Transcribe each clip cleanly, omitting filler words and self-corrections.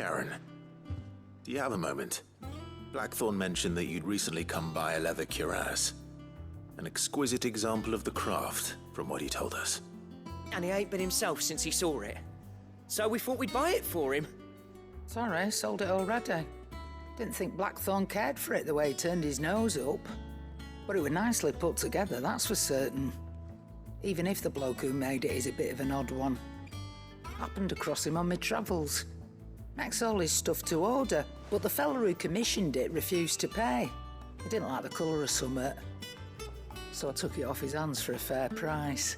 Karen, do you have a moment? Blackthorn mentioned that you'd recently come by a leather cuirass. An exquisite example of the craft, from what he told us. And he ain't been himself since he saw it. So we thought we'd buy it for him. Sorry, sold it already. Didn't think Blackthorn cared for it the way he turned his nose up. But it was nicely put together, that's for certain. Even if the bloke who made it is a bit of an odd one. Happened across him on my travels. Makes all his stuff to order, but the fella who commissioned it refused to pay. He didn't like the colour of summit. So I took it off his hands for a fair price.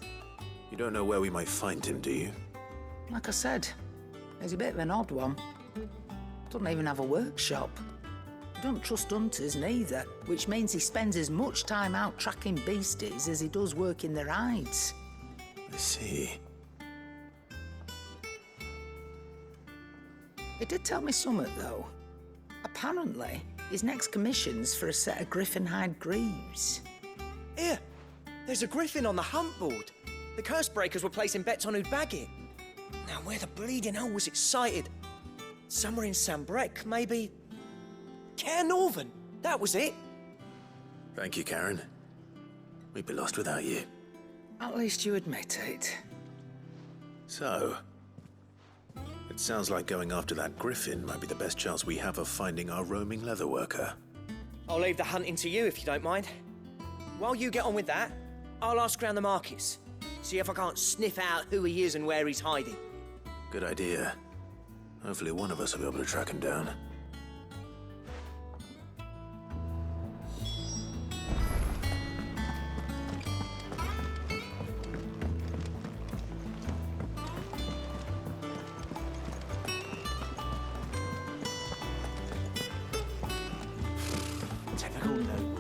You don't know where we might find him, do you? Like I said, he's a bit of an odd one. Doesn't even have a workshop. Don't trust hunters neither, which means he spends as much time out tracking beasties as he does working their hides. I see. He did tell me something, though. Apparently, his next commission's for a set of griffin hide greaves. Here, there's a griffin on the hunt board. The curse breakers were placing bets on who'd bag it. Now, where the bleeding hell was it sighted? Somewhere in Sambrec, maybe... Care Northern, that was it. Thank you, Karen. We'd be lost without you. At least you admit it. So, it sounds like going after that griffin might be the best chance we have of finding our roaming leatherworker. I'll leave the hunting to you if you don't mind. While you get on with that, I'll ask around the markets. See if I can't sniff out who he is and where he's hiding. Good idea. Hopefully one of us will be able to track him down. Typical nobles.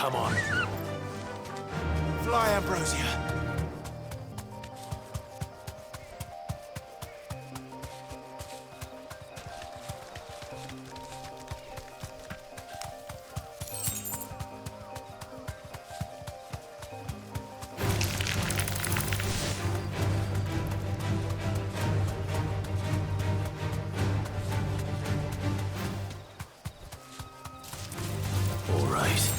Come on. Fly, Ambrosia. All right.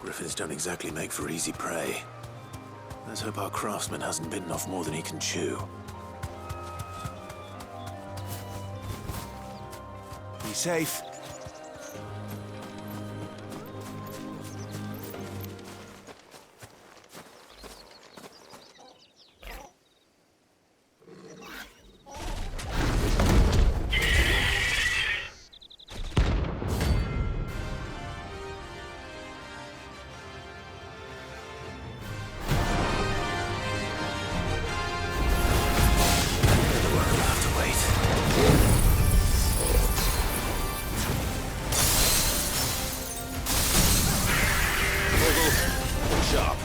Griffins don't exactly make for easy prey. Let's hope our craftsman hasn't bitten off more than he can chew. Be safe. We'll have to wait. Sharp.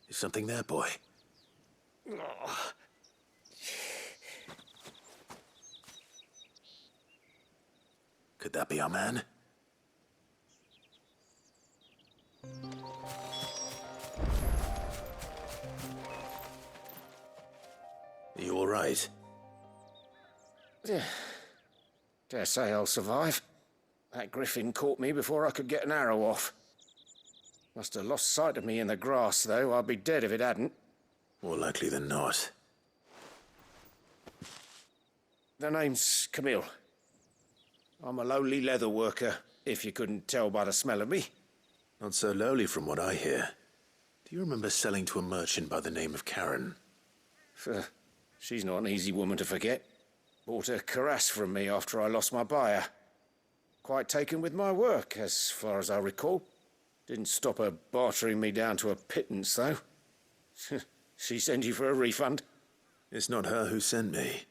Is something there, boy? Could that be our man? Are you all right? Dare say I'll survive. That griffin caught me before I could get an arrow off. Must have lost sight of me in the grass, though. I'd be dead if it hadn't. More likely than not. The name's Camille. I'm a lowly leather worker, if you couldn't tell by the smell of me. Not so lowly from what I hear. Do you remember selling to a merchant by the name of Karen? She's not an easy woman to forget. Bought a cuirass from me after I lost my buyer. Quite taken with my work, as far as I recall. Didn't stop her bartering me down to a pittance, though. She sent you for a refund? It's not her who sent me.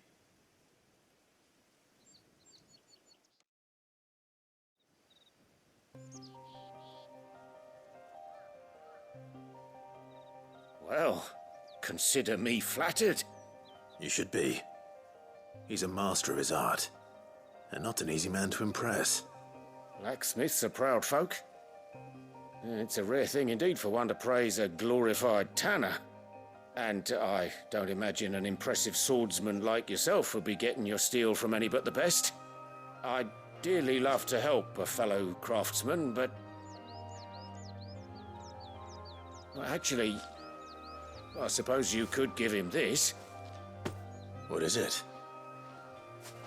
Well, consider me flattered. You should be. He's a master of his art, and not an easy man to impress. Blacksmiths are proud folk. It's a rare thing indeed for one to praise a glorified tanner. And I don't imagine an impressive swordsman like yourself would be getting your steel from any but the best. I'd dearly love to help a fellow craftsman, but... well, actually, I suppose you could give him this. What is it?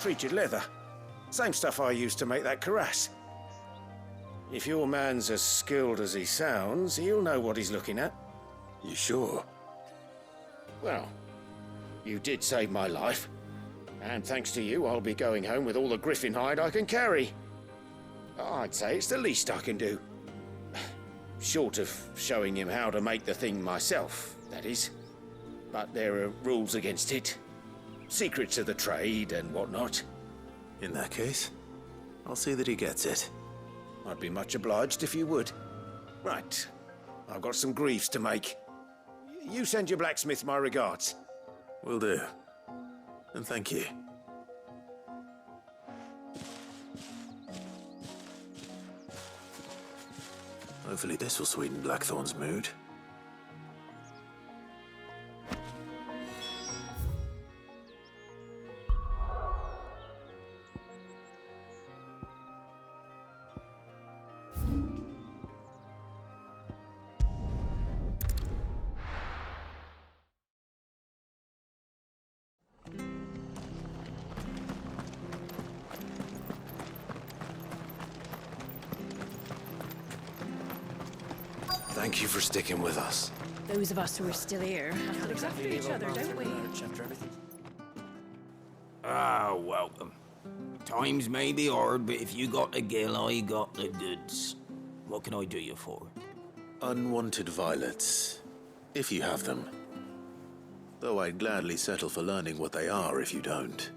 Treated leather. Same stuff I used to make that cuirass. If your man's as skilled as he sounds, he'll know what he's looking at. You sure? Well, you did save my life. And thanks to you, I'll be going home with all the griffin hide I can carry. I'd say it's the least I can do. Short of showing him how to make the thing myself, that is. But there are rules against it. Secrets of the trade and whatnot. In that case, I'll see that he gets it. I'd be much obliged if you would. Right. I've got some griefs to make. You send your blacksmith my regards. Will do. And thank you. Hopefully this will sweeten Blackthorn's mood. Thank you for sticking with us. Those of us who are still here have to look after each other, don't we? Ah, welcome. Times may be hard, but if you got the gill, I got the goods. What can I do you for? Unwanted violets, if you have them. Though I'd gladly settle for learning what they are if you don't.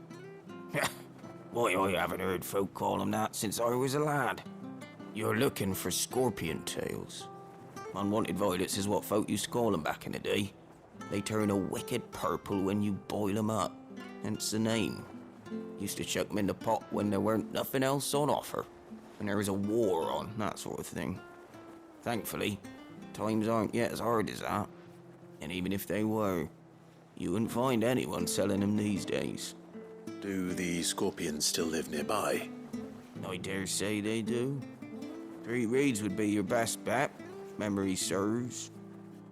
Why, I haven't heard folk call them that since I was a lad. You're looking for scorpion tails. Unwanted violets is what folk used to call them back in the day. They turn a wicked purple when you boil them up, hence the name. Used to chuck them in the pot when there weren't nothing else on offer, and there was a war on, that sort of thing. Thankfully, times aren't yet as hard as that. And even if they were, you wouldn't find anyone selling them these days. Do the scorpions still live nearby? I dare say they do. 3 Reeds would be your best bet, if memory serves.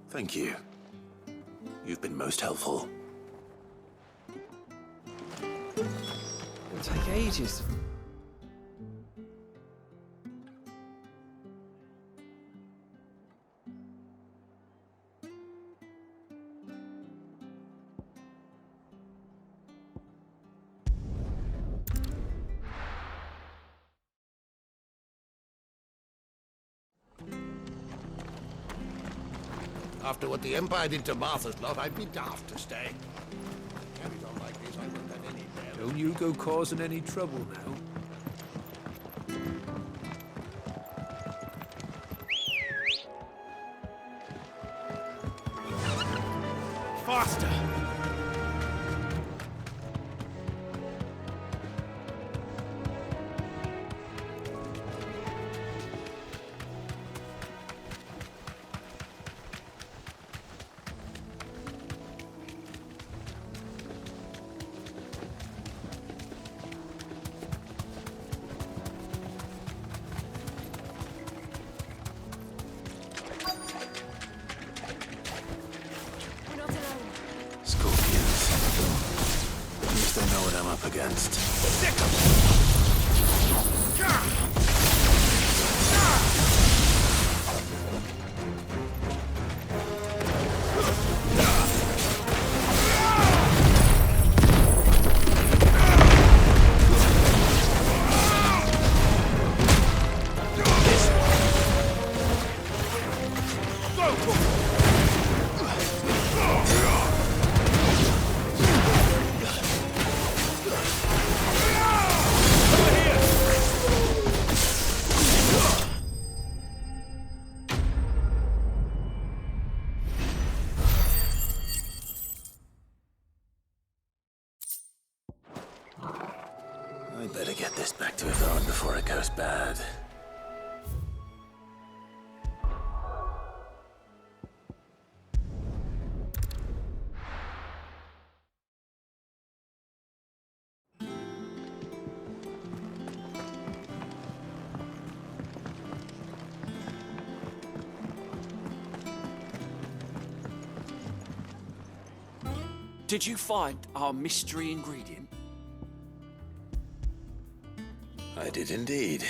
Thank you. You've been most helpful. It'll take ages. After what the Empire did to Martha's lot, I'd be daft to stay. Carries on like this, I won't have any better. Don't you go causing any trouble now. Faster! We're not alone. Scorpions. At least I know what I'm up against. I better get this back to Yvonne before it goes bad. Did you find our mystery ingredient? I did indeed.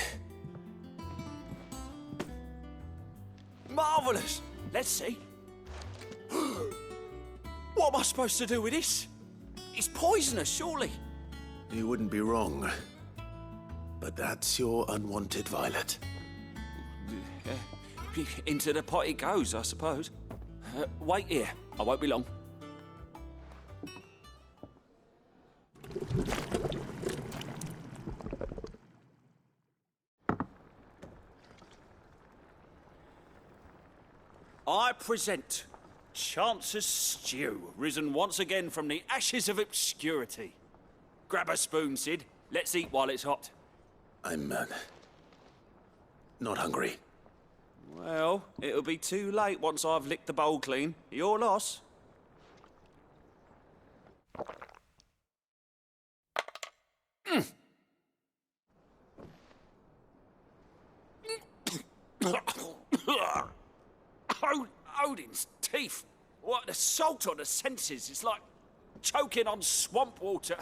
marvellous. Let's see. What am I supposed to do with this? It's poisonous, surely. You wouldn't be wrong. But that's your unwanted violet. Into the pot it goes, I suppose. Wait here. I won't be long. I present Chance's Stew, risen once again from the ashes of obscurity. Grab a spoon, Sid. Let's eat while it's hot. I'm, not hungry. Well, it'll be too late once I've licked the bowl clean. Your loss. Odin's teeth. What an assault on the senses. It's like choking on swamp water.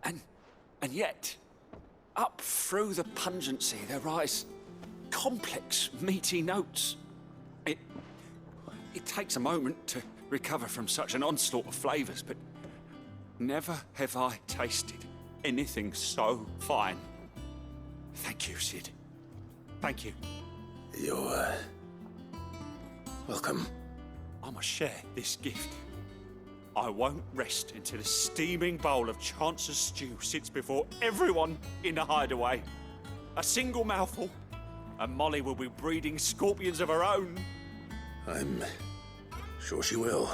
And yet, up through the pungency, there rise complex, meaty notes. It takes a moment to recover from such an onslaught of flavours, but never have I tasted anything so fine. Thank you, Sid. Thank you. You're, welcome. I must share this gift. I won't rest until a steaming bowl of Chance's stew sits before everyone in the hideaway. A single mouthful, and Molly will be breeding scorpions of her own. I'm sure she will.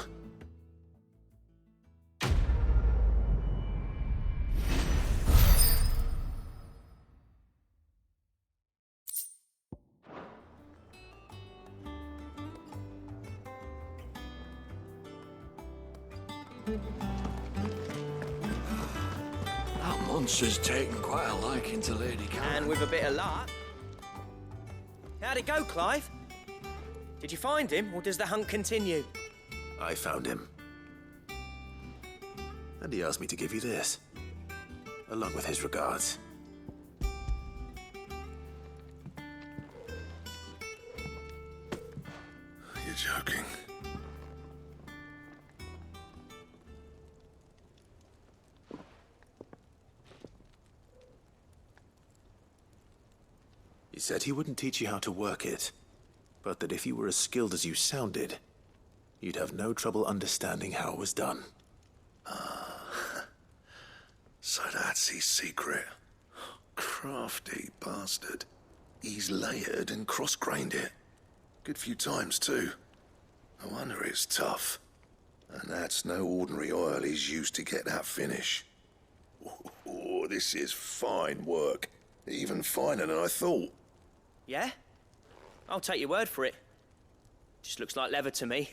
That monster's taken quite a liking to Lady Karen. And with a bit of luck. How'd it go, Clive? Did you find him, or does the hunt continue? I found him. And he asked me to give you this, along with his regards. You're joking. He said he wouldn't teach you how to work it, but that if you were as skilled as you sounded, you'd have no trouble understanding how it was done. So that's his secret. Crafty bastard. He's layered and cross-grained it. Good few times, too. No wonder it's tough. And that's no ordinary oil he's used to get that finish. Oh, this is fine work. Even finer than I thought. Yeah? I'll take your word for it. Just looks like leather to me.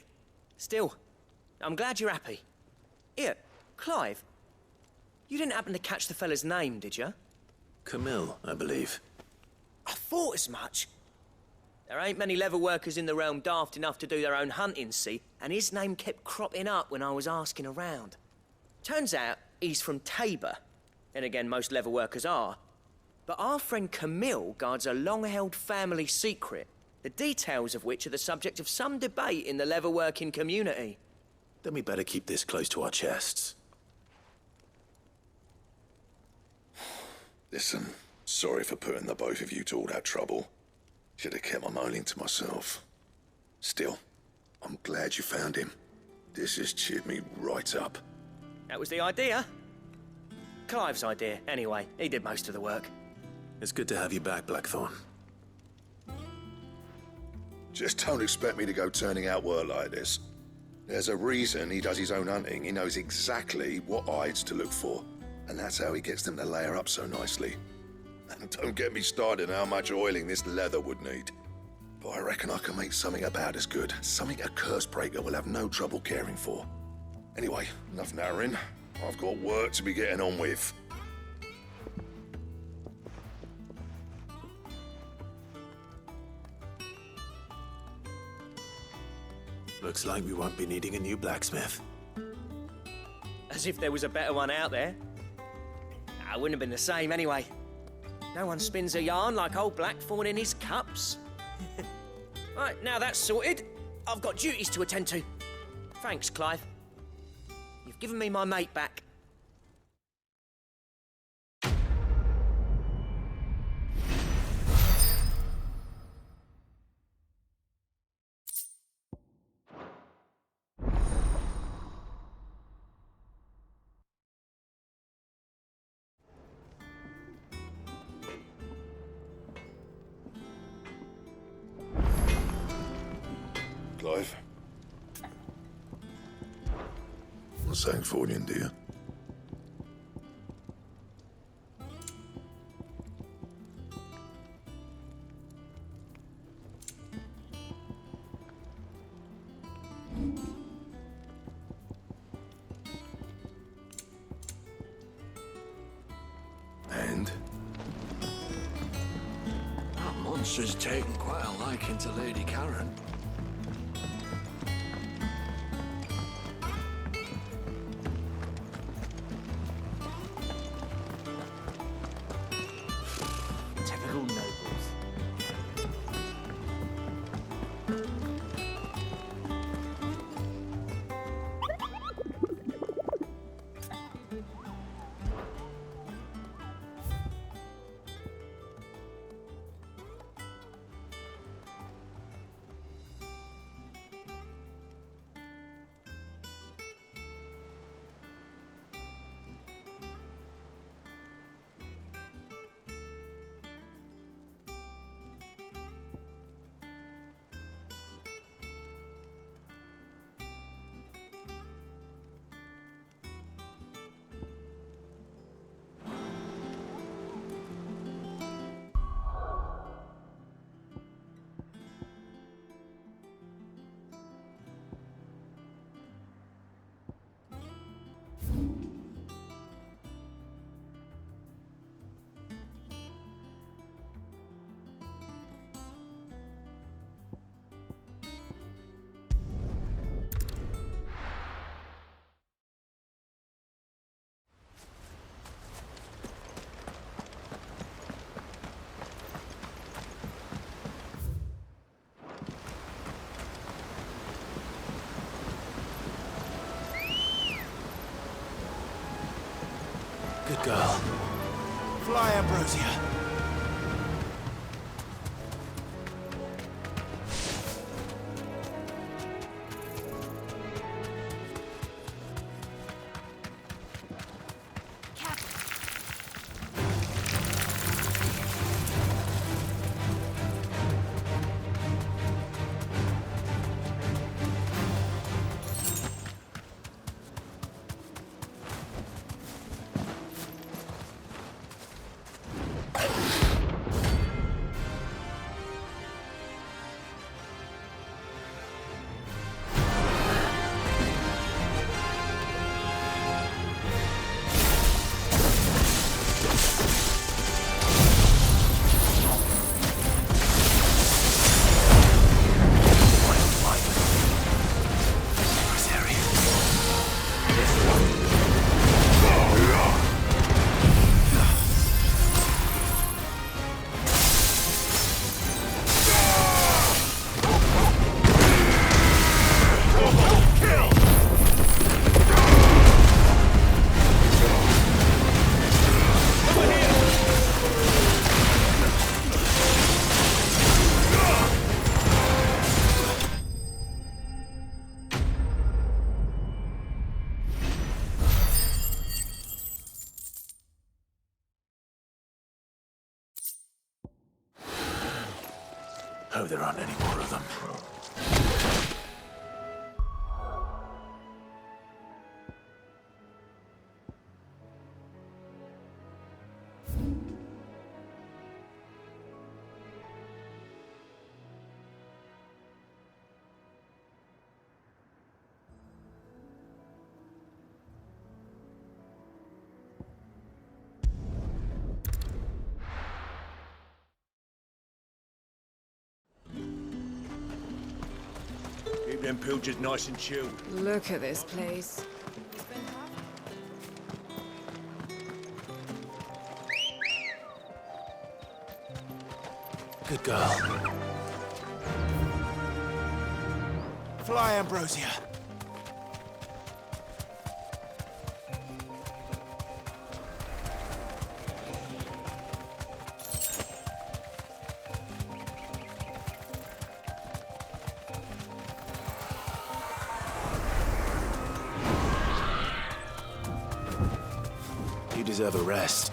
Still, I'm glad you're happy. Here, Clive, you didn't happen to catch the fella's name, did you? Camille, I believe. I thought as much. There ain't many leather workers in the realm daft enough to do their own hunting, see, and his name kept cropping up when I was asking around. Turns out he's from Tabor, and again, most leather workers are. But our friend Camille guards a long-held family secret, the details of which are the subject of some debate in the leather-working community. Then we better keep this close to our chests. Listen, sorry for putting the both of you to all that trouble. Should have kept my moaning to myself. Still, I'm glad you found him. This has cheered me right up. That was the idea. Clive's idea, anyway. He did most of the work. It's good to have you back, Blackthorn. Just don't expect me to go turning out work like this. There's a reason he does his own hunting. He knows exactly what hides to look for. And that's how he gets them to layer up so nicely. And don't get me started on how much oiling this leather would need. But I reckon I can make something about as good. Something a curse breaker will have no trouble caring for. Anyway, enough narrowing. I've got work to be getting on with. Looks like we won't be needing a new blacksmith. As if there was a better one out there. I wouldn't have been the same anyway. No one spins a yarn like old Blackthorn in his cups. Right, now that's sorted, I've got duties to attend to. Thanks, Clive. You've given me my mate back. Clive? Not saying Fornian, do you? And? That monster's taken quite a liking to Lady Karen. Typical nobles. Good girl. Fly, Ambrosia. Hope there aren't any more of them. Keep them pilgers nice and chilled. Look at this place. Good girl. Fly, Ambrosia. You deserve a rest.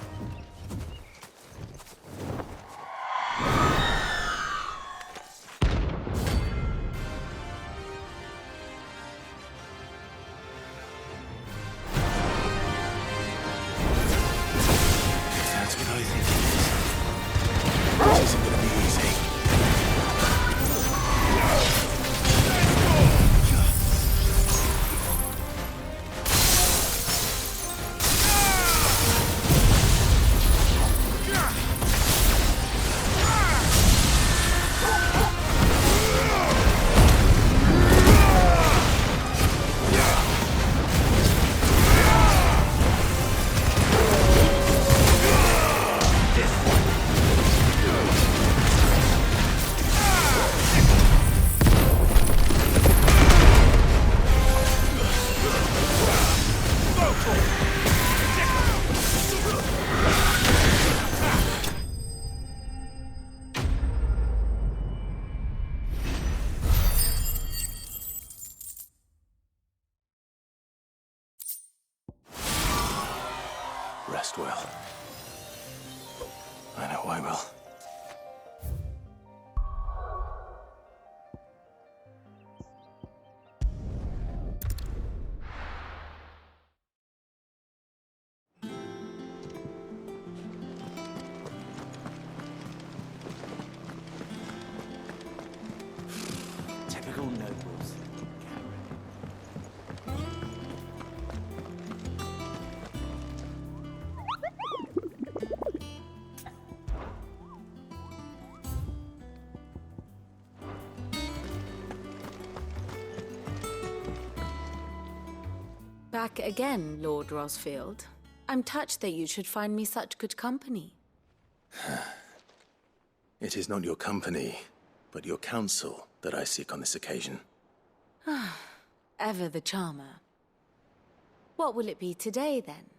That's what I think it is. This isn't gonna be easy. Rest well. I know I will. Typical nobles. Back again, Lord Rosfield. I'm touched that you should find me such good company. It is not your company, but your counsel that I seek on this occasion. Ever the charmer. What will it be today, then?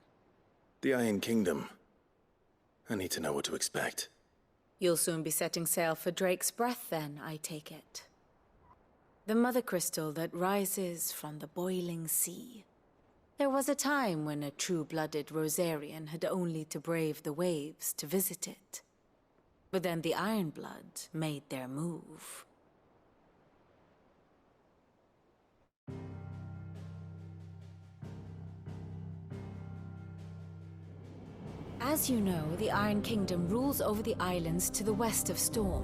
The Iron Kingdom. I need to know what to expect. You'll soon be setting sail for Drake's Breath, then, I take it. The mother crystal that rises from the boiling sea. There was a time when a true-blooded Rosarian had only to brave the waves to visit it. But then the Ironblood made their move. As you know, the Iron Kingdom rules over the islands to the west of Storm.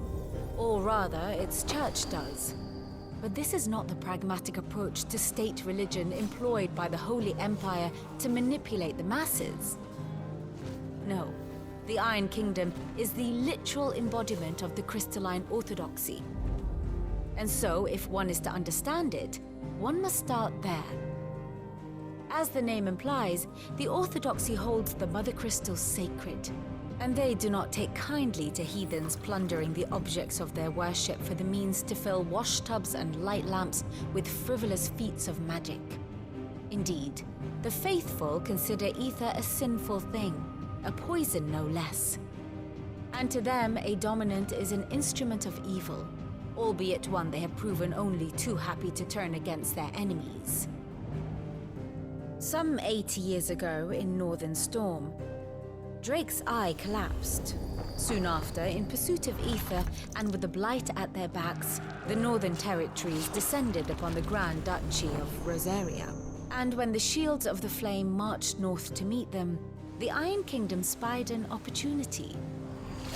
Or rather, its church does. But this is not the pragmatic approach to state religion employed by the Holy Empire to manipulate the masses. No, the Iron Kingdom is the literal embodiment of the crystalline orthodoxy. And so, if one is to understand it, one must start there. As the name implies, the orthodoxy holds the Mother Crystal sacred, and they do not take kindly to heathens plundering the objects of their worship for the means to fill washtubs and light lamps with frivolous feats of magic. Indeed, the faithful consider ether a sinful thing, a poison no less. And to them, a dominant is an instrument of evil, albeit one they have proven only too happy to turn against their enemies. Some 80 years ago, in Northern Storm, Drake's eye collapsed. Soon after, in pursuit of ether and with the Blight at their backs, the Northern Territories descended upon the Grand Duchy of Rosaria. And when the Shields of the Flame marched north to meet them, the Iron Kingdom spied an opportunity.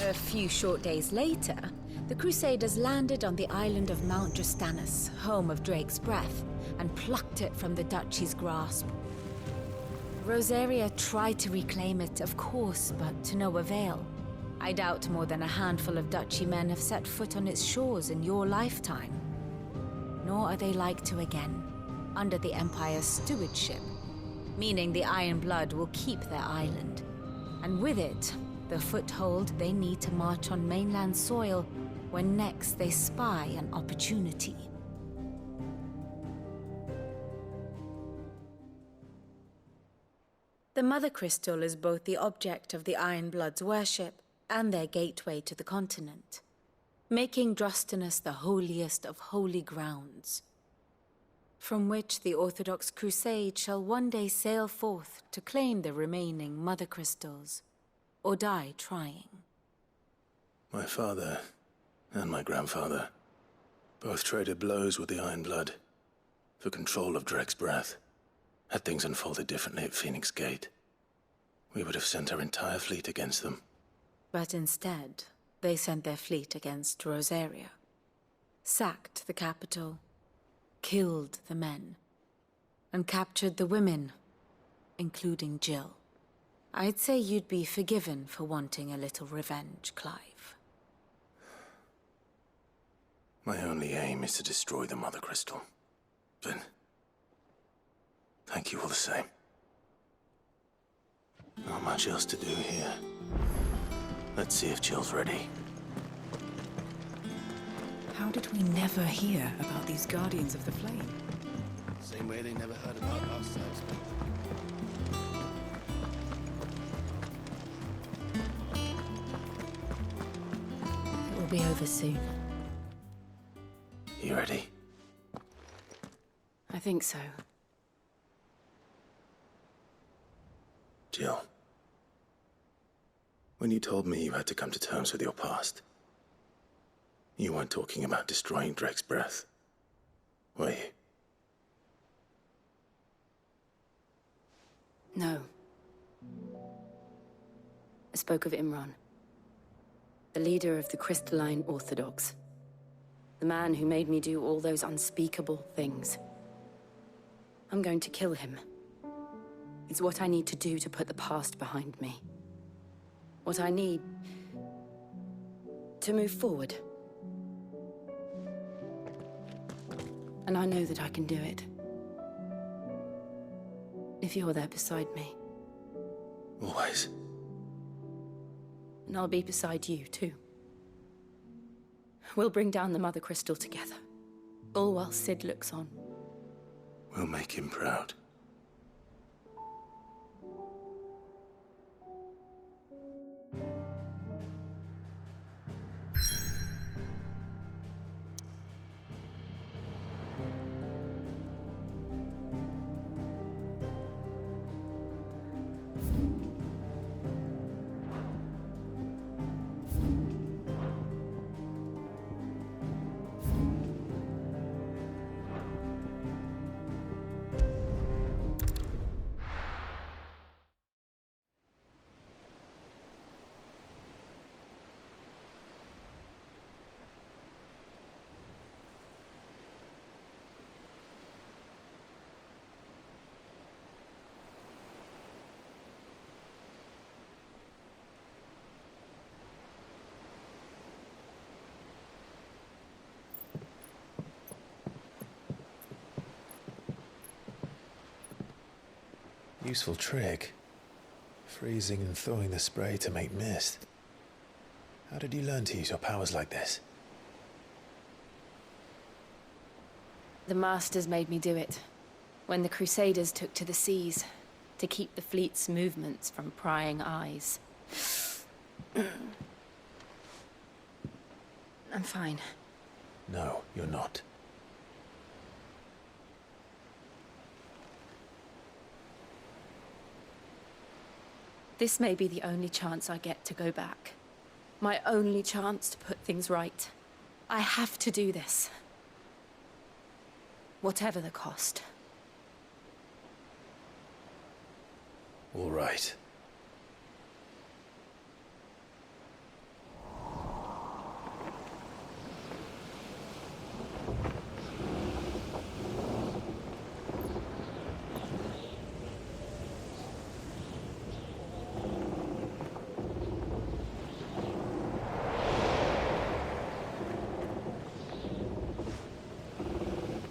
A few short days later, the Crusaders landed on the island of Mount Justanus, home of Drake's Breath, and plucked it from the Duchy's grasp. Rosaria tried to reclaim it, of course, but to no avail. I doubt more than a handful of Duchy men have set foot on its shores in your lifetime. Nor are they like to again, under the Empire's stewardship, meaning the Iron Blood will keep their island, and with it, the foothold they need to march on mainland soil when next they spy an opportunity. The Mother Crystal is both the object of the Iron Blood's worship and their gateway to the continent, making Drostenus the holiest of holy grounds, from which the Orthodox Crusade shall one day sail forth to claim the remaining Mother Crystals, or die trying. My father and my grandfather both traded blows with the Iron Blood for control of Drek's breath. Had things unfolded differently at Phoenix Gate, we would have sent our entire fleet against them. But instead, they sent their fleet against Rosaria, sacked the capital, killed the men, and captured the women, including Jill. I'd say you'd be forgiven for wanting a little revenge, Clive. My only aim is to destroy the Mother Crystal. But thank you all the same. Not much else to do here. Let's see if Jill's ready. How did we never hear about these Guardians of the Flame? Same way they never heard about ourselves. It will be over soon. You ready? I think so. Jill. When you told me you had to come to terms with your past, you weren't talking about destroying Drek's breath, were you? No. I spoke of Imran, the leader of the Crystalline Orthodox. The man who made me do all those unspeakable things. I'm going to kill him. It's what I need to do to put the past behind me. What I need to move forward. And I know that I can do it. If you're there beside me. Always. And I'll be beside you, too. We'll bring down the Mother Crystal together. All while Sid looks on. We'll make him proud. Useful trick. Freezing and thawing the spray to make mist. How did you learn to use your powers like this? The Masters made me do it. When the Crusaders took to the seas, to keep the fleet's movements from prying eyes. I'm fine. No, you're not. This may be the only chance I get to go back. My only chance to put things right. I have to do this. Whatever the cost. All right.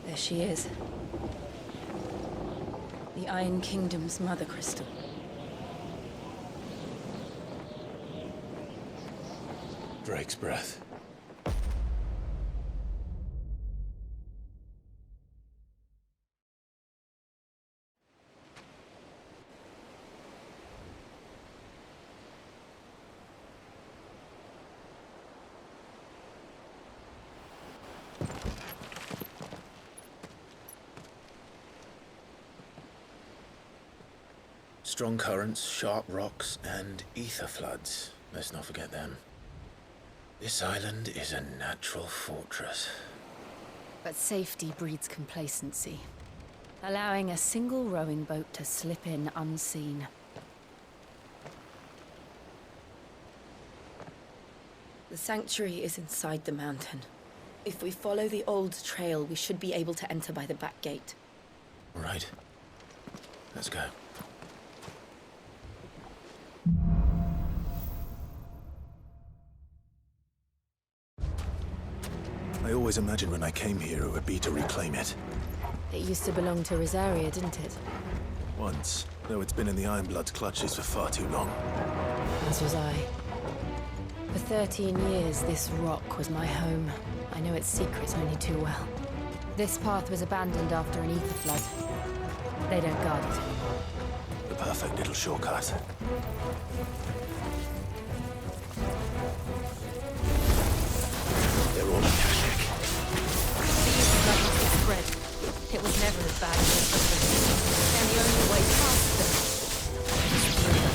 There she is. The Iron Kingdom's Mother Crystal. Drake's breath. Strong currents, sharp rocks, and ether floods. Let's not forget them. This island is a natural fortress. But safety breeds complacency, allowing a single rowing boat to slip in unseen. The sanctuary is inside the mountain. If we follow the old trail, we should be able to enter by the back gate. Right. Let's go. I always imagined when I came here it would be to reclaim it. It used to belong to Rosaria, didn't it? Once, though it's been in the Ironblood's clutches for far too long. As was I. For 13 years, this rock was my home. I know its secrets only too well. This path was abandoned after an ether flood. They don't guard it anymore. The perfect little shortcut. They're all Akashic. The ether flood must have spread. It was never as bad as it was. And the only way past them is through them.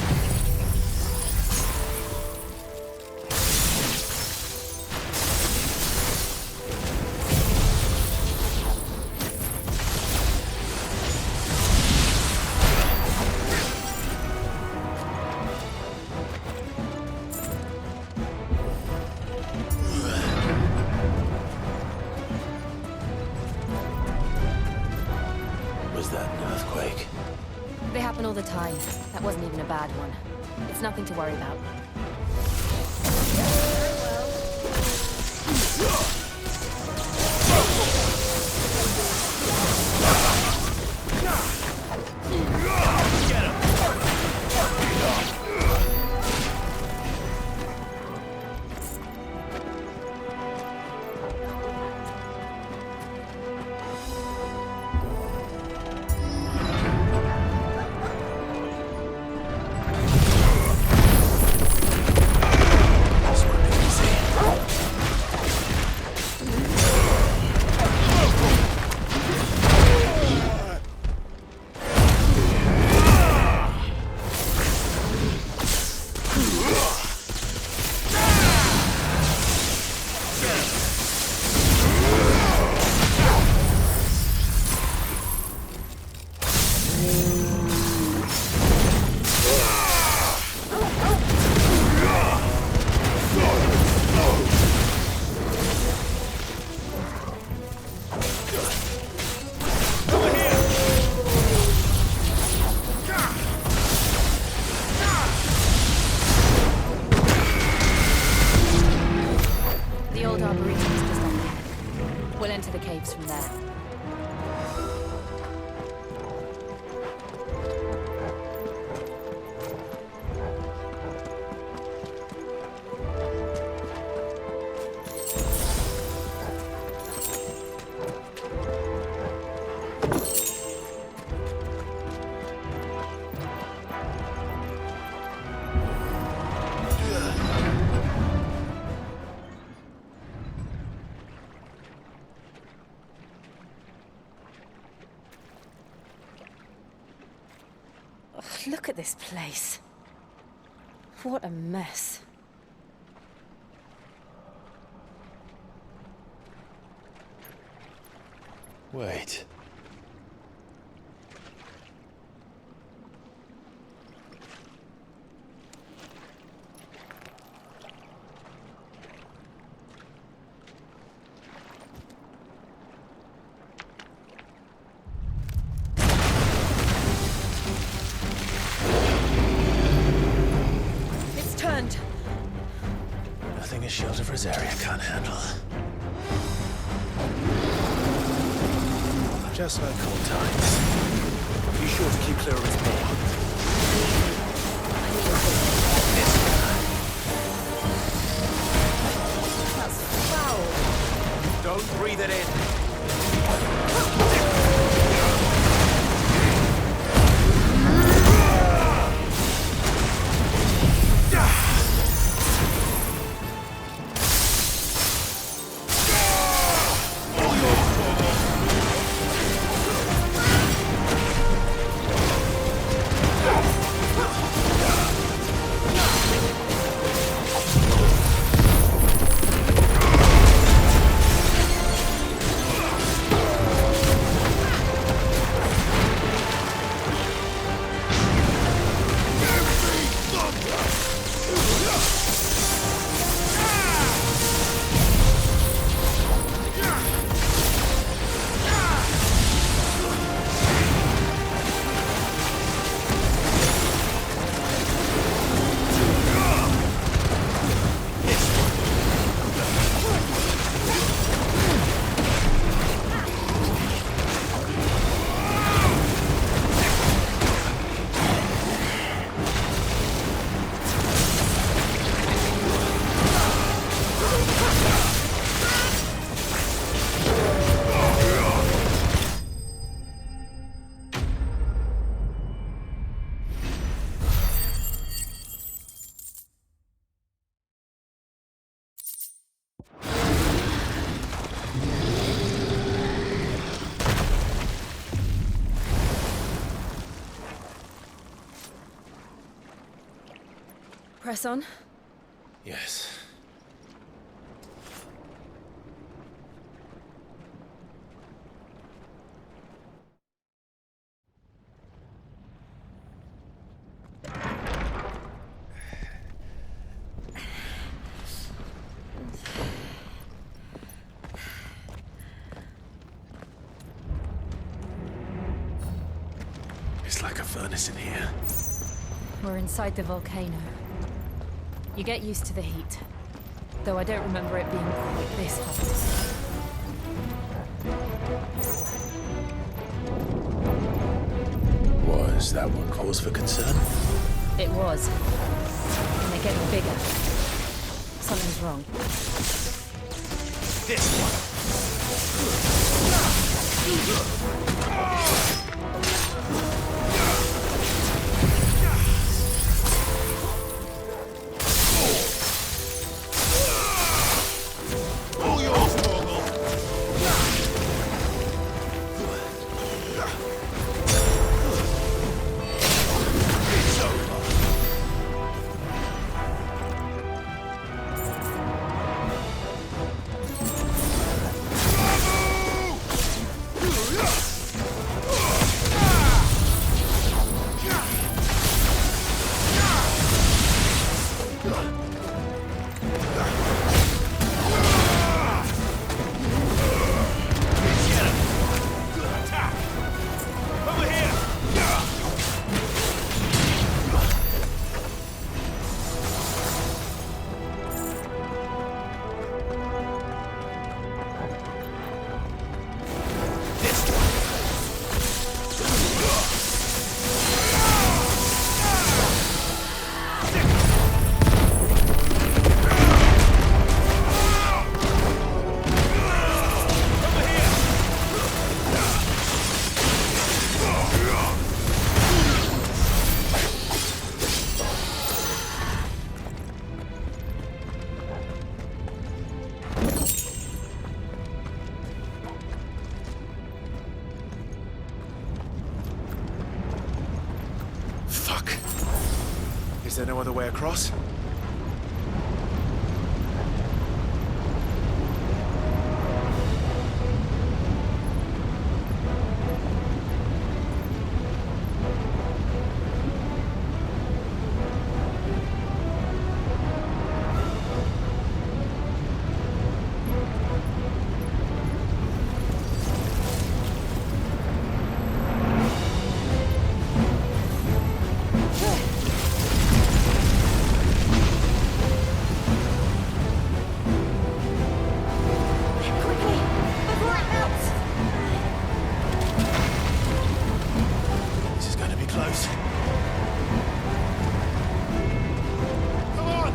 Was that an earthquake? They happen all the time. That wasn't even a bad one. It's nothing to worry about. The old arboretum is just up there. We'll enter the caves from there. Ugh, look at this place. What a mess. Wait. It's turned. Nothing a shield of Rosaria can't handle. Just like old times. Be sure to keep clear of its paw. That's foul. Don't breathe it in. Press on. Yes. It's like a furnace in here. We're inside the volcano. You get used to the heat, though I don't remember it being quite this hot. Was that one cause for concern? It was. And they're getting bigger. Something's wrong. This All yours, Morgul! It's over! Fuck. Is there no other way across? This is going to be close. Come on!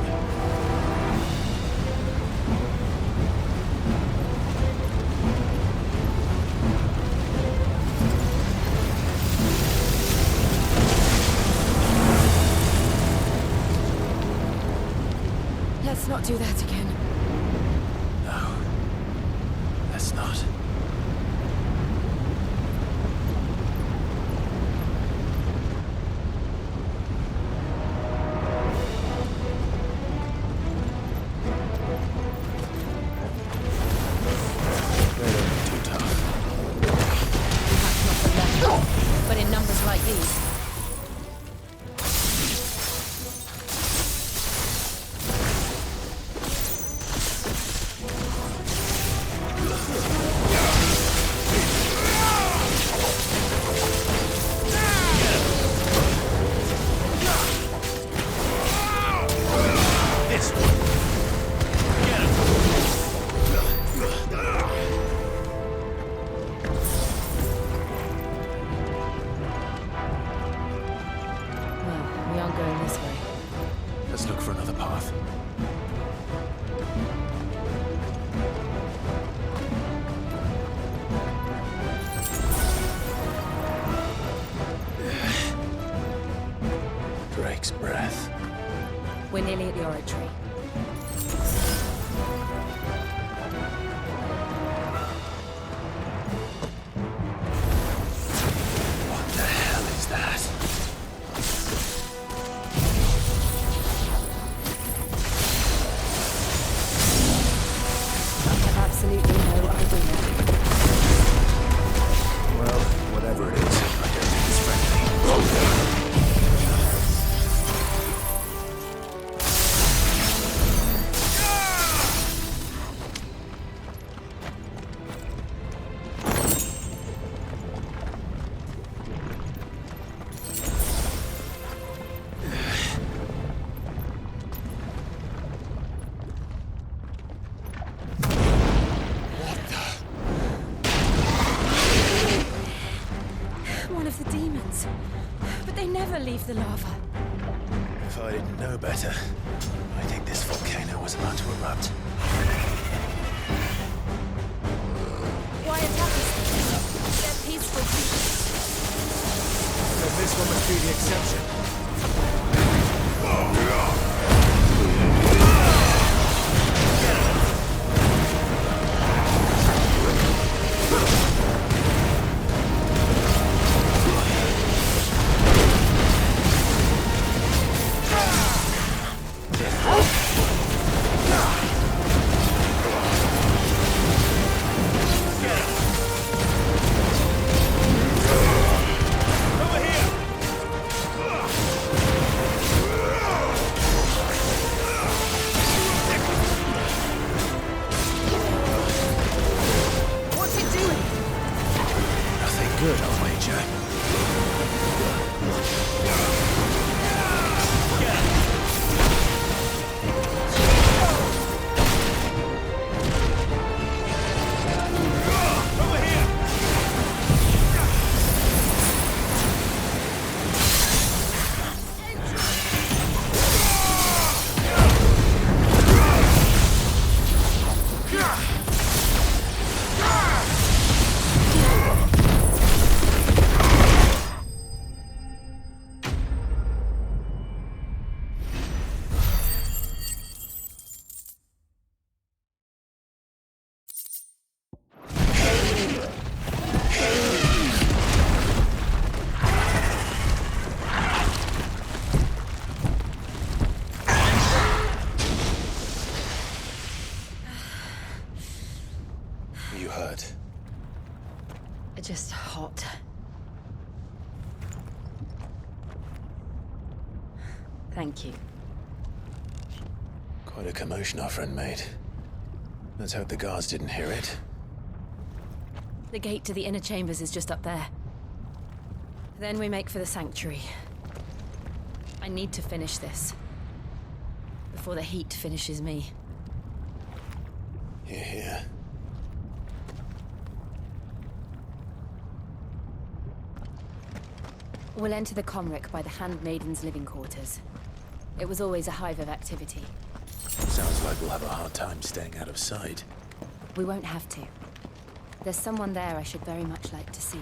Let's not do that again. No. Let's not. Too tough. Perhaps not for left, but in numbers like these. This one. Get him. Well, we aren't going this way. Let's look for another path. Drake's breath. We're nearly at the oratory. What the hell is that? of the demons. But they never leave the lava. If I didn't know better, I think this volcano was about to erupt. Why attack us? They're peaceful people. Then this one must be the exception. What's it doing? Nothing good, I'll wager. You hurt. Just hot. Thank you. Quite a commotion our friend made. Let's hope the guards didn't hear it. The gate to the inner chambers is just up there. Then we make for the sanctuary. I need to finish this. Before the heat finishes me. Hear, hear. We'll enter the Comric by the Handmaiden's living quarters. It was always a hive of activity. Sounds like we'll have a hard time staying out of sight. We won't have to. There's someone there I should very much like to see.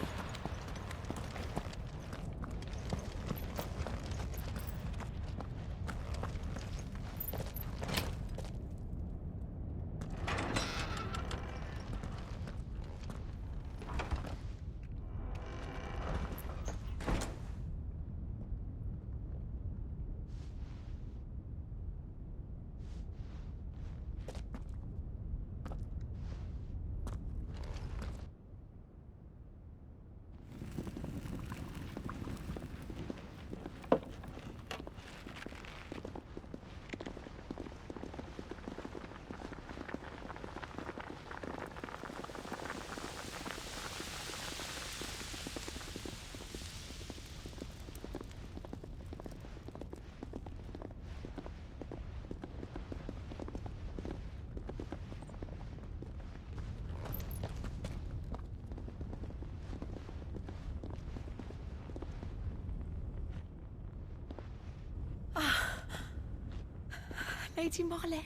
Lady Marley.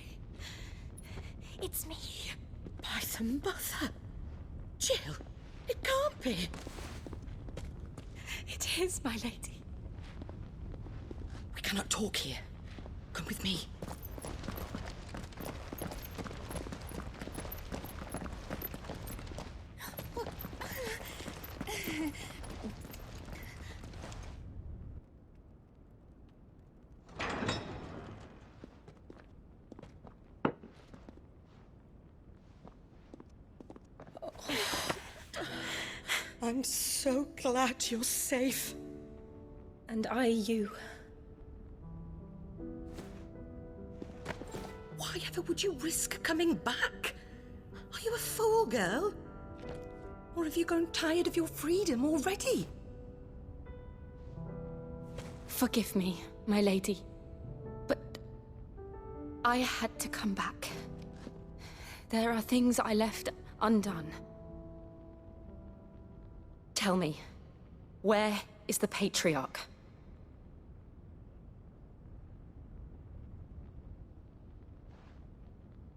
It's me. By the mother. Jill, it can't be. It is, my lady. We cannot talk here. Come with me. I'm so glad you're safe. And I you. Why ever would you risk coming back? Are you a fool, girl? Or have you grown tired of your freedom already? Forgive me, my lady. But I had to come back. There are things I left undone. Tell me, Where is the Patriarch?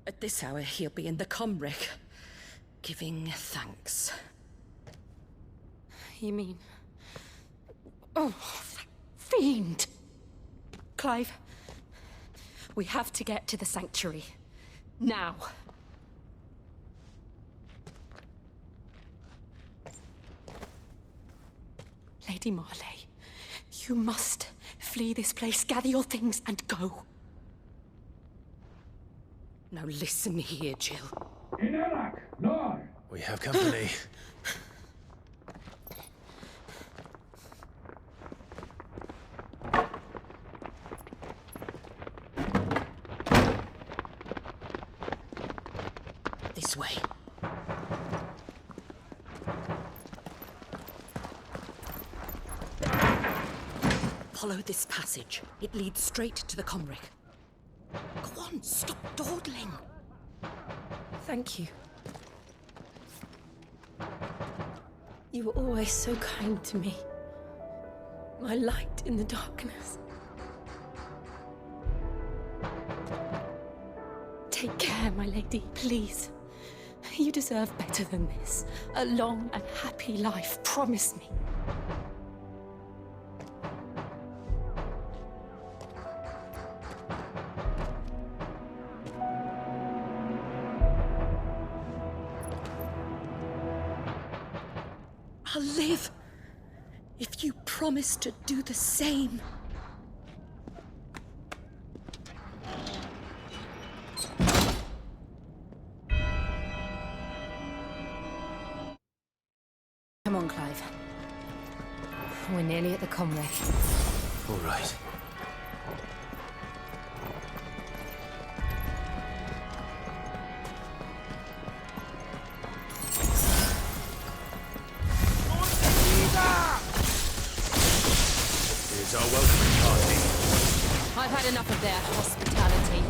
At this hour, he'll be in the Comric, giving thanks. You mean... Oh, that fiend! Clive, we have to get to the Sanctuary. Now. Lady Marley, you must flee this place, gather your things, and go. Now listen here, Jill. We have company. This way. Follow this passage. It leads straight to the Comric. Go on, stop dawdling. Thank you. You were always so kind to me. My light in the darkness. Take care, my lady, please. You deserve better than this. A long and happy life, promise me. I'll live if you promise to do the same. Come on, Clive. We're nearly at the Comric. All right. Here's our welcoming party. I've had enough of their hospitality.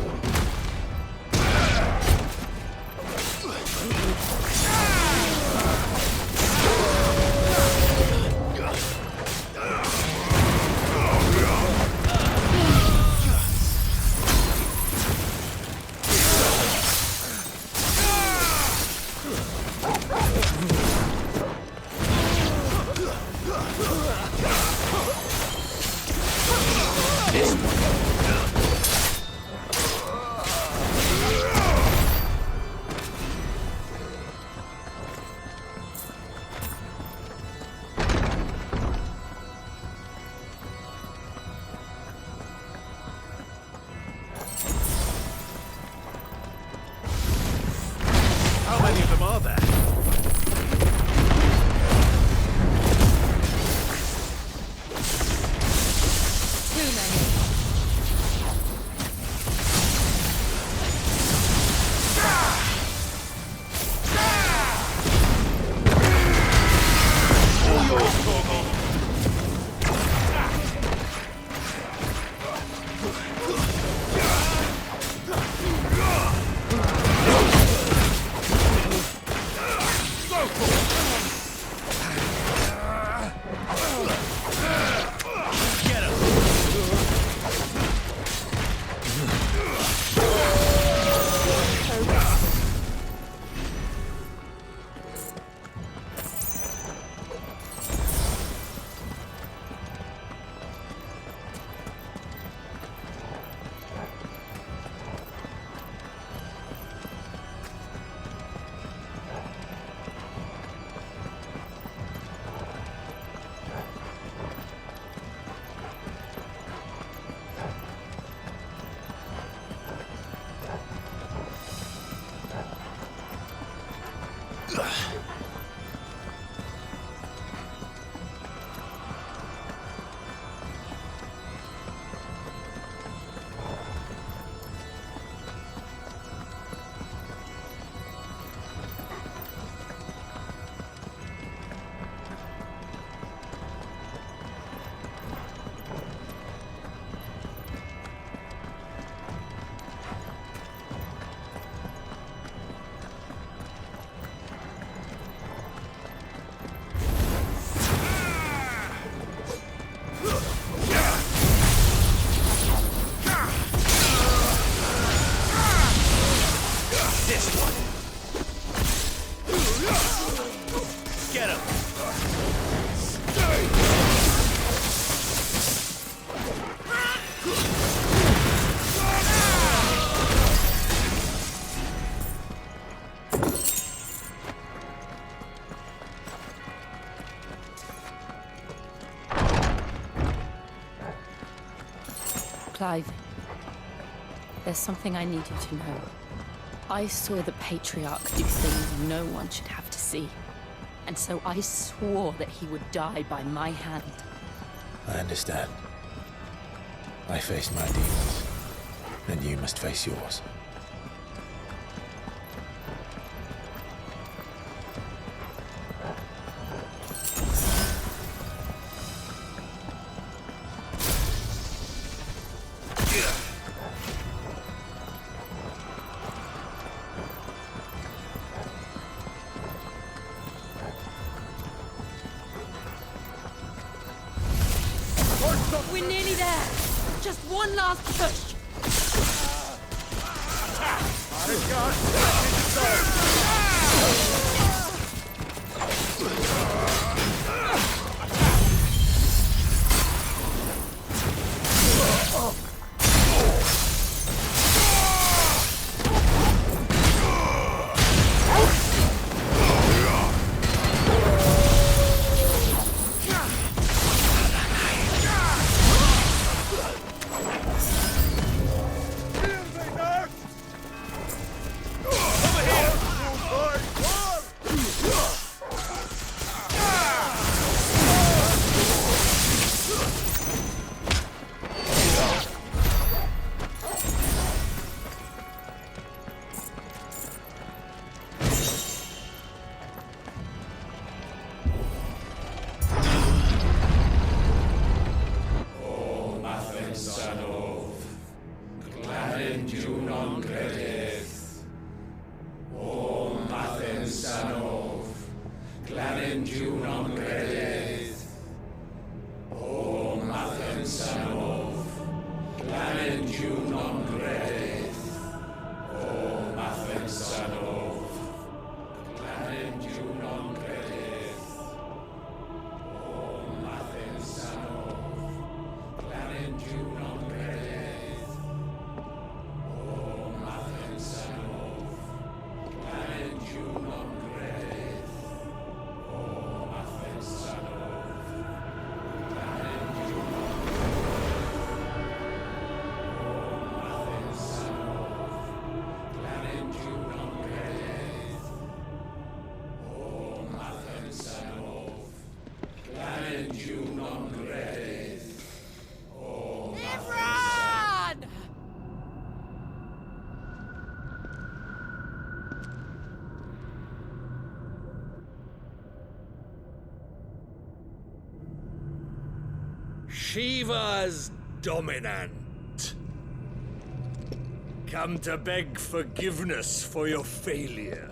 Clive, there's something I need you to know. I saw the Patriarch do things no one should have to see. And so I swore that he would die by my hand. I understand. I face my demons, and you must face yours. We're nearly there. Just one last push. Shiva's dominant. Come to beg forgiveness for your failure.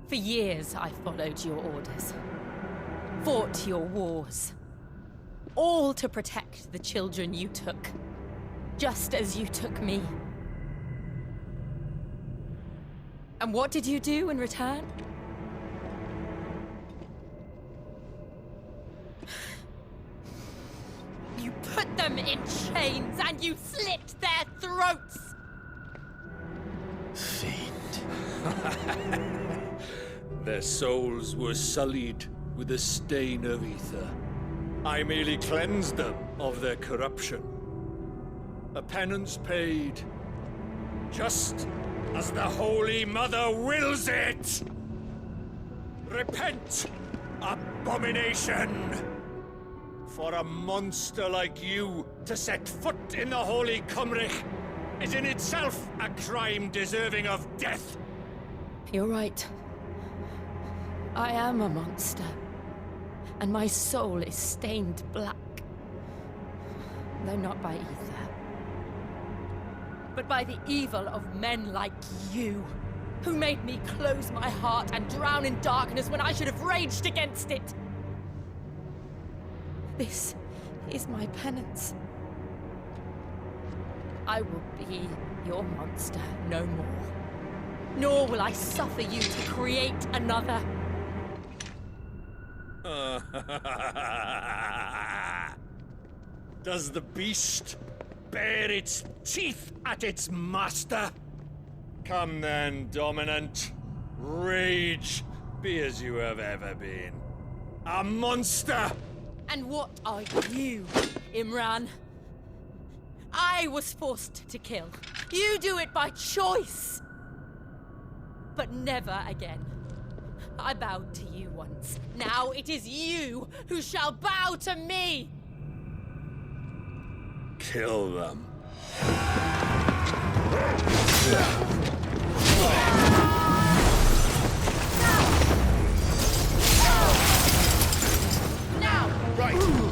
For years, I followed your orders. Fought your wars. All to protect the children you took. Just as you took me. And what did you do in return? You put them in chains and you slit their throats! Fiend. Their souls were sullied with the stain of ether. I merely cleansed them of their corruption. A penance paid, just as the Holy Mother wills it! Repent, abomination! For a monster like you to set foot in the Holy Cymric is in itself a crime deserving of death. You're right. I am a monster. And my soul is stained black. Though not by ether. But by the evil of men like you, who made me close my heart and drown in darkness when I should have raged against it. This is my penance. I will be your monster no more. Nor will I suffer you to create another. Does the beast bare its teeth at its master? Come then, dominant. Rage, be as you have ever been. A monster! And what are you? Imran. I was forced to kill. You do it by choice. But never again. I bowed to you once. Now it is you who shall bow to me! Kill them. Now! Right.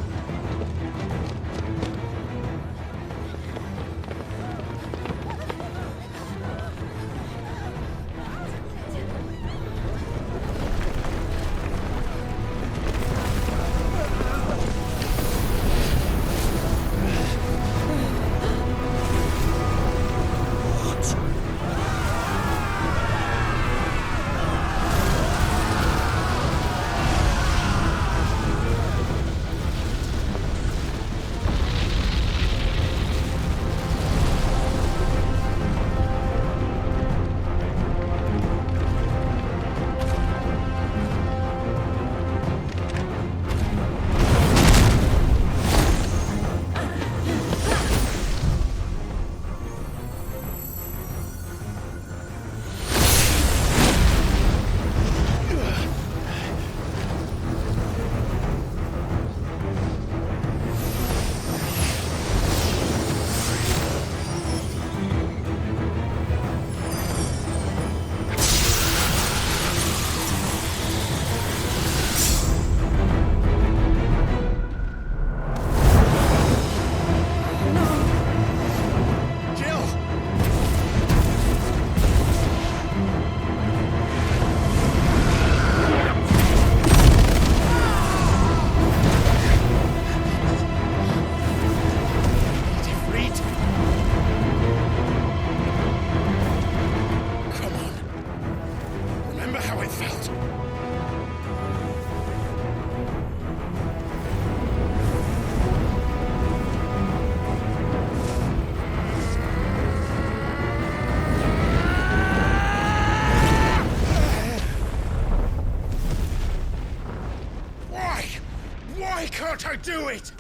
Why can't I do it?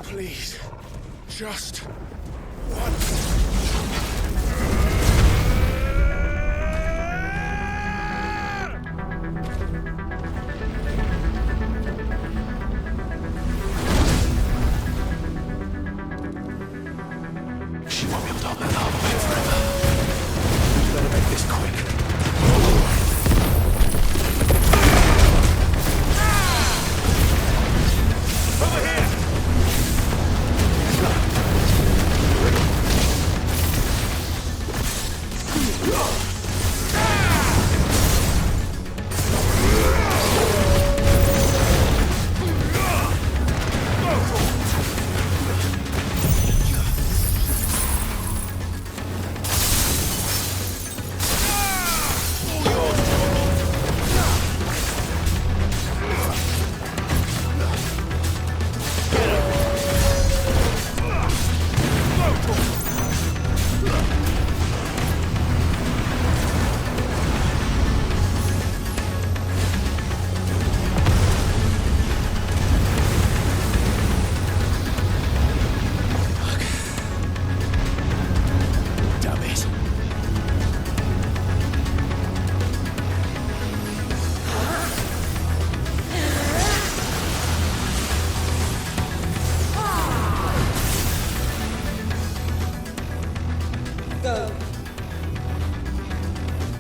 Please, just once. She won't be able to hold that arm away forever. You better make this quick. Over here!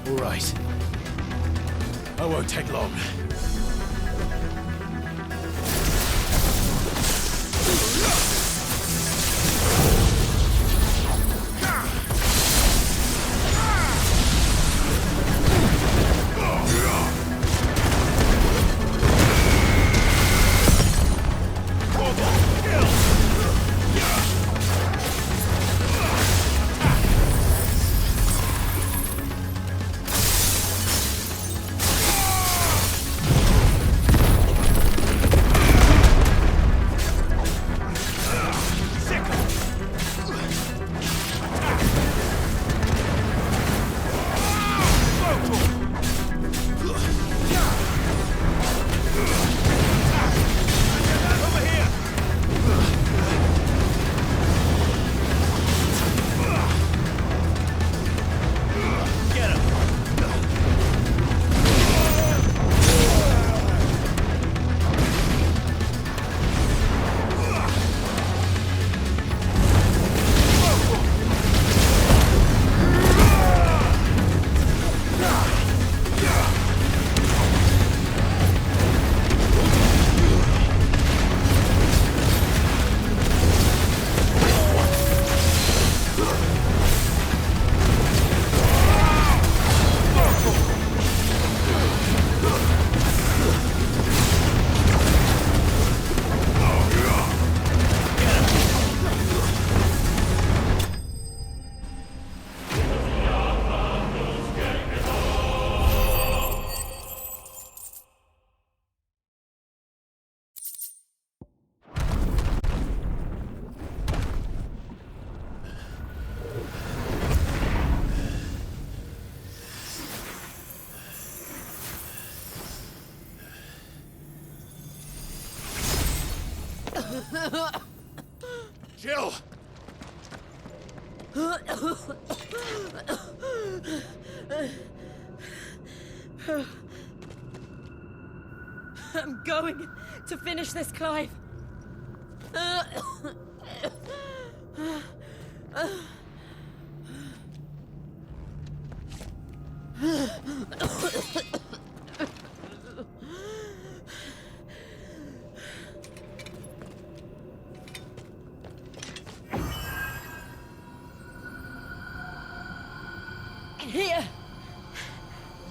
All right. I won't take long. Jill! I'm going to finish this, Clive. Here.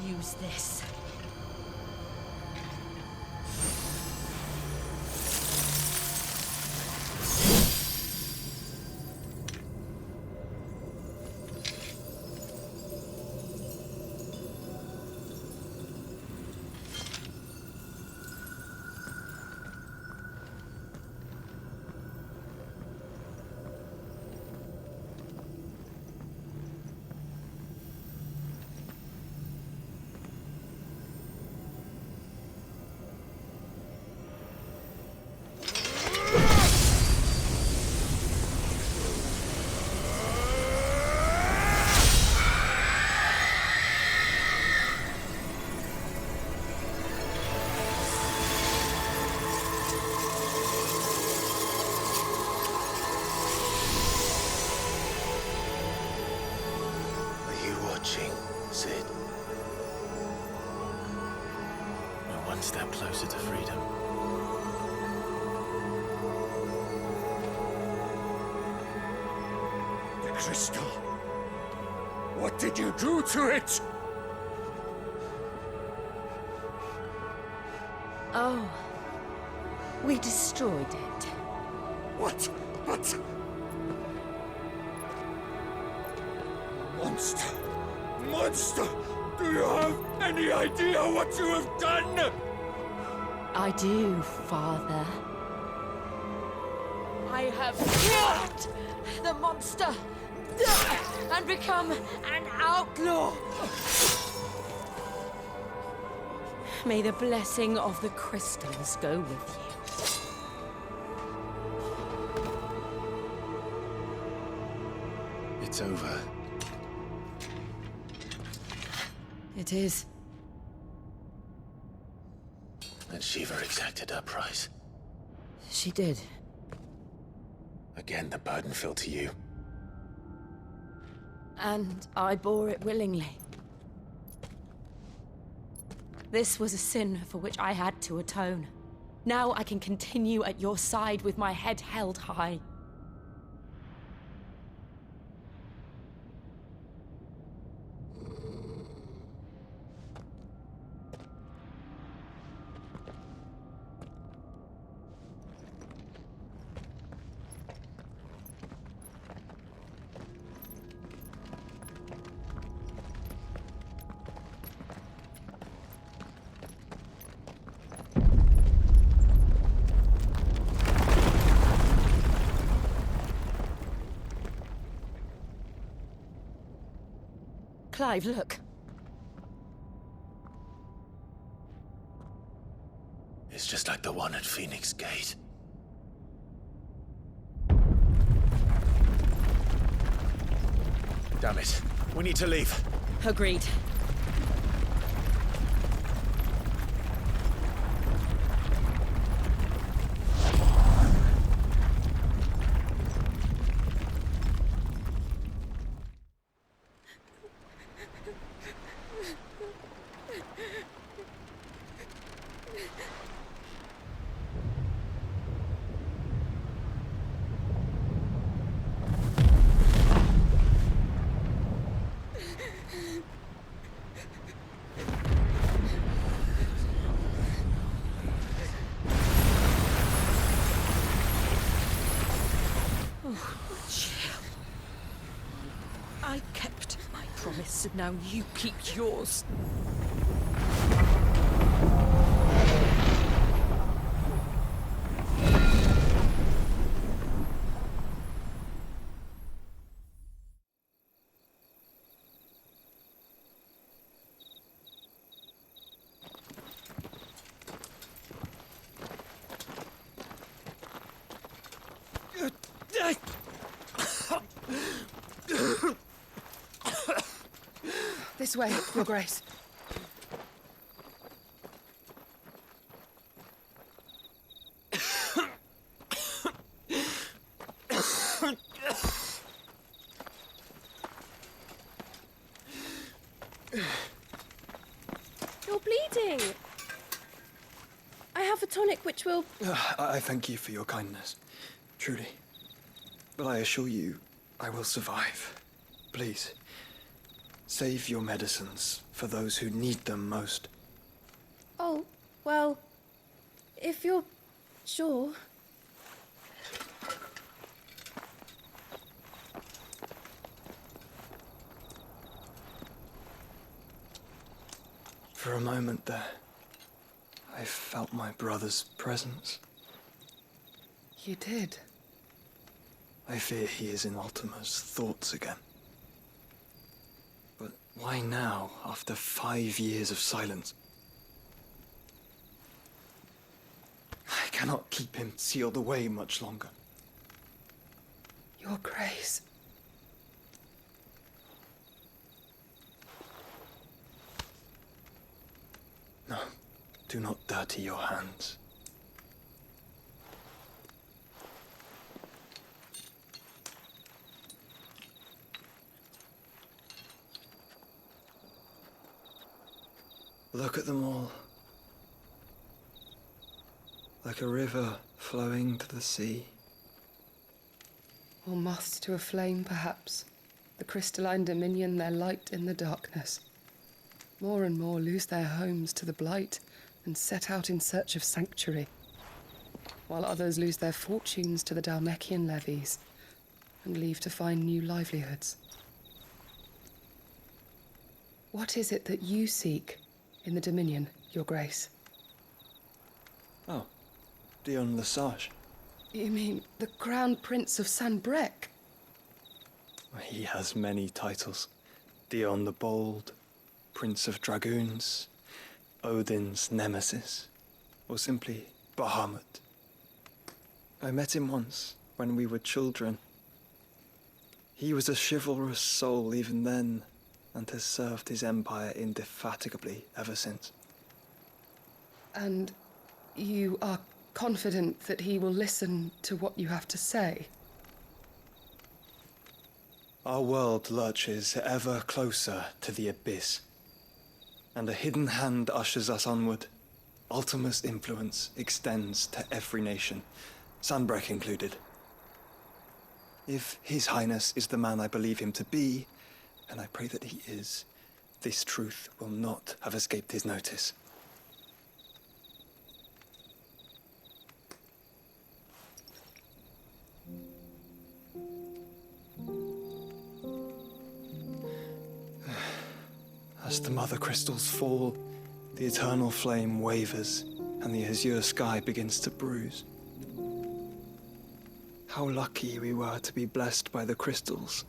Use this. Sid. We're one step closer to freedom. The crystal. What did you do to it? Oh. We destroyed it. What? Monster! Monster! Do you have any idea what you have done? I do, Father. I have killed the monster and become an outlaw. May the blessing of the crystals go with you. It's over. It is. And Shiva exacted her price. She did. Again, the burden fell to you. And I bore it willingly. This was a sin for which I had to atone. Now I can continue at your side with my head held high. Clive, look. It's just like the one at Phoenix Gate. Damn it. We need to leave. Agreed. I kept my promise, and now you keep yours. This way, Your Grace. You're bleeding. I have a tonic which will... I thank you for your kindness, truly. But I assure you, I will survive. Please, save your medicines for those who need them most. Oh, well, if you're sure. For a moment there, I felt my brother's presence. You did? I fear he is in Ultima's thoughts again. But why now, after 5 years of silence? I cannot keep him sealed away much longer. Your Grace. No, do not dirty your hands. Look at them all. Like a river flowing to the sea. Or moths to a flame, perhaps. The crystalline dominion, their light in the darkness. More and more lose their homes to the blight and set out in search of sanctuary, while others lose their fortunes to the Dalmekian levies and leave to find new livelihoods. What is it that you seek in the Dominion, Your Grace? Oh, Dion Lesage. You mean the Crown Prince of Sanbrec? He has many titles. Dion the Bold, Prince of Dragoons, Odin's Nemesis, or simply Bahamut. I met him once, when we were children. He was a chivalrous soul even then, and has served his empire indefatigably ever since. And you are confident that he will listen to what you have to say? Our world lurches ever closer to the abyss, and a hidden hand ushers us onward. Ultima's influence extends to every nation, Sanbrec included. If His Highness is the man I believe him to be, and I pray that he is, this truth will not have escaped his notice. As the mother crystals fall, the eternal flame wavers, and the azure sky begins to bruise. How lucky we were to be blessed by the crystals,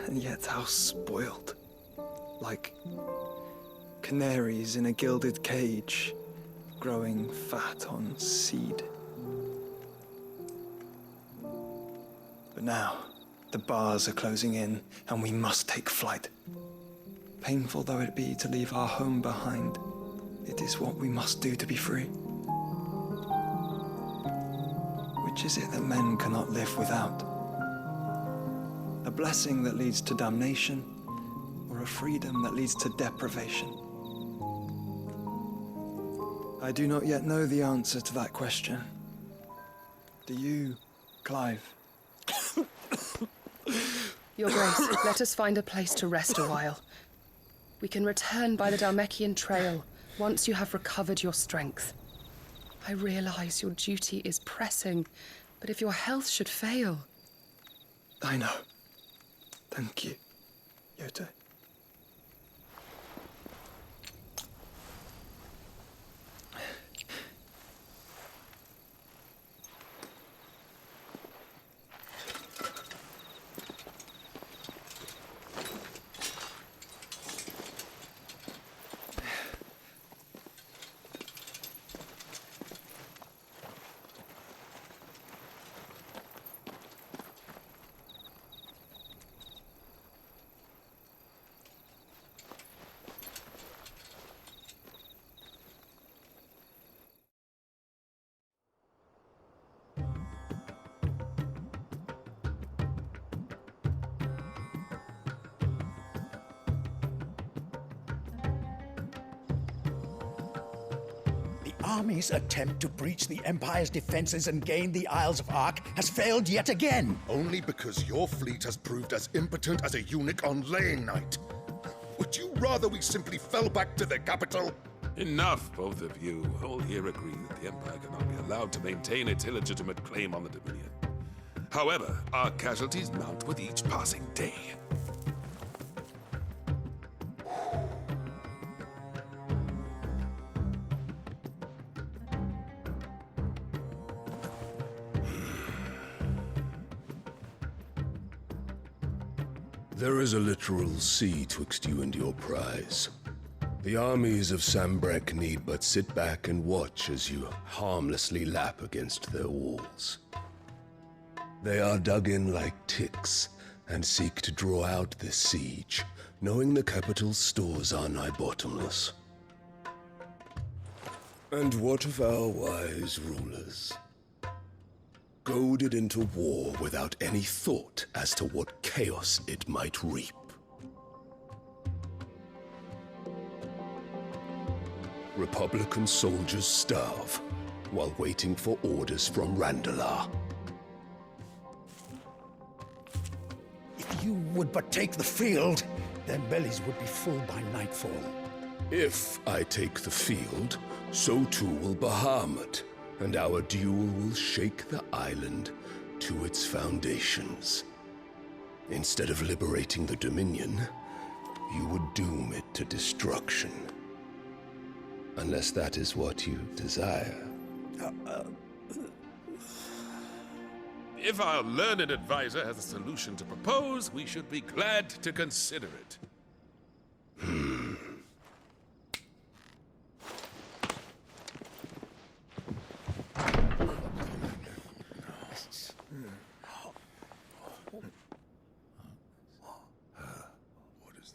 and yet how spoiled. Like canaries in a gilded cage, growing fat on seed. But now, the bars are closing in, and we must take flight. Painful though it be to leave our home behind, it is what we must do to be free. Which is it that men cannot live without? A blessing that leads to damnation, or a freedom that leads to deprivation? I do not yet know the answer to that question. Do you, Clive? Your Grace, let us find a place to rest a while. We can return by the Dalmekian trail once you have recovered your strength. I realize your duty is pressing, but if your health should fail... I know. Thank you, Yote. army's attempt to breach the Empire's defenses and gain the Isles of Ark has failed yet again. Only because your fleet has proved as impotent as a eunuch on laying night. Would you rather we simply fell back to the capital? Enough, both of you. All here agree that the Empire cannot be allowed to maintain its illegitimate claim on the Dominion. However, our casualties mount with each passing day. There is a literal sea twixt you and your prize. The armies of Sambrek need but sit back and watch as you harmlessly lap against their walls. They are dug in like ticks and seek to draw out this siege, knowing the capital's stores are nigh bottomless. And what of our wise rulers? Goaded into war without any thought as to what chaos it might reap. Republican soldiers starve while waiting for orders from Randalar. If you would but take the field, their bellies would be full by nightfall. If I take the field, so too will Bahamut, and our duel will shake the island to its foundations. Instead of liberating the Dominion, you would doom it to destruction. Unless that is what you desire. If our learned advisor has a solution to propose, we should be glad to consider it.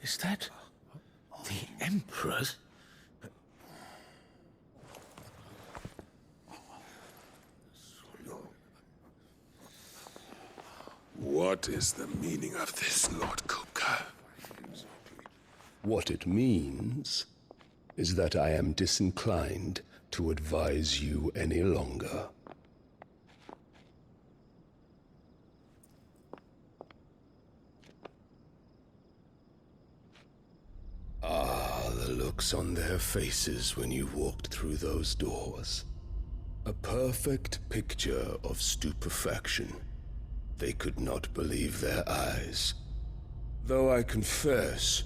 Is that the Emperor's? What is the meaning of this, Lord Kupka? What it means is that I am disinclined to advise you any longer. Ah, the looks on their faces when you walked through those doors. A perfect picture of stupefaction. They could not believe their eyes. Though I confess,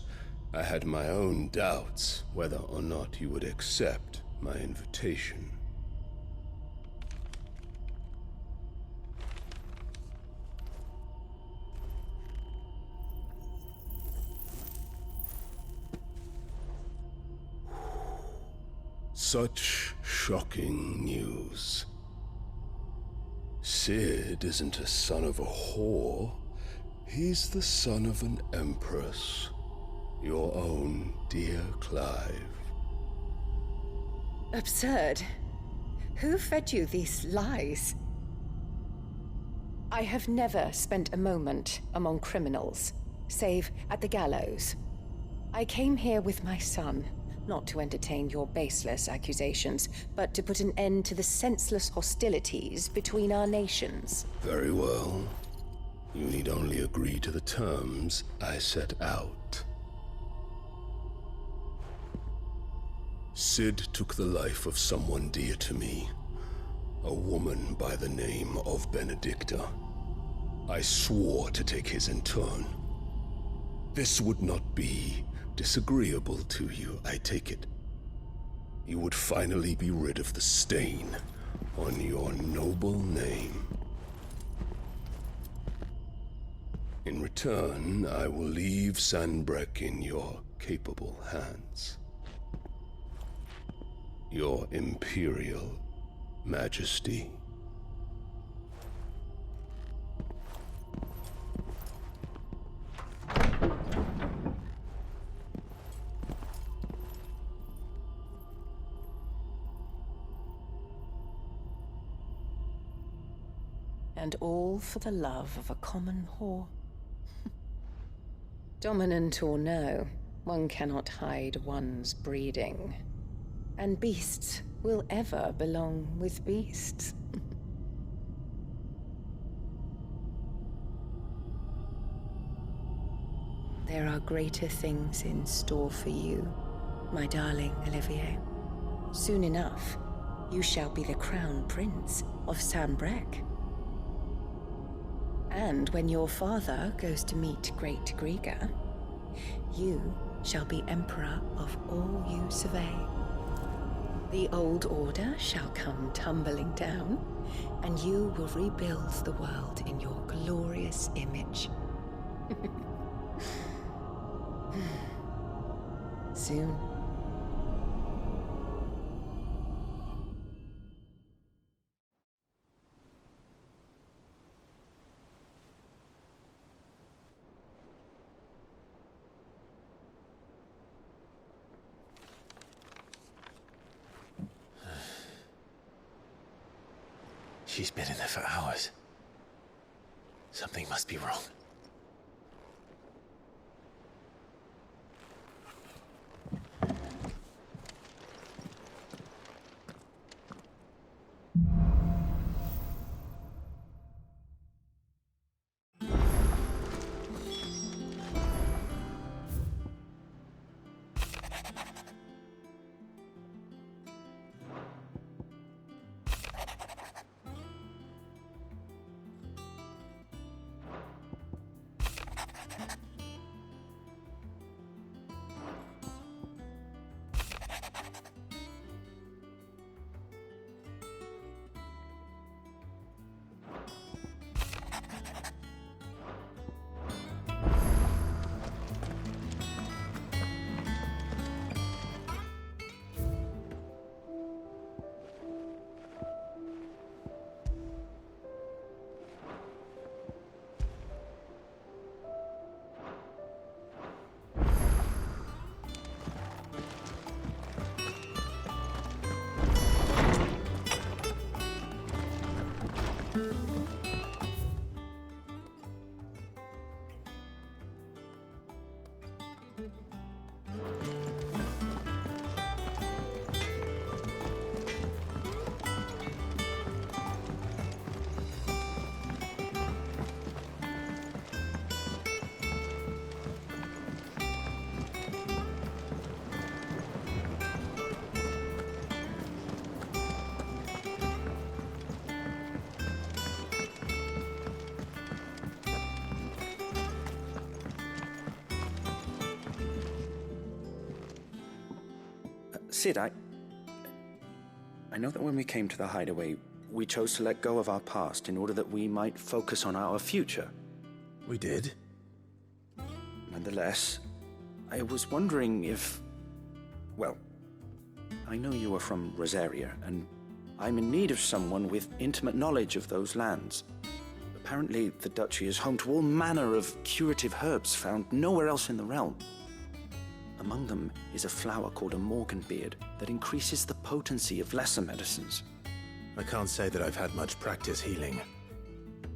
I had my own doubts whether or not you would accept my invitation. Such shocking news. Sid isn't a son of a whore. He's the son of an empress. Your own dear Clive. Absurd. Who fed you these lies? I have never spent a moment among criminals, save at the gallows. I came here with my son, not to entertain your baseless accusations, but to put an end to the senseless hostilities between our nations. Very well. You need only agree to the terms I set out. Sid took the life of someone dear to me, a woman by the name of Benedicta. I swore to take his in turn. This would not be disagreeable to you, I take it. You would finally be rid of the stain on your noble name. In return, I will leave Sanbreque in your capable hands. Your Imperial Majesty. And all for the love of a common whore. Dominant or no, one cannot hide one's breeding. And beasts will ever belong with beasts. There are greater things in store for you, my darling Olivier. Soon enough, you shall be the crown prince of Sambrec. And when your father goes to meet Great Griga, you shall be emperor of all you survey. The old order shall come tumbling down, and you will rebuild the world in your glorious image. Soon. She's been in there for hours. Something must be wrong. Sid, I know that when we came to the hideaway, we chose to let go of our past in order that we might focus on our future. We did? Nonetheless, I was wondering if... Well, I know you are from Rosaria, and I'm in need of someone with intimate knowledge of those lands. Apparently, the Duchy is home to all manner of curative herbs found nowhere else in the realm. Among them is a flower called a morganbeard that increases the potency of lesser medicines. I can't say that I've had much practice healing.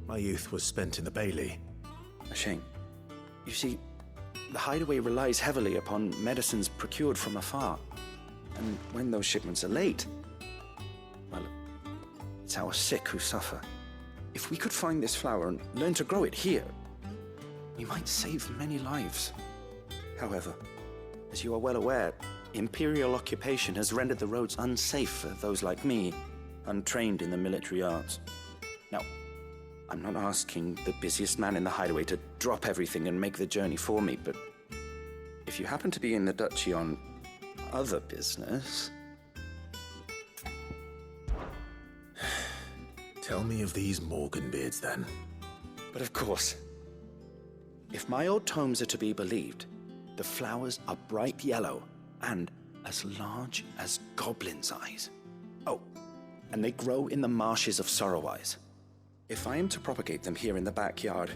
My youth was spent in the Bailey. A shame. You see, the hideaway relies heavily upon medicines procured from afar. And when those shipments are late, well, it's our sick who suffer. If we could find this flower and learn to grow it here, we might save many lives. However, as you are well aware, Imperial occupation has rendered the roads unsafe for those like me, untrained in the military arts. Now, I'm not asking the busiest man in the hideaway to drop everything and make the journey for me, but if you happen to be in the Duchy on other business... Tell me of these morganbeards, then. But of course. If my old tomes are to be believed, the flowers are bright yellow and as large as goblins' eyes. Oh, and they grow in the marshes of Sorrowise. If I am to propagate them here in the backyard,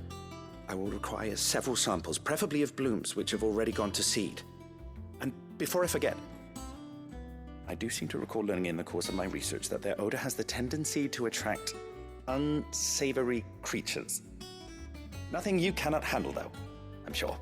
I will require several samples, preferably of blooms which have already gone to seed. And before I forget, I do seem to recall learning in the course of my research that their odor has the tendency to attract unsavory creatures. Nothing you cannot handle, though, I'm sure.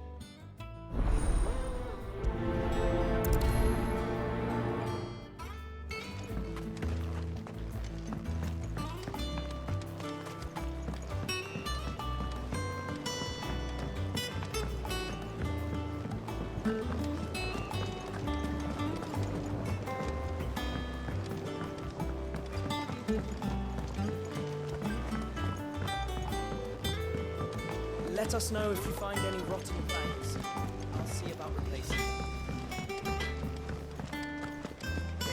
us know if you find any rotten planks. I'll see about replacing them.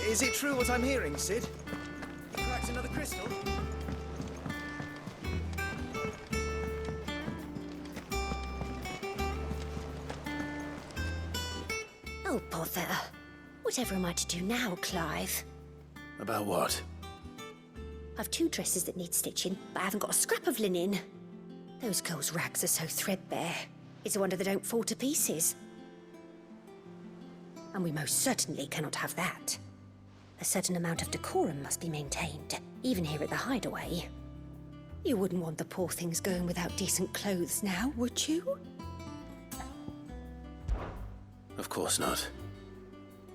Is it true what I'm hearing, Sid? You cracked another crystal? Oh, bother. Whatever am I to do now, Clive? About what? I've 2 dresses that need stitching, but I haven't got a scrap of linen. Those girls' rags are so threadbare. It's a wonder they don't fall to pieces. And we most certainly cannot have that. A certain amount of decorum must be maintained, even here at the Hideaway. You wouldn't want the poor things going without decent clothes now, would you? Of course not.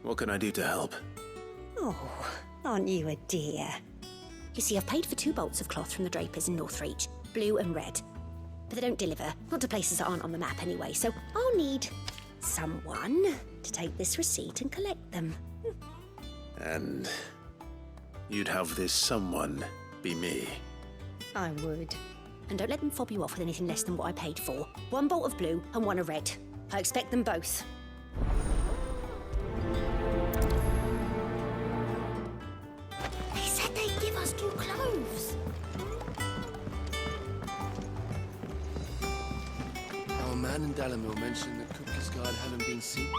What can I do to help? Oh, aren't you a dear? You see, I've paid for 2 bolts of cloth from the drapers in Northreach, blue and red. But they don't deliver, not to places that aren't on the map anyway, so I'll need someone to take this receipt and collect them. And you'd have this someone be me. I would. And don't let them fob you off with anything less than what I paid for. 1 bolt of blue and 1 of red. I expect them both. They said they'd give us new clothes. Our man in Dalamil mentioned that Cookie's guard hadn't been seen.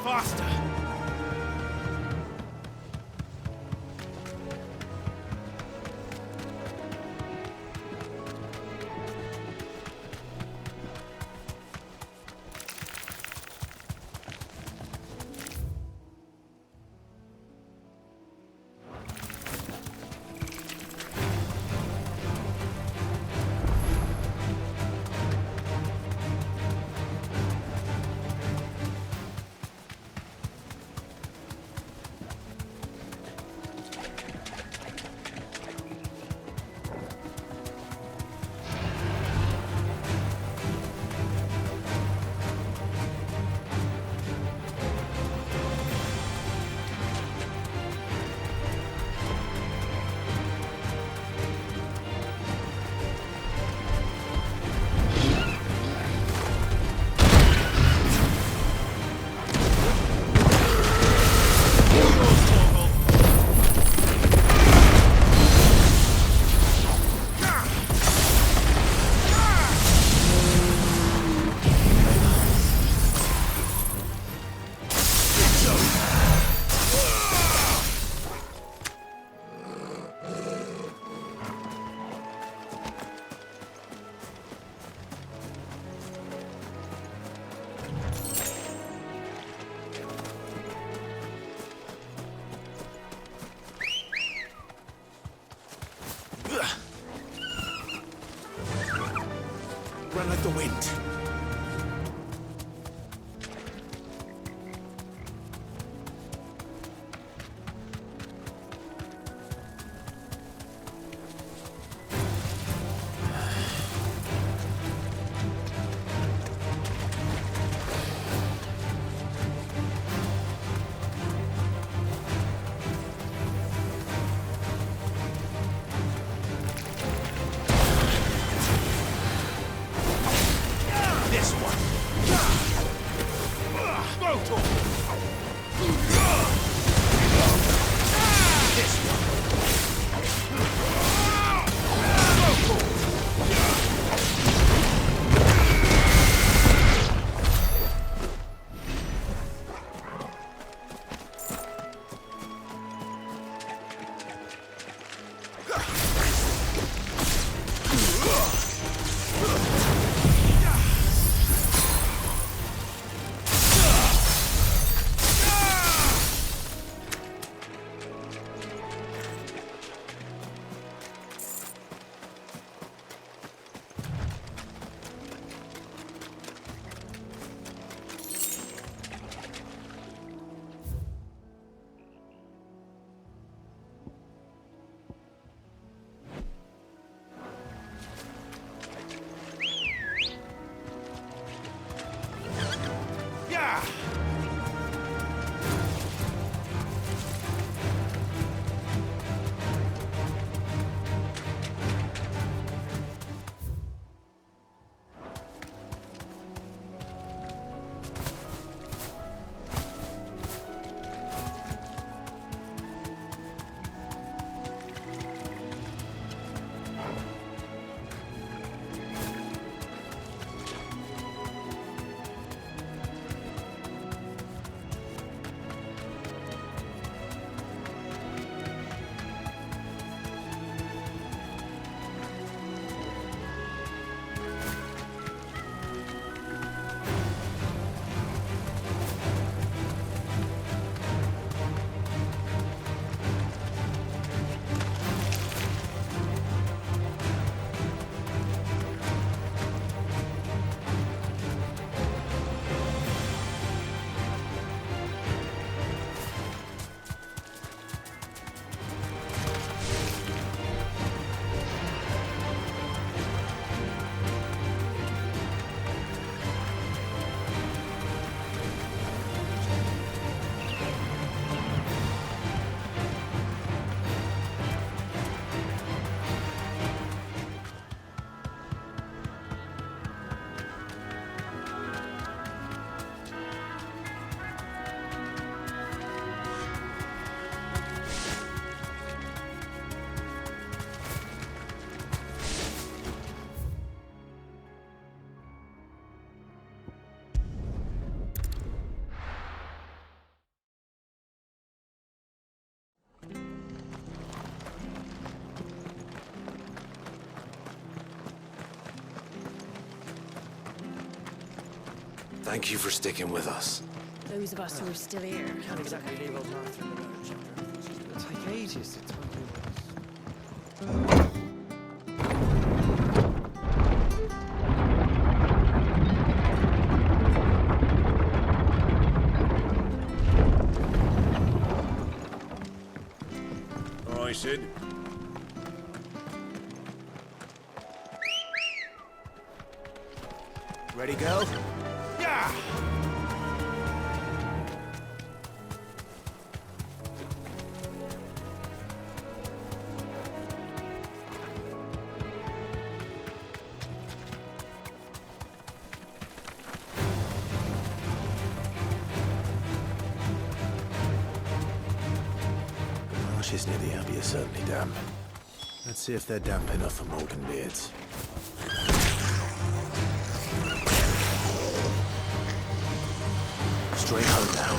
Faster! Run like the wind. Thank you for sticking with us. Those of us who are still here. Can't exactly leave old Martha in the lurch after everything. It'll take ages to tell you. All right, Sid. Ready, girl? Yeah! The marshes near the Abbey are certainly damp. Let's see if they're damp enough for Morgan beards. Straight home now.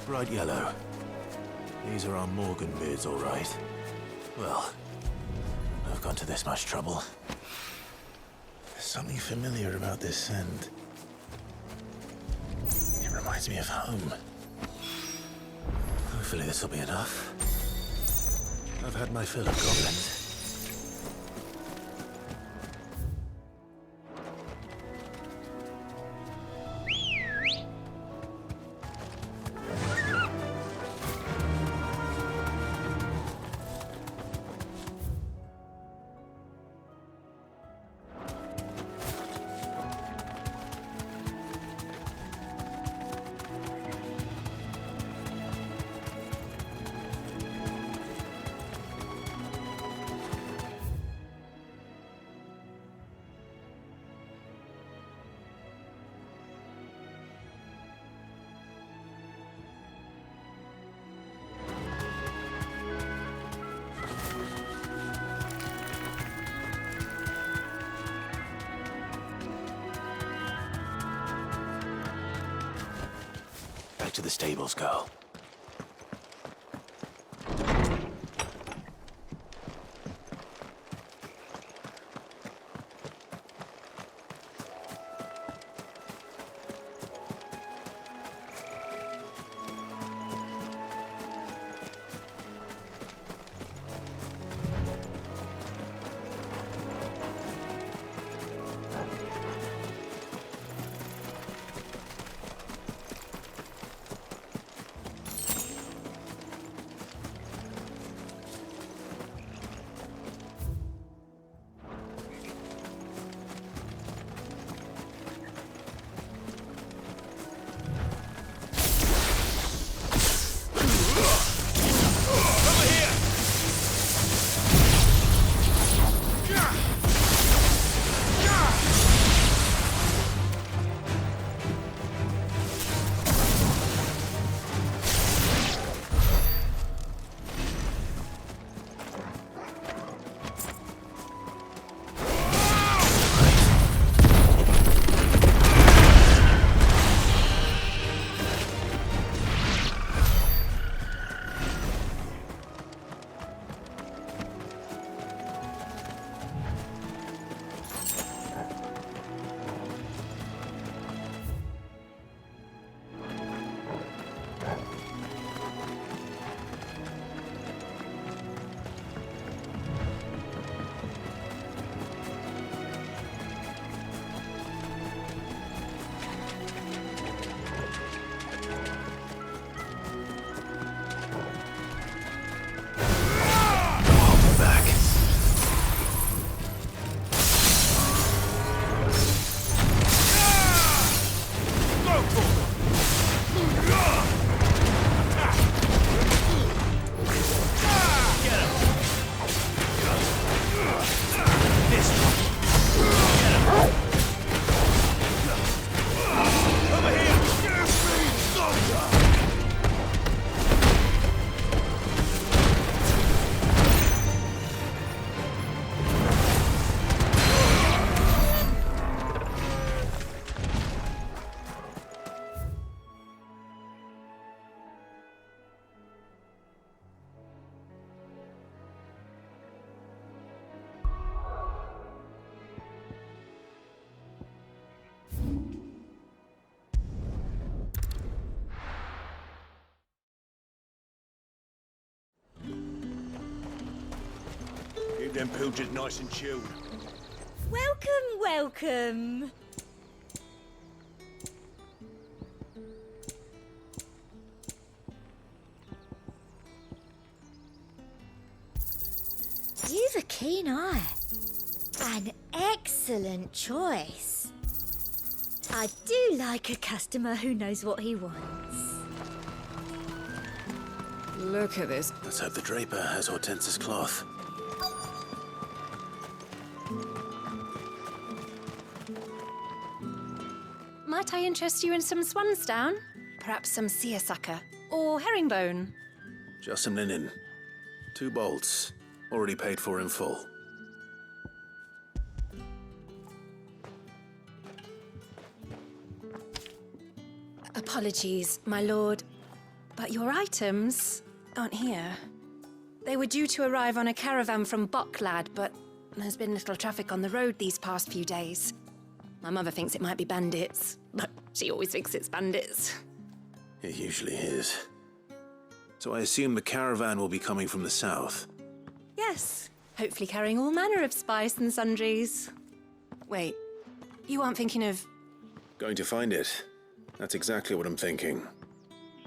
Bright yellow. These are our Morgan beards, all right. Well, I've gone to this much trouble. There's something familiar about this scent. It reminds me of home. Hopefully this will be enough. I've had my fill of goblins. Back to the stables, girl. Keep them pilgers nice and chilled. Welcome, welcome. You've a keen eye. An excellent choice. I do like a customer who knows what he wants. Look at this. Let's hope the draper has Hortense's cloth. Might I interest you in some swansdown? Perhaps some seersucker or herringbone? Just some linen. 2 bolts. Already paid for in full. Apologies, my lord. But your items aren't here. They were due to arrive on a caravan from Boklad, but there's been little traffic on the road these past few days. My mother thinks it might be bandits, but she always thinks it's bandits. It usually is. So I assume the caravan will be coming from the south. Yes, hopefully carrying all manner of spice and sundries. Wait, you aren't thinking of... Going to find it. That's exactly what I'm thinking.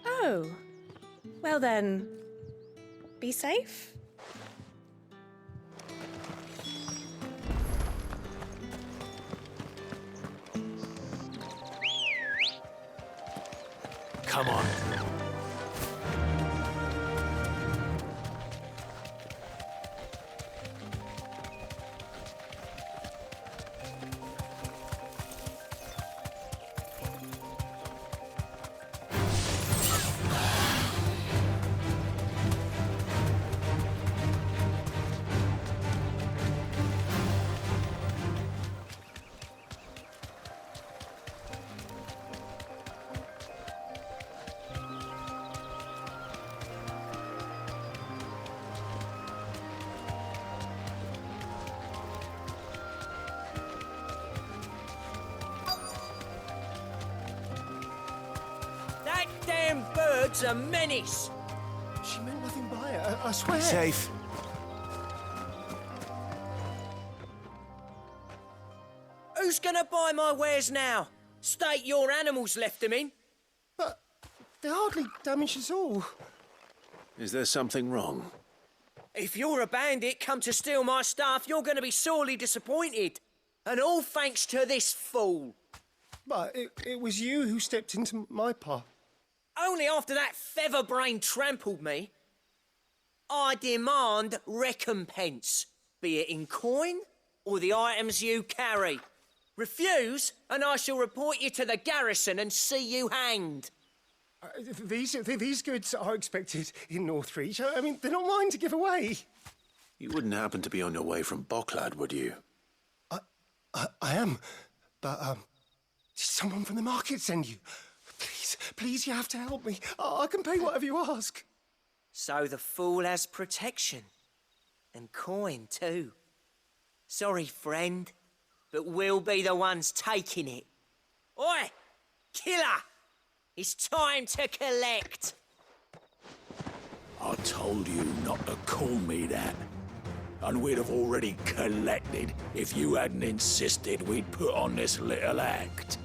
Oh. Well then, be safe. Come on. That damn bird's a menace. She meant nothing by it, I swear. Be safe. Who's gonna buy my wares now? State your animals left them in. But they're hardly damaged at all. Is there something wrong? If you're a bandit come to steal my stuff, you're gonna be sorely disappointed. And all thanks to this fool. But it was you who stepped into my path. Only after that feather-brain trampled me. I demand recompense, be it in coin or the items you carry. Refuse, and I shall report you to the garrison and see you hanged. These goods are expected in Northreach. I mean, they're not mine to give away. You wouldn't happen to be on your way from Boklad, would you? I am, but did someone from the market send you? Please, you have to help me. I can pay whatever you ask. So the fool has protection. And coin, too. Sorry, friend, but we'll be the ones taking it. Oi! Killer! It's time to collect! I told you not to call me that. And we'd have already collected if you hadn't insisted we'd put on this little act.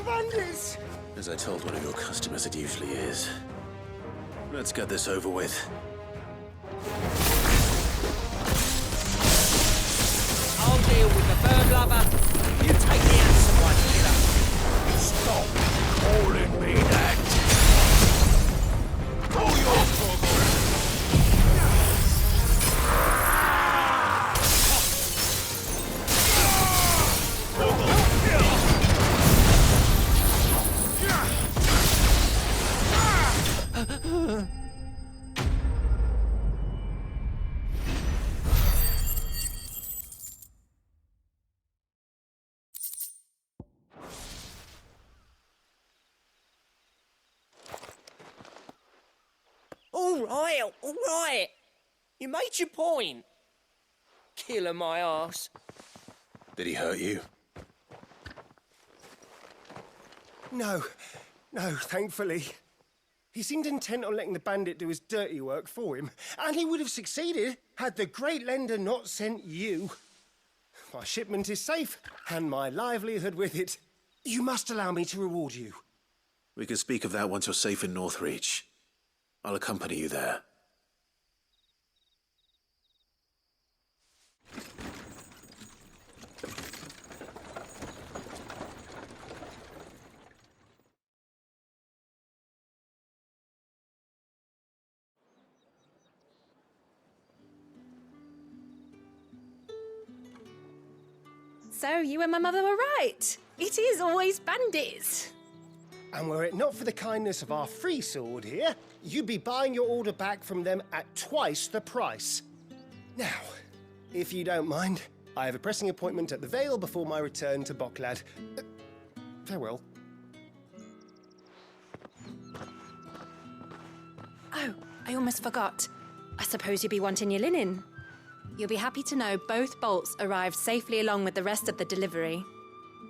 Bandits! As I told one of your customers, it usually is. Let's get this over with. I'll deal with the bird lover. You take the handsome one, killer. Stop calling me that. Pull your foot. All right. You made your point. Killer my ass. Did he hurt you? No, thankfully. He seemed intent on letting the bandit do his dirty work for him, and he would have succeeded had the great lender not sent you. My shipment is safe, and my livelihood with it. You must allow me to reward you. We can speak of that once you're safe in Northreach. I'll accompany you there. So you and my mother were right. It is always bandits. And were it not for the kindness of our free sword here, you'd be buying your order back from them at twice the price. Now, if you don't mind, I have a pressing appointment at the Vale before my return to Boklad. Farewell. Oh, I almost forgot. I suppose you'll be wanting your linen. You'll be happy to know both bolts arrived safely along with the rest of the delivery.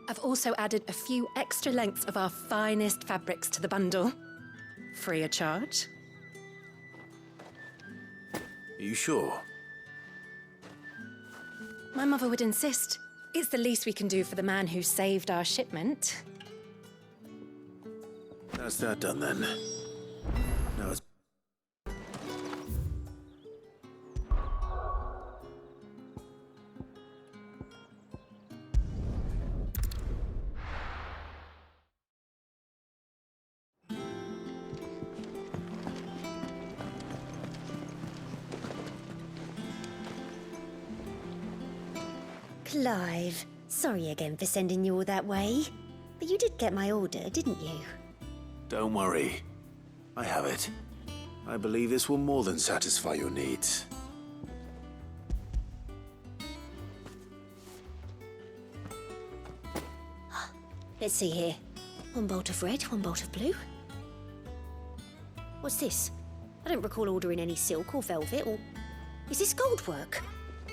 I've also added a few extra lengths of our finest fabrics to the bundle. Free of charge. Are you sure? My mother would insist. It's the least we can do for the man who saved our shipment. That's that done then. Now it's... Clive, sorry again for sending you all that way. But you did get my order, didn't you? Don't worry. I have it. I believe this will more than satisfy your needs. Let's see here. One bolt of red, one bolt of blue. What's this? I don't recall ordering any silk or velvet or... Is this gold work?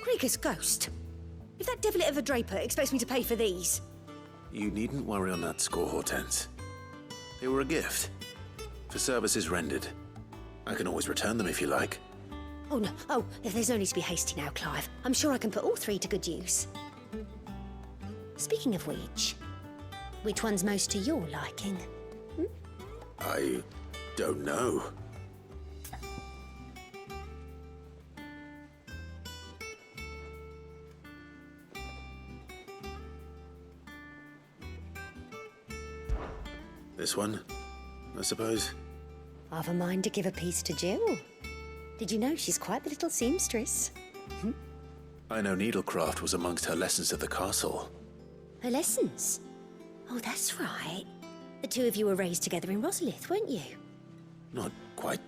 Krieger's ghost. If that devil of a draper expects me to pay for these... You needn't worry on that score, Hortense. They were a gift. For services rendered. I can always return them if you like. Oh, no. Oh, there's no need to be hasty now, Clive. I'm sure I can put all three to good use. Speaking of which one's most to your liking? I don't know. This one, I suppose. I've a mind to give a piece to Jill. Did you know she's quite the little seamstress? I know needlecraft was amongst her lessons at the castle. Her lessons? Oh, that's right. The two of you were raised together in Rosalith, weren't you? Not quite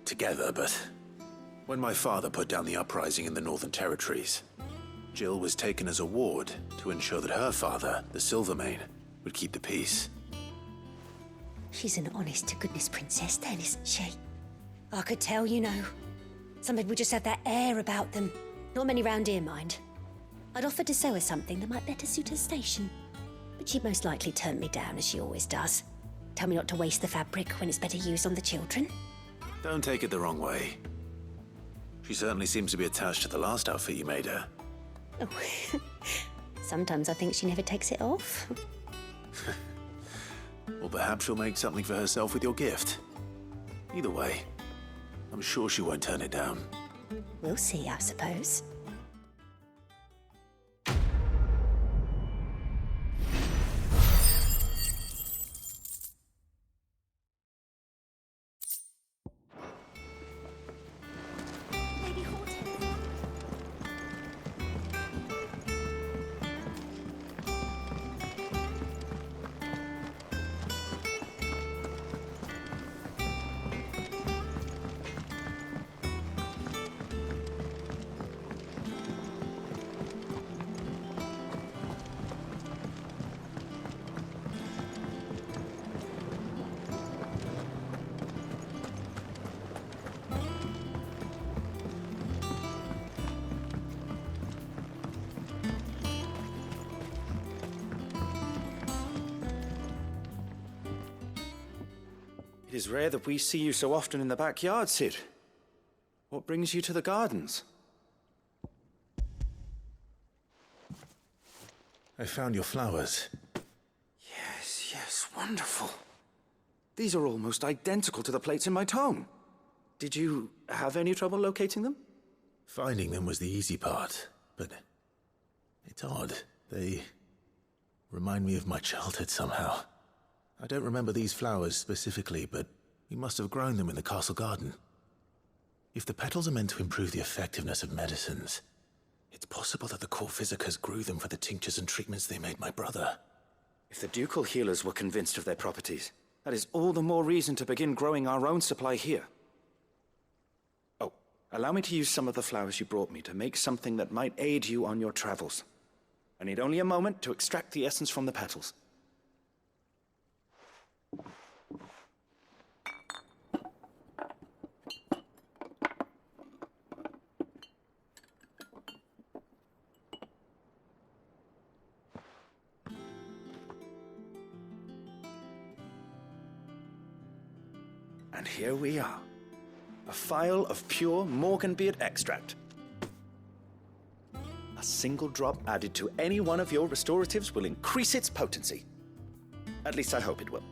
together, but when my father put down the uprising in the Northern Territories, Jill was taken as a ward to ensure that her father, the Silvermane, would keep the peace. She's an honest-to-goodness princess then, isn't she? I could tell, you know. Some people just have that air about them. Not many round here, mind. I'd offered to sew her something that might better suit her station. But she'd most likely turn me down, as she always does. Tell me not to waste the fabric when it's better used on the children. Don't take it the wrong way. She certainly seems to be attached to the last outfit you made her. Oh. Sometimes I think she never takes it off. Or perhaps she'll make something for herself with your gift. Either way, I'm sure she won't turn it down. We'll see, I suppose. It is rare that we see you so often in the backyard, Sid. What brings you to the gardens? I found your flowers. Yes, wonderful. These are almost identical to the plates in my tome. Did you have any trouble locating them? Finding them was the easy part, but it's odd. They remind me of my childhood somehow. I don't remember these flowers specifically, but we must have grown them in the castle garden. If the petals are meant to improve the effectiveness of medicines, it's possible that the court physicers grew them for the tinctures and treatments they made my brother. If the ducal healers were convinced of their properties, that is all the more reason to begin growing our own supply here. Oh, allow me to use some of the flowers you brought me to make something that might aid you on your travels. I need only a moment to extract the essence from the petals. And here we are. A phial of pure Morganbeard extract. A single drop added to any one of your restoratives will increase its potency. At least I hope it will.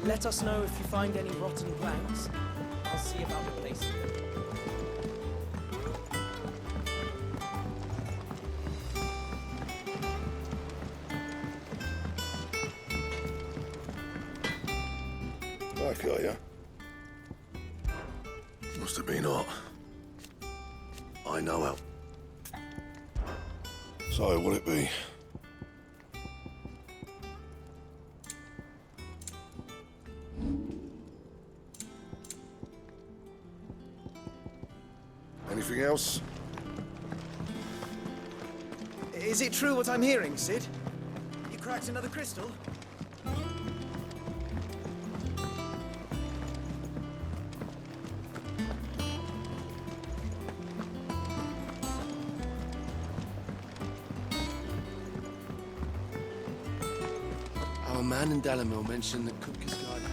Let us know if you find any rotten planks. I'll see about replacing them. Back, are ya? Must have been hot. I know how. So, what'll it be? Anything else? Is it true what I'm hearing, Sid? You cracked another crystal? Our man in Dalamil mentioned that Kupka's guard had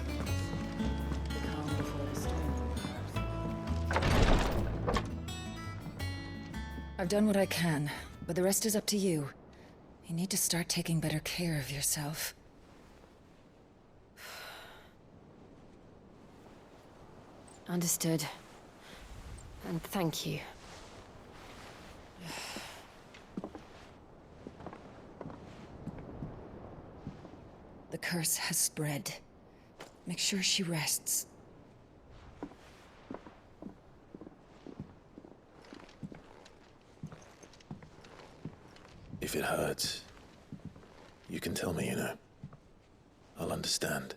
I've done what I can, but the rest is up to you. You need to start taking better care of yourself. Understood. And thank you. The curse has spread. Make sure she rests. If it hurts, you can tell me, you know. I'll understand.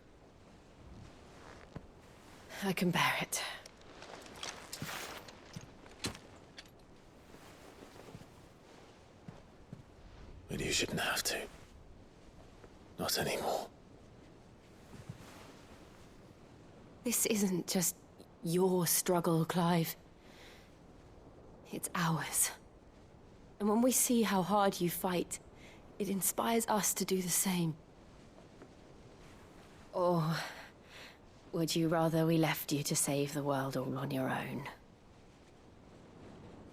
I can bear it. But you shouldn't have to. Not anymore. This isn't just your struggle, Clive. It's ours. And when we see how hard you fight, it inspires us to do the same. Or would you rather we left you to save the world all on your own?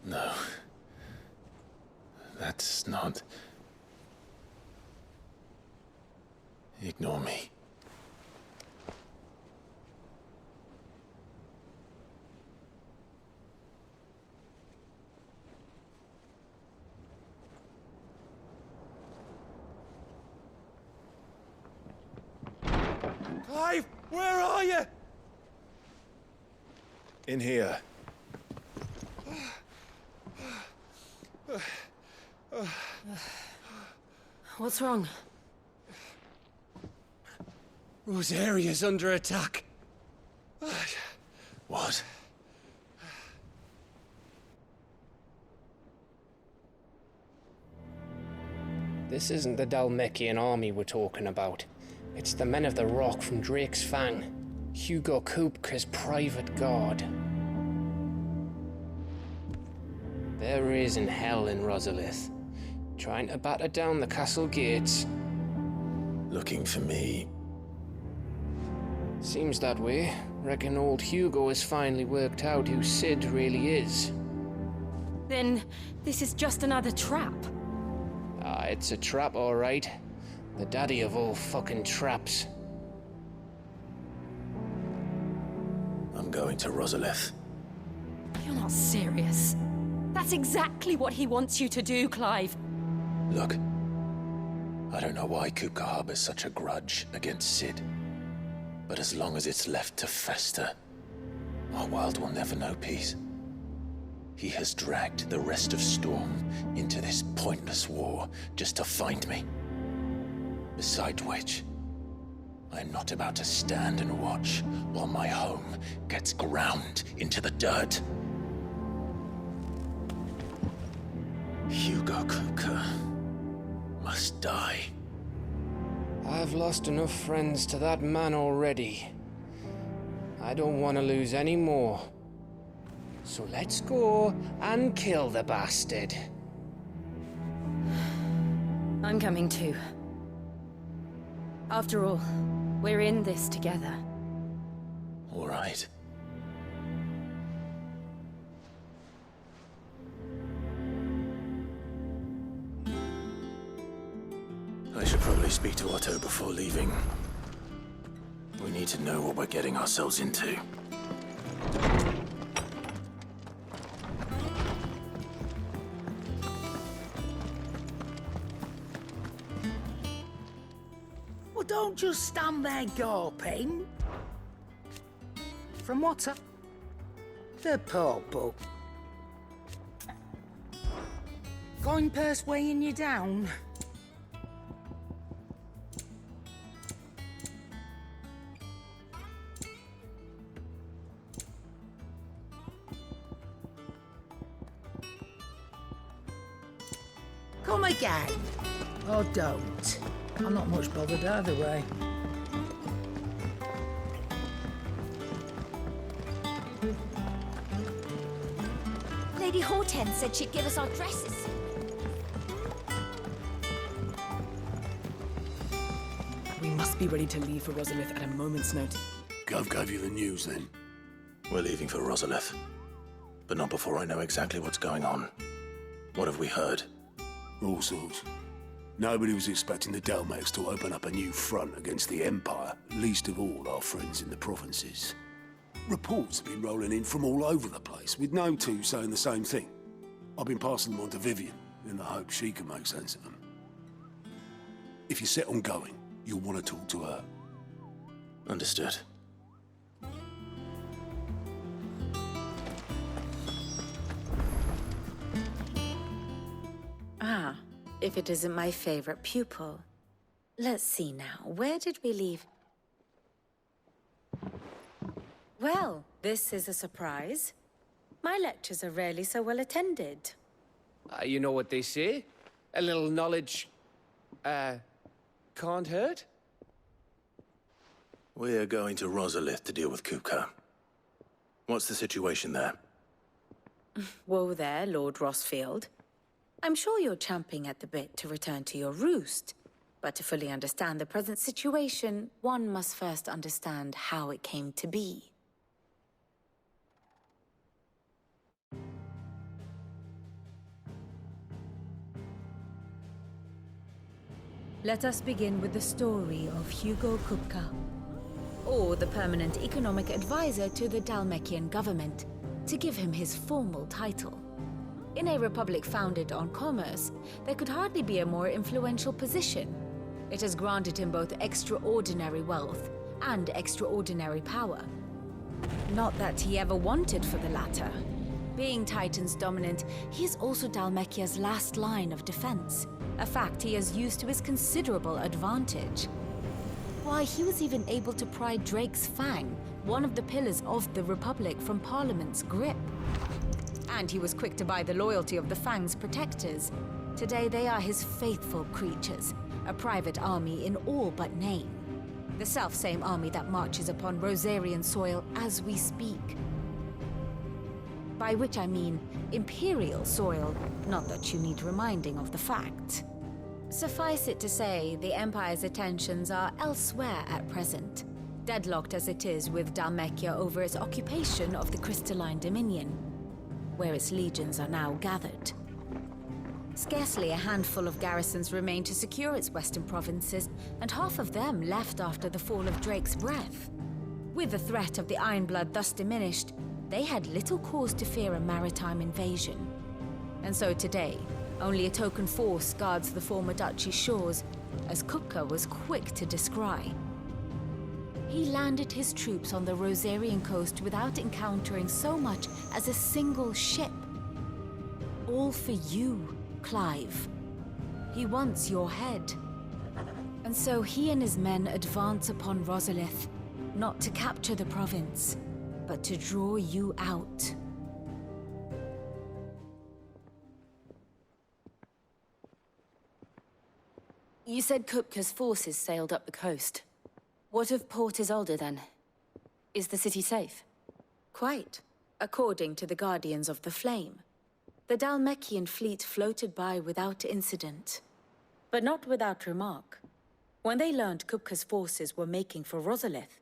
No. That's not... Ignore me. Clive, where are you? In here. What's wrong? Rosaria's under attack. What? This isn't the Dalmekian army we're talking about. It's the men of the Rock from Drake's Fang. Hugo Kupka's private guard. There is in hell in Rosalith, trying to batter down the castle gates. Looking for me? Seems that way. Reckon old Hugo has finally worked out who Sid really is. Then this is just another trap. Ah, it's a trap, all right. The daddy of all fucking traps. I'm going to Rosalith. You're not serious. That's exactly what he wants you to do, Clive. Look, I don't know why Kupka harbors such a grudge against Sid. But as long as it's left to fester, our world will never know peace. He has dragged the rest of Storm into this pointless war just to find me. Besides which, I'm not about to stand and watch while my home gets ground into the dirt. Hugo Kupka must die. I've lost enough friends to that man already. I don't want to lose any more. So let's go and kill the bastard. I'm coming too. After all, we're in this together. All right. I should probably speak to Otto before leaving. We need to know what we're getting ourselves into. Well, don't just stand there gawping. From what? The purple. Coin purse weighing you down. Come again. Or don't. I'm not much bothered either way. Lady Hortense said she'd give us our dresses. We must be ready to leave for Rosalith at a moment's notice. Gov gave you the news then? We're leaving for Rosalith, but not before I know exactly what's going on. What have we heard? All sorts. Nobody was expecting the Dalmex to open up a new front against the Empire, least of all our friends in the provinces. Reports have been rolling in from all over the place, with no two saying the same thing. I've been passing them on to Vivian, in the hope she can make sense of them. If you're set on going, you'll want to talk to her. Understood. Ah, if it isn't my favorite pupil. Let's see now, where did we leave? Well, this is a surprise. My lectures are rarely so well attended. You know what they say? A little knowledge, can't hurt? We're going to Rosalith to deal with Kupka. What's the situation there? Whoa there, Lord Rossfield. I'm sure you're champing at the bit to return to your roost. But to fully understand the present situation, one must first understand how it came to be. Let us begin with the story of Hugo Kupka, or the permanent economic advisor to the Dalmekian government, to give him his formal title. In a republic founded on commerce, there could hardly be a more influential position. It has granted him both extraordinary wealth and extraordinary power. Not that he ever wanted for the latter. Being Titan's dominant, he is also Dalmekia's last line of defense, a fact he has used to his considerable advantage. Why, he was even able to pry Drake's Fang, one of the pillars of the Republic, from Parliament's grip. And he was quick to buy the loyalty of the Fang's protectors. Today they are his faithful creatures, a private army in all but name. The self-same army that marches upon Rosarian soil as we speak. By which I mean Imperial soil, not that you need reminding of the fact. Suffice it to say, the Empire's attentions are elsewhere at present, deadlocked as it is with Dalmekia over its occupation of the Crystalline Dominion, where its legions are now gathered. Scarcely a handful of garrisons remain to secure its western provinces, and half of them left after the fall of Drake's Breath. With the threat of the Ironblood thus diminished, they had little cause to fear a maritime invasion. And so today, only a token force guards the former duchy's shores, as Kupka was quick to descry. He landed his troops on the Rosarian coast without encountering so much as a single ship. All for you, Clive. He wants your head. And And so he and his men advance upon Rosalith, not to capture the province, but to draw you out. You said Kupka's forces sailed up the coast. What of Port Isolde, then? Is the city safe? Quite, according to the Guardians of the Flame. The Dalmekian fleet floated by without incident. But not without remark. When they learned Kupka's forces were making for Rosalith,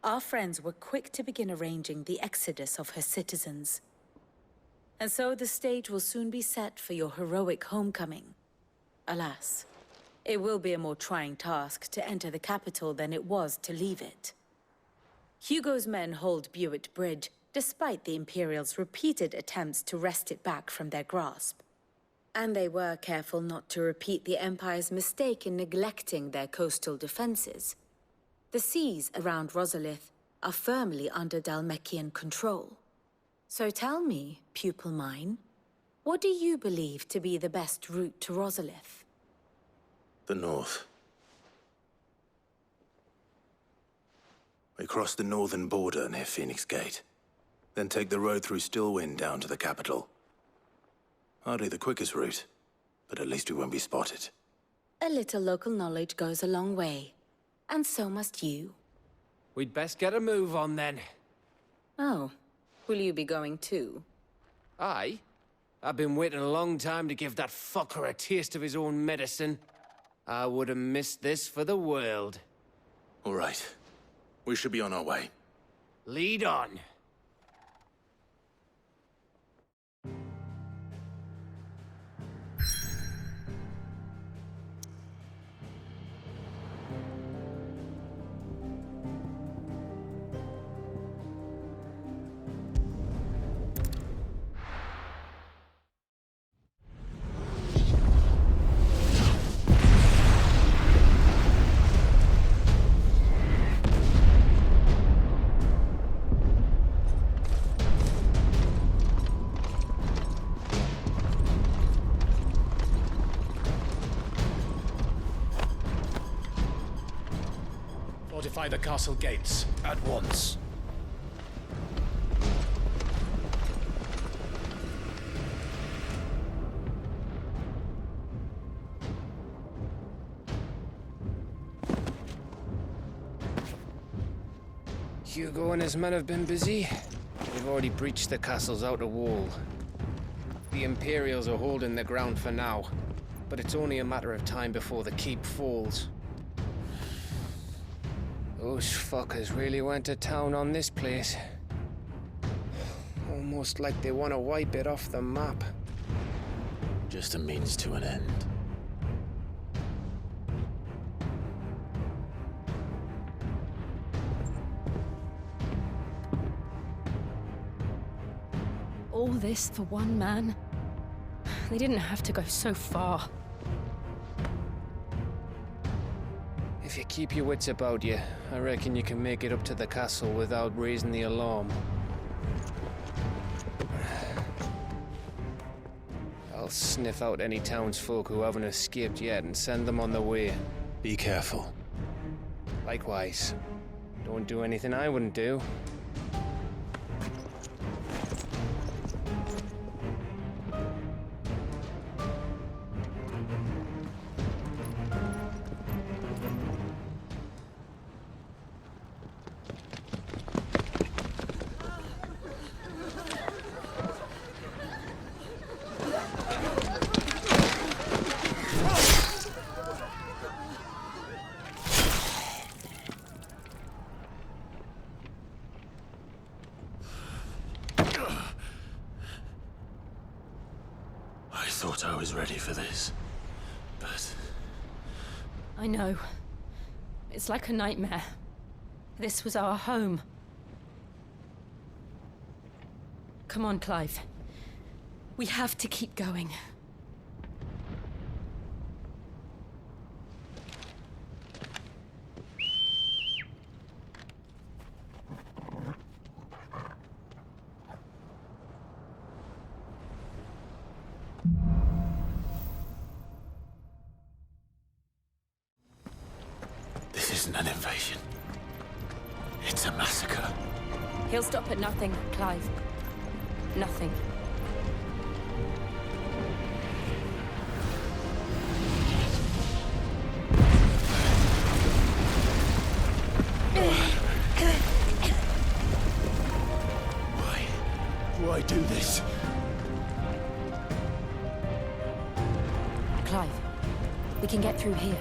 our friends were quick to begin arranging the exodus of her citizens. And so the stage will soon be set for your heroic homecoming. Alas, it will be a more trying task to enter the capital than it was to leave it. Hugo's men hold Buet Bridge, despite the Imperials' repeated attempts to wrest it back from their grasp. And they were careful not to repeat the Empire's mistake in neglecting their coastal defenses. The seas around Rosalith are firmly under Dalmekian control. So tell me, pupil mine, what do you believe to be the best route to Rosalith? The north. We cross the northern border near Phoenix Gate, then take the road through Stillwind down to the capital. Hardly the quickest route, but at least we won't be spotted. A little local knowledge goes a long way, and so must you. We'd best get a move on then. Oh, will you be going too? Aye. I've been waiting a long time to give that fucker a taste of his own medicine. I would have missed this for the world. All right. We should be on our way. Lead on. Fortify the castle gates at once. Hugo and his men have been busy. They've already breached the castle's outer wall. The Imperials are holding the ground for now, but it's only a matter of time before the keep falls. Those fuckers really went to town on this place. Almost like they want to wipe it off the map. Just a means to an end. All this for one man? They didn't have to go so far. If you keep your wits about you, I reckon you can make it up to the castle without raising the alarm. I'll sniff out any townsfolk who haven't escaped yet and send them on their way. Be careful. Likewise. Don't do anything I wouldn't do. I thought I was ready for this, but... I know. It's like a nightmare. This was our home. Come on, Clive. We have to keep going. isn't an invasion. It's a massacre. He'll stop at nothing, Clive. Nothing. Why do this? Clive, we can get through here.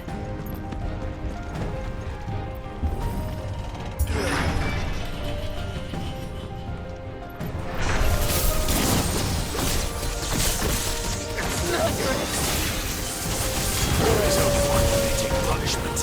There is only one fitting punishment.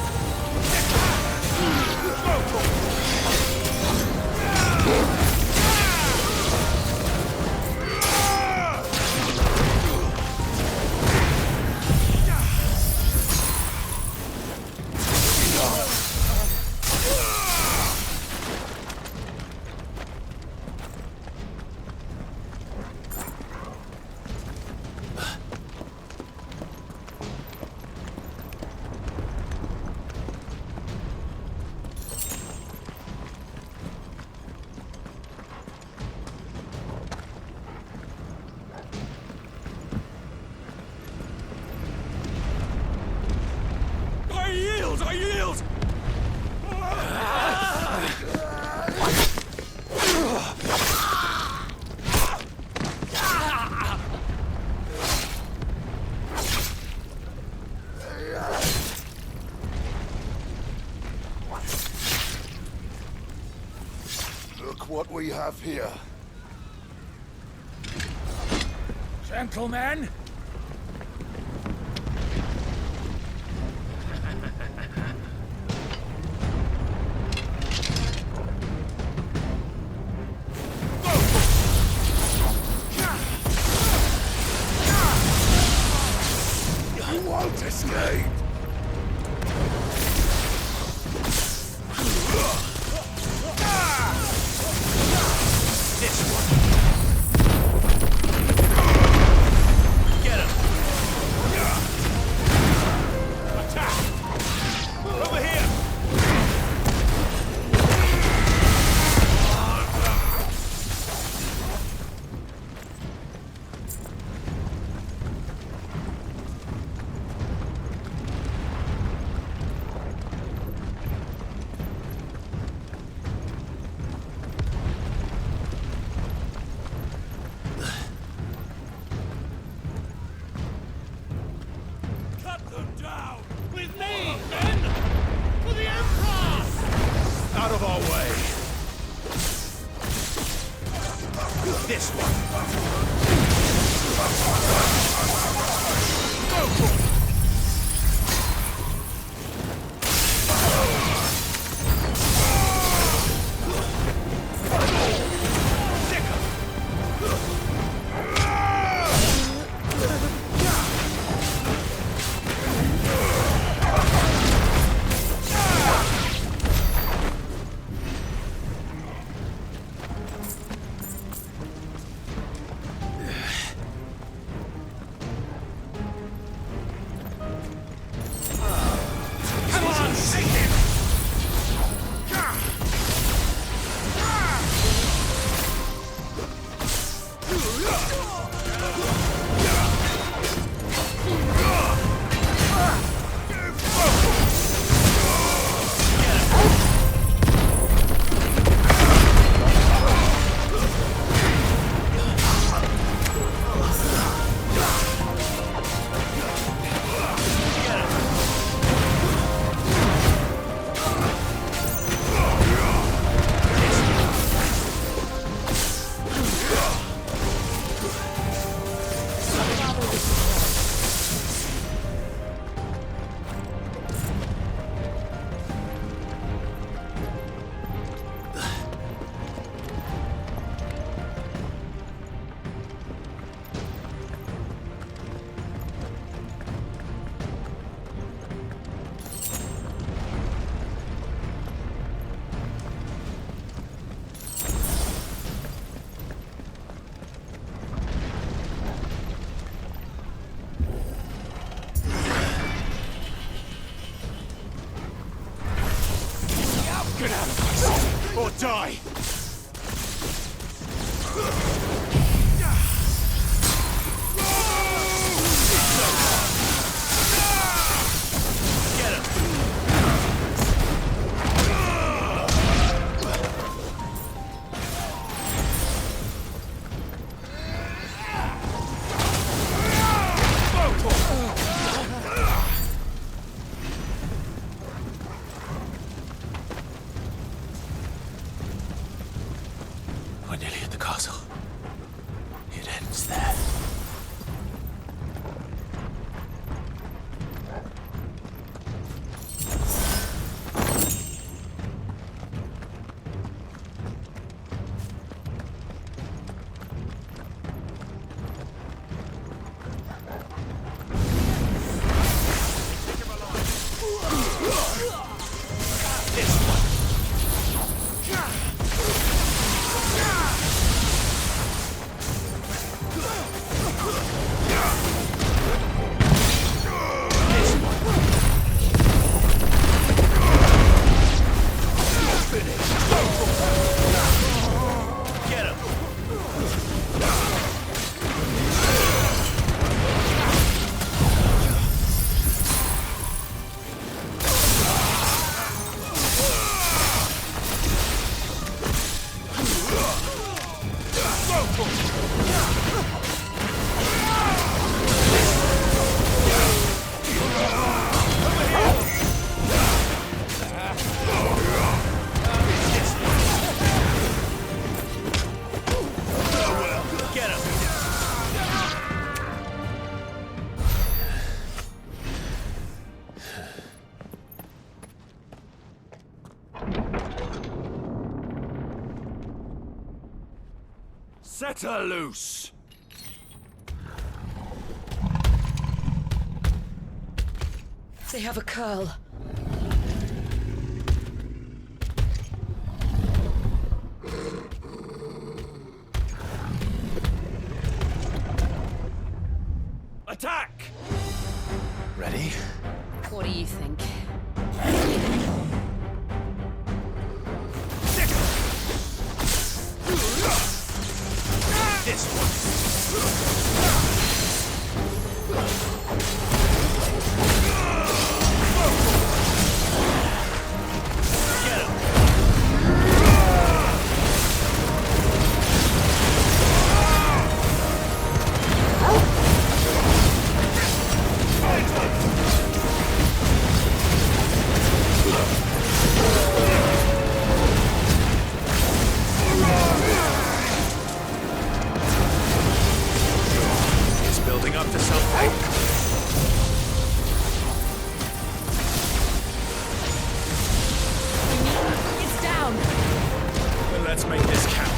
I yield! Look what we have here. Gentlemen! You won't escape! This one. Get him. Attack. Over here. Cut them down! With me, men! For the Emperor! Out of our way! This one! Go! Die! We're nearly at the castle. It ends there. Set her loose! They have a curl. Attack! Ready? What do you think? This one! It's building up to something. It's down. Then let's make this count.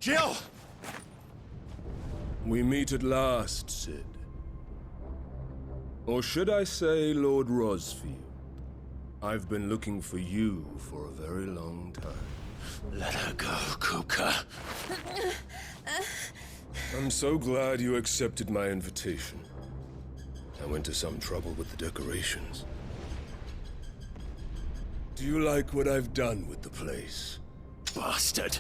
Jill! We meet at last, Sid. Or should I say, Lord Rosfield? I've been looking for you for a very long time. Let her go, Kuka. I'm so glad you accepted my invitation. I went to some trouble with the decorations. Do you like what I've done with the place? Bastard!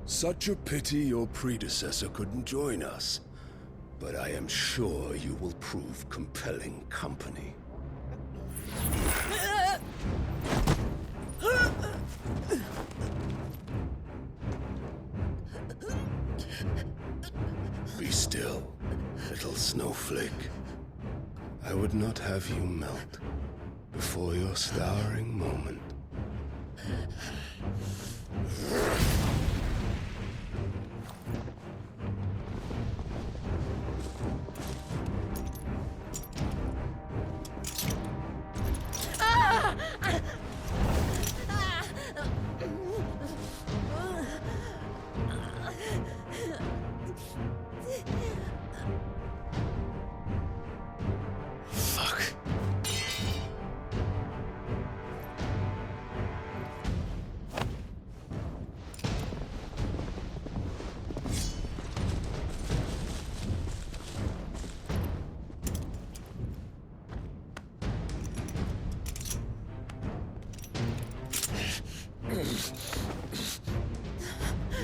Such a pity your predecessor couldn't join us. But I am sure you will prove compelling company. snowflake. I would not have you melt before your starring moment. Fuck.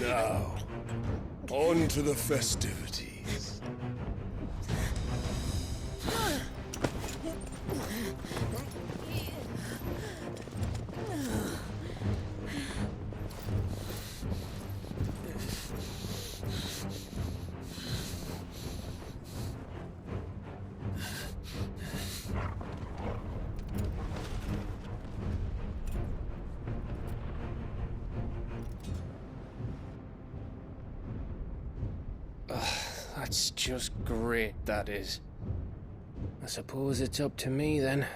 Now, on to the festivities. That's just great, that is. I suppose it's up to me then.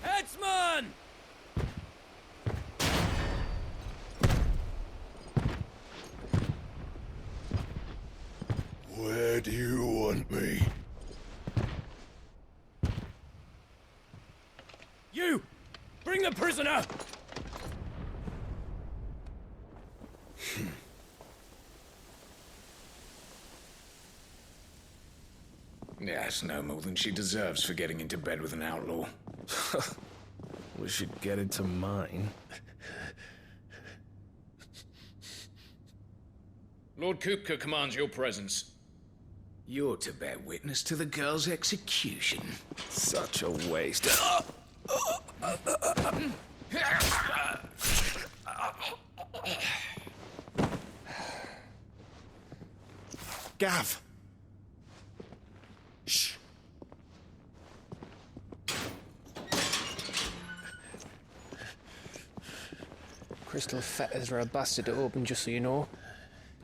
Headsman! Where do you want me? You! Bring the prisoner! Yes, no more than she deserves for getting into bed with an outlaw. We should get into mine. Lord Kupka commands your presence. You're to bear witness to the girl's execution. Such a waste. Gav! Shh! Crystal fetters are a bastard to open, just so you know.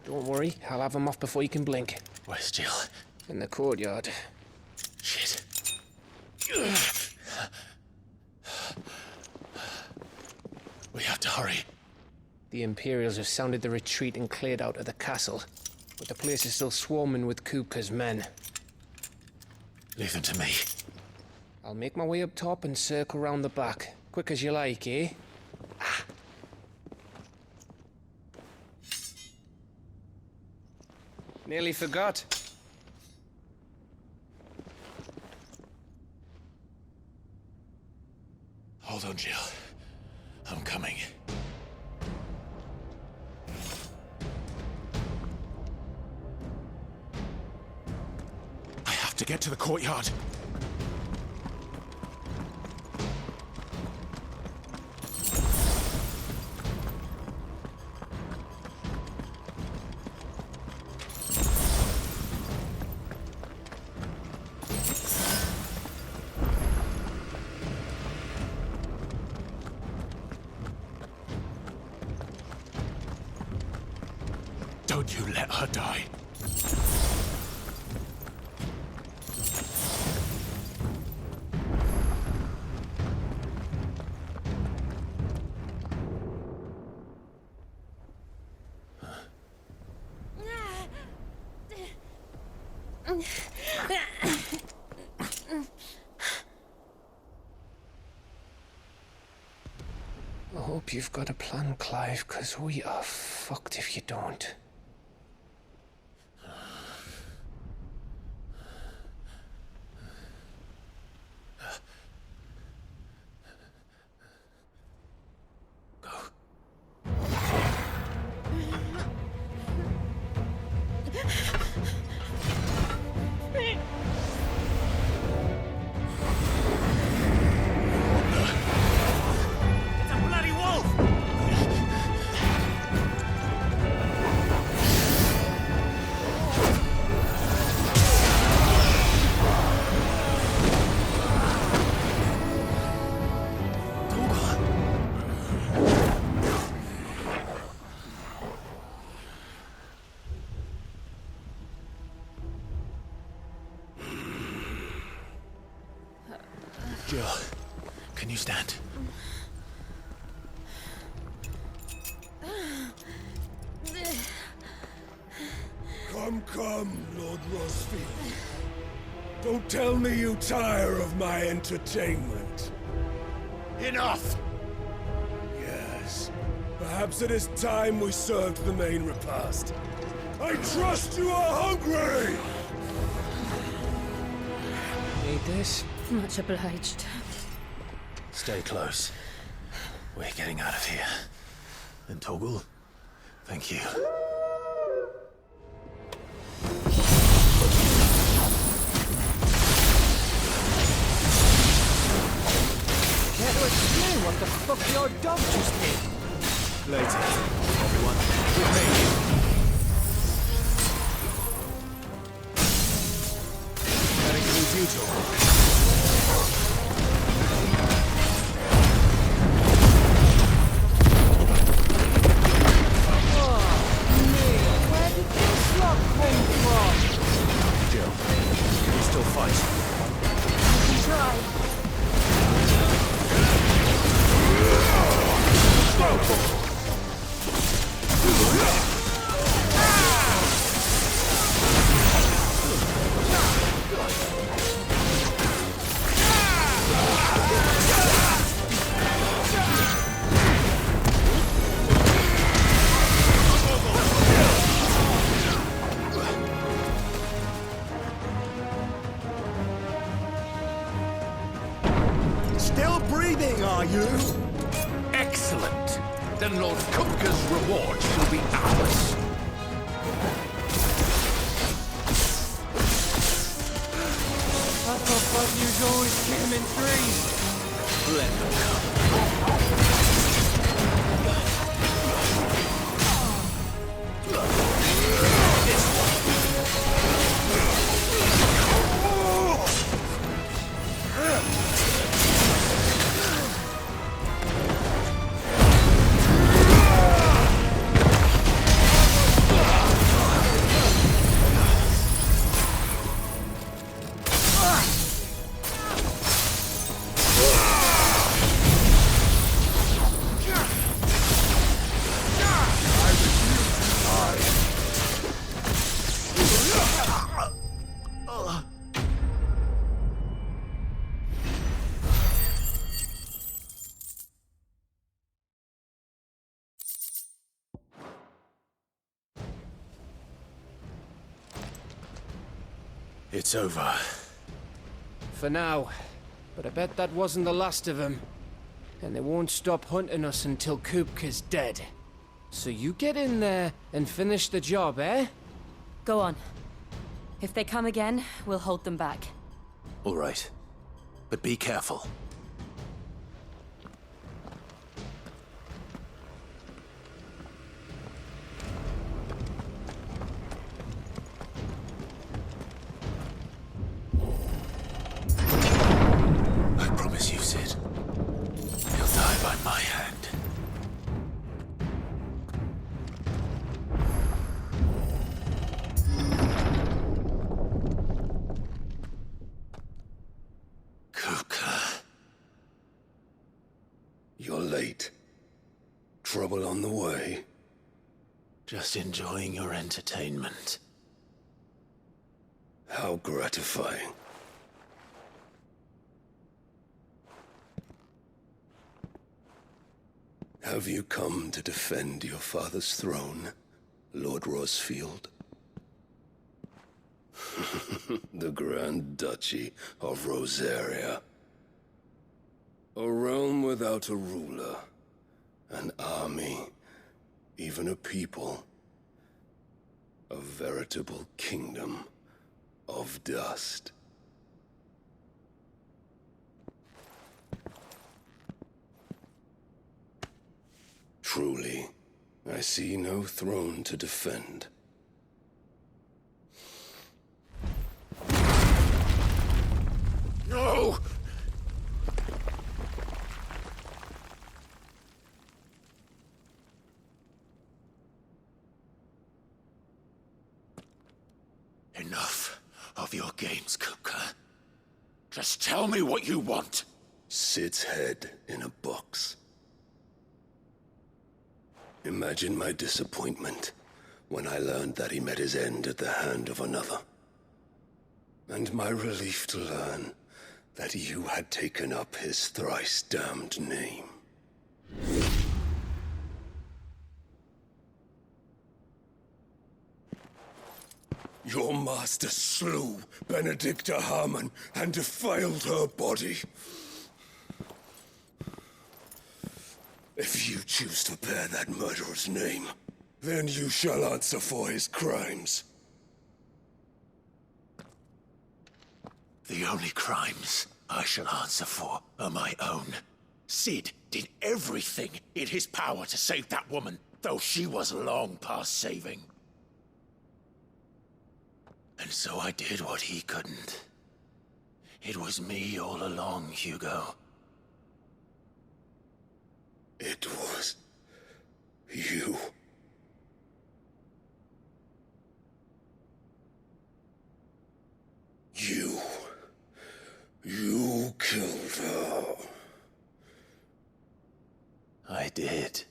Don't worry, I'll have them off before you can blink. Where's Jill? In the courtyard. Shit. We have to hurry. The Imperials have sounded the retreat and cleared out of the castle, but the place is still swarming with Kupka's men. Leave them to me. I'll make my way up top and circle round the back. Quick as you like, eh? Nearly forgot. Hold on, Jill. I'm coming. I have to get to the courtyard. Don't you let her die. I hope you've got a plan, Clive, because we are fucked if you don't. sure. Can you stand? Come, Lord Rosfield. Don't tell me you tire of my entertainment. Enough! Yes. Perhaps it is time we served the main repast. I trust you are hungry! Need this? Much obliged. Stay close. We're getting out of here. And Toggle, thank you. Care to explain what the fuck your dog just did? Later, everyone. With me. That includes you, Toggle. Jill, can you still fight? Try. Still breathing, are you? Excellent. Then Lord Kupka's reward shall be ours. I thought bad news always came in threes. Let them come. It's over. For now. But I bet that wasn't the last of them. And they won't stop hunting us until Kupka's dead. So you get in there and finish the job, eh? Go on. If they come again, we'll hold them back. All right. But be careful. I promise you, Sid. He'll die by my hand. Kupka. You're late. Trouble on the way. Just enjoying your entertainment. How gratifying. Have you come to defend your father's throne, Lord Rosfield? The Grand Duchy of Rosaria. A realm without a ruler, an army, even a people. A veritable kingdom of dust. Truly, I see no throne to defend. No! Enough of your games, Kupka. Just tell me what you want. Sid's head in a box. Imagine my disappointment when I learned that he met his end at the hand of another. And my relief to learn that you had taken up his thrice-damned name. Your master slew Benedicta Harmon and defiled her body. If you choose to bear that murderer's name, then you shall answer for his crimes. The only crimes I shall answer for are my own. Sid did everything in his power to save that woman, though she was long past saving. And so I did what he couldn't. It was me all along, Hugo. It was you. You killed her. I did.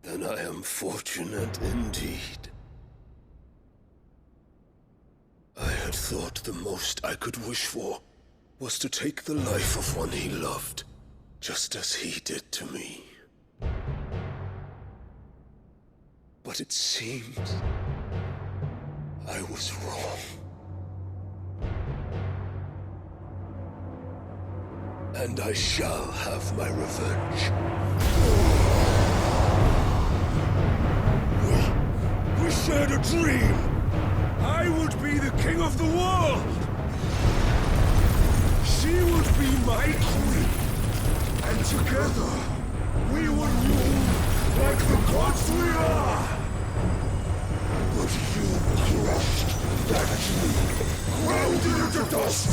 Then I am fortunate indeed. I had thought the most I could wish for was to take the life of one he loved, just as he did to me. But it seems I was wrong. And I shall have my revenge. We shared a dream. I would be the king of the world. She would be my queen. And together, we would rule like the gods we are. But you crushed that dream, ground it into dust.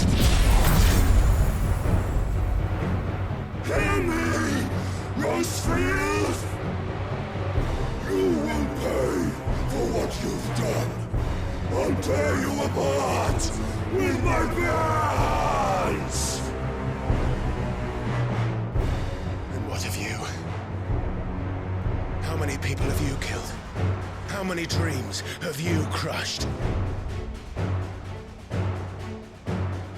Hear me, Rosefield! You will pay for what you've done. I'll tear you apart with my bare hands! And what of you? How many people have you killed? How many dreams have you crushed?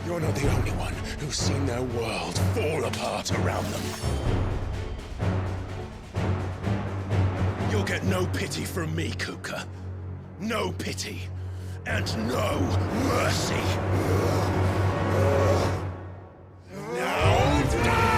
You're not the only one who's seen their world fall apart around them. You'll get no pity from me, Kuka. No pity. And no mercy. Now die!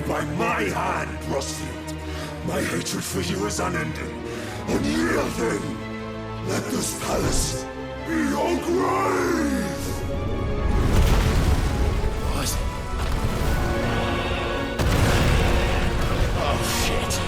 By my hand, Rosefield. My hatred for you is unending. Unyielding. Let this palace be your grave! What? Oh, shit.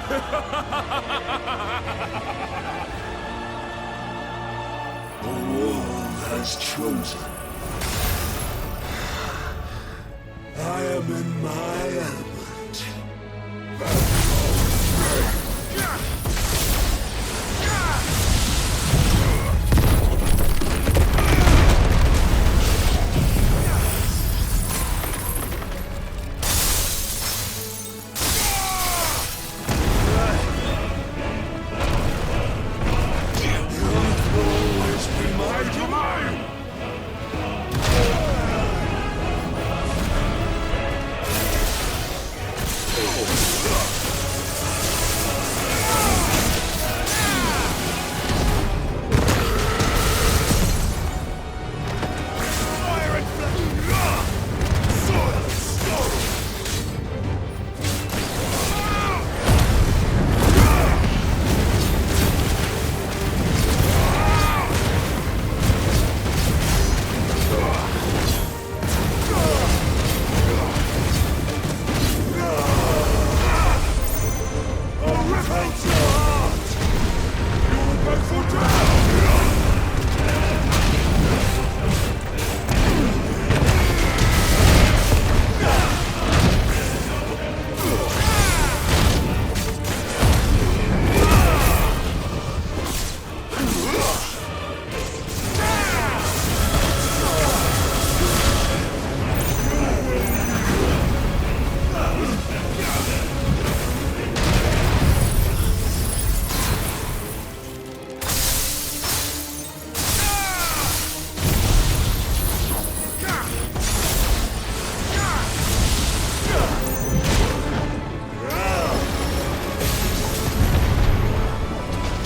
The world has chosen. I am in my element.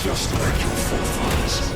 Just like your forefathers.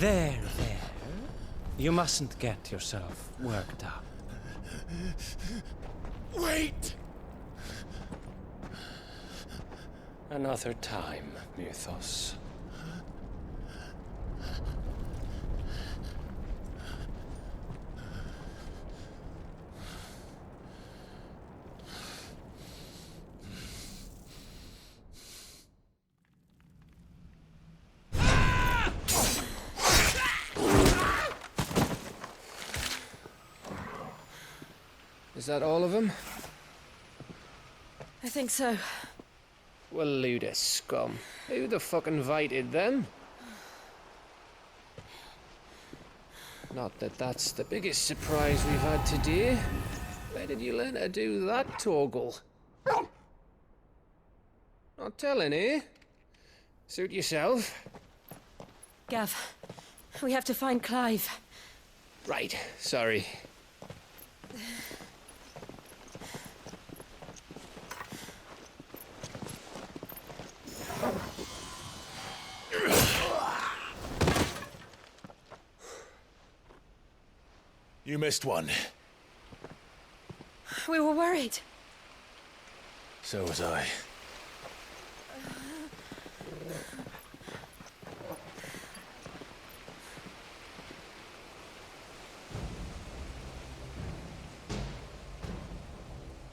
There. You mustn't get yourself worked up. Wait! Another time, Mythos. Is that all of them? I think so. Well, load of scum. Who the fuck invited them? Not that that's the biggest surprise we've had today. Where did you learn to do that, Torgal? Not telling, eh? Suit yourself. Gav, we have to find Clive. Right, sorry. You missed one. We were worried. So was I.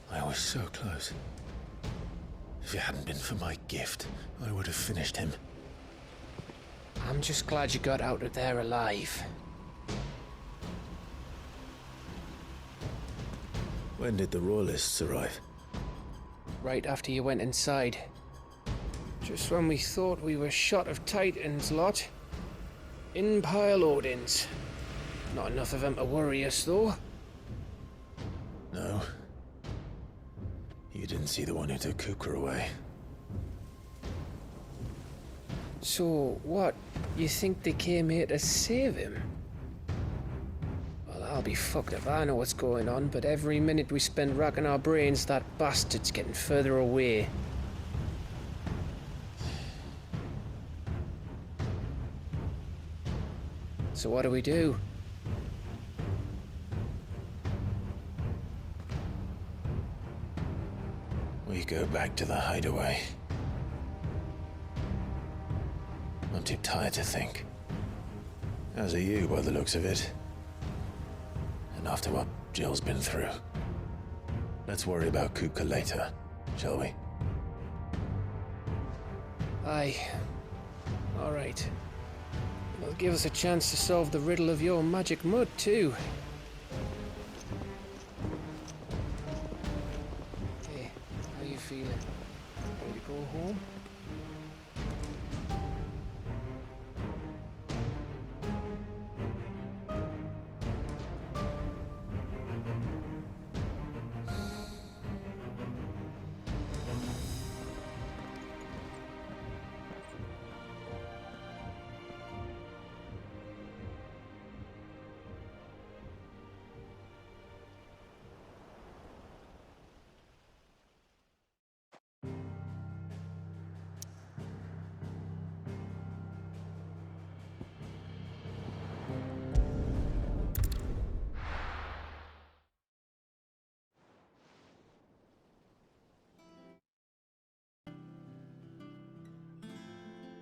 I was so close. If it hadn't been for my gift, I would have finished him. I'm just glad you got out of there alive. When did the Royalists arrive? Right after you went inside. Just when we thought we were shot of Titans lot. In pile Odins. Not enough of them to worry us, though. No. You didn't see the one who took Kupka away. So, what? You think they came here to save him? Well, I'll be fucked if I know what's going on, but every minute we spend racking our brains, that bastard's getting further away. So what do we do? We go back to the hideaway. I'm too tired to think. As are you, by the looks of it. And after what Jill's been through. Let's worry about Kupka later, shall we? Aye. All right. It'll give us a chance to solve the riddle of your magic mud, too. Hey, how you feeling? Ready to go home?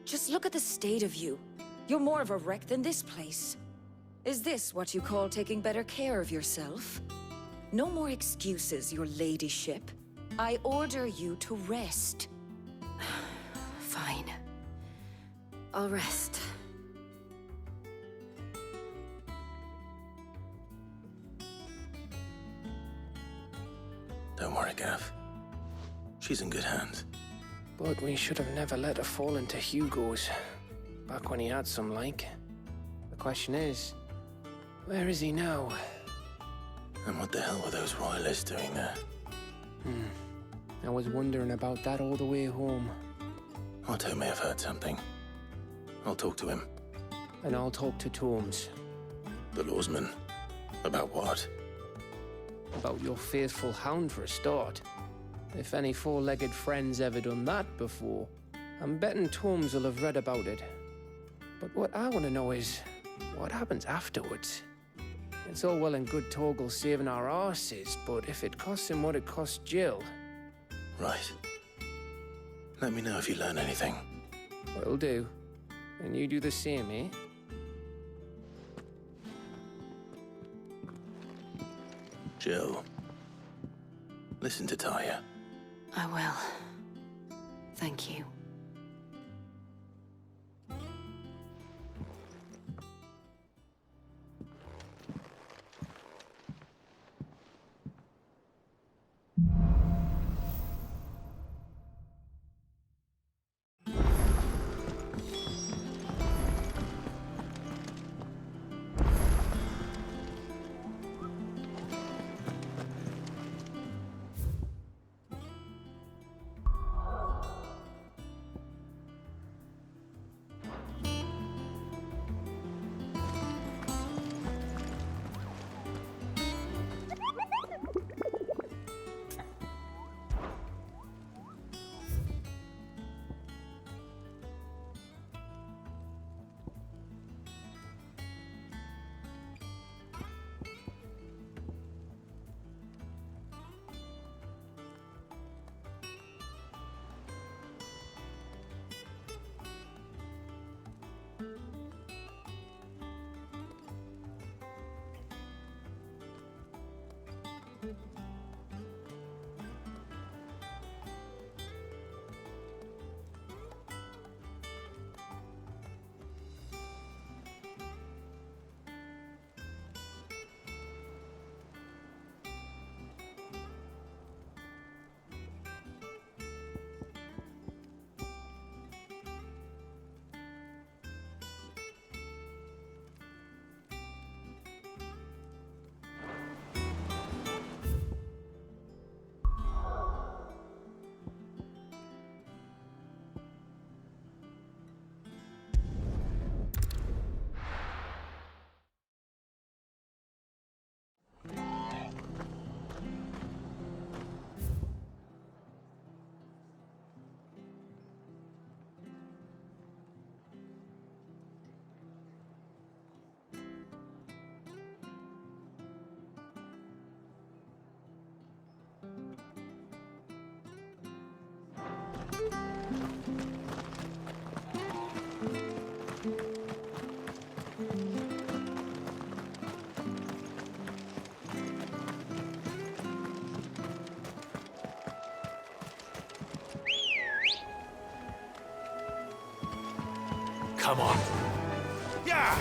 Just look at the state of you. You're more of a wreck than this place. Is this what you call taking better care of yourself? No more excuses, your ladyship. I order you to rest. Fine. I'll rest. Don't worry, Gav. She's in good hands. But we should have never let her fall into Hugo's. Back when he had some like. The question is, where is he now? And what the hell were those royalists doing there? I was wondering about that all the way home. Otto may have heard something. I'll talk to him. And I'll talk to Tomes. The lawsman? About what? About your faithful hound for a start. If any four-legged friend's ever done that before, I'm betting Tomes will have read about it. But what I want to know is, what happens afterwards? It's all well and good Torgal saving our arses, but if it costs him what it cost Jill... Right. Let me know if you learn anything. Will do. And you do the same, eh? Jill, listen to Taya. I will. Thank you. Come on. Yeah!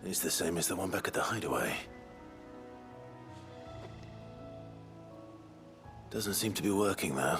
It's the same as the one back at the hideaway. Doesn't seem to be working, though.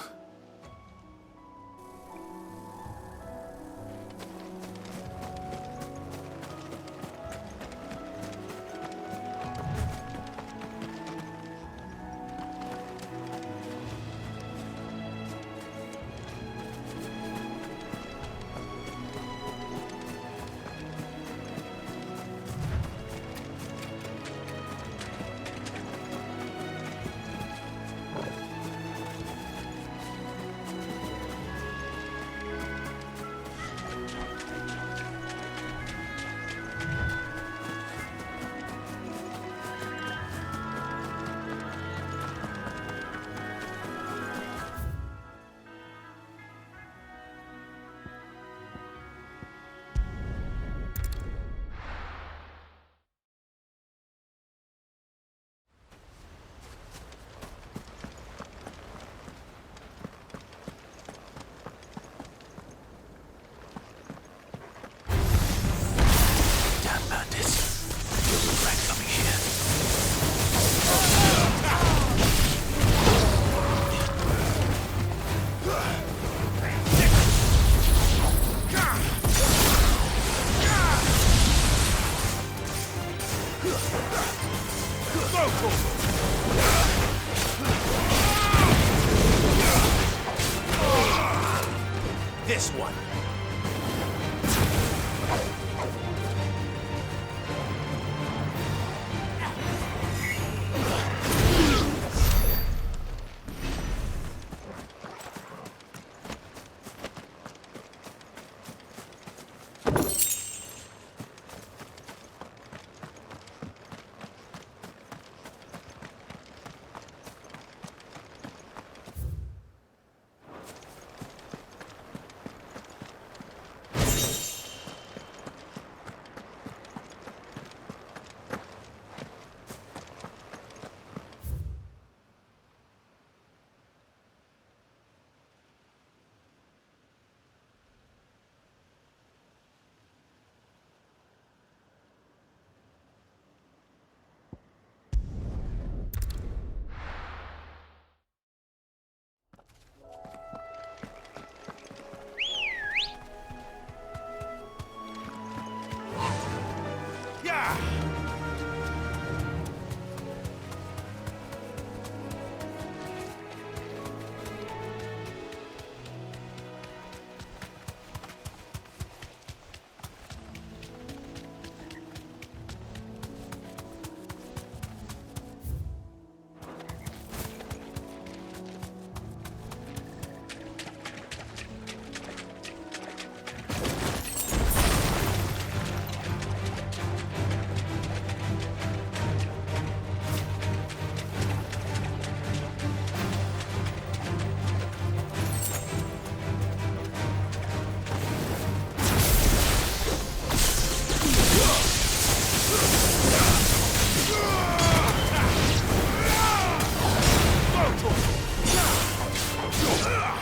one.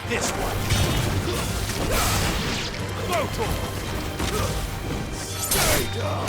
This one. Stay down.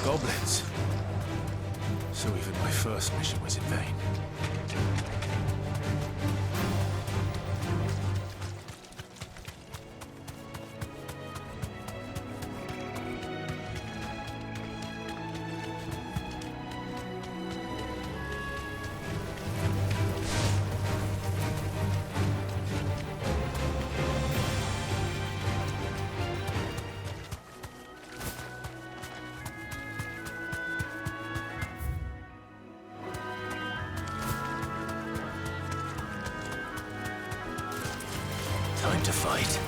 Goblins. So even my first mission was in vain. Time to fight.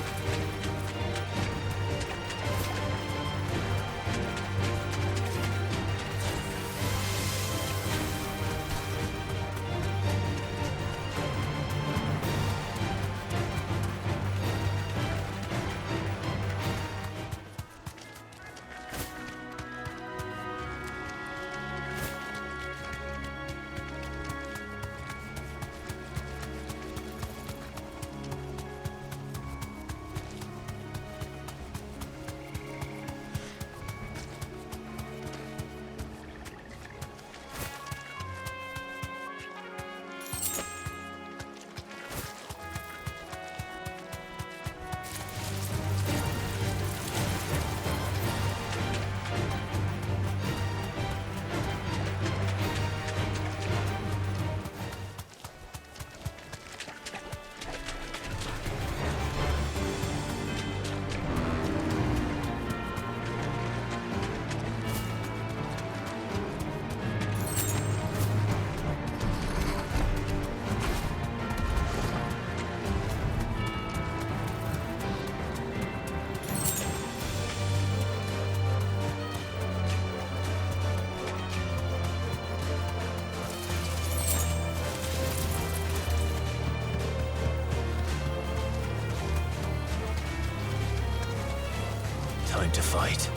time to fight.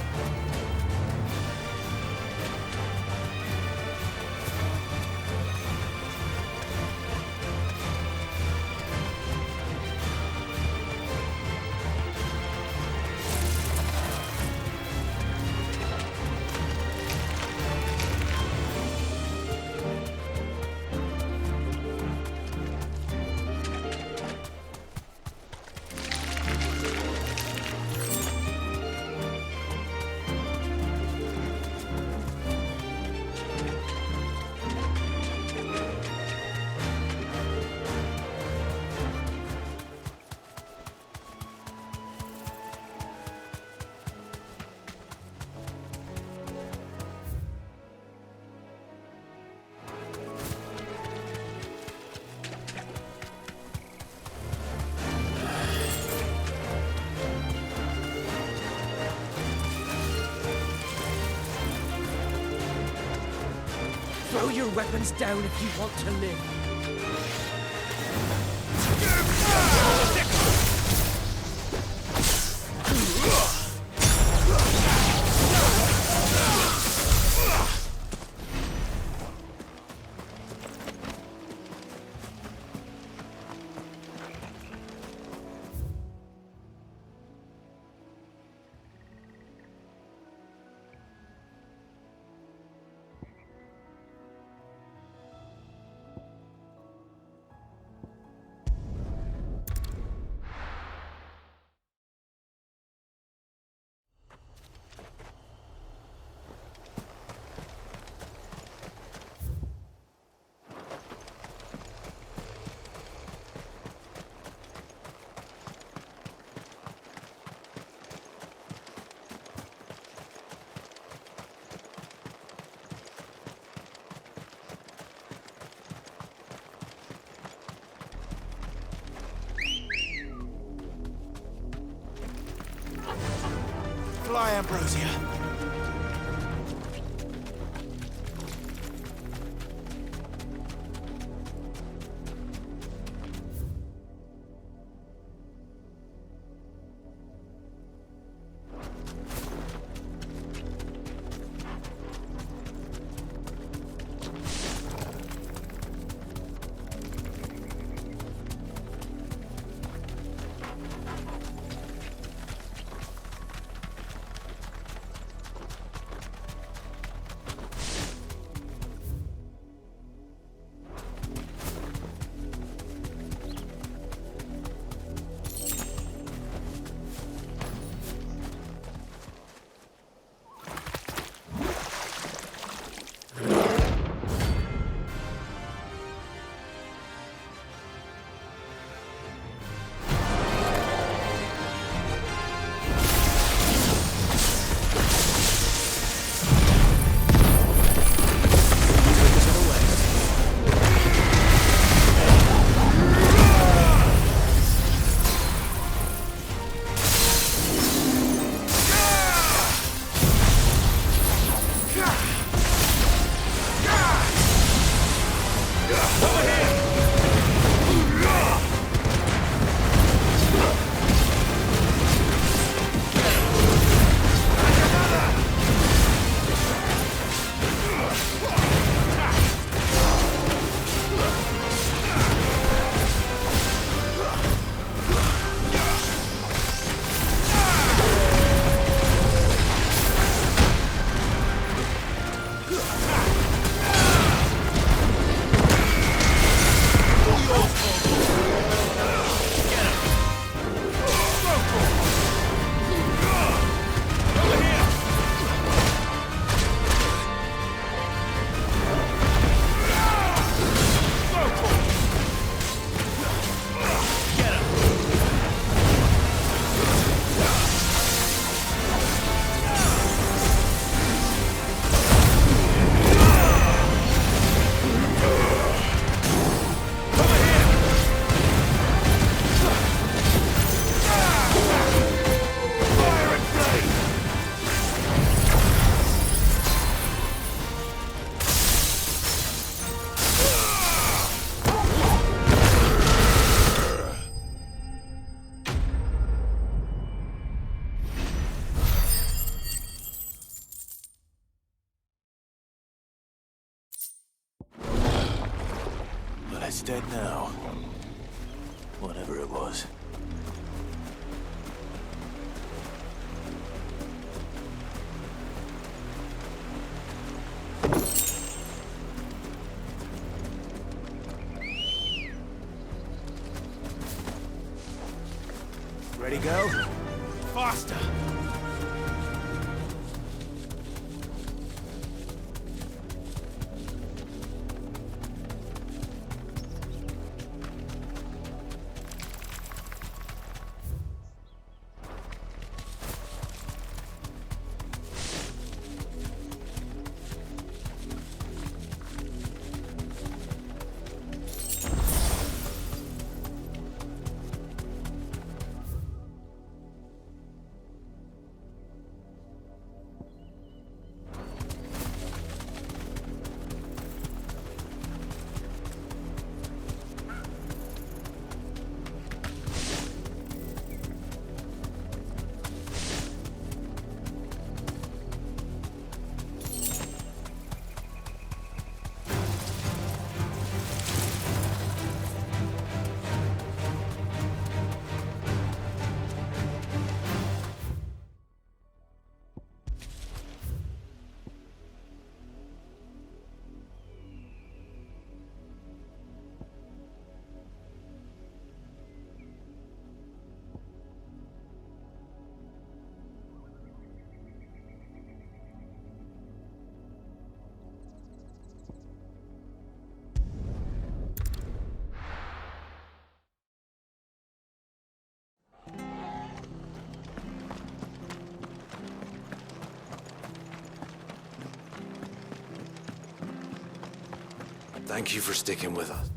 Throw your weapons down if you want to live. Fly, Ambrosia. It's dead now. Whatever it was. Ready, go? Faster! Thank you for sticking with us.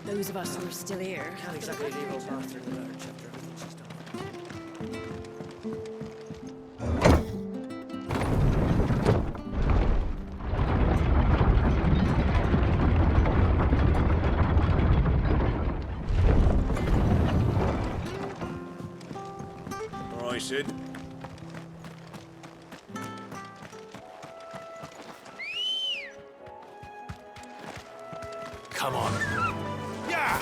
Those of us who are still here. Can't exactly leave old Martha in the lurch after everything she's done. All right, Sid. Come on. Yeah!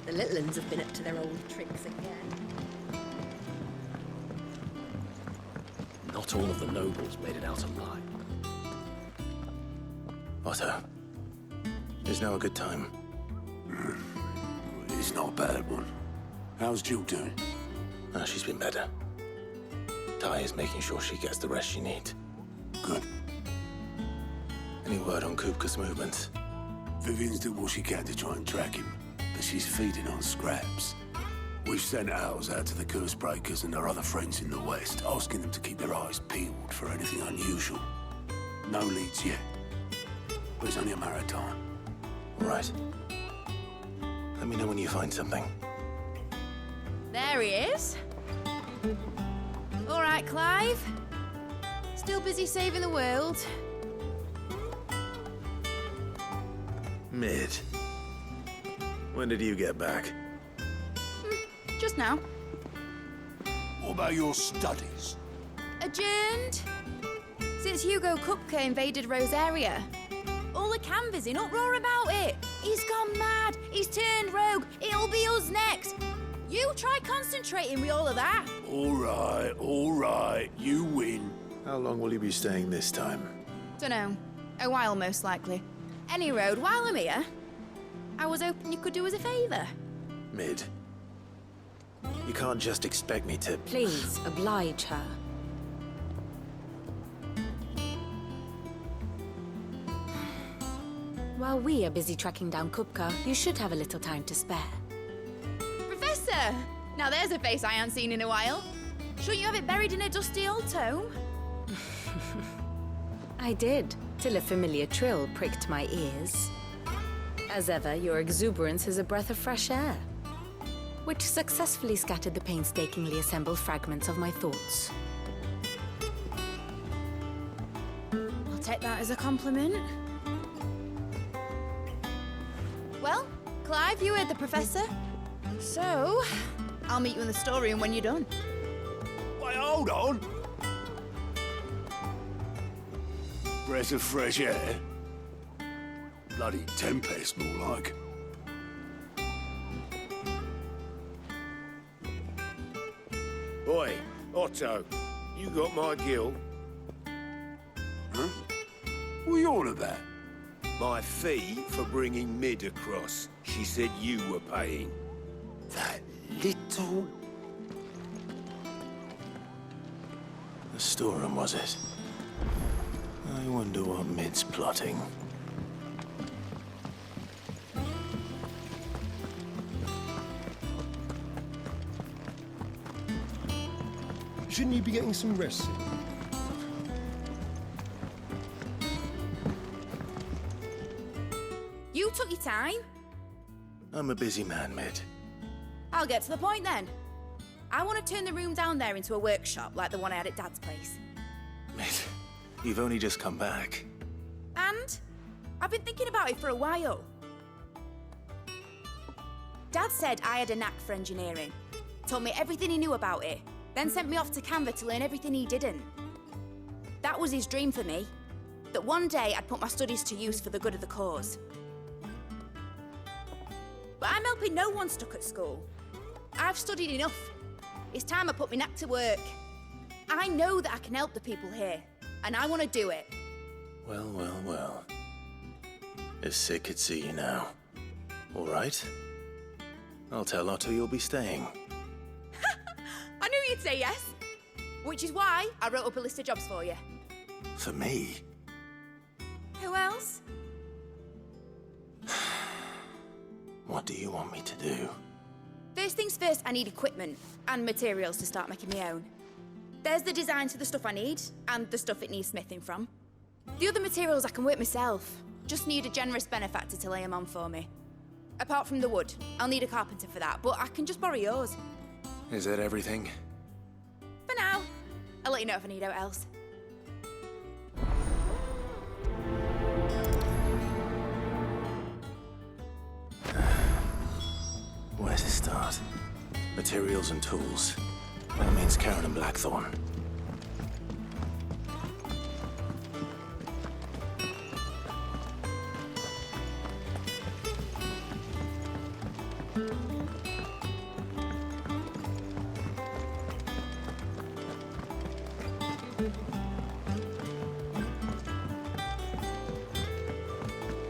The little uns have been up to their old tricks again. Not all of the nobles made it out alive. Otto, is now a good time? It's not a bad one. How's Jill doing? She's been better. Ty is making sure she gets the rest she needs. Good. Any word on Kupka's movements? Vivian's did what she can to try and track him, but she's feeding on scraps. We've sent ours out to the curse breakers and our other friends in the west, asking them to keep their eyes peeled for anything unusual. No leads yet, but it's only a matter of time. All right. Let me know when you find something. There he is. All right, Clive. Still busy saving the world. Mid. When did you get back? Just now. What about your studies? Adjourned. Since Hugo Kupka invaded Rosaria. All the canvass in uproar about it. He's gone mad. He's turned rogue. It'll be us next. You try concentrating with all of that. All right. You win. How long will you be staying this time? Dunno. A while, most likely. Any road, while I'm here, I was hoping you could do us a favour. Mid. You can't just expect me to... Please, oblige her. While we are busy tracking down Kupka, you should have a little time to spare. Professor! Now there's a face I haven't seen in a while. Shouldn't you have it buried in a dusty old tome? I did, till a familiar trill pricked my ears. As ever, your exuberance is a breath of fresh air, which successfully scattered the painstakingly assembled fragments of my thoughts. I'll take that as a compliment. Well, Clive, you heard the Professor. So, I'll meet you in the storeroom when you're done. Wait, hold on. Breath of fresh air. Bloody tempest, more like. Oi, Otto, you got my gill? Huh? What are you on about? My fee for bringing Mid across. She said you were paying. That little... The storeroom, was it? I wonder what Mid's plotting. Shouldn't you be getting some rest? You took your time. I'm a busy man, Mid. I'll get to the point then. I want to turn the room down there into a workshop like the one I had at Dad's place. Mid, you've only just come back. And I've been thinking about it for a while. Dad said I had a knack for engineering. Told me everything he knew about it. Then sent me off to Canva to learn everything he didn't. That was his dream for me. That one day I'd put my studies to use for the good of the cause. But I'm helping no one stuck at school. I've studied enough. It's time I put my knack to work. I know that I can help the people here, and I want to do it. Well. If Sid could see you now. All right. I'll tell Otto you'll be staying. I knew you'd say yes. Which is why I wrote up a list of jobs for you. For me? Who else? What do you want me to do? First things first, I need equipment and materials to start making my own. There's the designs for the stuff I need, and the stuff it needs smithing from. The other materials I can work myself. Just need a generous benefactor to lay them on for me. Apart from the wood, I'll need a carpenter for that, but I can just borrow yours. Is that everything? For now. I'll let you know if I need out else. Where to start? Materials and tools. That means Karen and Blackthorn.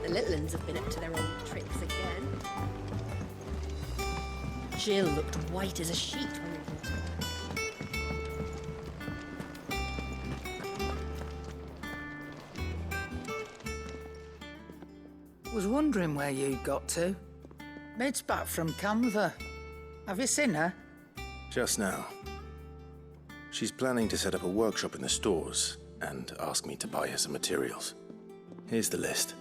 The little ones have been up to their old tricks again. Jill looked white as a sheet when we brought her. Was wondering where you'd got to. Mid's back from Canva. Have you seen her? Just now. She's planning to set up a workshop in the stores and ask me to buy her some materials. Here's the list.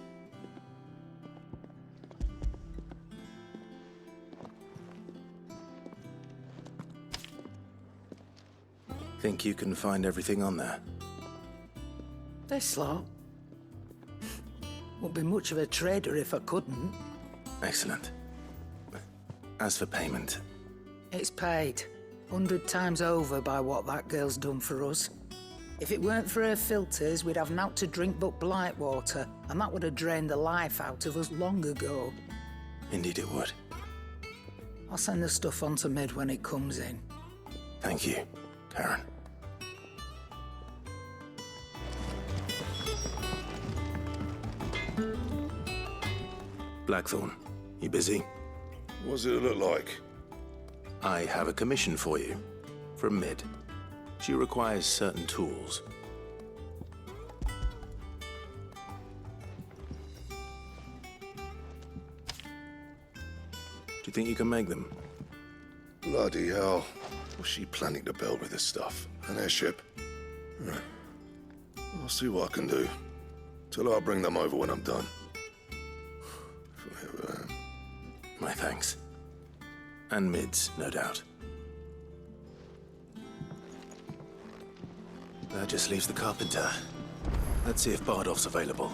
Think you can find everything on there? This lot. Wouldn't be much of a trader if I couldn't. Excellent. As for payment... It's paid. 100 times over by what that girl's done for us. If it weren't for her filters, we'd have naught to drink but blight water, and that would have drained the life out of us long ago. Indeed it would. I'll send the stuff on to Mid when it comes in. Thank you, Karen. Blackthorn, you busy? What does it look like? I have a commission for you. From Mid. She requires certain tools. Do you think you can make them? Bloody hell. What's she planning to build with this stuff? An airship? Right. I'll see what I can do. Tell her I'll bring them over when I'm done. My thanks. And Mid's, no doubt. That just leaves the carpenter. Let's see if Bardolph's available.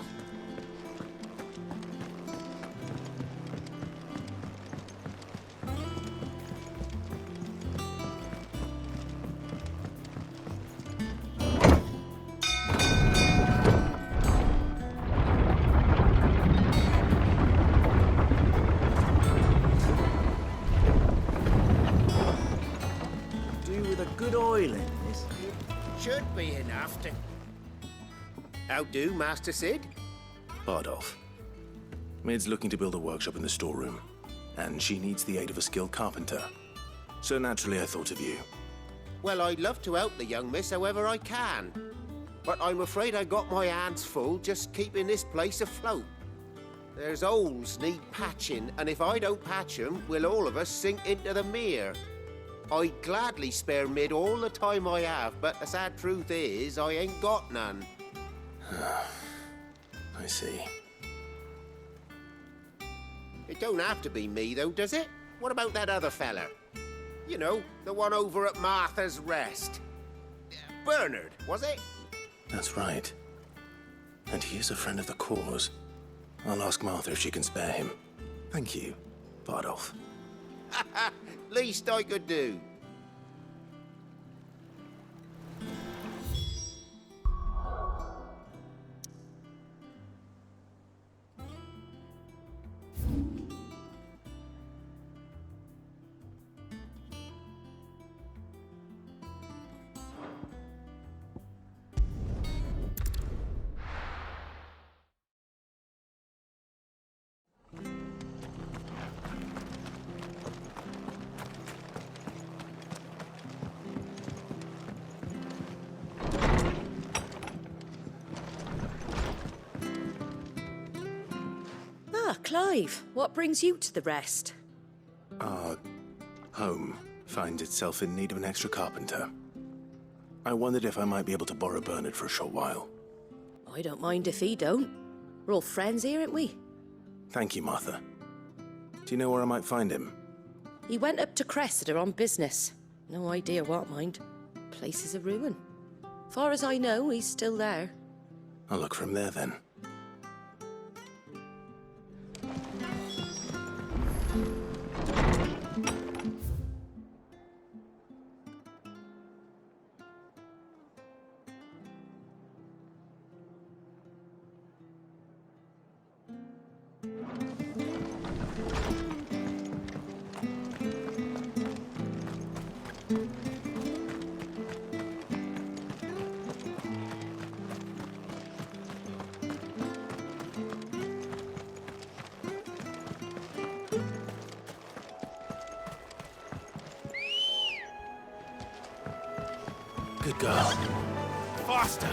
Should be enough to... How do, Master Sid? Bardolph. Mid's looking to build a workshop in the storeroom, and she needs the aid of a skilled carpenter. So naturally I thought of you. Well, I'd love to help the young miss however I can. But I'm afraid I got my hands full just keeping this place afloat. There's holes need patching, and if I don't patch them, we'll all of us sink into the mere. I'd gladly spare Mid all the time I have, but the sad truth is, I ain't got none. I see. It don't have to be me, though, does it? What about that other fella? You know, the one over at Martha's Rest. Bernard, was it? That's right. And he is a friend of the cause. I'll ask Martha if she can spare him. Thank you, Bardolph. Least I could do. Clive, what brings you to the Rest? Our home finds itself in need of an extra carpenter. I wondered if I might be able to borrow Bernard for a short while. I don't mind if he don't. We're all friends here, aren't we? Thank you, Martha. Do you know where I might find him? He went up to Cressida on business. No idea what, mind. Place is a ruin. Far as I know, he's still there. I'll look for him there then. Good girl. Faster!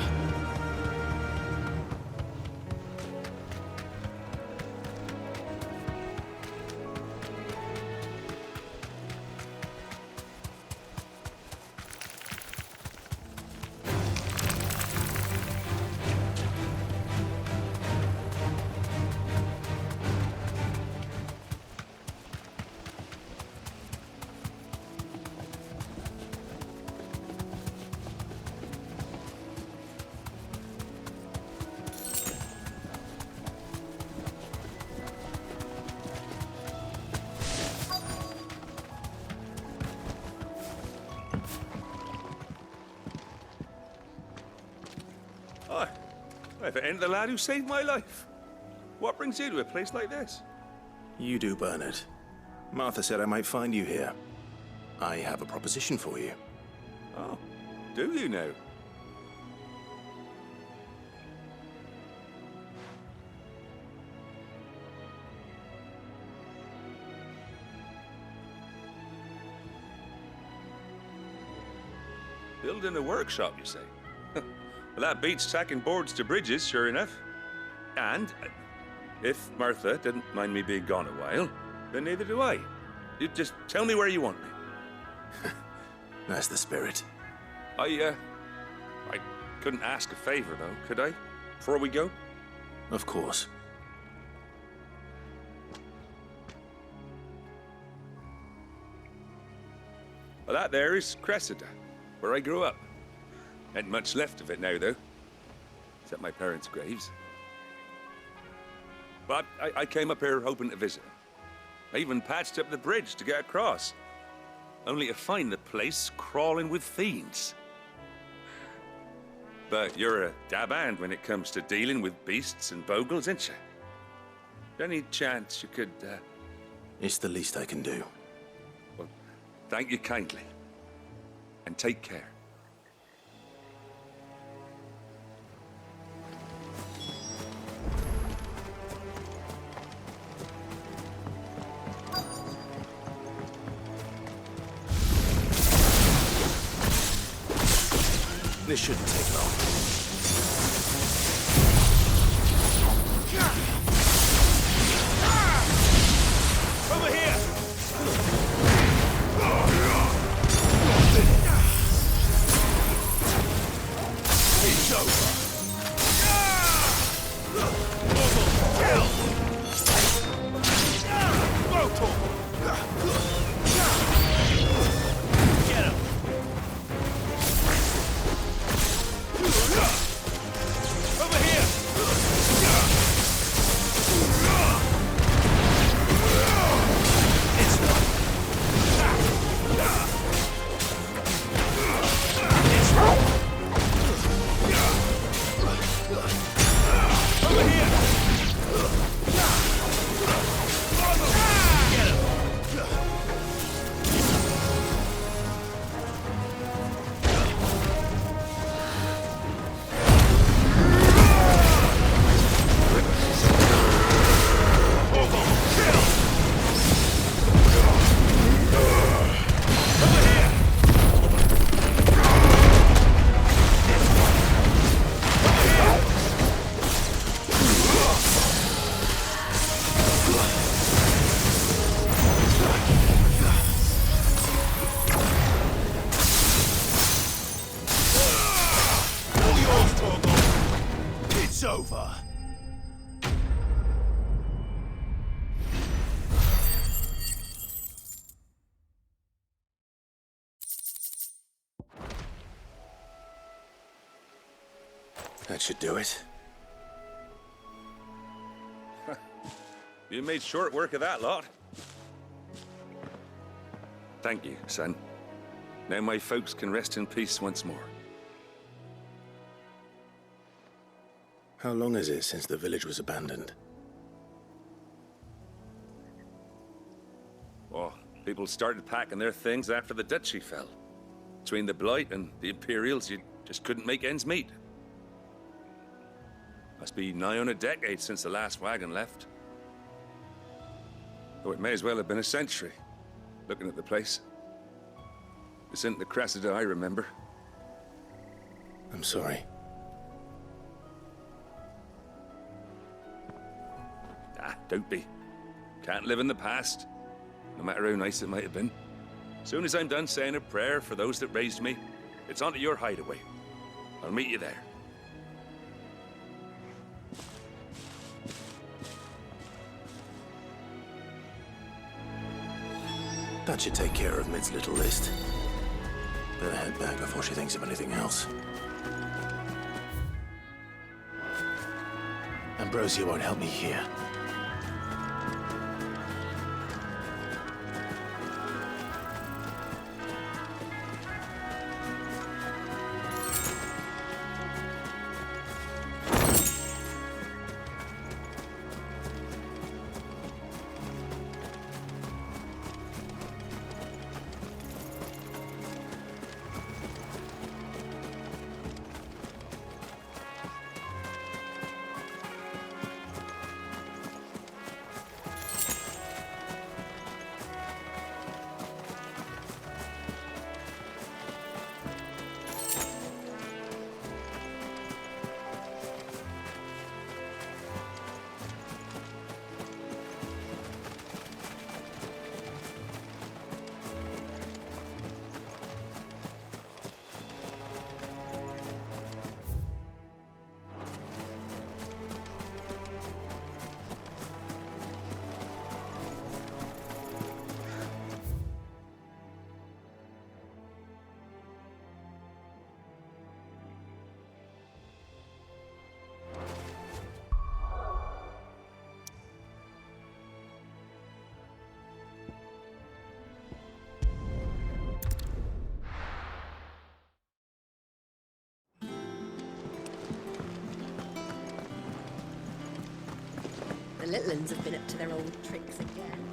If it ain't the lad who saved my life. What brings you to a place like this? You do, Bernard. Martha said I might find you here. I have a proposition for you. Oh, do you now? Building a workshop, you say? Well, that beats tacking boards to bridges, sure enough. And if Martha didn't mind me being gone a while, then neither do I. You just tell me where you want me. That's the spirit. I couldn't ask a favor, though, could I? Before we go? Of course. Well, that there is Cressida, where I grew up. Ain't much left of it now, though. Except my parents' graves. But I came up here hoping to visit. I even patched up the bridge to get across. Only to find the place crawling with fiends. But you're a dab hand when it comes to dealing with beasts and bogles, ain't you? Any chance you could, It's the least I can do. Well, thank you kindly. And take care. This shouldn't take long. Over here! It's over. Get him! Over here! It's not. It's not. Over here! Get him! It's over. That should do it. You made short work of that lot. Thank you, son. Now my folks can rest in peace once more. How long is it since the village was abandoned? Oh, people started packing their things after the duchy fell. Between the Blight and the Imperials, you just couldn't make ends meet. Must be nigh on a decade since the last wagon left. Though it may as well have been a century, looking at the place. This isn't the Cressida I remember. I'm sorry. Ah, don't be. Can't live in the past, no matter how nice it might have been. Soon as I'm done saying a prayer for those that raised me, it's onto your hideaway. I'll meet you there. That should take care of Mid's little list. Better head back before she thinks of anything else. Ambrosia won't help me here. The little uns have been up to their old tricks again.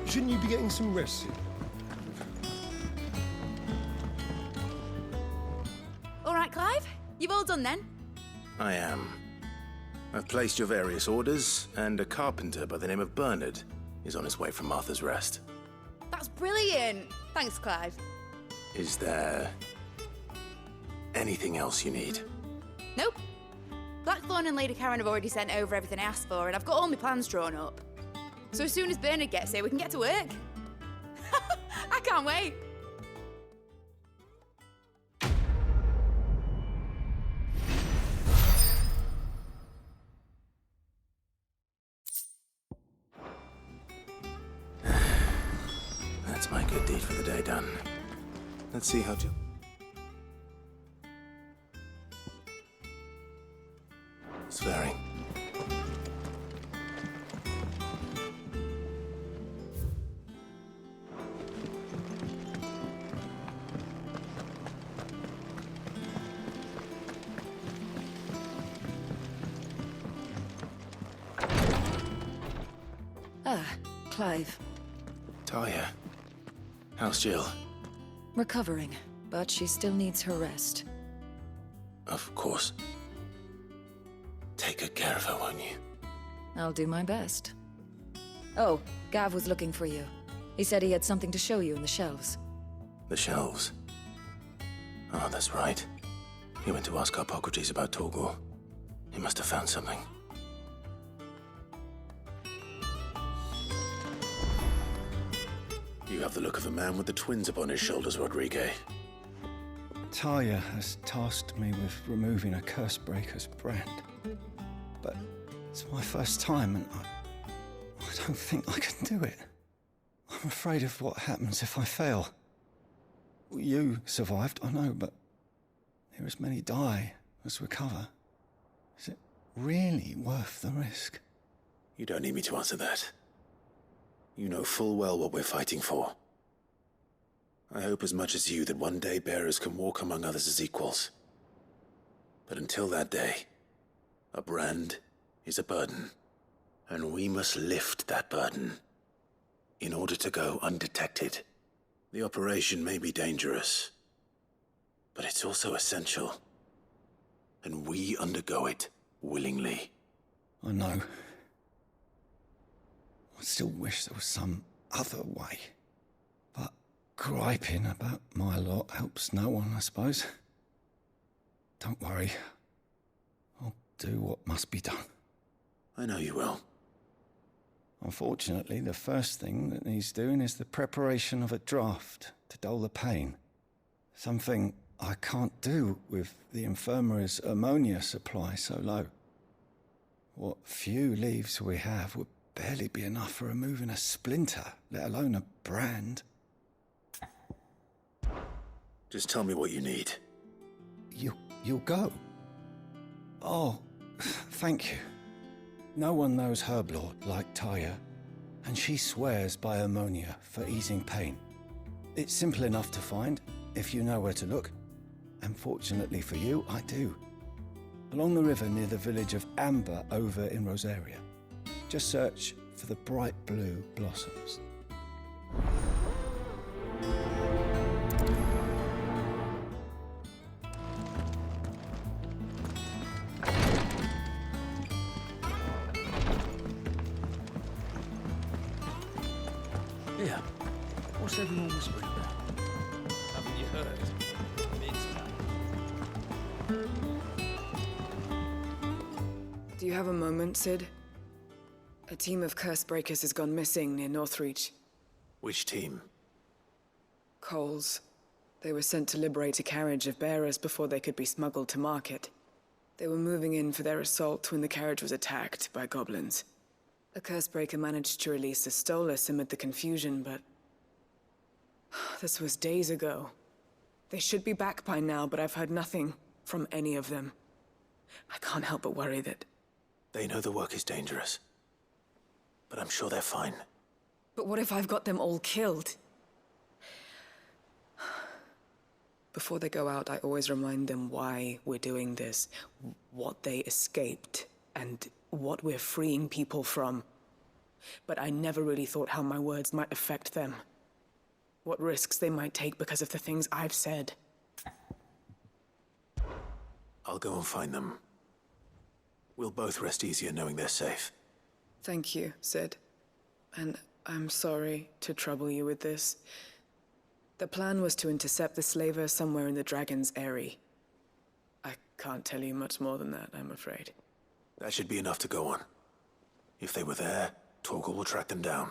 Shouldn't you be getting some rest soon? All right, Clive. You've all done then? I am. I've placed your various orders, and a carpenter by the name of Bernard is on his way from Martha's Rest. That's brilliant. Thanks, Clive. Is there anything else you need? Nope. Blackthorn and Lady Karen have already sent over everything I asked for, and I've got all my plans drawn up. So as soon as Bernard gets here, we can get to work. I can't wait. That's my good deed for the day done. Let's see how Swearing. Ah, Clive. Talia. How's Jill? Recovering, but she still needs her rest. Of course. Take good care of her, won't you? I'll do my best. Oh, Gav was looking for you. He said he had something to show you in the shelves. The shelves. Oh, that's right. He went to ask Harpocrates about Torgor. He must have found something. You have the look of a man with the twins upon his shoulders, Rodrigue. Talia has tasked me with removing a Cursebreaker's brand. But it's my first time, and I don't think I can do it. I'm afraid of what happens if I fail. You survived, I know, but there as many die as recover. Is it really worth the risk? You don't need me to answer that. You know full well what we're fighting for. I hope as much as you that one day bearers can walk among others as equals. But until that day, a brand is a burden, and we must lift that burden in order to go undetected. The operation may be dangerous, But it's also essential. And we undergo it willingly. I know. I still wish there was some other way. But griping about my lot helps no one, I suppose. Don't worry. I'll do what must be done. I know you will. Unfortunately, the first thing that needs doing is the preparation of a draft to dull the pain. Something I can't do with the infirmary's ammonia supply so low. What few leaves we have would barely be enough for removing a splinter, let alone a brand. Just tell me what you need. You'll go? Oh, thank you. No one knows Herblord like Taya, and she swears by ammonia for easing pain. It's simple enough to find, if you know where to look. And fortunately for you, I do. Along the river near the village of Amber over in Rosaria. Just search for the bright blue blossoms. Yeah. What's everyone whispering about? Haven't you heard? Do you have a moment, Sid? A team of curse breakers has gone missing near Northreach. Which team? Coles. They were sent to liberate a carriage of bearers before they could be smuggled to market. They were moving in for their assault when the carriage was attacked by goblins. A curse breaker managed to release a Stolus amid the confusion, but... this was days ago. They should be back by now, but I've heard nothing from any of them. I can't help but worry that... They know the work is dangerous. But I'm sure they're fine. But what if I've got them all killed? Before they go out, I always remind them why we're doing this, what they escaped, and what we're freeing people from. But I never really thought how my words might affect them. What risks they might take because of the things I've said. I'll go and find them. We'll both rest easier knowing they're safe. Thank you, Sid. And I'm sorry to trouble you with this. The plan was to intercept the slaver somewhere in the Dragon's Eyrie. I can't tell you much more than that, I'm afraid. That should be enough to go on. If they were there, Torgal will track them down.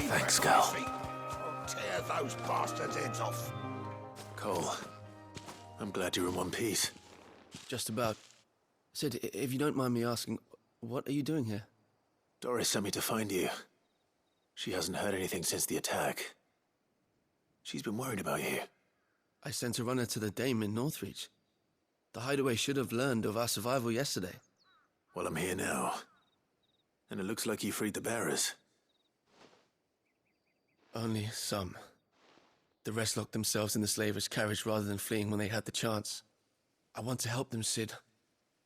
Thanks, Cal. I'll tear those bastards' heads off. Cole, I'm glad you're in one piece. Just about. Sid, if you don't mind me asking, what are you doing here? Doris sent me to find you. She hasn't heard anything since the attack. She's been worried about you. I sent a runner to the Dame in Northreach. The hideaway should have learned of our survival yesterday. Well, I'm here now. And it looks like you freed the bearers. Only some. The rest locked themselves in the slaver's carriage rather than fleeing when they had the chance. I want to help them, Sid.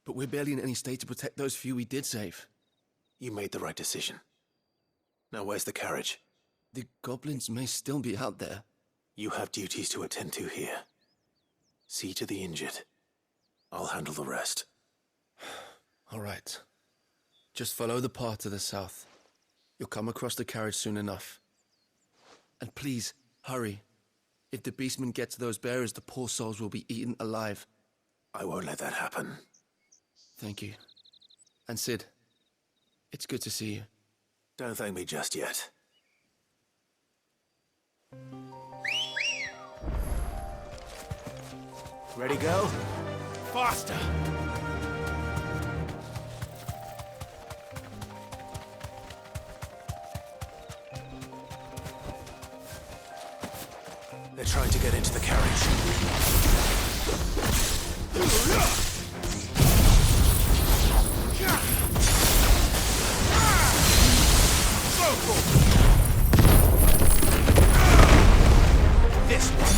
But we're barely in any state to protect those few we did save. You made the right decision. Now where's the carriage? The goblins may still be out there. You have duties to attend to here. See to the injured. I'll handle the rest. All right. Just follow the path to the south. You'll come across the carriage soon enough. And please, hurry. If the beastmen get to those bearers, the poor souls will be eaten alive. I won't let that happen. Thank you. And Sid, It's good to see you. Don't thank me just yet. Ready, go? Faster! They're trying to get into the carriage. This one!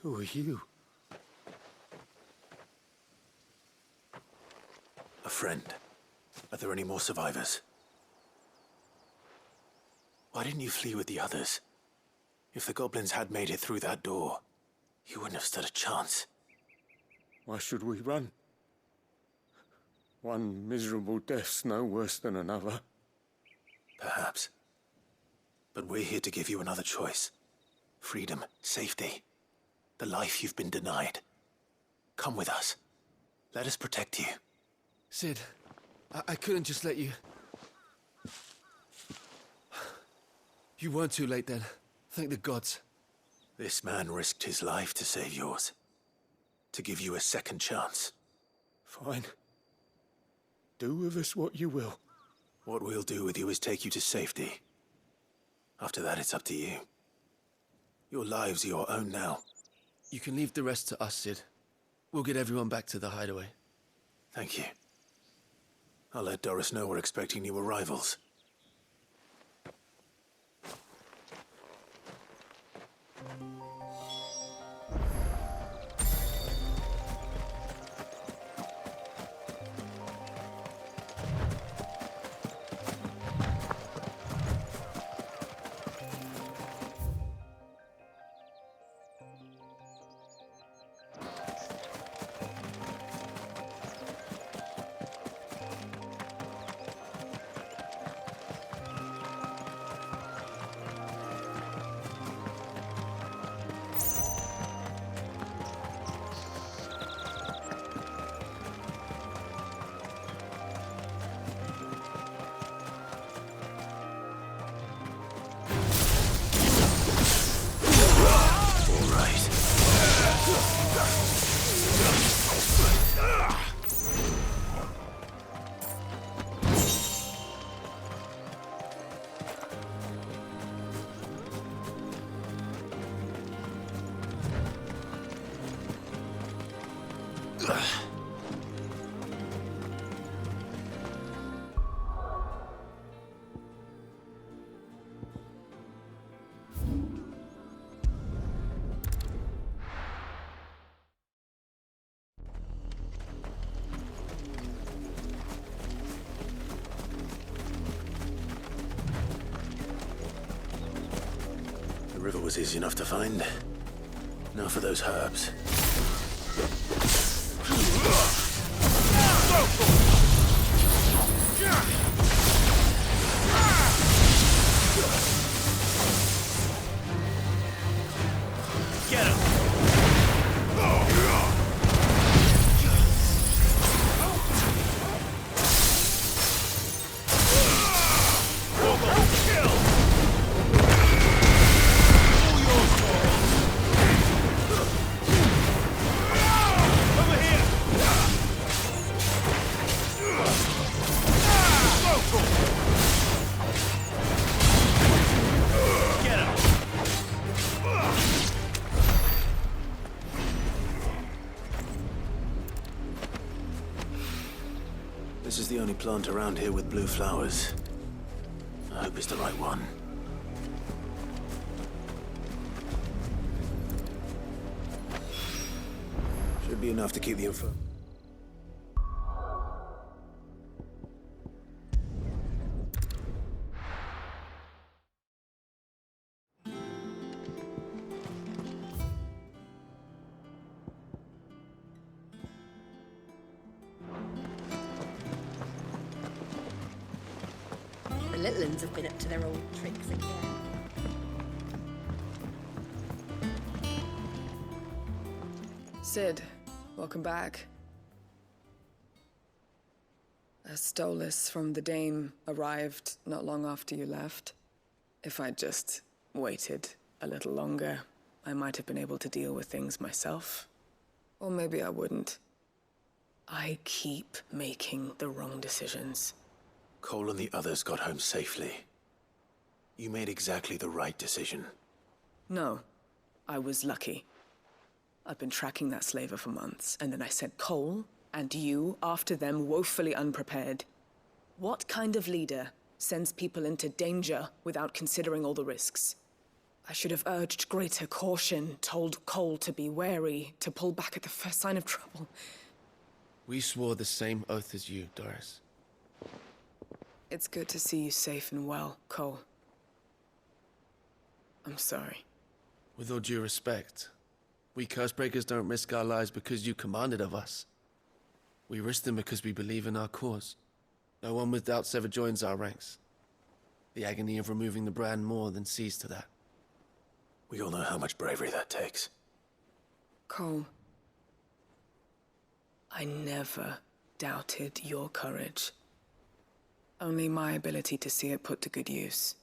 Who are you? A friend. Are there any more survivors? Why didn't you flee with the others? If the goblins had made it through that door, you wouldn't have stood a chance. Why should we run? One miserable death's no worse than another. Perhaps. But we're here to give you another choice. Freedom, safety, the life you've been denied. Come with us. Let us protect you. Sid, I couldn't just let you... You weren't too late then. Thank the gods. This man risked his life to save yours. To give you a second chance. Fine. Do with us what you will. What we'll do with you is take you to safety. After that, it's up to you. Your lives are your own now. You can leave the rest to us, Sid. We'll get everyone back to the hideaway. Thank you. I'll let Doris know we're expecting new arrivals. The river was easy enough to find. Now for those herbs. Get him! This is the only plant around here with blue flowers. I hope it's the right one. Should be enough to keep the info. The little ones have been up to their old tricks again. Sid, welcome back. A Stolas from the Dame arrived not long after you left. If I'd just waited a little longer, I might have been able to deal with things myself. Or maybe I wouldn't. I keep making the wrong decisions. Cole and the others got home safely. You made exactly the right decision. No, I was lucky. I've been tracking that slaver for months, and then I sent Cole and you after them woefully unprepared. What kind of leader sends people into danger without considering all the risks? I should have urged greater caution, told Cole to be wary, to pull back at the first sign of trouble. We swore the same oath as you, Doris. It's good to see you safe and well, Cole. I'm sorry. With all due respect, we Cursebreakers don't risk our lives because you commanded of us. We risk them because we believe in our cause. No one with doubts ever joins our ranks. The agony of removing the brand more than sees to that. We all know how much bravery that takes. Cole, I never doubted your courage. Only my ability to see it put to good use.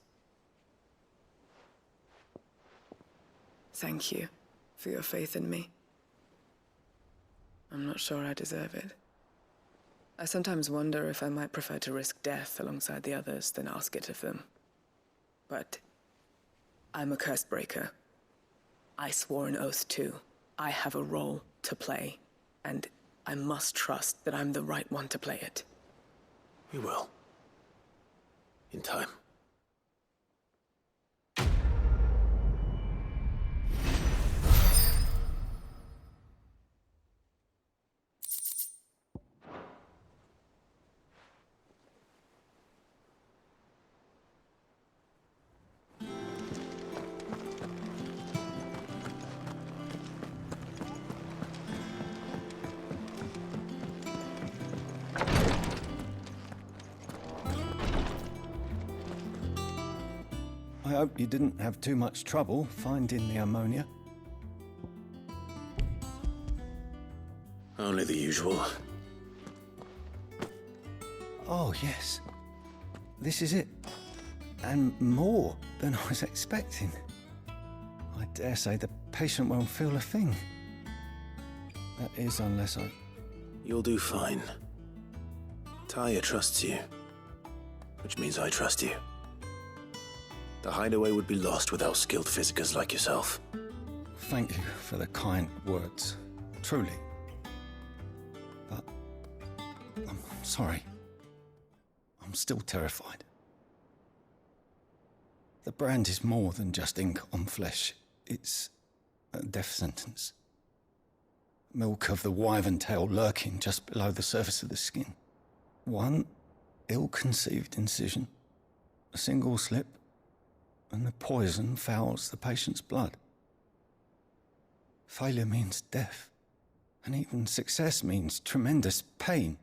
Thank you for your faith in me. I'm not sure I deserve it. I sometimes wonder if I might prefer to risk death alongside the others than ask it of them. But I'm a Cursebreaker. I swore an oath too. I have a role to play, and I must trust that I'm the right one to play it. You will. In time. I hope you didn't have too much trouble finding the ammonia. Only the usual. Oh, yes. This is it. And more than I was expecting. I dare say the patient won't feel a thing. That is, unless I... You'll do fine. Taya trusts you. Which means I trust you. The hideaway would be lost without skilled physicers like yourself. Thank you for the kind words. Truly. But... I'm sorry. I'm still terrified. The brand is more than just ink on flesh. It's a death sentence. Milk of the wyvern tail lurking just below the surface of the skin. One ill-conceived incision, a single slip, and the poison fouls the patient's blood. Failure means death, and even success means tremendous pain.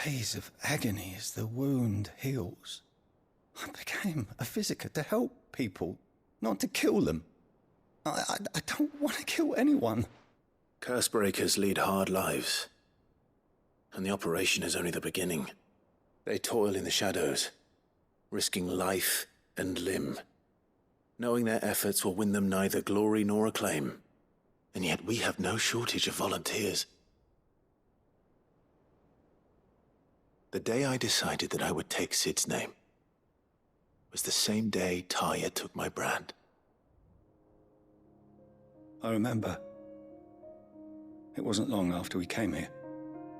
Days of agony as the wound heals. I became a physiker to help people, not to kill them. I don't want to kill anyone. Cursebreakers lead hard lives. And the operation is only the beginning. They toil in the shadows, risking life and limb, knowing their efforts will win them neither glory nor acclaim. And yet we have no shortage of volunteers. The day I decided that I would take Sid's name was the same day Taya took my brand. I remember. It wasn't long after we came here.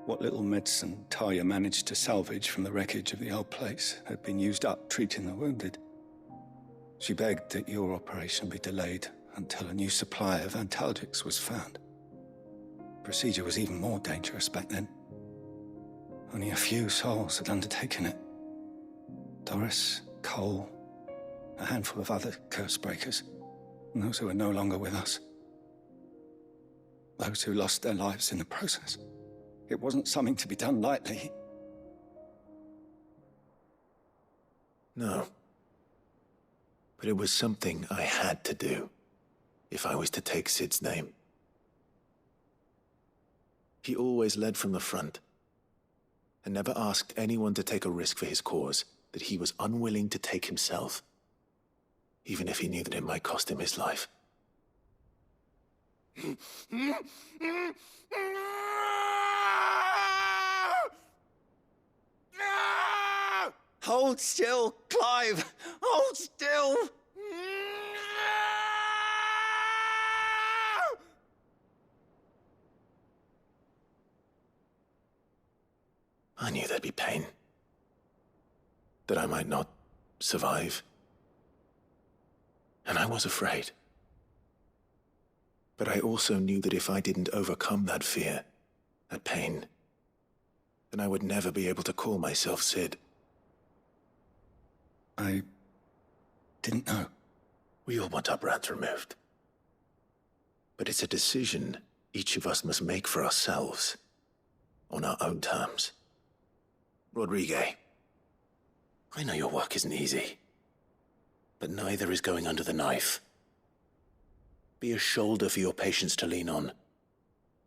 What little medicine Talia managed to salvage from the wreckage of the old place had been used up treating the wounded. She begged that your operation be delayed until a new supply of antalgics was found. Procedure was even more dangerous back then. Only a few souls had undertaken it. Doris, Cole, a handful of other curse breakers, and those who are no longer with us. Those who lost their lives in the process. It wasn't something to be done lightly. No. But it was something I had to do, if I was to take Sid's name. He always led from the front, and never asked anyone to take a risk for his cause that he was unwilling to take himself, even if he knew that it might cost him his life. Hold still, Clive! Hold still! I knew there'd be pain. That I might not survive. And I was afraid. But I also knew that if I didn't overcome that fear, that pain, then I would never be able to call myself Sid. I didn't know. We all want our brands removed. But it's a decision each of us must make for ourselves, on our own terms. Rodrigue, I know your work isn't easy, but neither is going under the knife. Be a shoulder for your patients to lean on.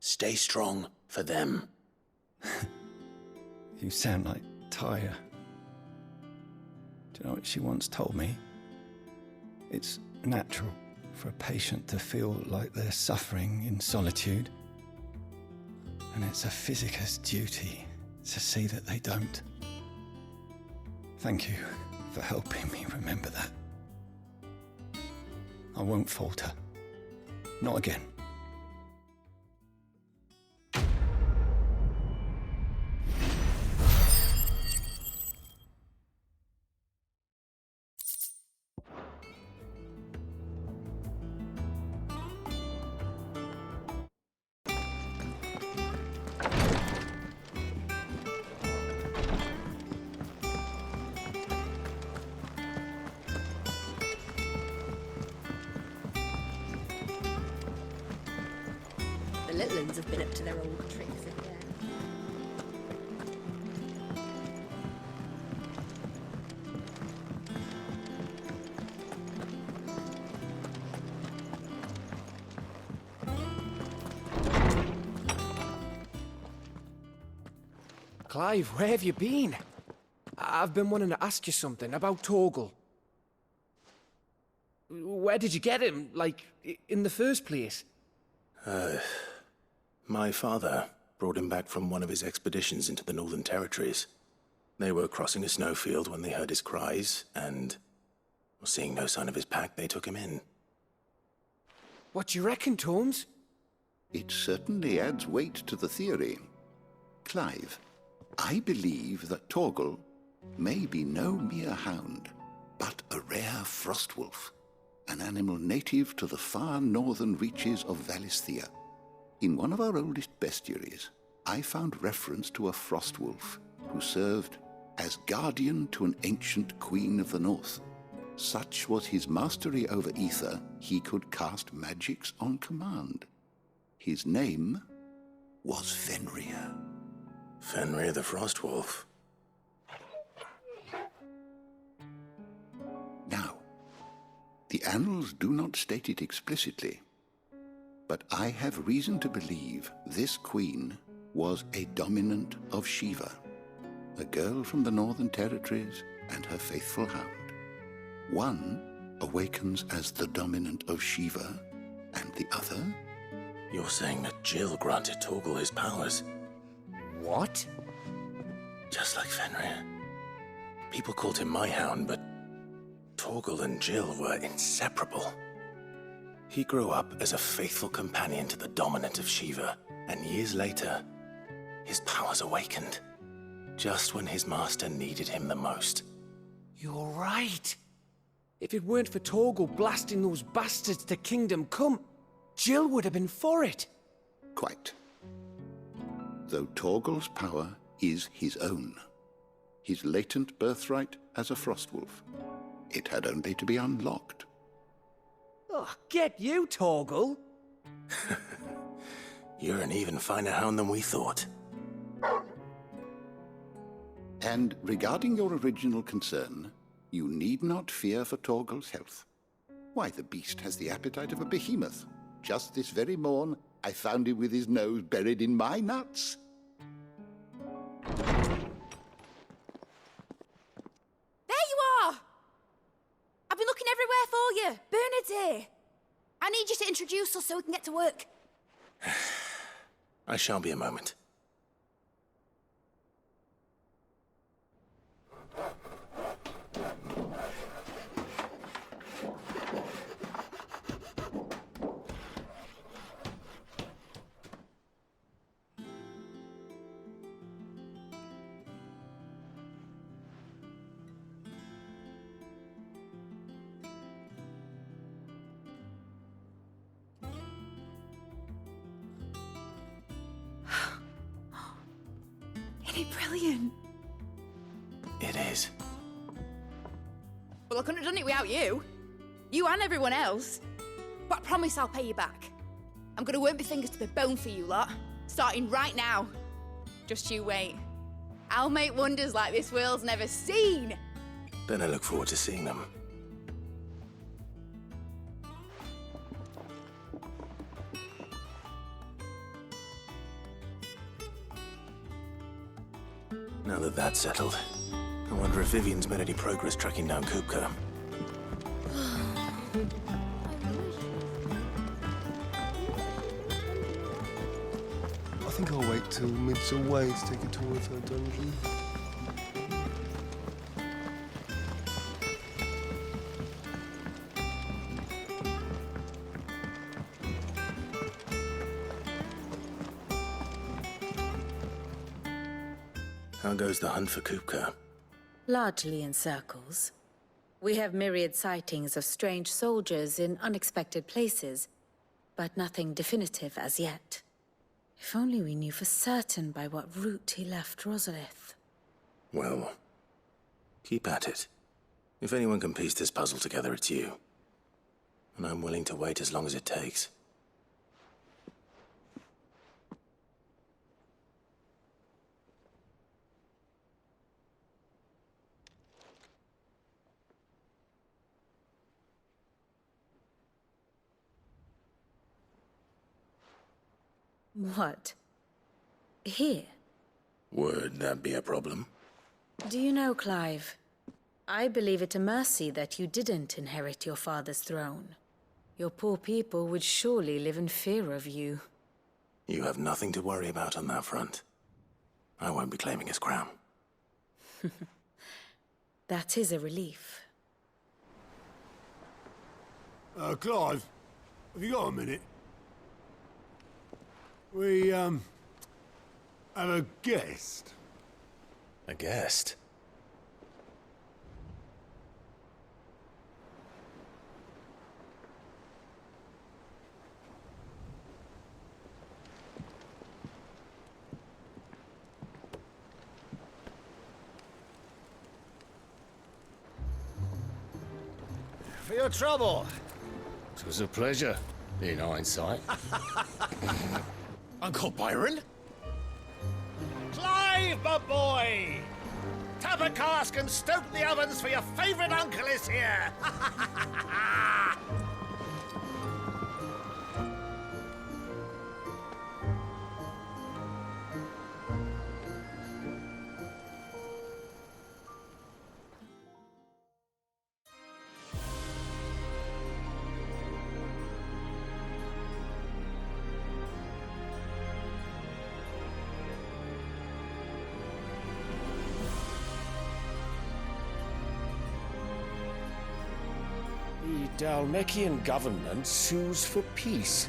Stay strong for them. You sound like Tyre. Do you know what she once told me? It's natural for a patient to feel like they're suffering in solitude. And it's a physicist's duty to see that they don't. Thank you for helping me remember that. I won't falter. Not again. The little ones have been up to their old tricks again. Clive, where have you been? I've been wanting to ask you something about Torgal. Where did you get him, like, in the first place? My father brought him back from one of his expeditions into the Northern Territories. They were crossing a snowfield when they heard his cries, and, seeing no sign of his pack, they took him in. What do you reckon, Torms? It certainly adds weight to the theory. Clive, I believe that Torgal may be no mere hound, but a rare frostwolf, an animal native to the far northern reaches of Valisthea. In one of our oldest bestiaries, I found reference to a frostwolf who served as guardian to an ancient queen of the north. Such was his mastery over ether, he could cast magics on command. His name was Fenrir. Fenrir the Frostwolf. Now, the annals do not state it explicitly, but I have reason to believe this queen was a dominant of Shiva, a girl from the Northern Territories and her faithful hound. One awakens as the dominant of Shiva, and the other? You're saying that Jill granted Torgal his powers? What? Just like Fenrir. People called him my hound, but Torgal and Jill were inseparable. He grew up as a faithful companion to the dominant of Shiva, and years later, his powers awakened. Just when his master needed him the most. You're right. If it weren't for Torgal blasting those bastards to Kingdom Come, Jill would have been for it. Quite. Though Torgal's power is his own. His latent birthright as a Frostwolf. It had only to be unlocked. Oh, get you, Torgal! You're an even finer hound than we thought. And regarding your original concern, you need not fear for Torgal's health. Why, the beast has the appetite of a behemoth. Just this very morn, I found him with his nose buried in my nuts. There you are! I've been looking everywhere for you. Bernard's here. I need you to introduce us so we can get to work. I shall be a moment. Isn't it brilliant? It is. Well, I couldn't have done it without you. You and everyone else. But I promise I'll pay you back. I'm gonna work my fingers to the bone for you lot, starting right now. Just you wait. I'll make wonders like this world's never seen. Then I look forward to seeing them. Now that that's settled, I wonder if Vivian's made any progress tracking down Kupka. I think I'll wait till Mid's away to take her towards her dungeon. How goes the hunt for Kupka? Largely in circles. We have myriad sightings of strange soldiers in unexpected places, but nothing definitive as yet. If only we knew for certain by what route he left Rosalith. Well, keep at it. If anyone can piece this puzzle together, it's you. And I'm willing to wait as long as it takes. What? Here? Would that be a problem? Do you know, Clive? I believe it a mercy that you didn't inherit your father's throne. Your poor people would surely live in fear of you. You have nothing to worry about on that front. I won't be claiming his crown. That is a relief. Clive, have you got a minute? We, have a guest. A guest? For your trouble. It was a pleasure, in hindsight. Uncle Byron? Clive, my boy! Tap a cask and stoke the ovens for your favourite uncle is here! The Dalmekian government sues for peace.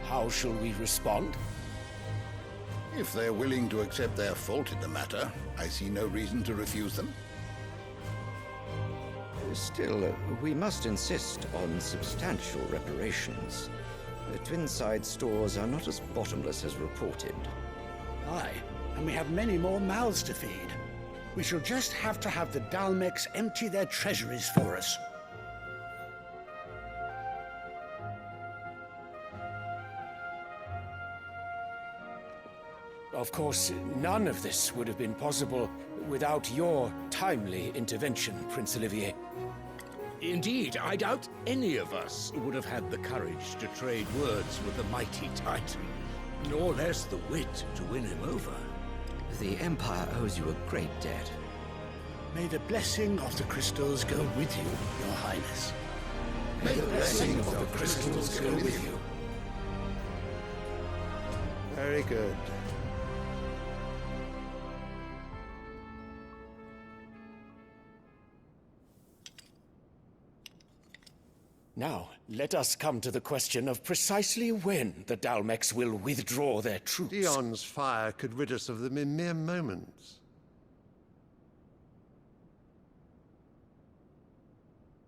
How shall we respond? If they're willing to accept their fault in the matter, I see no reason to refuse them. Still, we must insist on substantial reparations. The Twinside stores are not as bottomless as reported. Aye, and we have many more mouths to feed. We shall just have to have the Dalmecs empty their treasuries for us. Of course, none of this would have been possible without your timely intervention, Prince Olivier. Indeed, I doubt any of us would have had the courage to trade words with the mighty Titan, nor less the wit to win him over. The Empire owes you a great debt. May the blessing of the crystals go with you, Your Highness. May the blessing of the crystals go with you. Very good. Now, let us come to the question of precisely when the Dalmecs will withdraw their troops. Dion's fire could rid us of them in mere moments.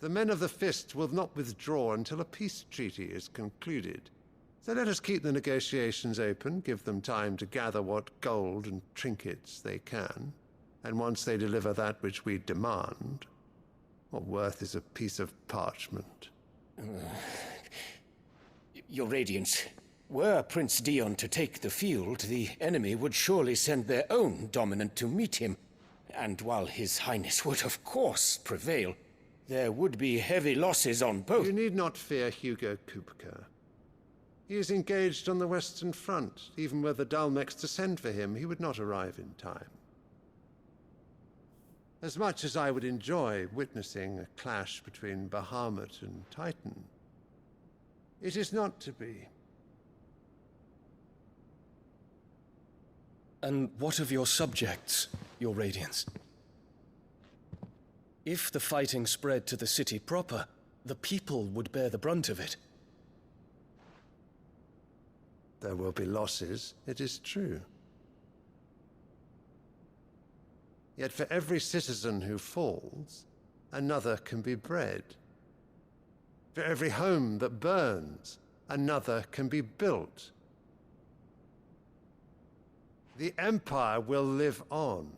The men of the Fist will not withdraw until a peace treaty is concluded. So let us keep the negotiations open, give them time to gather what gold and trinkets they can, and once they deliver that which we demand, what worth is a piece of parchment? Your Radiance, were Prince Dion to take the field, the enemy would surely send their own dominant to meet him. And while His Highness would of course prevail, there would be heavy losses on both. You need not fear Hugo Kupka. He is engaged on the Western Front. Even were the Dalmecs to send for him, he would not arrive in time. As much as I would enjoy witnessing a clash between Bahamut and Titan, it is not to be. And what of your subjects, Your Radiance? If the fighting spread to the city proper, the people would bear the brunt of it. There will be losses, it is true. Yet for every citizen who falls, another can be bred. For every home that burns, another can be built. The Empire will live on.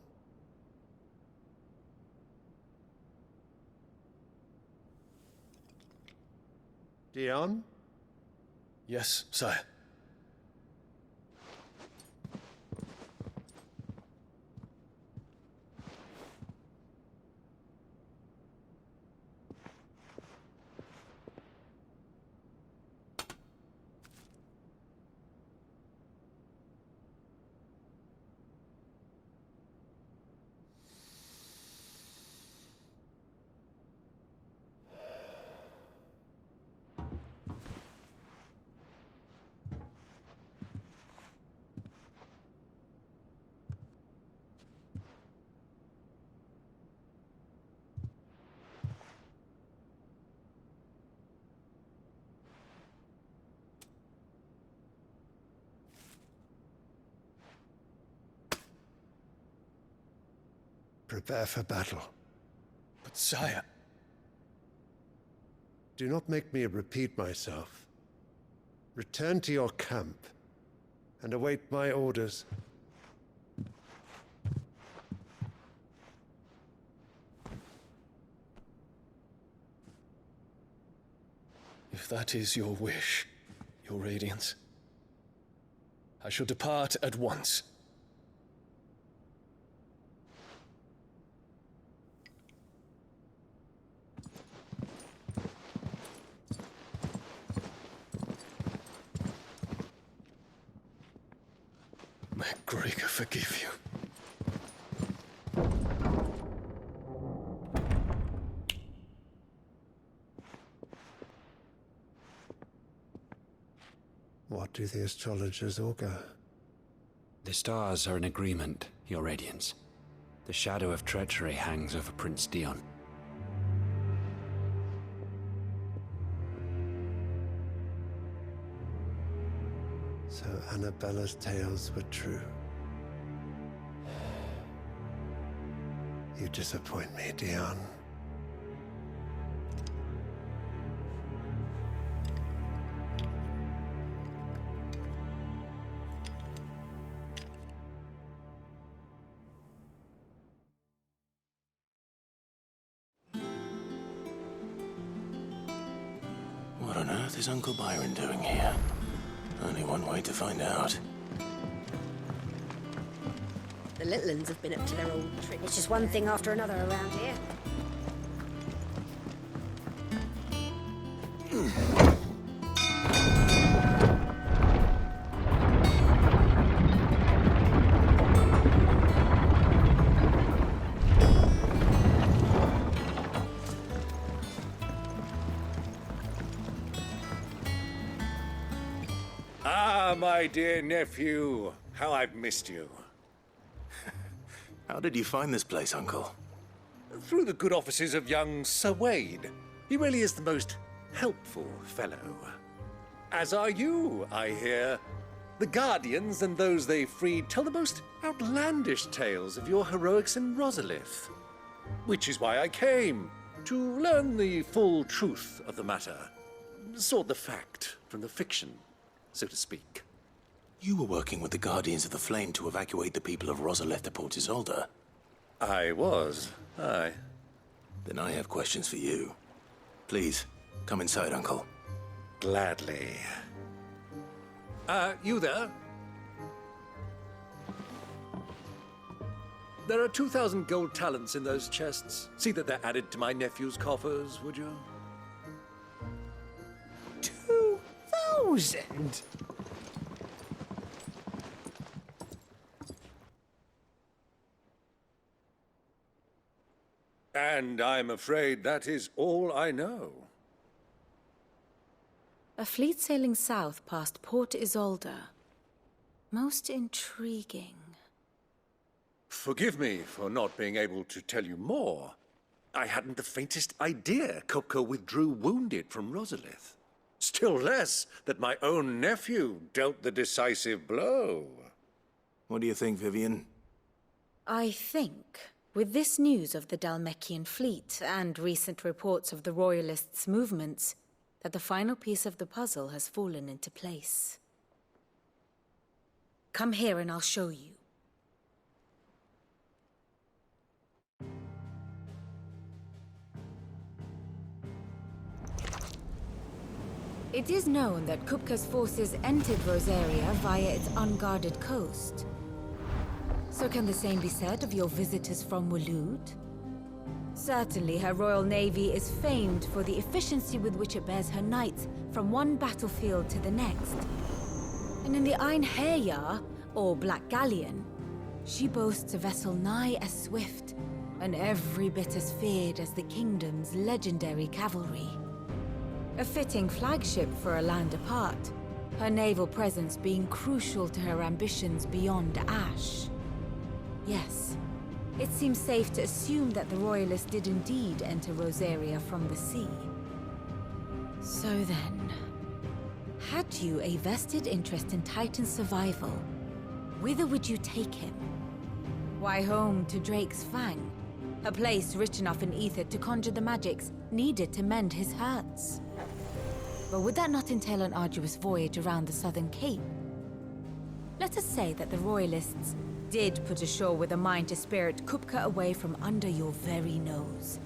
Dion? Yes, sire. Prepare for battle. But sire... Do not make me repeat myself. Return to your camp and await my orders. If that is your wish, Your Radiance, I shall depart at once. May Gregor forgive you. What do the astrologers augur? The stars are in agreement, Your Radiance. The shadow of treachery hangs over Prince Dion. So Annabella's tales were true. You disappoint me, Dion. What on earth is Uncle Byron doing here? Only one way to find out. The little uns have been up to their old trick. It's just one thing after another around here. Ah, my dear nephew. How I've missed you. How did you find this place, Uncle? Through the good offices of young Sir Wade. He really is the most helpful fellow. As are you, I hear. The Guardians and those they freed tell the most outlandish tales of your heroics in Rosalith. Which is why I came, to learn the full truth of the matter. Sort the fact from the fiction, so to speak. You were working with the Guardians of the Flame to evacuate the people of Rosalith to Port Isolde. I was, aye. Then I have questions for you. Please, come inside, Uncle. Gladly. You there? There are 2,000 gold talents in those chests. See that they're added to my nephew's coffers, would you? 2,000? And I'm afraid that is all I know. A fleet sailing south past Port Isolde. Most intriguing. Forgive me for not being able to tell you more. I hadn't the faintest idea Kupka withdrew wounded from Rosalith. Still less that my own nephew dealt the decisive blow. What do you think, Vivian? I think, with this news of the Dhalmekian fleet and recent reports of the Royalists' movements, that the final piece of the puzzle has fallen into place. Come here and I'll show you. It is known that Kupka's forces entered Rosaria via its unguarded coast. So can the same be said of your visitors from Waloed? Certainly, her Royal Navy is famed for the efficiency with which it bears her knights from one battlefield to the next. And in the Einherjar, or Black Galleon, she boasts a vessel nigh as swift and every bit as feared as the kingdom's legendary cavalry. A fitting flagship for a land apart, her naval presence being crucial to her ambitions beyond Ash. Yes. It seems safe to assume that the Royalists did indeed enter Rosaria from the sea. So then, had you a vested interest in Titan's survival, whither would you take him? Why, home to Drake's Fang, a place rich enough in ether to conjure the magics needed to mend his hurts. But would that not entail an arduous voyage around the Southern Cape? Let us say that the Royalists did put ashore with a mind to spirit Kupka away from under your very nose.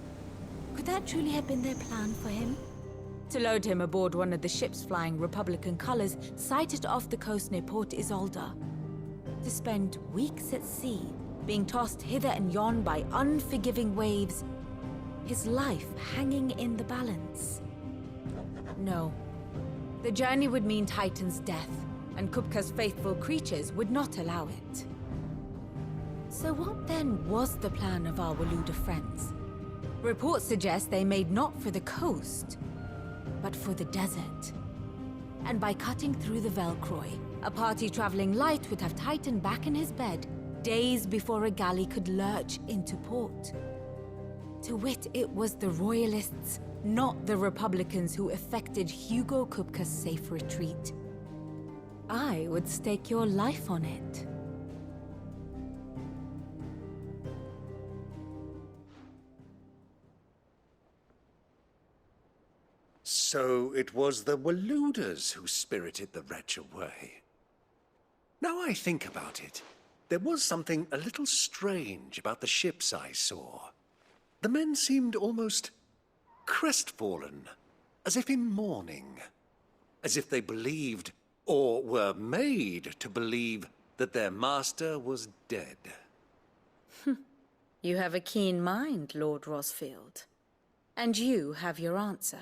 Could that truly have been their plan for him? To load him aboard one of the ships flying Republican colors sighted off the coast near Port Isolde. To spend weeks at sea, being tossed hither and yon by unforgiving waves, his life hanging in the balance. No. The journey would mean Titan's death, and Kupka's faithful creatures would not allow it. So what then was the plan of our Waluda friends? Reports suggest they made not for the coast, but for the desert. And by cutting through the Velcroy, a party traveling light would have Titan back in his bed days before a galley could lurch into port. To wit, it was the Royalists, not the Republicans, who effected Hugo Kupka's safe retreat. I would stake your life on it. So it was the Waluders who spirited the wretch away. Now I think about it, there was something a little strange about the ships I saw. The men seemed almost crestfallen, as if in mourning, as if they believed, or were made to believe, that their master was dead. You have a keen mind, Lord Rosfield. And you have your answer.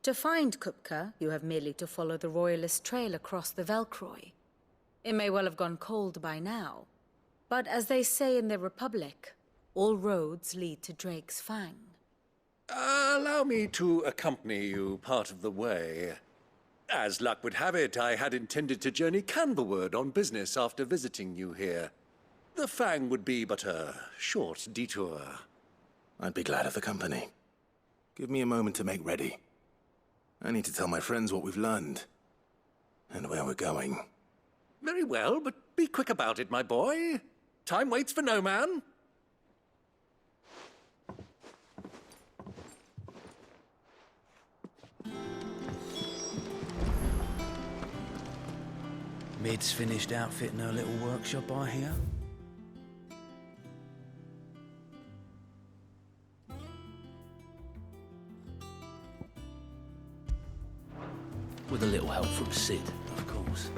To find Kupka, you have merely to follow the Royalist trail across the Velcroy. It may well have gone cold by now, but as they say in the Republic, all roads lead to Drake's Fang. Allow me to accompany you part of the way. As luck would have it, I had intended to journey Candlewood on business after visiting you here. The Fang would be but a short detour. I'd be glad of the company. Give me a moment to make ready. I need to tell my friends what we've learned. And where we're going. Very well, but be quick about it, my boy. Time waits for no man. Mid's finished outfitting her little workshop, I hear. With a little help from Sid, of course.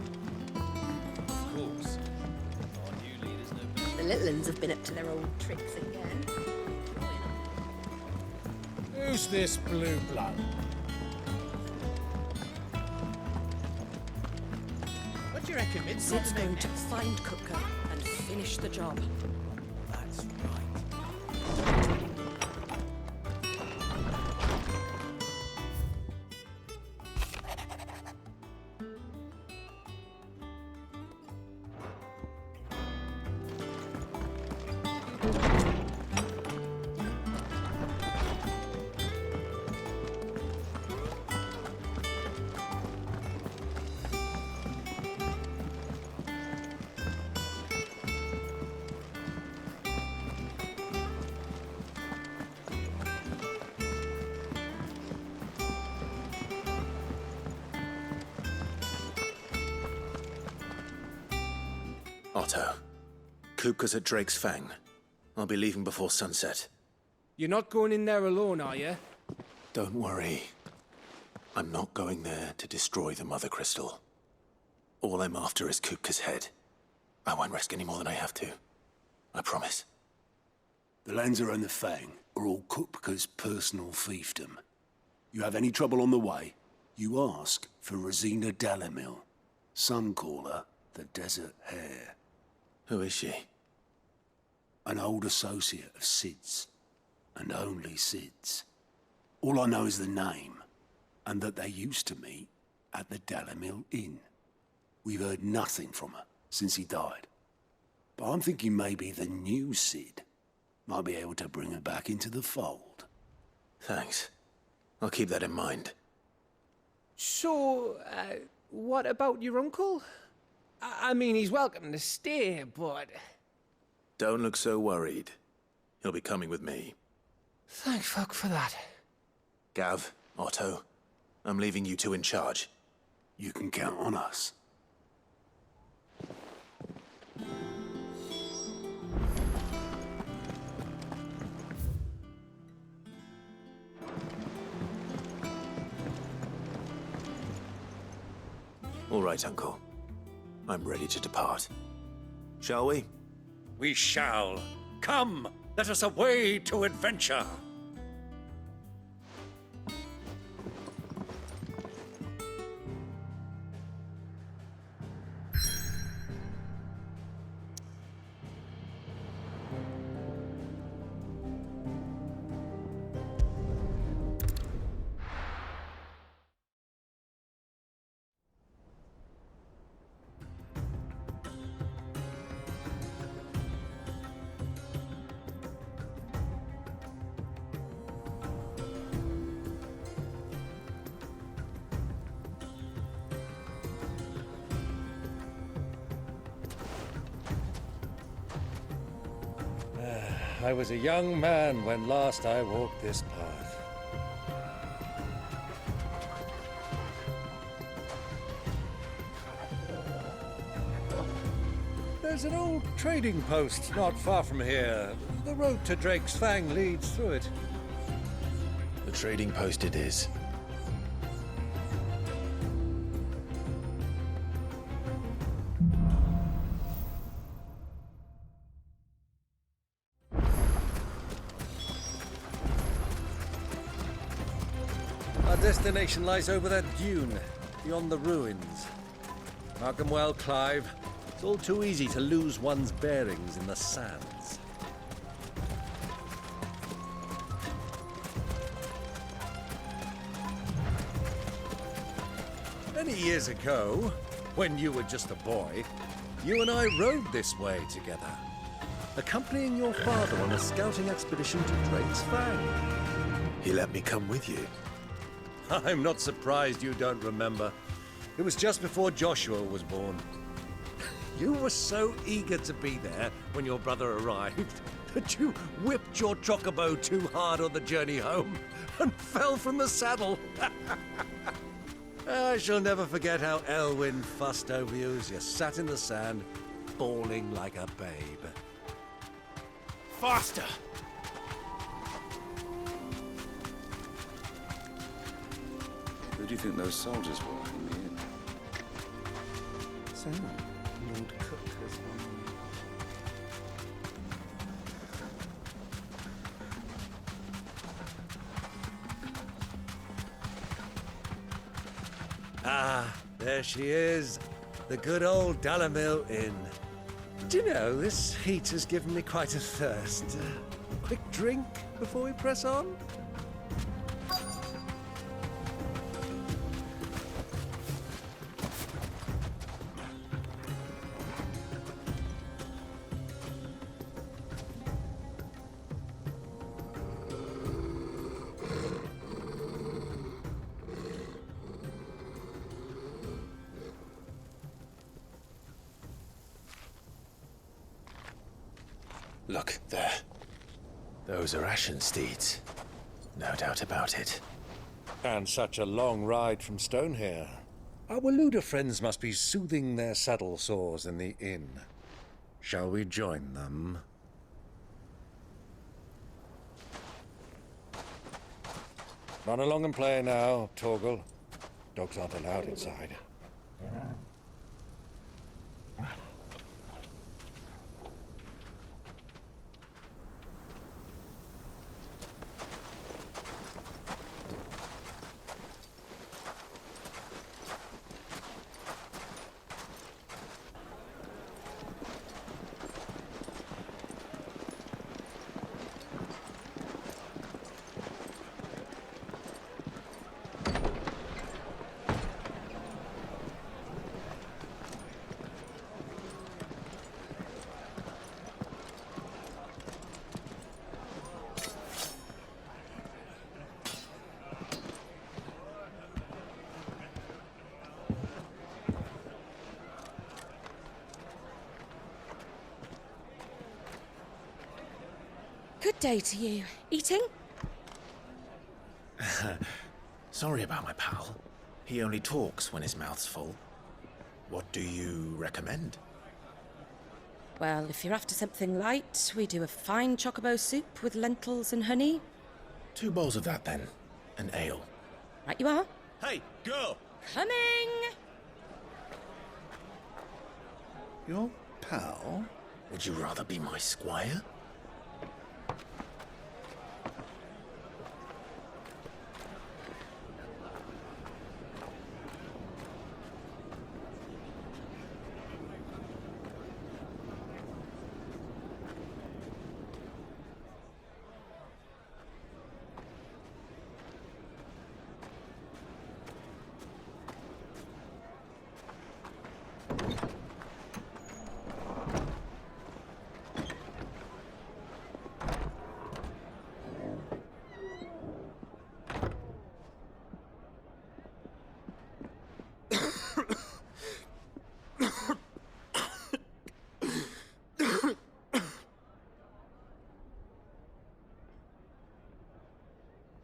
Of course. The little uns have been up to their old tricks again. Who's this blue blood? What do you reckon, Mid? Sid's going to find Kupka and finish the job. That's right. Otto, Kupka's at Drake's Fang. I'll be leaving before sunset. You're not going in there alone, are you? Don't worry. I'm not going there to destroy the Mother Crystal. All I'm after is Kupka's head. I won't risk any more than I have to. I promise. The Lancer and the Fang are all Kupka's personal fiefdom. You have any trouble on the way, you ask for Rosina Dalamil. Some call her the Desert Hare. Who is she? An old associate of Sid's, and only Sid's. All I know is the name, and that they used to meet at the Dalamil Inn. We've heard nothing from her since he died. But I'm thinking maybe the new Sid might be able to bring her back into the fold. Thanks. I'll keep that in mind. So, what about your uncle? I mean, he's welcome to stay, but... Don't look so worried. He'll be coming with me. Thank fuck for that. Gav, Otto, I'm leaving you two in charge. You can count on us. All right, Uncle. I'm ready to depart. Shall we? We shall. Come, let us away to adventure. I was a young man when last I walked this path. There's an old trading post not far from here. The road to Drake's Fang leads through it. The trading post it is. Our destination lies over that dune, beyond the ruins. Mark 'em well, Clive. It's all too easy to lose one's bearings in the sands. Many years ago, when you were just a boy, you and I rode this way together, accompanying your father on a scouting expedition to Drake's Fang. He let me come with you. I'm not surprised you don't remember. It was just before Joshua was born. You were so eager to be there when your brother arrived that you whipped your chocobo too hard on the journey home and fell from the saddle. I shall never forget how Elwyn fussed over you as you sat in the sand, bawling like a babe. Faster! Who do you think those soldiers were in the inn? So, Lord Cook has one. Ah, there she is. The good old Dalamil Inn. Do you know, this heat has given me quite a thirst. Quick drink before we press on? Look, there. Those are ashen steeds. No doubt about it. And such a long ride from Stonehair. Our Waluda friends must be soothing their saddle sores in the inn. Shall we join them? Run along and play now, Torgal. Dogs aren't allowed inside. Good day to you. Eating? Sorry about my pal. He only talks when his mouth's full. What do you recommend? Well, if you're after something light, we do a fine chocobo soup with lentils and honey. 2 bowls of that, then. An ale. Right you are. Hey, girl! Coming! Your pal? Would you rather be my squire?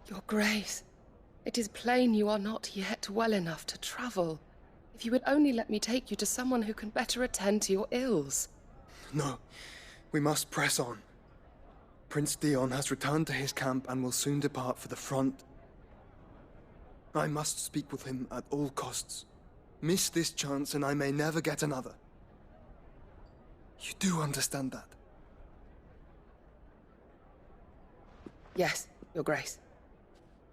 Your Grace, it is plain you are not yet well enough to travel. If you would only let me take you to someone who can better attend to your ills. No, we must press on. Prince Dion has returned to his camp and will soon depart for the front. I must speak with him at all costs. Miss this chance and I may never get another. You do understand that? Yes, Your Grace.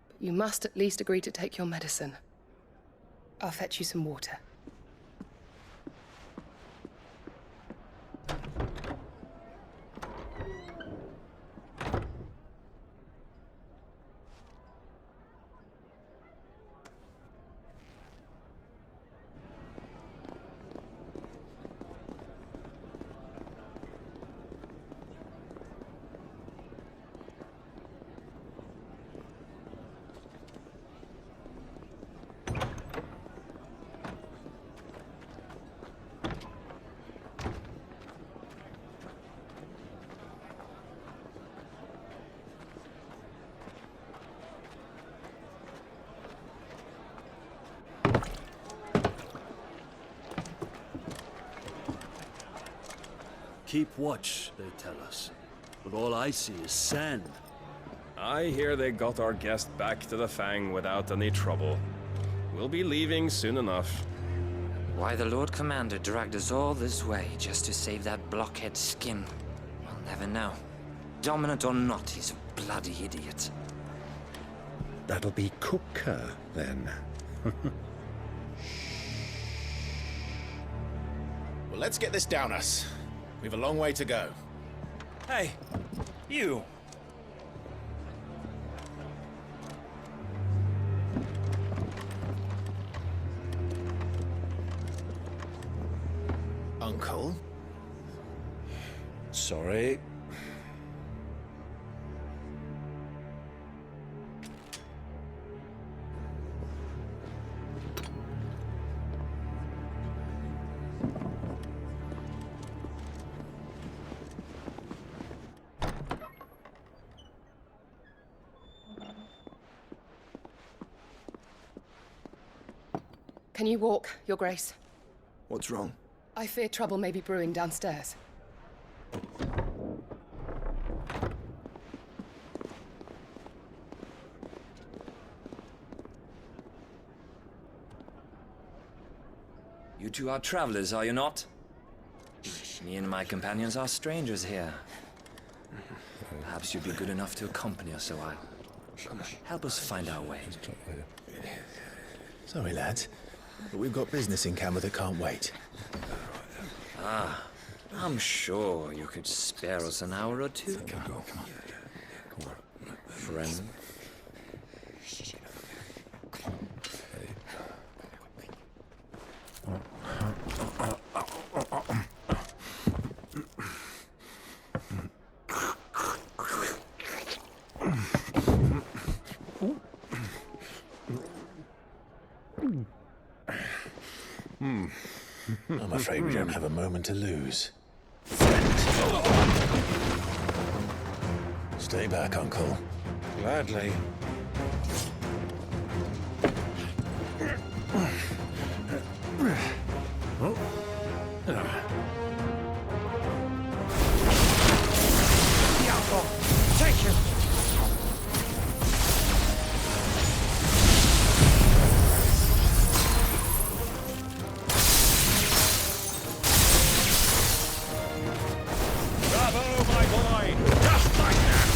But you must at least agree to take your medicine. I'll fetch you some water. Keep watch, they tell us. But all I see is sand. I hear they got our guest back to the Fang without any trouble. We'll be leaving soon enough. Why the Lord Commander dragged us all this way just to save that blockhead skin, we'll never know. Dominant or not, he's a bloody idiot. That'll be Cooker, then. Well, let's get this down us. We've a long way to go. Hey, you! Uncle? Sorry. Can you walk, Your Grace? What's wrong? I fear trouble may be brewing downstairs. You two are travelers, are you not? Me and my companions are strangers here. Perhaps you'd be good enough to accompany us a while. Help us find our way. Sorry, lads, but we've got business in camera that can't wait. Ah, I'm sure you could spare us an hour or two. Come on. Friend. I'm afraid we don't have a moment to lose. Stay back, Uncle. Gladly. Take him! Bravo, my boy! Just like that!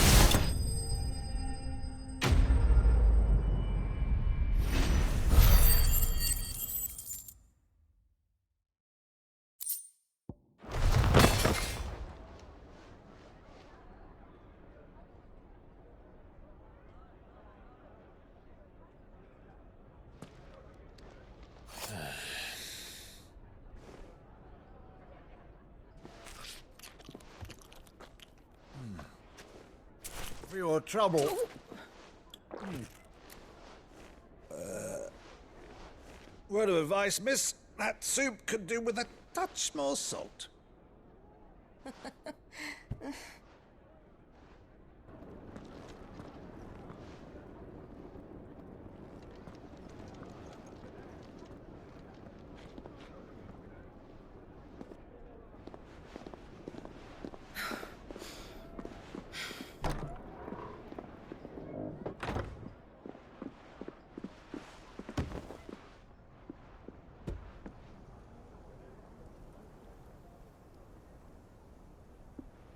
For your trouble. Word of advice, miss. That soup could do with a touch more salt.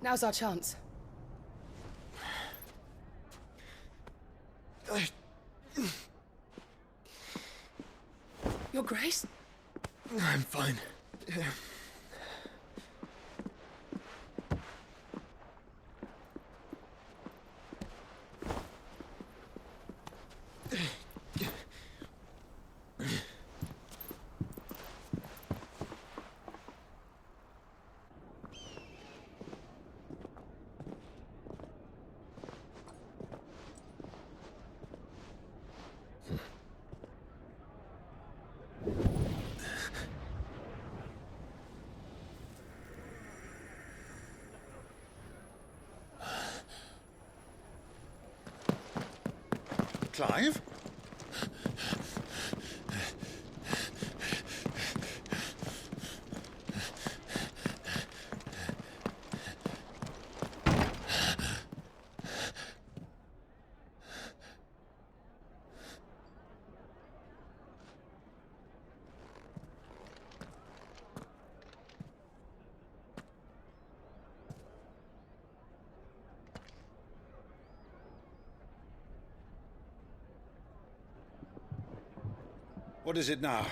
Now's our chance. Your Grace? I'm fine. Clive? What is it now?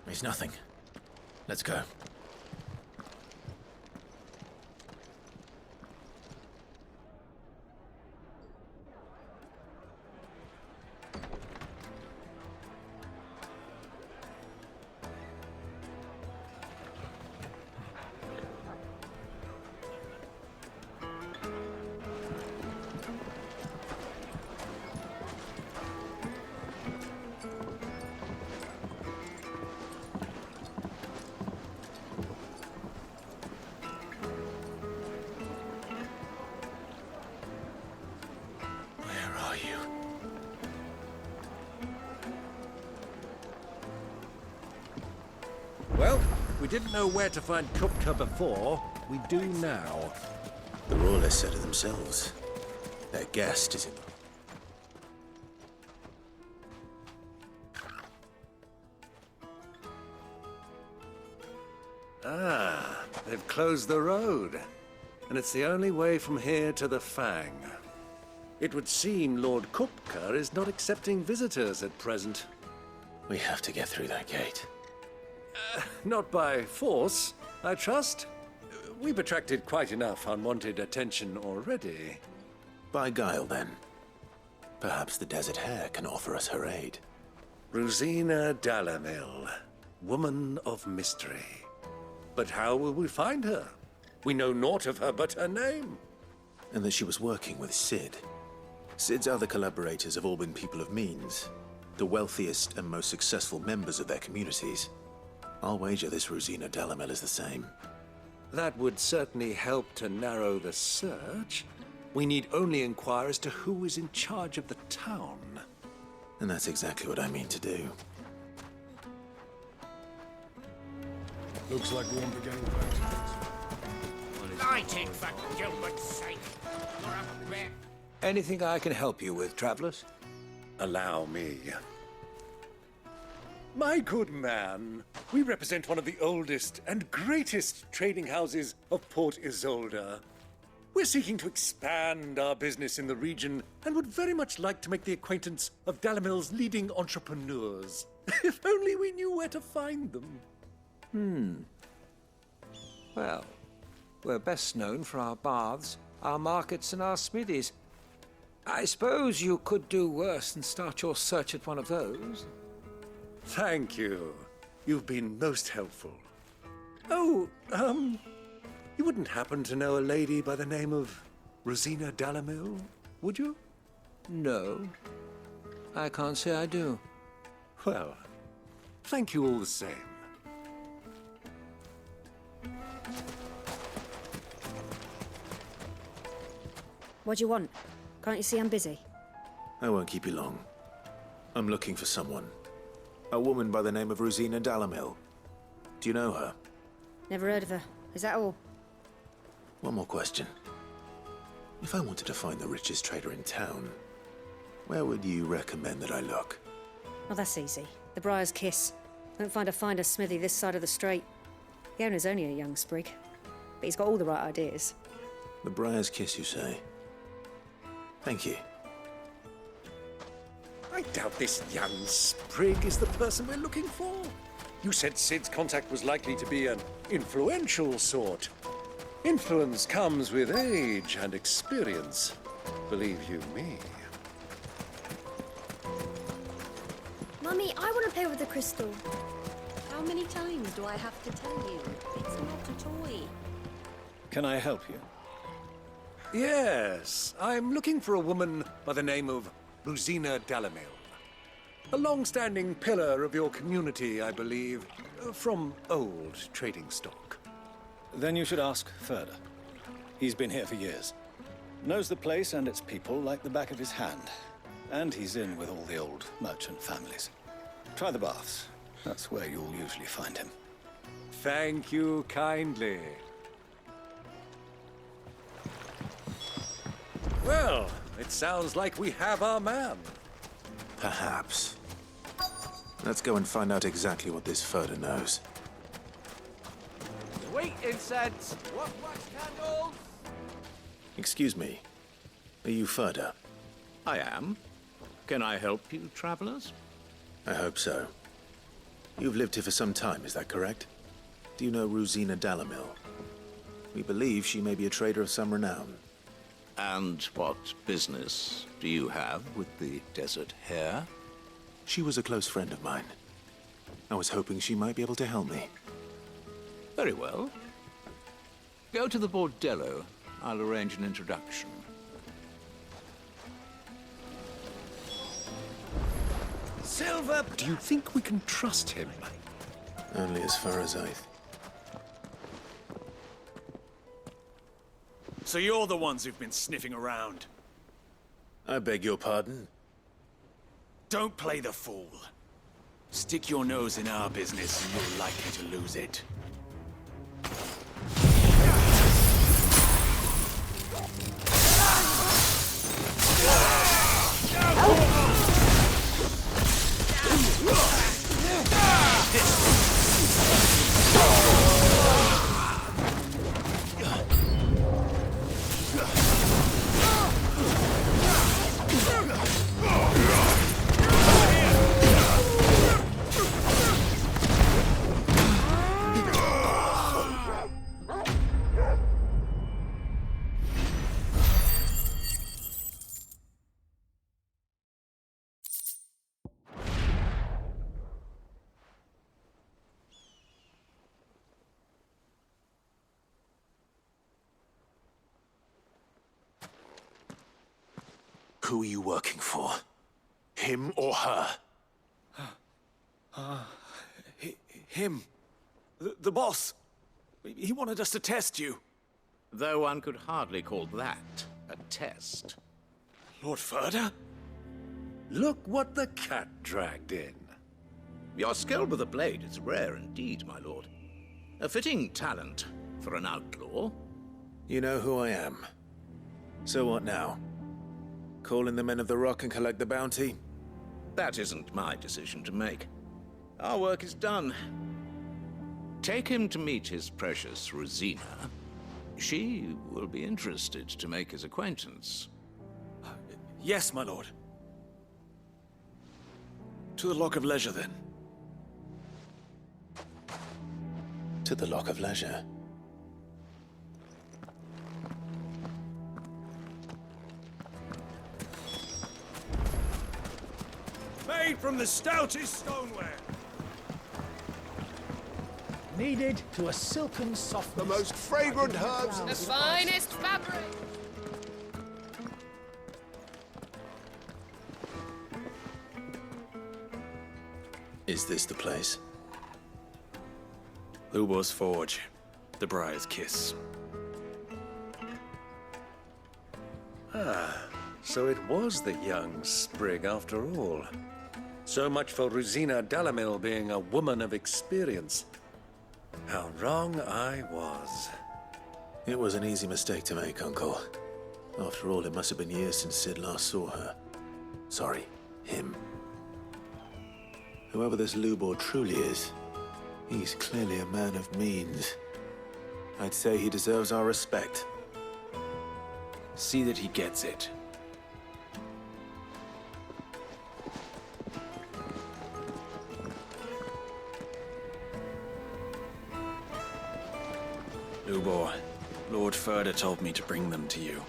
It's nothing. Let's go. Well, we didn't know where to find Kupka before. We do now. The Royalists said it themselves. Their guest is in... Ah, they've closed the road. And it's the only way from here to the Fang. It would seem Lord Kupka is not accepting visitors at present. We have to get through that gate. Not by force, I trust. We've attracted quite enough unwanted attention already. By guile, then. Perhaps the Desert Hare can offer us her aid. Rosina Dalamil, woman of mystery. But how will we find her? We know naught of her but her name. And that she was working with Sid. Sid's other collaborators have all been people of means, the wealthiest and most successful members of their communities. I'll wager this Rosina Dalamil is the same. That would certainly help to narrow the search. We need only inquire as to who is in charge of the town. And that's exactly what I mean to do. Looks like we're on the gangplank. Lighting for Gilbert's sake. You're up there. Anything I can help you with, travelers? Allow me. My good man, we represent one of the oldest and greatest trading houses of Port Isolde. We're seeking to expand our business in the region and would very much like to make the acquaintance of Dalamil's leading entrepreneurs. If only we knew where to find them. Well, we're best known for our baths, our markets, and our smithies. I suppose you could do worse than start your search at one of those. Thank you. You've been most helpful. Oh, you wouldn't happen to know a lady by the name of Rosina Dalamil, would you? No, I can't say I do. Well, thank you all the same. What do you want? Can't you see I'm busy? I won't keep you long. I'm looking for someone. A woman by the name of Rosina Dalamil. Do you know her? Never heard of her. Is that all? One more question. If I wanted to find the richest trader in town, where would you recommend that I look? Oh, that's easy. The Briar's Kiss. Won't find a finer smithy this side of the strait. The owner's only a young sprig, but he's got all the right ideas. The Briar's Kiss, you say? Thank you. I doubt this young sprig is the person we're looking for. You said Sid's contact was likely to be an influential sort. Influence comes with age and experience, believe you me. Mummy, I want to play with the crystal. How many times do I have to tell you? It's not a toy. Can I help you? Yes, I'm looking for a woman by the name of Rosina Dalamil. A long-standing pillar of your community, I believe, from old trading stock. Then you should ask Ferda. He's been here for years. Knows the place and its people like the back of his hand. And he's in with all the old merchant families. Try the baths. That's where you'll usually find him. Thank you kindly. Well, it sounds like we have our man. Perhaps. Let's go and find out exactly what this Ferda knows. Sweet incense! What wax candles? Excuse me. Are you Ferda? I am. Can I help you, travelers? I hope so. You've lived here for some time, is that correct? Do you know Rosina Dalamil? We believe she may be a trader of some renown. And what business do you have with the desert hare? She was a close friend of mine. I was hoping she might be able to help me. Very well. Go to the bordello. I'll arrange an introduction. Silver, do you think we can trust him? Only as far as I... So you're the ones who've been sniffing around. I beg your pardon? Don't play the fool. Stick your nose in our business and you're likely to lose it. Who are you working for? Him or her? Him. The boss. He wanted us to test you. Though one could hardly call that a test. Lord Ferda? Look what the cat dragged in. Your skill with the blade is rare indeed, my lord. A fitting talent for an outlaw. You know who I am. So what now? Call in the Men of the Rock and collect the bounty? That isn't my decision to make. Our work is done. Take him to meet his precious Rosina. She will be interested to make his acquaintance. Yes, my lord. To the Lock of Leisure, then. To the Lock of Leisure. Made from the stoutest stoneware. Kneaded to a silken softness. The most fragrant herbs. The finest fabric. Is this the place? Lubo's Forge. The Briar's Kiss. Ah, so it was the young sprig after all. So much for Rosina Dalamil being a woman of experience. How wrong I was. It was an easy mistake to make, Uncle. After all, it must have been years since Sid last saw her. Sorry, him. Whoever this Lubor truly is, he's clearly a man of means. I'd say he deserves our respect. See that he gets it. Lubor, Lord Furder told me to bring them to you.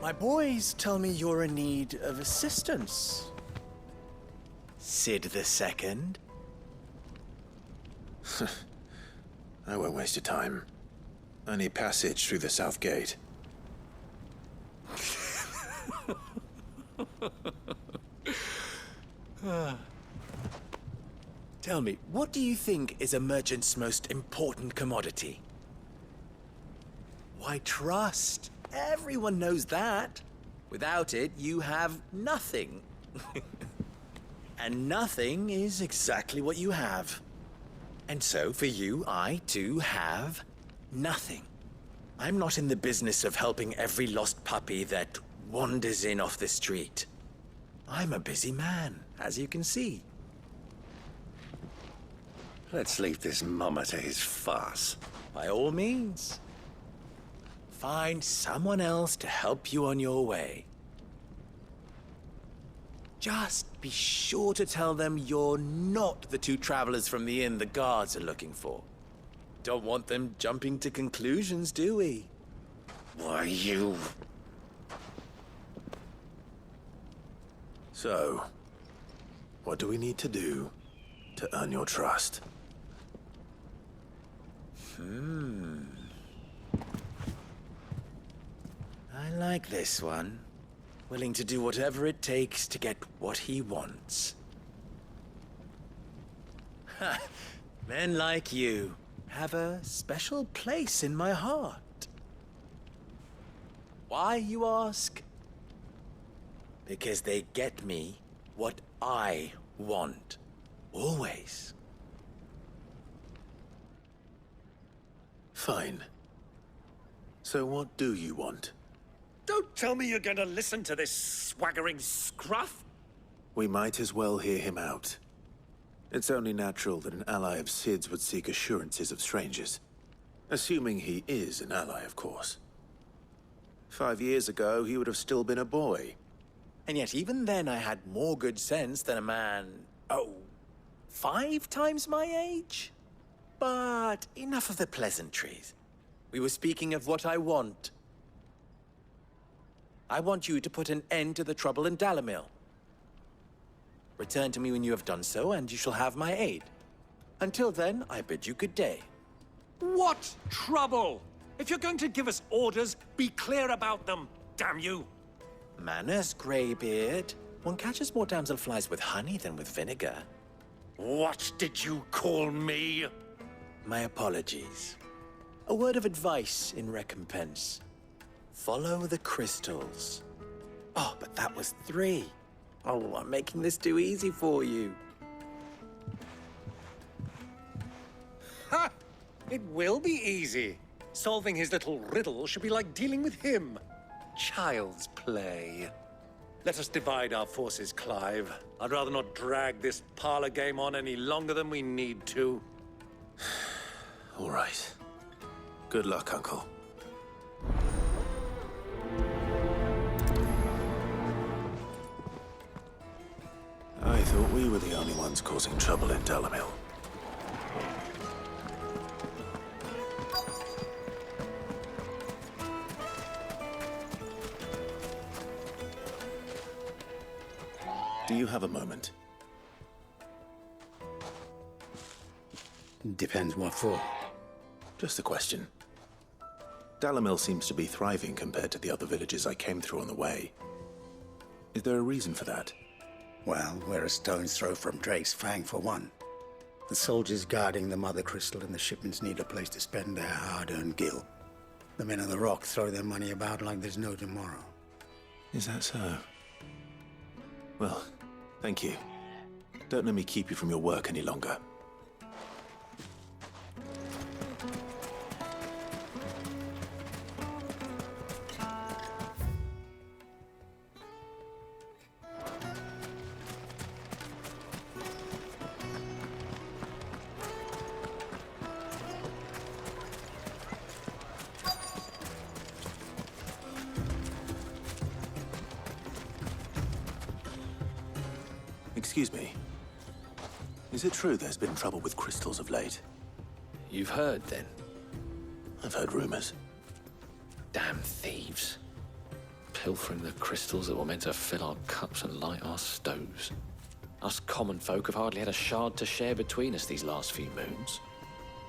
My boys tell me you're in need of assistance. Sid the Second? I won't waste your time. I need passage through the south gate. Tell me, what do you think is a merchant's most important commodity? Why, trust. Everyone knows that. Without it, you have nothing. And nothing is exactly what you have. And so, for you, I, too, have nothing. I'm not in the business of helping every lost puppy that wanders in off the street. I'm a busy man, as you can see. Let's leave this mummer to his farce. By all means. Find someone else to help you on your way. Just be sure to tell them you're not the two travelers from the inn the guards are looking for. Don't want them jumping to conclusions, do we? Why, you... So, what do we need to do to earn your trust? I like this one. Willing to do whatever it takes to get what he wants. Ha! Men like you have a special place in my heart. Why, you ask? Because they get me what I want. Always. Fine. So what do you want? Don't tell me you're going to listen to this swaggering scruff! We might as well hear him out. It's only natural that an ally of Sid's would seek assurances of strangers. Assuming he is an ally, of course. 5 years ago, he would have still been a boy. And yet even then I had more good sense than a man, 5 times my age? But enough of the pleasantries. We were speaking of what I want. I want you to put an end to the trouble in Dalamil. Return to me when you have done so, and you shall have my aid. Until then, I bid you good day. What trouble? If you're going to give us orders, be clear about them, damn you! Manners, Greybeard. One catches more damselflies with honey than with vinegar. What did you call me? My apologies. A word of advice in recompense. Follow the crystals. Oh, but that was 3. Oh, I'm making this too easy for you. Ha! It will be easy. Solving his little riddle should be like dealing with him. Child's play. Let us divide our forces, Clive. I'd rather not drag this parlor game on any longer than we need to. All right. Good luck, Uncle. I thought we were the only ones causing trouble in Dalamil. Do you have a moment? Depends what for. Just a question. Dalamil seems to be thriving compared to the other villages I came through on the way. Is there a reason for that? Well, we're a stone's throw from Drake's Fang, for one. The soldiers guarding the Mother Crystal and the shipments need a place to spend their hard-earned gil. The men of the Rock throw their money about like there's no tomorrow. Is that so? Well, thank you. Don't let me keep you from your work any longer. Excuse me. Is it true there's been trouble with crystals of late? You've heard, then? I've heard rumors. Damn thieves. Pilfering the crystals that were meant to fill our cups and light our stoves. Us common folk have hardly had a shard to share between us these last few moons.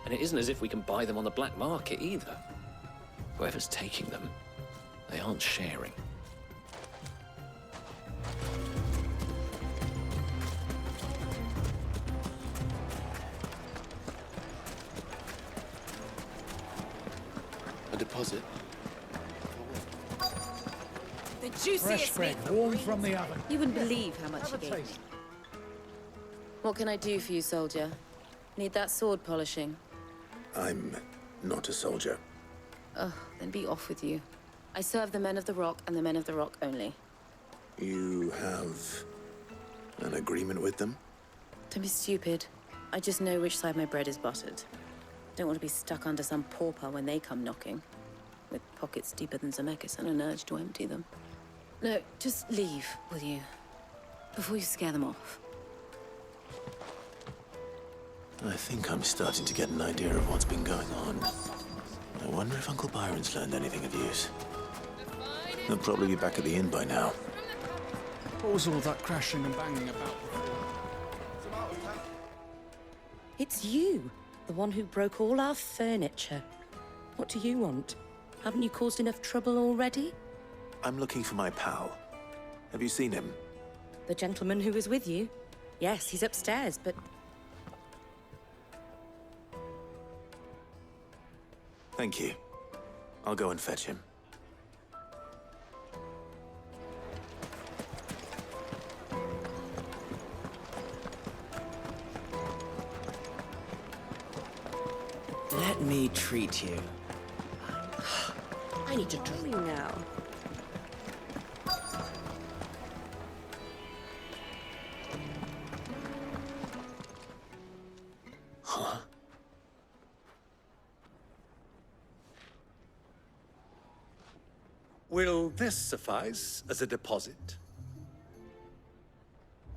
And it isn't as if we can buy them on the black market either. Whoever's taking them, they aren't sharing. A deposit? The juiciest Fresh bread, meat. warm from the oven. You wouldn't believe how much he gave me. What can I do for you, soldier? Need that sword polishing? I'm not a soldier. Oh, then be off with you. I serve the men of the Rock and the men of the Rock only. You have an agreement with them? Don't be stupid. I just know which side my bread is buttered. Don't want to be stuck under some pauper when they come knocking. With pockets deeper than Zemeckis and an urge to empty them. No, just leave, will you? Before you scare them off. I think I'm starting to get an idea of what's been going on. I wonder if Uncle Byron's learned anything of use. He'll probably be back at the inn by now. What was all that crashing and banging about before? It's you, the one who broke all our furniture. What do you want? Haven't you caused enough trouble already? I'm looking for my pal. Have you seen him? The gentleman who was with you? Yes, he's upstairs, but... Thank you. I'll go and fetch him. Let me treat you. I need to drink now. Huh? Will this suffice as a deposit?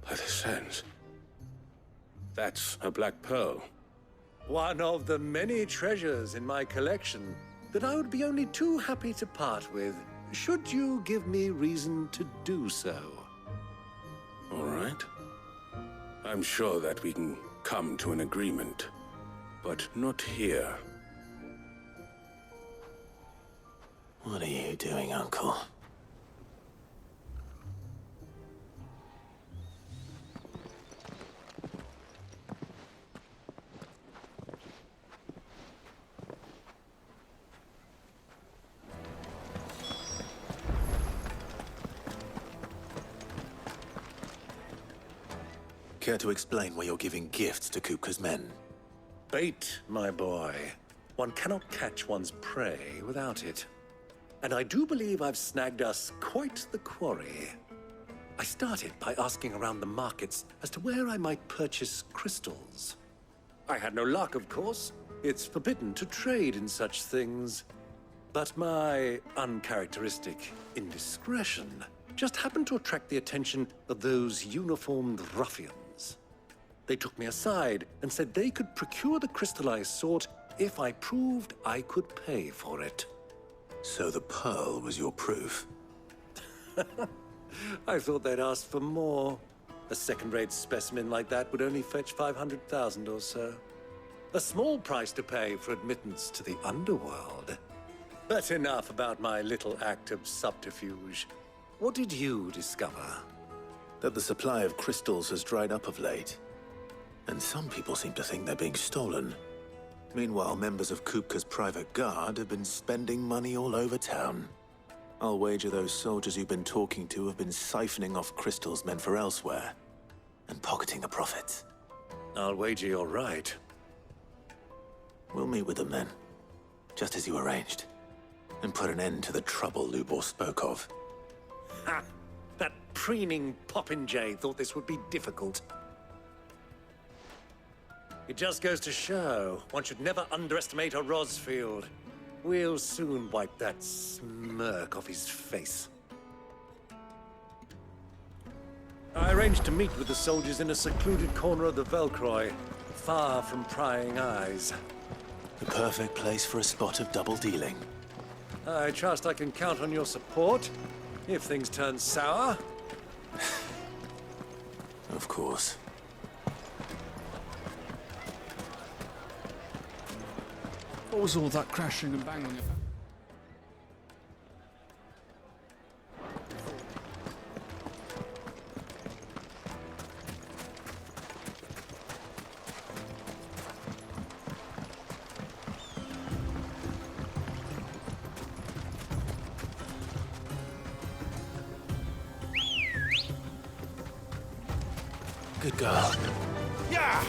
By the sands. That's a black pearl. One of the many treasures in my collection that I would be only too happy to part with, should you give me reason to do so. All right. I'm sure that we can come to an agreement, but not here. What are you doing, Uncle? Care to explain why you're giving gifts to Kupka's men? Bait, my boy. One cannot catch one's prey without it. And I do believe I've snagged us quite the quarry. I started by asking around the markets as to where I might purchase crystals. I had no luck, of course. It's forbidden to trade in such things. But my uncharacteristic indiscretion just happened to attract the attention of those uniformed ruffians. They took me aside and said they could procure the crystal I sought if I proved I could pay for it. So the pearl was your proof? I thought they'd ask for more. A second-rate specimen like that would only fetch 500,000 or so. A small price to pay for admittance to the underworld. But enough about my little act of subterfuge. What did you discover? That the supply of crystals has dried up of late. And some people seem to think they're being stolen. Meanwhile, members of Kupka's private guard have been spending money all over town. I'll wager those soldiers you've been talking to have been siphoning off crystals meant for elsewhere, and pocketing the profits. I'll wager you're right. We'll meet with them then, just as you arranged, and put an end to the trouble Lubor spoke of. Ha! That preening popinjay thought this would be difficult. It just goes to show, one should never underestimate a Rosfield. We'll soon wipe that smirk off his face. I arranged to meet with the soldiers in a secluded corner of the Velcroy, far from prying eyes. The perfect place for a spot of double dealing. I trust I can count on your support if things turn sour. Of course. What was all that crashing and banging about? Good girl. Yeah!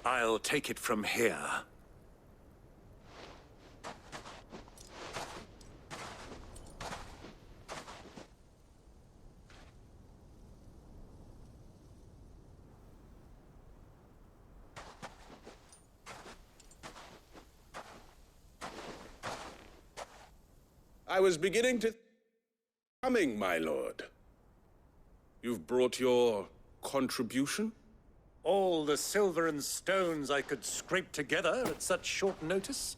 I'll take it from here. I was beginning to... Coming, my lord. You've brought your contribution? All the silver and stones I could scrape together at such short notice?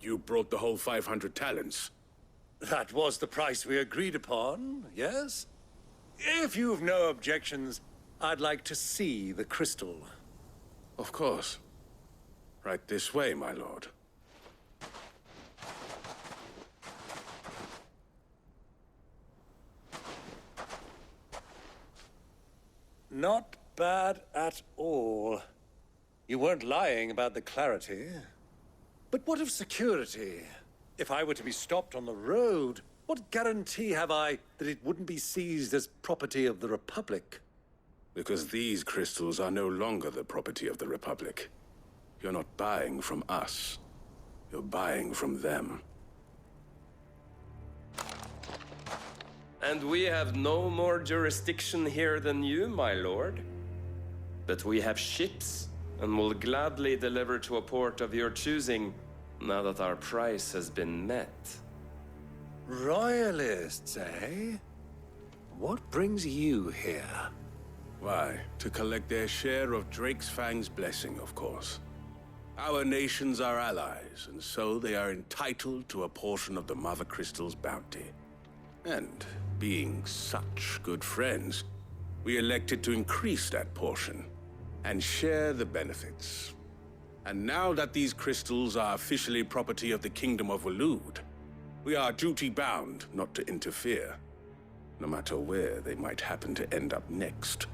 You brought the whole 500 talents. That was the price we agreed upon, yes? If you've no objections, I'd like to see the crystal. Of course. Right this way, my lord. Not bad at all. You weren't lying about the clarity. But what of security? If I were to be stopped on the road, what guarantee have I that it wouldn't be seized as property of the Republic? Because these crystals are no longer the property of the Republic. You're not buying from us. You're buying from them. And we have no more jurisdiction here than you, my lord. But we have ships, and will gladly deliver to a port of your choosing, now that our price has been met. Royalists, eh? What brings you here? Why, to collect their share of Drake's Fang's blessing, of course. Our nations are allies, and so they are entitled to a portion of the Mother Crystal's bounty. And being such good friends, we elected to increase that portion and share the benefits. And now that these crystals are officially property of the Kingdom of Waloed, we are duty-bound not to interfere, no matter where they might happen to end up next.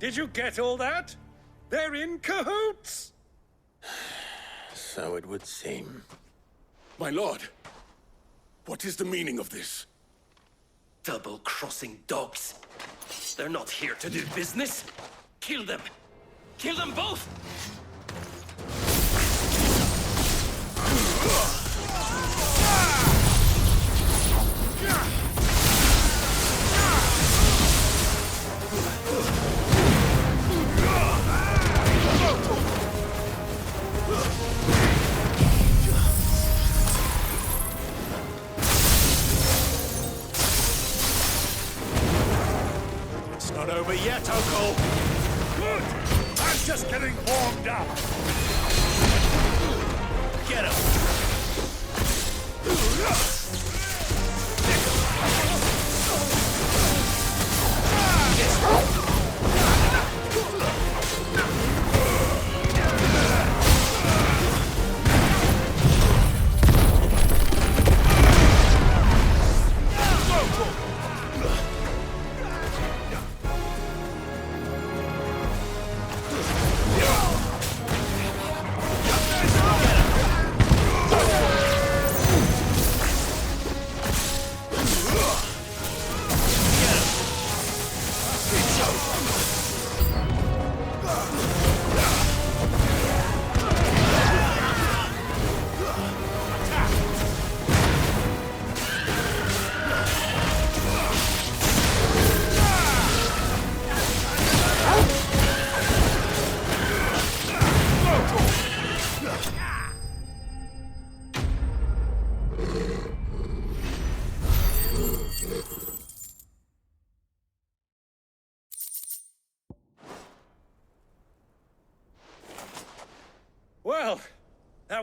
Did you get all that? They're in cahoots! So it would seem. My lord, what is the meaning of this? Double-crossing dogs. They're not here to do business. Kill them. Kill them both! It's not over yet, Uncle! Good! I'm just getting warmed up! Get him!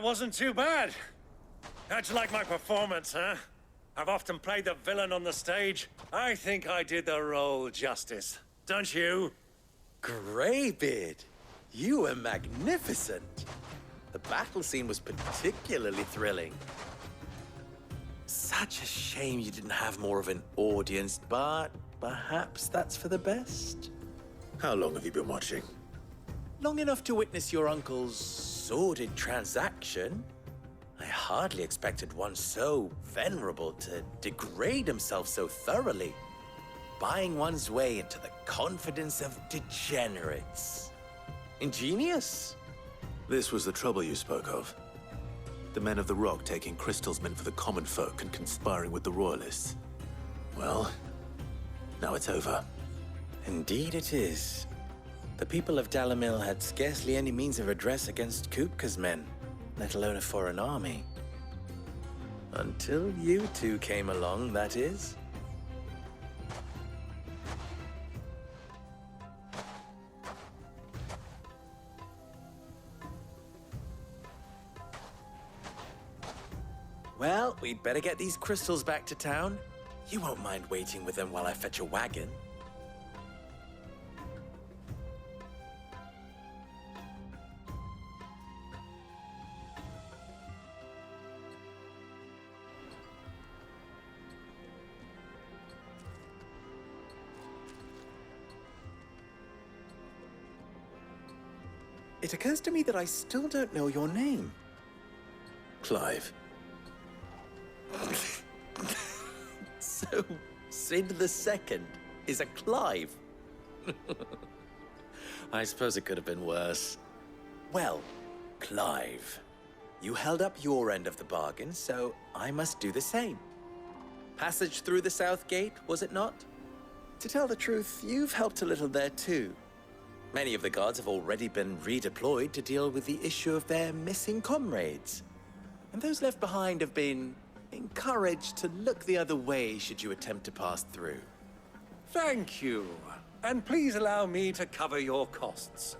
That wasn't too bad. How'd you like my performance, huh? I've often played the villain on the stage. I think I did the role justice. Don't you? Greybeard, you were magnificent. The battle scene was particularly thrilling. Such a shame you didn't have more of an audience, but perhaps that's for the best. How long have you been watching? Long enough to witness your uncle's sordid transaction. I hardly expected one so venerable to degrade himself so thoroughly, buying one's way into the confidence of degenerates. Ingenious. This was the trouble you spoke of. The men of the Rock taking crystals meant for the common folk and conspiring with the Royalists. Well, now it's over. Indeed it is. The people of Dalamil had scarcely any means of redress against Kupka's men, let alone a foreign army. Until you two came along, that is. Well, we'd better get these crystals back to town. You won't mind waiting with them while I fetch a wagon. It occurs to me that I still don't know your name. Clive. So, Sid the Second is a Clive. I suppose it could have been worse. Well, Clive, you held up your end of the bargain, so I must do the same. Passage through the South Gate, was it not? To tell the truth, you've helped a little there too. Many of the guards have already been redeployed to deal with the issue of their missing comrades. And those left behind have been encouraged to look the other way should you attempt to pass through. Thank you. And please allow me to cover your costs.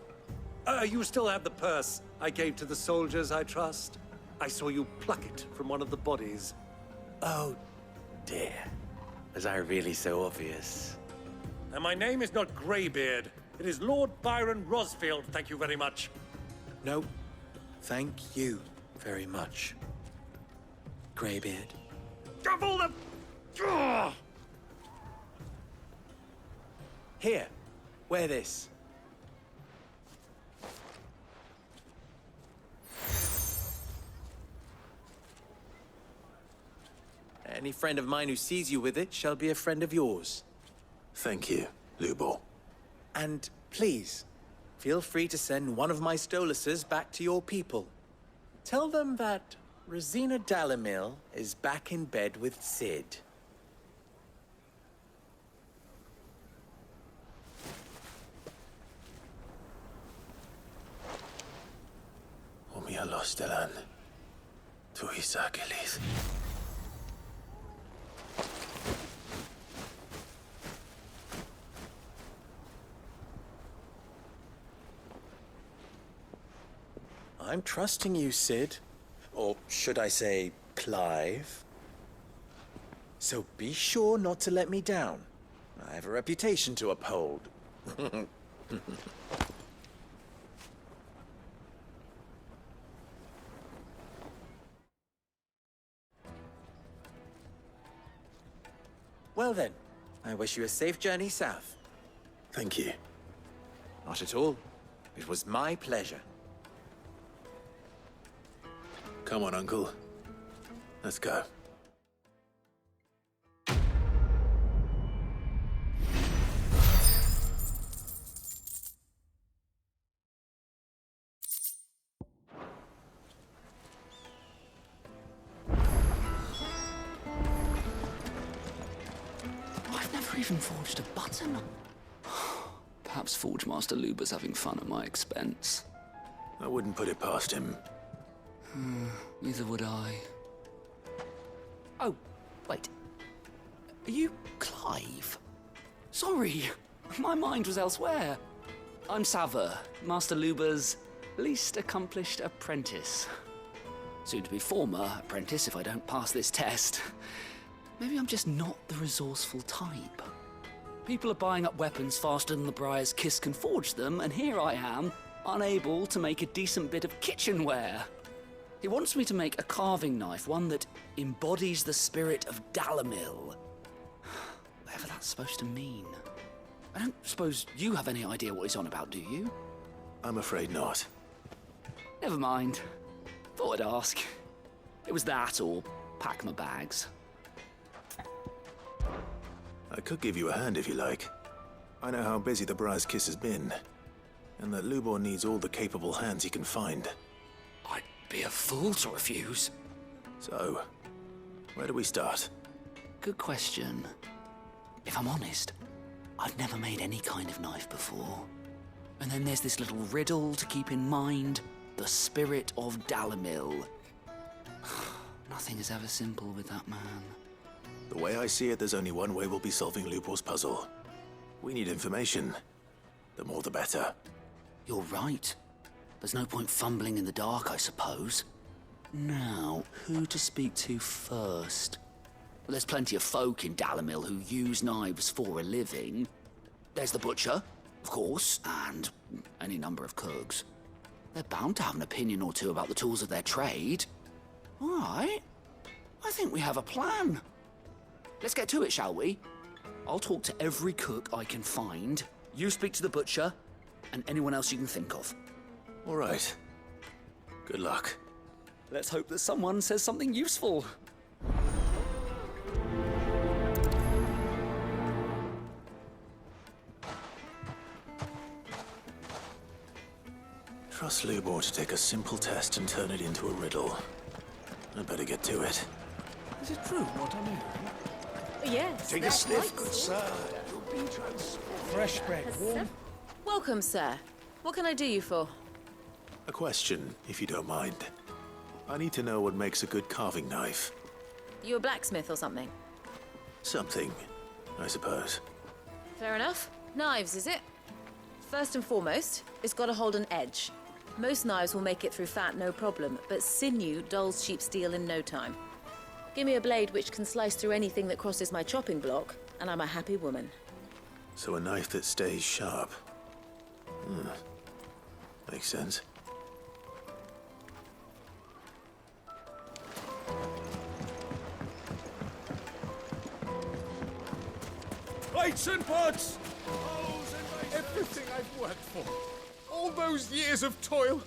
You still have the purse I gave to the soldiers, I trust? I saw you pluck it from one of the bodies. Oh, dear. Was I really so obvious? And my name is not Greybeard. It is Lord Byron Rosfield, thank you very much. No, thank you very much, Greybeard. Of all the... Ugh! Here, wear this. Any friend of mine who sees you with it shall be a friend of yours. Thank you, Lubor. And please, feel free to send one of my Stoluses back to your people. Tell them that Rosina Dalamil is back in bed with Sid. Omia Lostelan. Tu Isakelis. I'm trusting you, Sid. Or should I say, Clive. So be sure not to let me down. I have a reputation to uphold. Well then, I wish you a safe journey south. Thank you. Not at all. It was my pleasure. Come on, Uncle. Let's go. I've never even forged a button. Perhaps Forge Master Luber's having fun at my expense. I wouldn't put it past him. Neither would I. Oh, wait. Are you Clive? Sorry, my mind was elsewhere. I'm Sava, Master Luber's least accomplished apprentice. Soon to be former apprentice if I don't pass this test. Maybe I'm just not the resourceful type. People are buying up weapons faster than the Briar's Kiss can forge them, and here I am, unable to make a decent bit of kitchenware. He wants me to make a carving knife, one that embodies the spirit of Dalamil. Whatever that's supposed to mean. I don't suppose you have any idea what he's on about, do you? I'm afraid not. Never mind. Thought I'd ask. It was that or pack my bags. I could give you a hand if you like. I know how busy the Briar's Kiss has been, and that Lubor needs all the capable hands he can find. I'd be a fool to refuse. So, where do we start? Good question. If I'm honest, I've never made any kind of knife before. And then there's this little riddle to keep in mind. The spirit of Dalamil. Nothing is ever simple with that man. The way I see it, there's only one way we'll be solving Lubor's puzzle. We need information. The more the better. You're right. There's no point fumbling in the dark, I suppose. Now, who to speak to first? Well, there's plenty of folk in Dalamil who use knives for a living. There's the butcher, of course, and any number of cooks. They're bound to have an opinion or two about the tools of their trade. All right. I think we have a plan. Let's get to it, shall we? I'll talk to every cook I can find. You speak to the butcher, and anyone else you can think of. All right. Good luck. Let's hope that someone says something useful. Trust Lubor to take a simple test and turn it into a riddle. I better get to it. Is it true what I'm hearing? Yes. Take a that's sniff, right. good sir. Fresh bread, warm. Welcome, sir. What can I do you for? A question, if you don't mind. I need to know what makes a good carving knife. You a blacksmith or something? Something, I suppose. Fair enough. Knives, is it? First and foremost, it's got to hold an edge. Most knives will make it through fat, no problem, but sinew dulls cheap steel in no time. Give me a blade which can slice through anything that crosses my chopping block, and I'm a happy woman. So a knife that stays sharp. Makes sense. Plates and pots! Everything I've worked for. All those years of toil.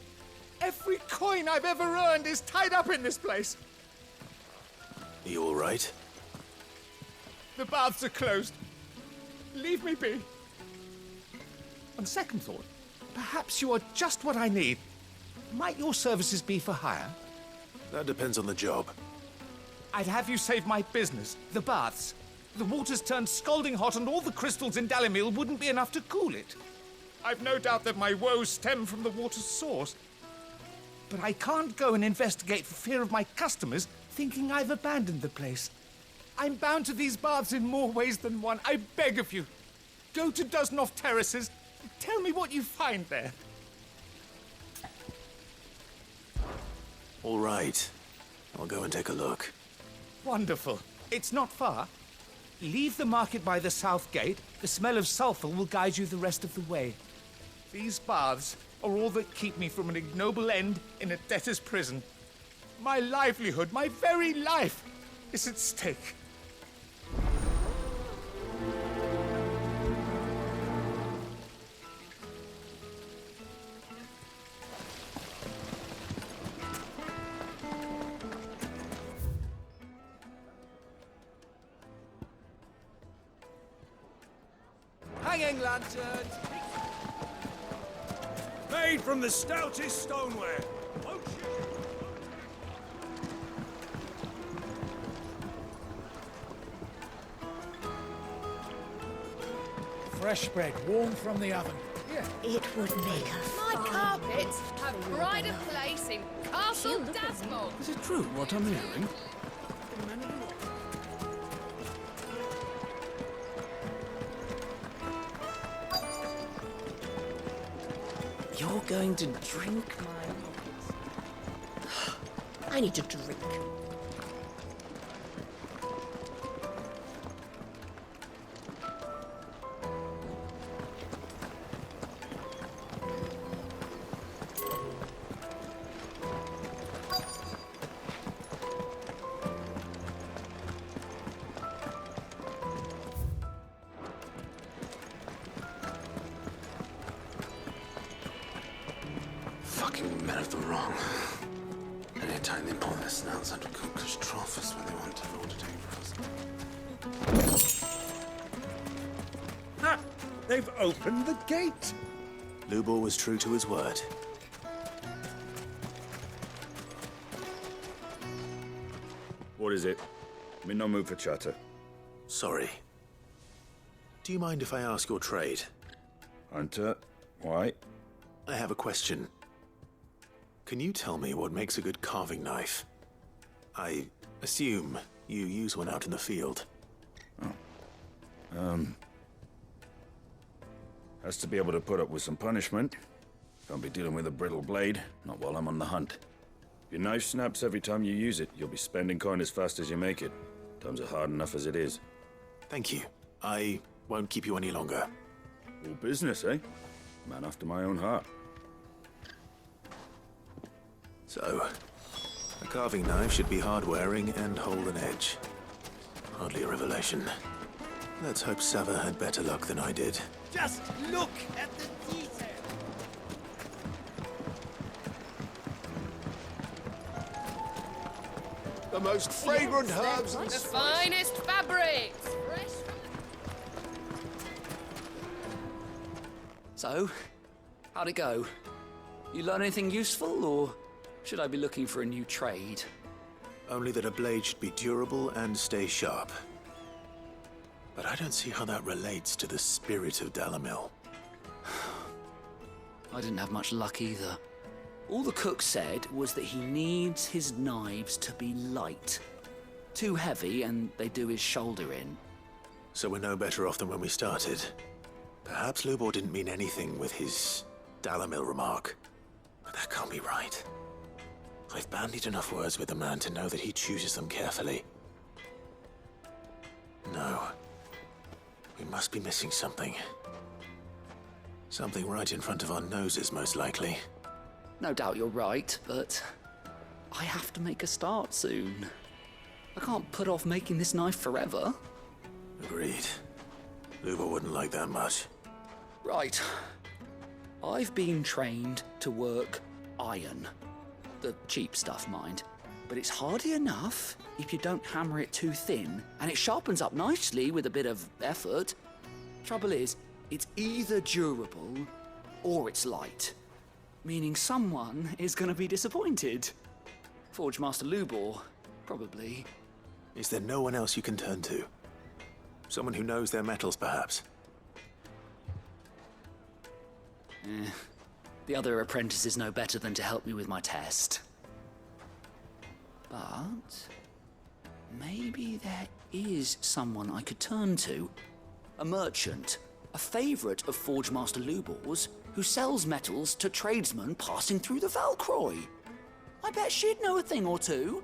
Every coin I've ever earned is tied up in this place. You all right? The baths are closed. Leave me be. On second thought, perhaps you are just what I need. Might your services be for hire? That depends on the job. I'd have you save my business, the baths. The water's turned scalding hot and all the crystals in Dalamil wouldn't be enough to cool it. I've no doubt that my woes stem from the water's source. But I can't go and investigate for fear of my customers thinking I've abandoned the place. I'm bound to these baths in more ways than one. I beg of you. Go to Dusnoff Terraces. Tell me what you find there. All right. I'll go and take a look. Wonderful. It's not far. Leave the market by the south gate. The smell of sulfur will guide you the rest of the way. These baths are all that keep me from an ignoble end in a debtor's prison. My livelihood, my very life, is at stake. Hanging lanterns! Made from the stoutest stoneware. Fresh bread, warm from the oven. It would make a My carpets have pride of place in Castle Dasmog. Is it true what I'm hearing? You're going to drink my... I need a drink. Fucking men of the wrong. Anytime they pull their snouts out of cookers' trough is when they want to order dangerous. Ha! They've opened the gate! Lubor was true to his word. What is it? I'm in no mood for chatter. Sorry. Do you mind if I ask your trade? Hunter, why? I have a question. Can you tell me what makes a good carving knife? I assume you use one out in the field. Has to be able to put up with some punishment. Can't be dealing with a brittle blade, not while I'm on the hunt. If your knife snaps every time you use it, you'll be spending coin as fast as you make it. Times are hard enough as it is. Thank you. I won't keep you any longer. All business, eh? Man after my own heart. So, a carving knife should be hard-wearing and hold an edge. Hardly a revelation. Let's hope Sava had better luck than I did. Just look at the detail. The most fragrant herbs and The finest fabrics! So, how'd it go? You learn anything useful, or should I be looking for a new trade? Only that a blade should be durable and stay sharp. But I don't see how that relates to the spirit of Dalamil. I didn't have much luck either. All the cook said was that he needs his knives to be light. Too heavy and they do his shoulder in. So we're no better off than when we started. Perhaps Lubor didn't mean anything with his Dalamil remark. But that can't be right. I've bandied enough words with the man to know that he chooses them carefully. No. We must be missing something. Something right in front of our noses, most likely. No doubt you're right, but I have to make a start soon. I can't put off making this knife forever. Agreed. Lubor wouldn't like that much. Right. I've been trained to work iron. The cheap stuff, mind. But it's hardy enough if you don't hammer it too thin, and it sharpens up nicely with a bit of effort. Trouble is, it's either durable or it's light. Meaning someone is going to be disappointed. Forge Master Lubor, probably. Is there no one else you can turn to? Someone who knows their metals, perhaps? The other apprentices know better than to help me with my test. But maybe there is someone I could turn to. A merchant, a favourite of Forge Master Lubor's, who sells metals to tradesmen passing through the Valcroy. I bet she'd know a thing or two.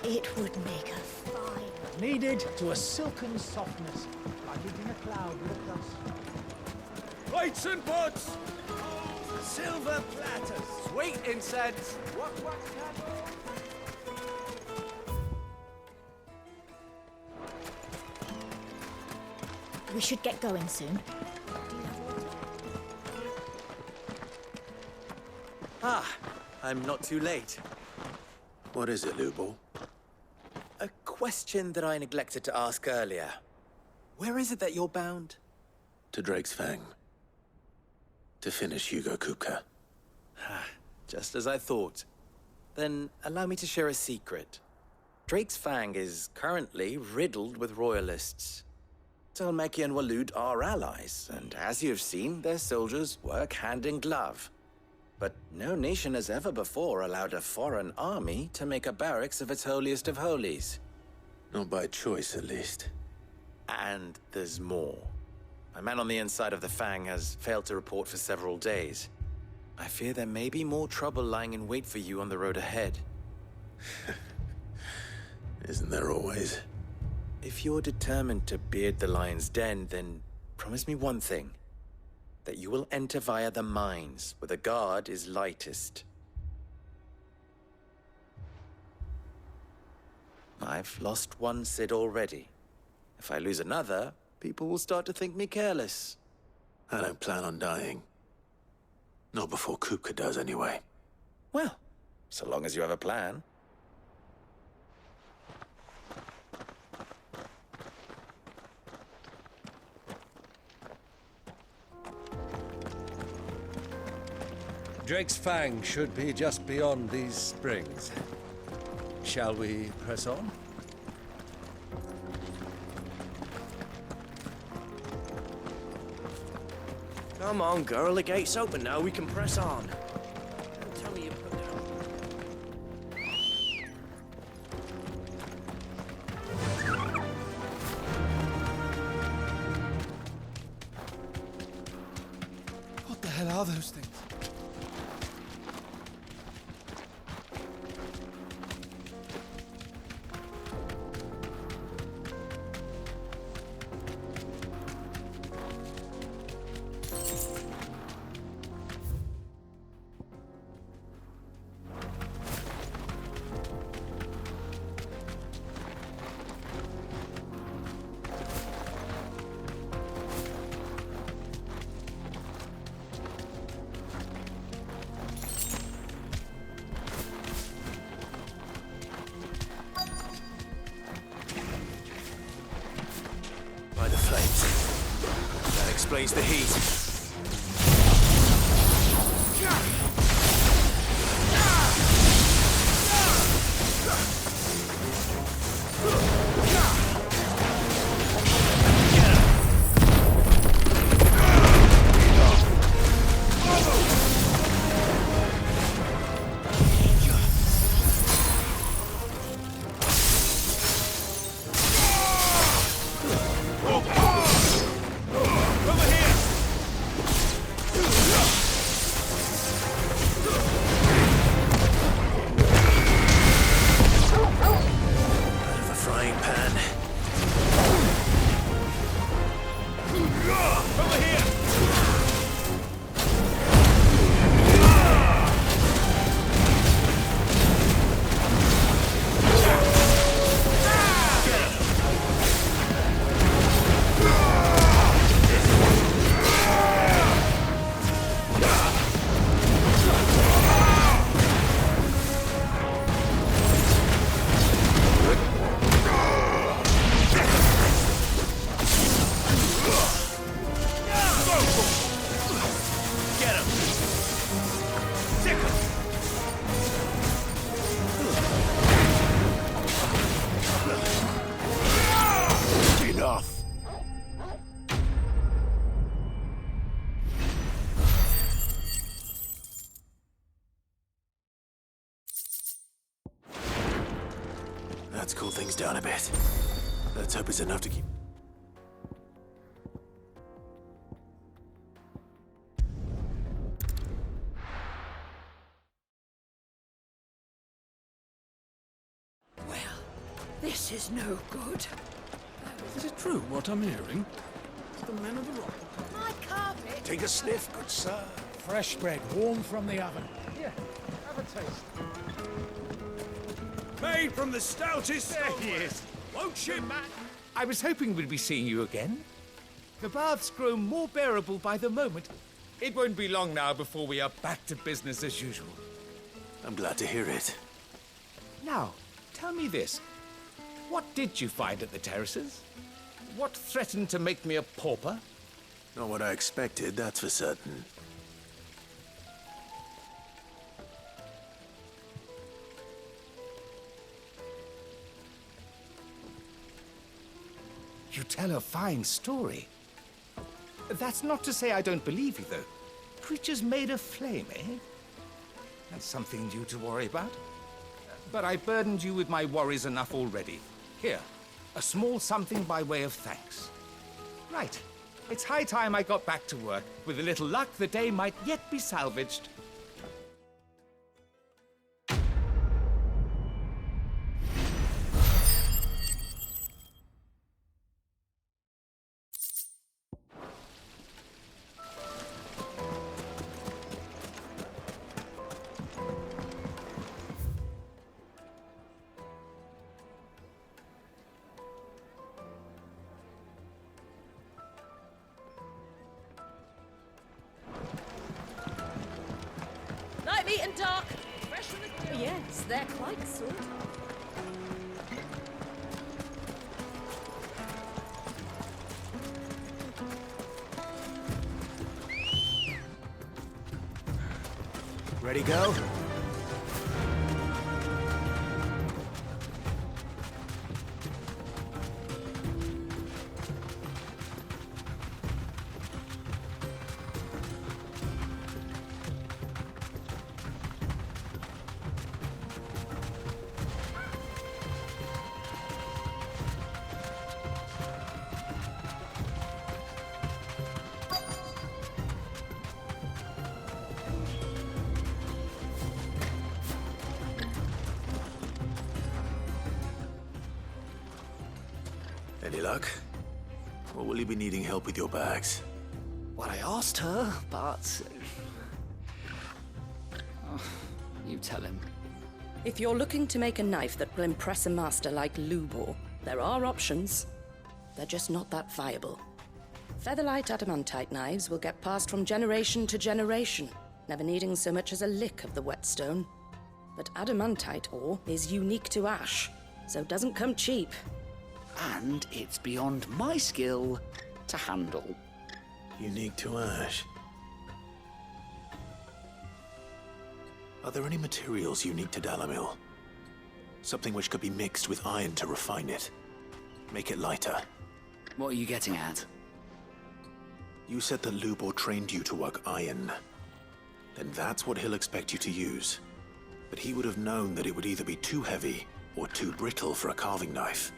It would make a fine. Kneaded to a silken softness, like it in a cloud with dust. Plates and pots! Silver platters! Sweet incense! We should get going soon. Ah, I'm not too late. What is it, Lubor? A question that I neglected to ask earlier. Where is it that you're bound? To Drake's Fang. To finish Hugo Kupka. Just as I thought. Then allow me to share a secret. Drake's Fang is currently riddled with royalists. Tolmeki and Walud are allies, and as you've seen, their soldiers work hand in glove. But no nation has ever before allowed a foreign army to make a barracks of its holiest of holies. Not by choice, at least. And there's more. A man on the inside of the Fang has failed to report for several days. I fear there may be more trouble lying in wait for you on the road ahead. Isn't there always? If you're determined to beard the lion's den, then promise me one thing. That you will enter via the mines, where the guard is lightest. I've lost one Cid already. If I lose another, people will start to think me careless. I don't plan on dying. Not before Kupka does, anyway. Well, so long as you have a plan. Drake's Fang should be just beyond these springs. Shall we press on? Come on, girl. The gate's open now. We can press on. Don't tell me you put down. What the hell are those things? By the flames. That explains the heat. Let's cool things down a bit. Let's hope it's enough to keep... Well, this is no good. Is it true what I'm hearing? The men of the rock. My carpet. Take a sniff, good sir. Fresh bread, warm from the oven. Here, have a taste. Made from the stoutest. There he is. Won't you, Matt? I was hoping we'd be seeing you again. The baths grow more bearable by the moment. It won't be long now before we are back to business as usual. I'm glad to hear it. Now, tell me this. What did you find at the terraces? What threatened to make me a pauper? Not what I expected, that's for certain. You tell a fine story. That's not to say I don't believe you, though. Creatures made of flame, eh? That's something new to worry about. But I burdened you with my worries enough already. Here, a small something by way of thanks. Right. It's high time I got back to work. With a little luck, the day might yet be salvaged. Light, meat and dark. Fresh from the grill. Yes, they're quite sort of. Ready, go? Any luck? Or will you be needing help with your bags? Well, I asked her, but... Oh, you tell him. If you're looking to make a knife that will impress a master like Lubor, there are options. They're just not that viable. Featherlight adamantite knives will get passed from generation to generation, never needing so much as a lick of the whetstone. But adamantite ore is unique to ash, so it doesn't come cheap. And it's beyond my skill to handle. Unique to ash. Are there any materials unique to Dalamil? Something which could be mixed with iron to refine it. Make it lighter. What are you getting at? You said that Lubor trained you to work iron. Then that's what he'll expect you to use. But he would have known that it would either be too heavy or too brittle for a carving knife.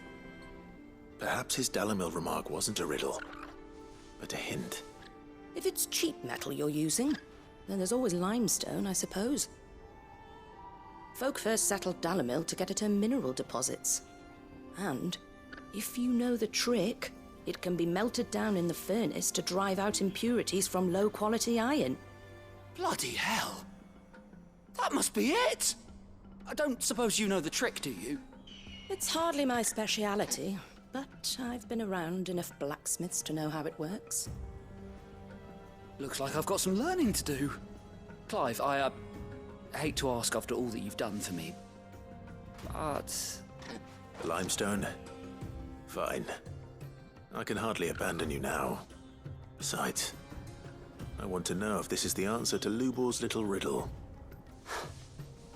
Perhaps his Dalamil remark wasn't a riddle, but a hint. If it's cheap metal you're using, then there's always limestone, I suppose. Folk first settled Dalamil to get at her mineral deposits. And, if you know the trick, it can be melted down in the furnace to drive out impurities from low-quality iron. Bloody hell! That must be it! I don't suppose you know the trick, do you? It's hardly my speciality, but I've been around enough blacksmiths to know how it works. Looks like I've got some learning to do. Clive, I hate to ask after all that you've done for me, but... Limestone? Fine. I can hardly abandon you now. Besides, I want to know if this is the answer to Lubor's little riddle.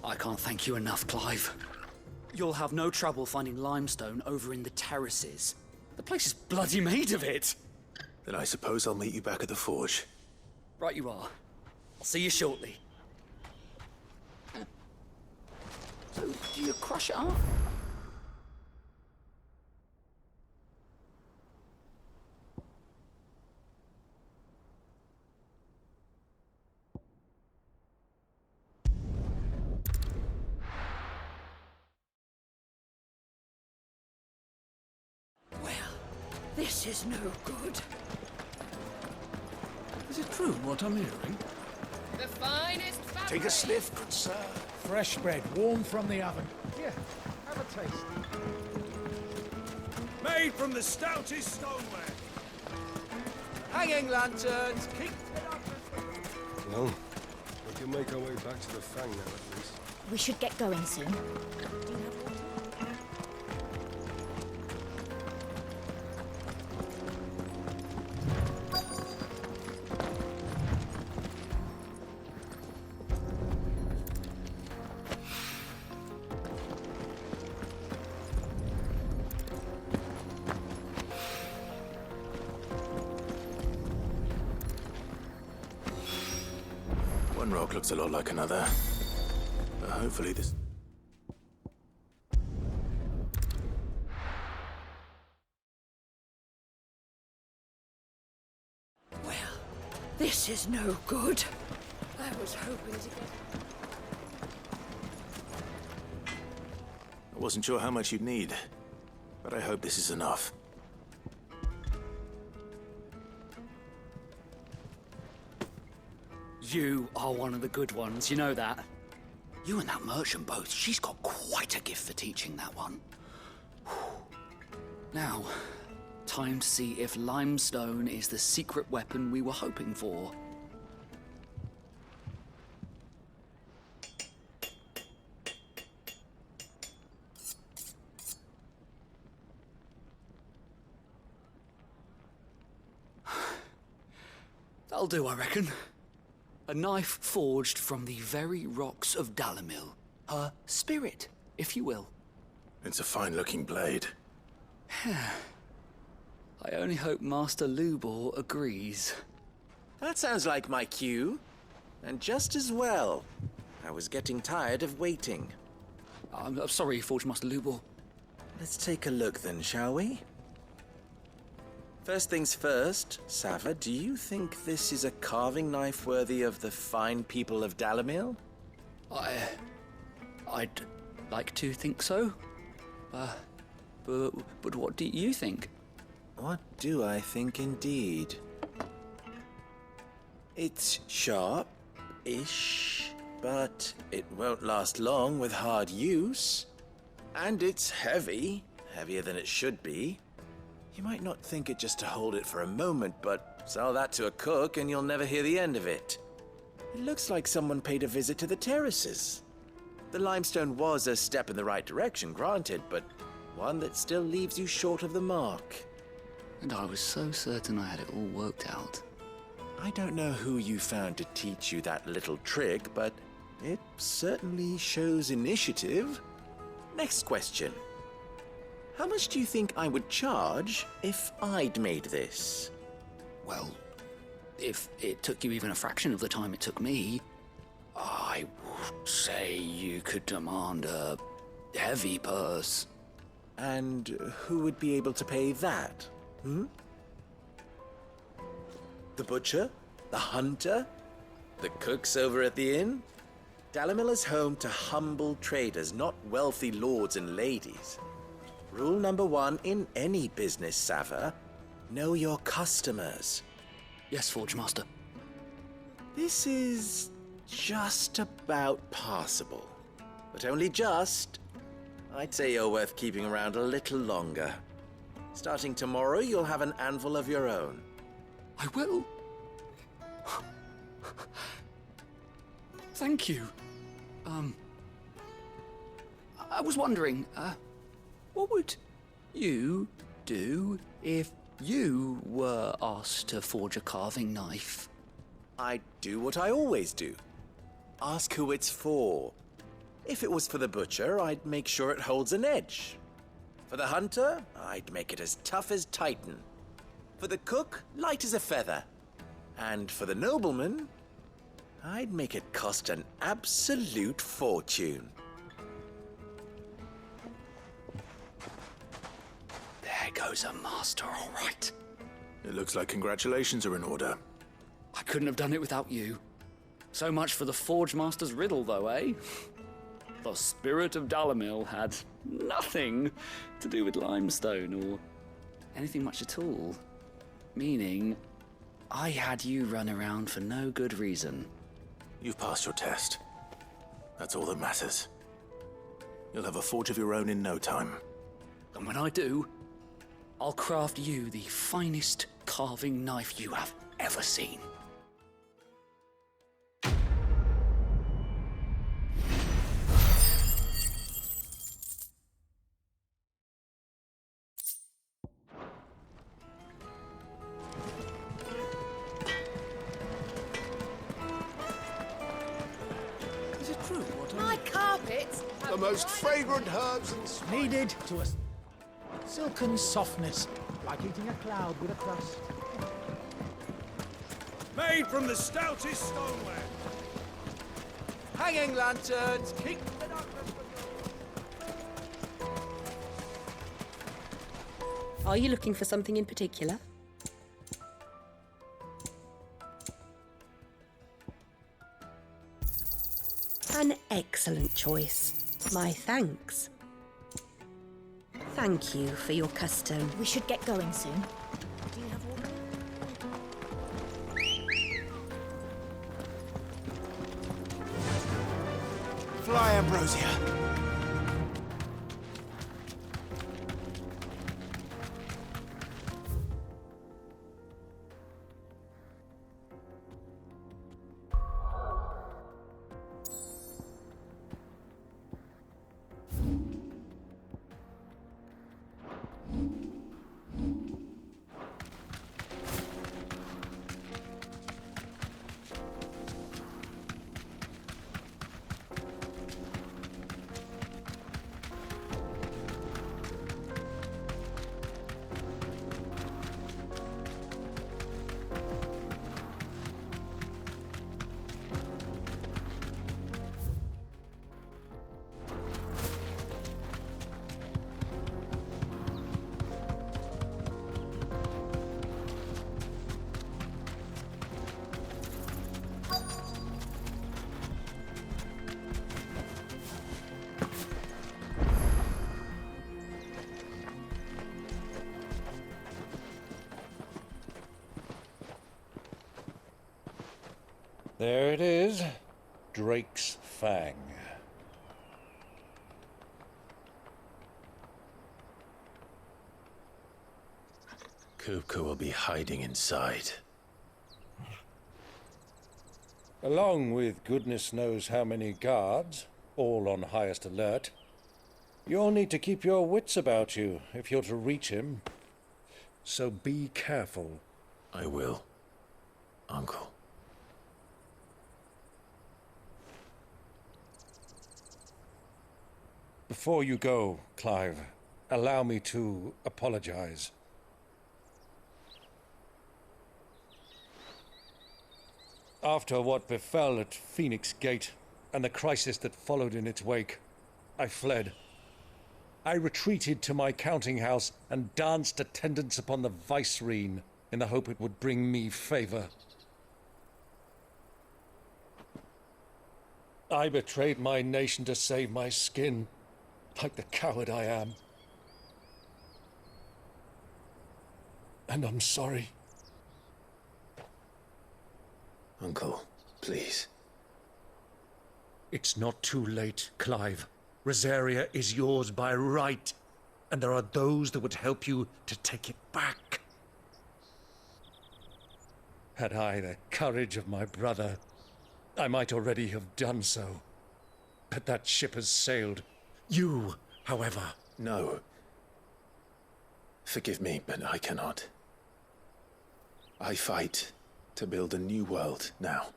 I can't thank you enough, Clive. You'll have no trouble finding limestone over in the terraces. The place is bloody made of it. Then I suppose I'll meet you back at the forge. Right you are. I'll see you shortly. So, do you crush it up? This is no good. Is it true what I'm hearing? The finest fabric. Take a sniff, good sir. Fresh bread, warm from the oven. Here, have a taste. Made from the stoutest stoneware. Hanging lanterns, keep Well, we can make our way back to the Fang now, at least. We should get going soon. One rock looks a lot like another. But hopefully this... This is no good. I was hoping to get... I wasn't sure how much you'd need, but I hope this is enough. You are one of the good ones, you know that. You and that merchant both, she's got quite a gift for teaching that one. Now, time to see if limestone is the secret weapon we were hoping for. That'll do, I reckon. A knife forged from the very rocks of Dalimil. Her spirit, if you will. It's a fine-looking blade. I only hope Master Lubor agrees. That sounds like my cue. And just as well. I was getting tired of waiting. I'm sorry, Forge Master Lubor. Let's take a look then, shall we? First things first, Sava, do you think this is a carving knife worthy of the fine people of Dalimil? I'd like to think so. But what do you think? What do I think indeed? It's sharp-ish, but it won't last long with hard use. And it's heavy, heavier than it should be. You might not think it just to hold it for a moment, but sell that to a cook and you'll never hear the end of it. It looks like someone paid a visit to the terraces. The limestone was a step in the right direction, granted, but one that still leaves you short of the mark. And I was so certain I had it all worked out. I don't know who you found to teach you that little trick, but it certainly shows initiative. Next question. How much do you think I would charge if I'd made this? Well, if it took you even a fraction of the time it took me, I would say you could demand a heavy purse. And who would be able to pay that? The butcher? The hunter? The cooks over at the inn? Dalimil is home to humble traders, not wealthy lords and ladies. Rule number 1 in any business, Sava, know your customers. Yes, Forge Master. This is just about passable. But only just. I'd say you're worth keeping around a little longer. Starting tomorrow, you'll have an anvil of your own. I will. Thank you. I was wondering, what would you do if you were asked to forge a carving knife? I'd do what I always do. Ask who it's for. If it was for the butcher, I'd make sure it holds an edge. For the hunter, I'd make it as tough as Titan. For the cook, light as a feather. And for the nobleman, I'd make it cost an absolute fortune. There goes a master, all right. It looks like congratulations are in order. I couldn't have done it without you. So much for the Forge Master's riddle, though, eh? The spirit of Dalimil had nothing to do with limestone or anything much at all. Meaning, I had you run around for no good reason. You've passed your test. That's all that matters. You'll have a forge of your own in no time. And when I do, I'll craft you the finest carving knife you have ever seen. Is it true? My carpets! The most fragrant herbs and spices. Needed to a silken softness, like eating a cloud with a crust. Made from the stoutest stoneware. hanging lanterns, keep the darkness from you. Are you looking for something in particular? An excellent choice. My thanks. Thank you for your custom. We should get going soon. Do you have water? Fly, Ambrosia. There it is. Drake's Fang. Kupka will be hiding inside. Along with goodness knows how many guards, all on highest alert. You'll need to keep your wits about you if you're to reach him. So be careful. I will, Uncle. Before you go, Clive, allow me to apologize. After what befell at Phoenix Gate and the crisis that followed in its wake, I fled. I retreated to my counting house and danced attendance upon the vicereine in the hope it would bring me favor. I betrayed my nation to save my skin, like the coward I am. And I'm sorry. Uncle, please. It's not too late, Clive. Rosaria is yours by right, and there are those that would help you to take it back. Had I the courage of my brother, I might already have done so. But that ship has sailed. You, however... No. Forgive me, but I cannot. I fight to build a new world now.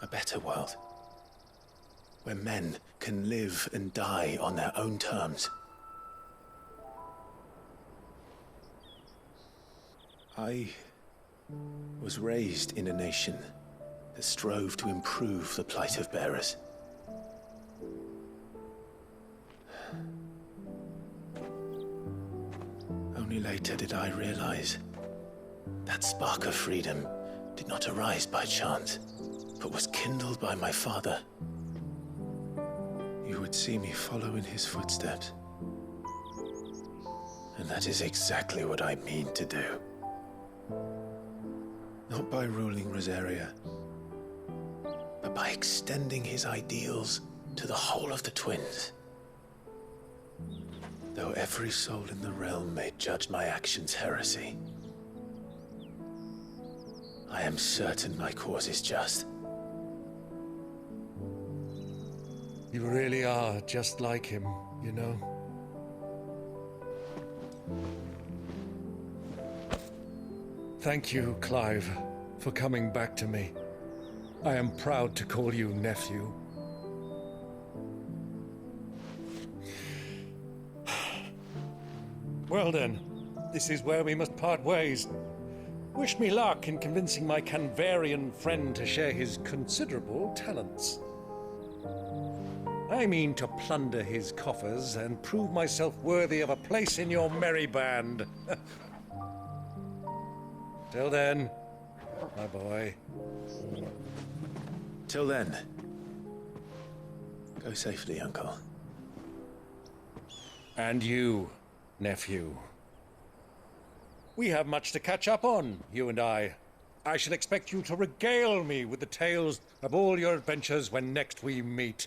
A better world. Where men can live and die on their own terms. I was raised in a nation that strove to improve the plight of bearers. Only later did I realize that spark of freedom did not arise by chance, but was kindled by my father. You would see me follow in his footsteps. And that is exactly what I mean to do. Not by ruling Rosaria, but by extending his ideals to the whole of the twins. Though every soul in the realm may judge my actions heresy, I am certain my cause is just. You really are just like him, you know? Thank you, Clive, for coming back to me. I am proud to call you nephew. Well then, this is where we must part ways. Wish me luck in convincing my Canvarian friend to share his considerable talents. I mean to plunder his coffers and prove myself worthy of a place in your merry band. Till then, my boy. Till then, go safely, Uncle. And you, nephew. We have much to catch up on, you and I. I shall expect you to regale me with the tales of all your adventures when next we meet.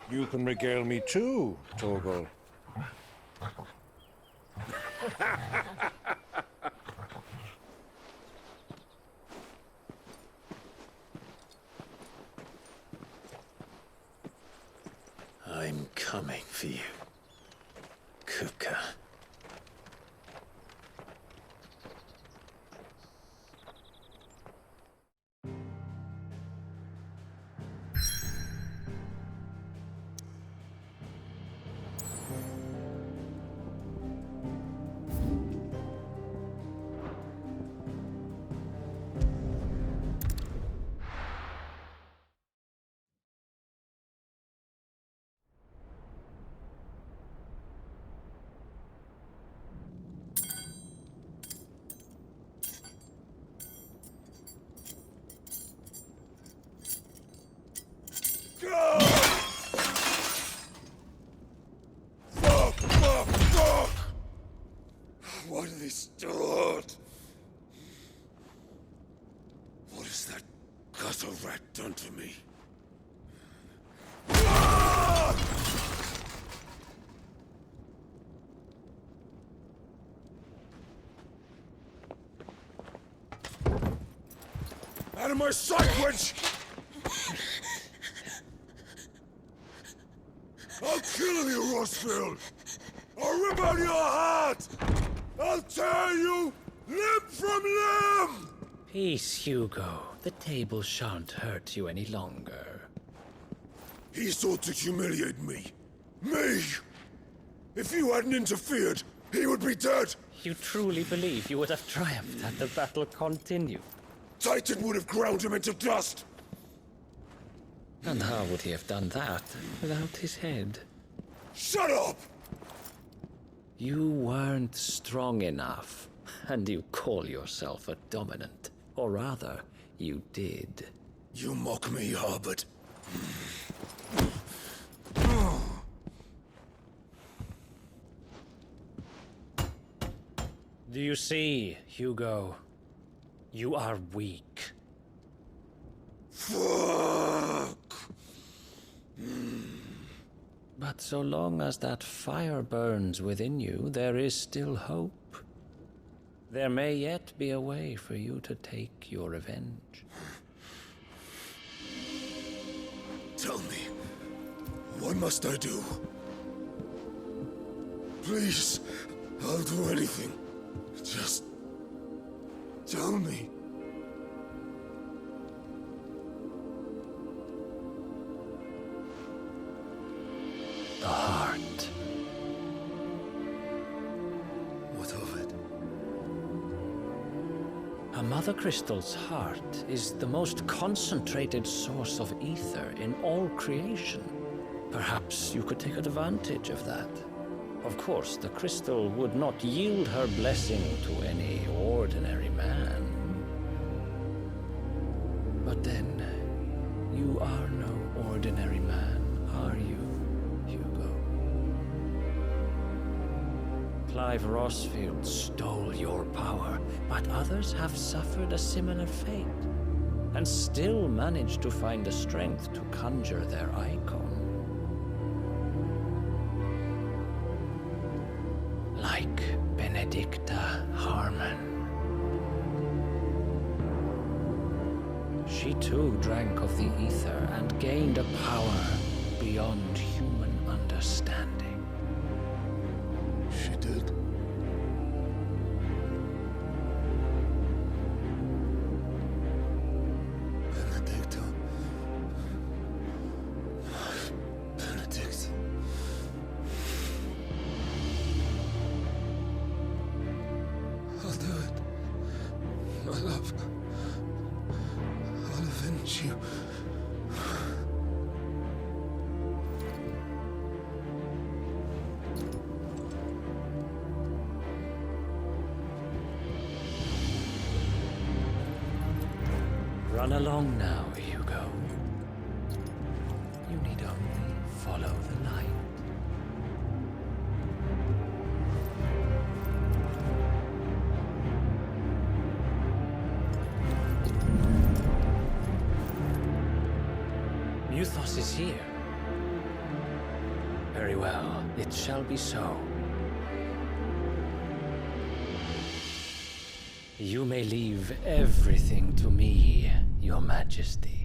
You can regale me too, Torgal. I'm coming for you, Kuka. Fuck! Why do they start? What has that gutter rat done to me? Out of my sight, wench! I'll kill you, Rossfield! I'll rip out your heart! I'll tear you limb from limb! Peace, Hugo. The table shan't hurt you any longer. He sought to humiliate me. Me! If you hadn't interfered, he would be dead! You truly believe you would have triumphed had the battle continued? Titan would have ground him into dust! And how would he have done that without his head? Shut up! You weren't strong enough, and you call yourself a dominant. Or rather, you did. You mock me, Harbert. Do you see, Hugo? You are weak. Fuck! But so long as that fire burns within you, there is still hope. There may yet be a way for you to take your revenge. Tell me, what must I do? Please, I'll do anything. Just tell me. The heart. What of it? A Mother Crystal's heart is the most concentrated source of ether in all creation. Perhaps you could take advantage of that. Of course, the crystal would not yield her blessing to any ordinary man. But then, you are no ordinary man, are you, Hugo? Clive Rossfield stole your power, but others have suffered a similar fate, and still managed to find the strength to conjure their icon. Like Benedicta Harmon. She too drank of the ether and gained a power beyond human understanding. She did. Benedicta. Benedict. my love. I'll avenge you. Run along now, Hugo. You need only follow the light. Muthos is here. Very well, it shall be so. You may leave everything to me, Your Majesty.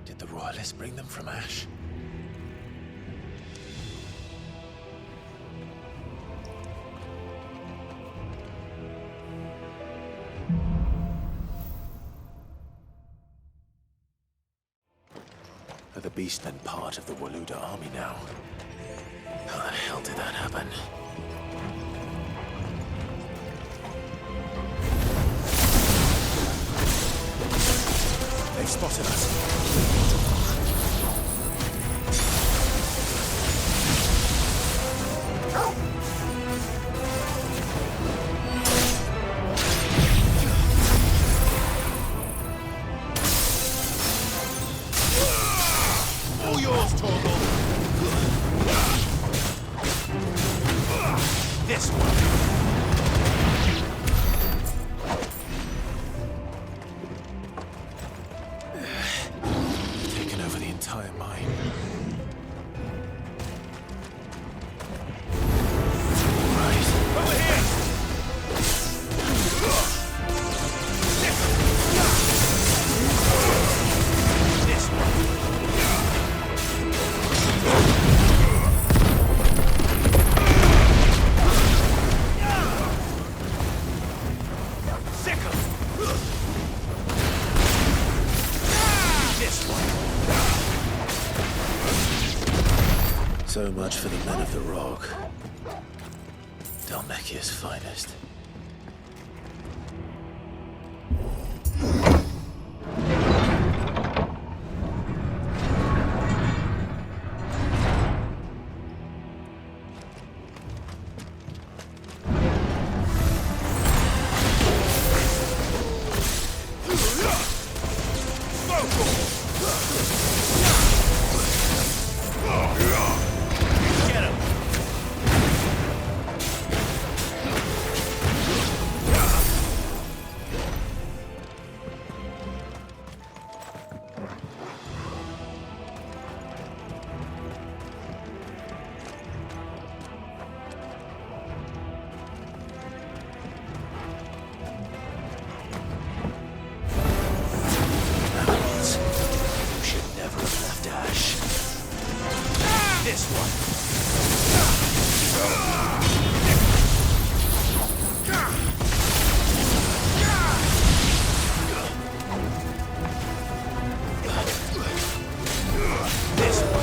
Did the Royalists bring them from Ash? Are the Beastmen part of the Waluda army now? How the hell did that happen? They've spotted us. All yours, Torgal. This one. Taken over the entire mine. Right. Over here! This one. So much for the men of the Rock. Dhalmekia's finest. This one. This one.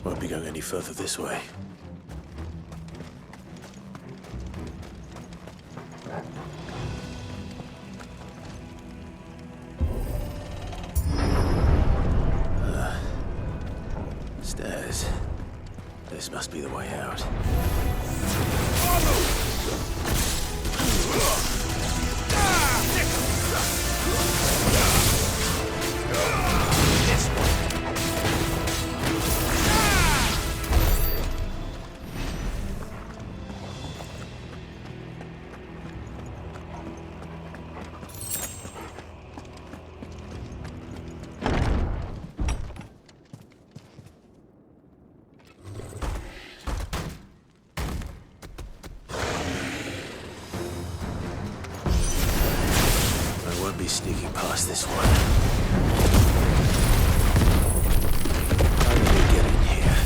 Won't be going any further this way. Stairs. This must be the way out. Won't be sneaking past this one. How do we get in here?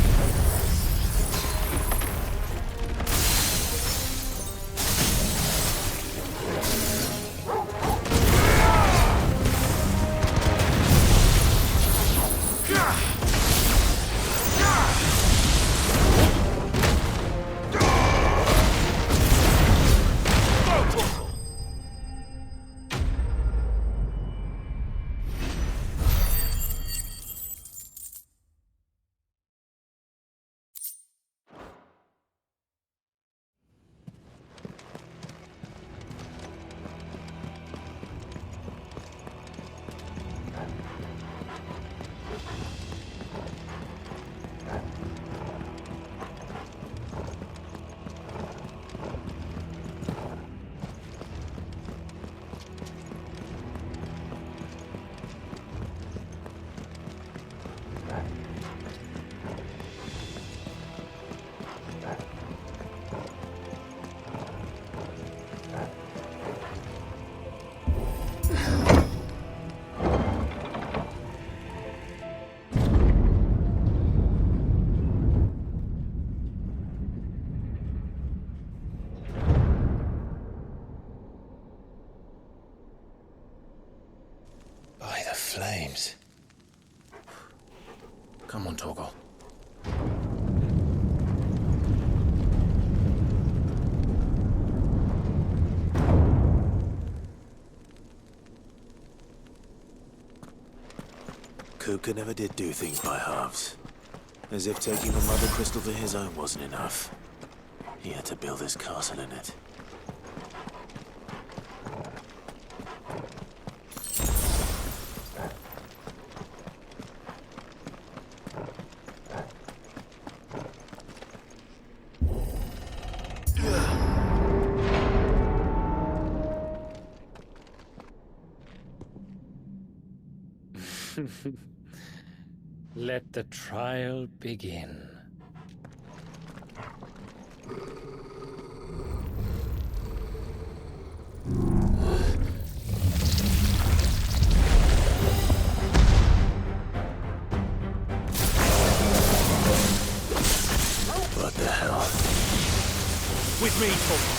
By the flames. Come on, Torgal. Kupka never did do things by halves. As if taking the Mother Crystal for his own wasn't enough. He had to build his castle in it. Let the trial begin. What the hell? With me, Torgal.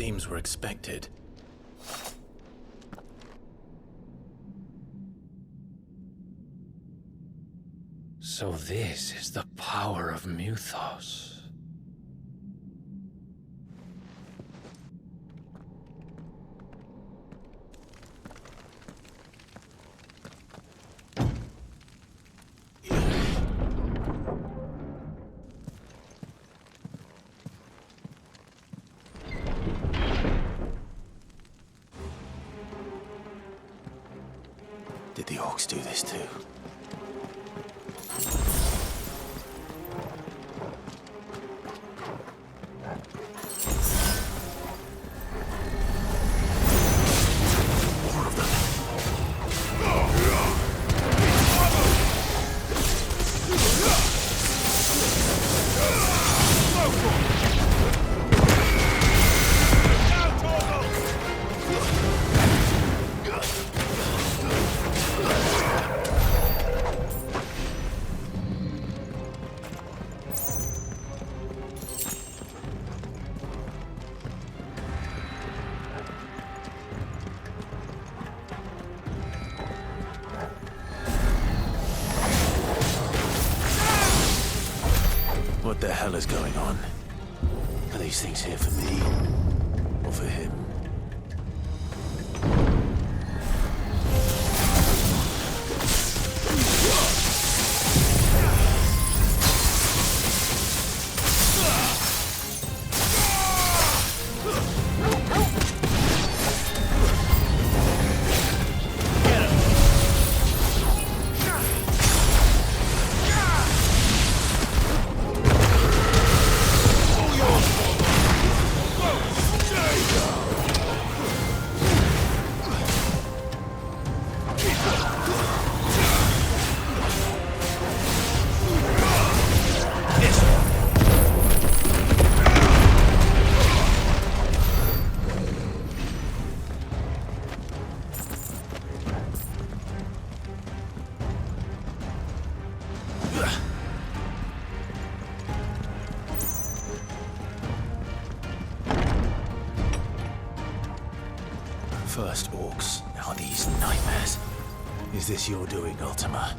seems were expected. So this is the power of Muthos. Did the orcs do this too? What the hell is going on? Are these things here for me? Or for him? First orcs, now these nightmares. Is this your doing, Ultima?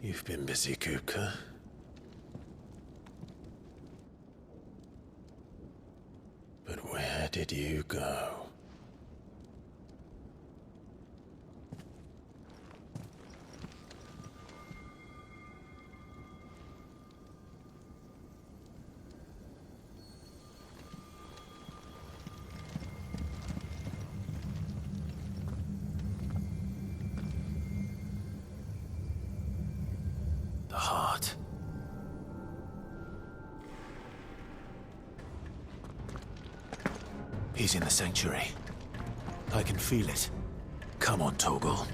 You've been busy, Kupka. But where did you go? The heart. He's in the sanctuary. I can feel it. Come on, Toggle.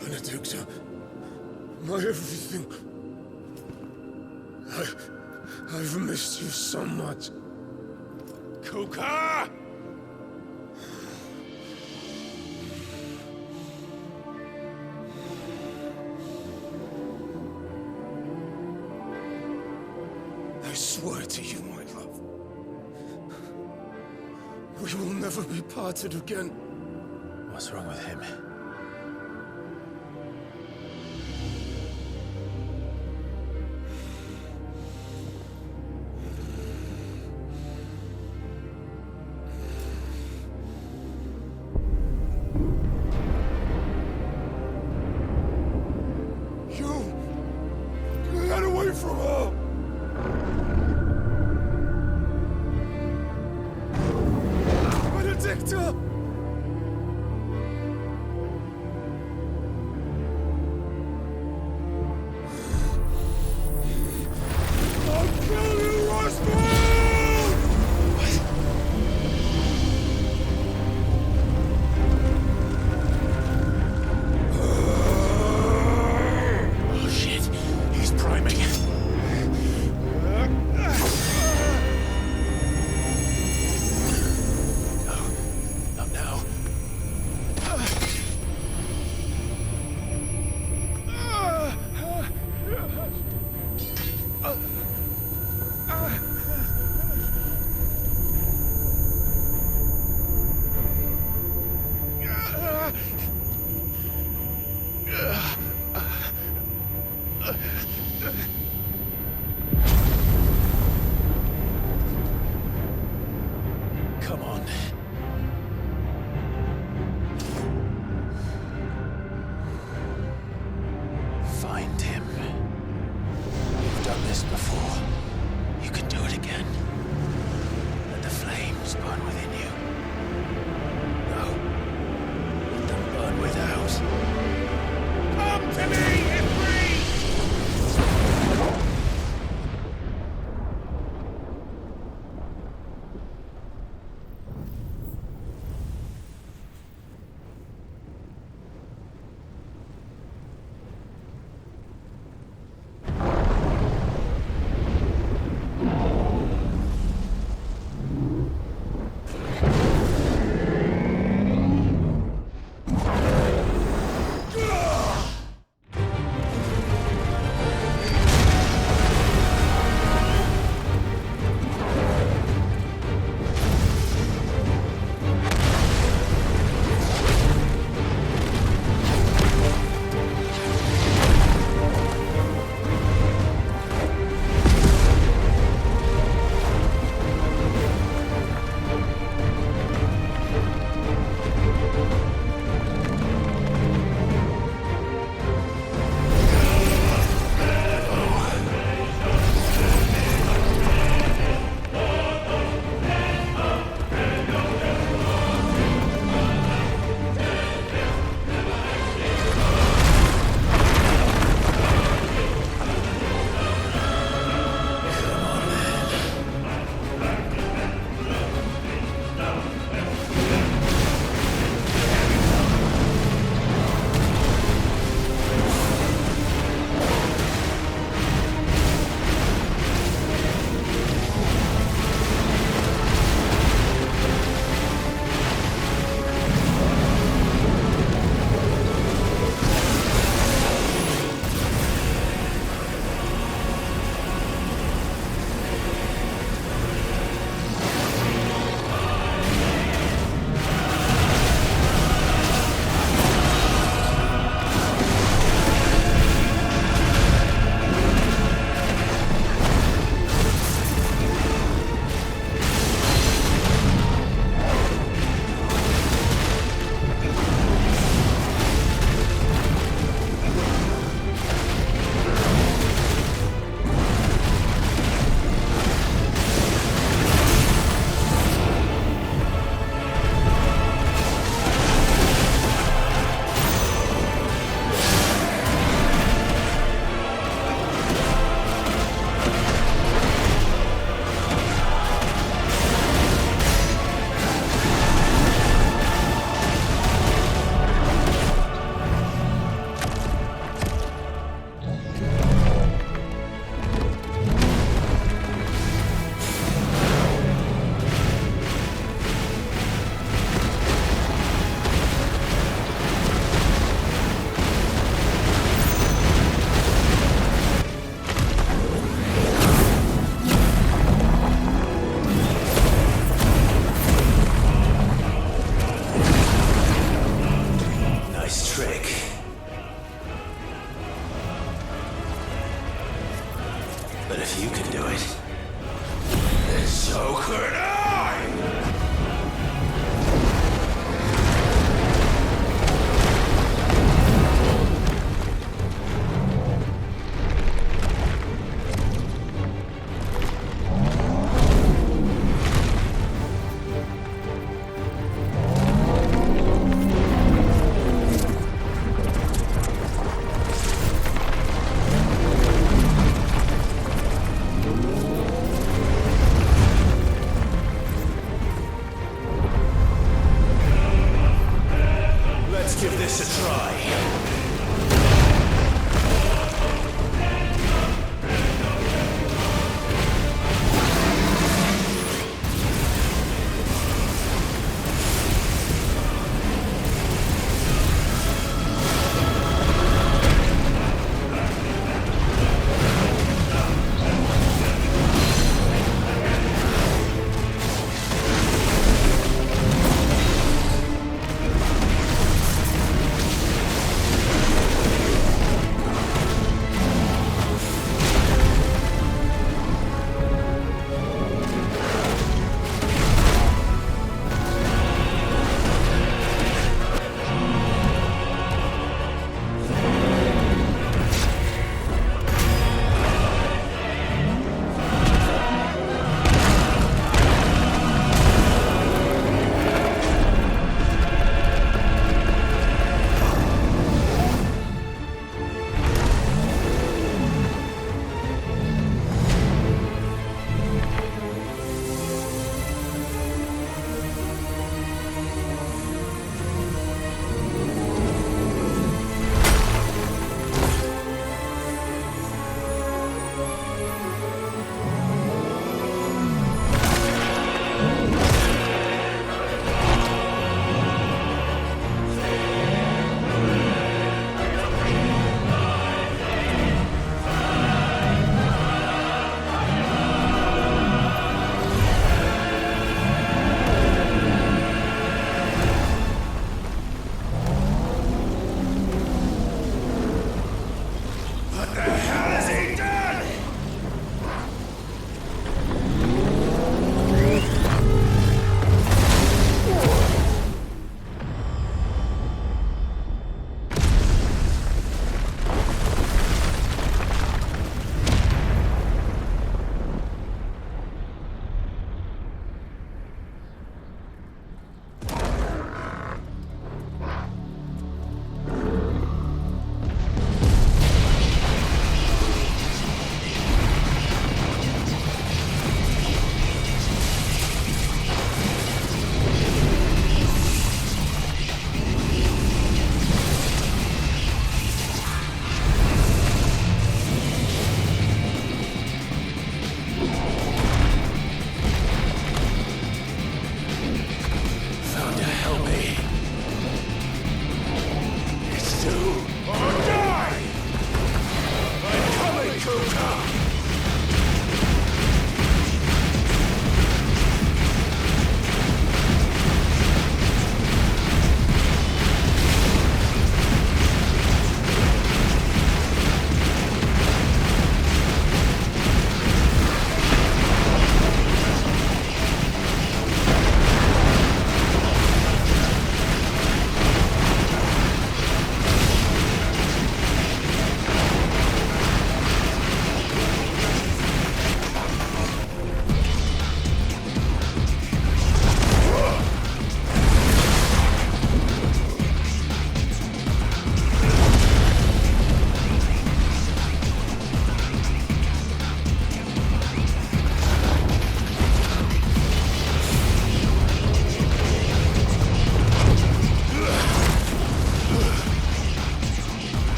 Benedicta, my everything. I've missed you so much. Kuka! I swear to you, my love, we will never be parted again. What's wrong with him? Get away from her! Benedicta! I'll kill you, Roswell! Oh shit, he's priming. Not now. Come on. Find him. You've done this before. You can do it again. Let the flames burn within you. No. Let them burn without. Come to me, Ifrit! But if you can do it, then so could I! Let's give this a try.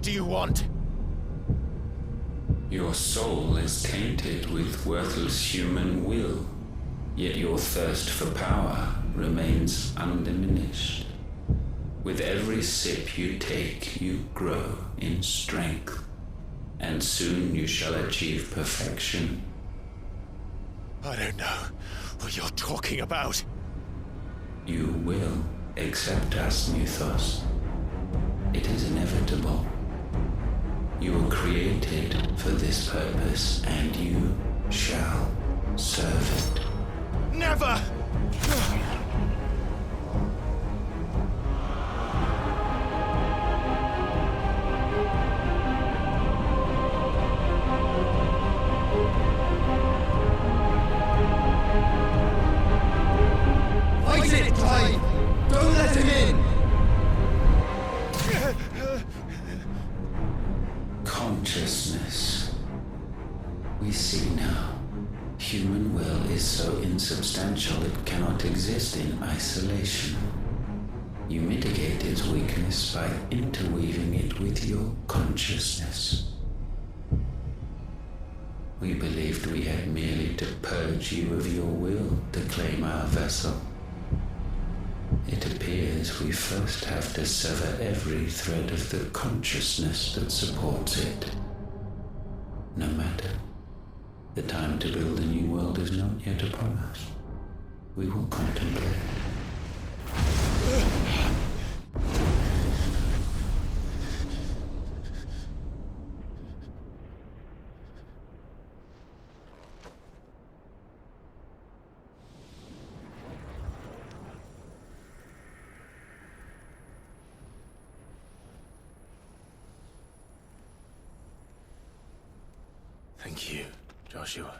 What do you want? Your soul is tainted with worthless human will, yet your thirst for power remains undiminished. With every sip you take, you grow in strength, and soon you shall achieve perfection. I don't know what you're talking about. You will accept us, Mythos. It is inevitable. You were created for this purpose, and you shall serve it. Never! Fight it, Clive! Don't let him in! Consciousness. We see now. Human will is so insubstantial it cannot exist in isolation. You mitigate its weakness by interweaving it with your consciousness. We believed we had merely to purge you of your will to claim our vessel. It appears we first have to sever every thread of the consciousness that supports it. No matter. The time to build a new world is not yet upon us. We will contemplate. Thank you, Joshua.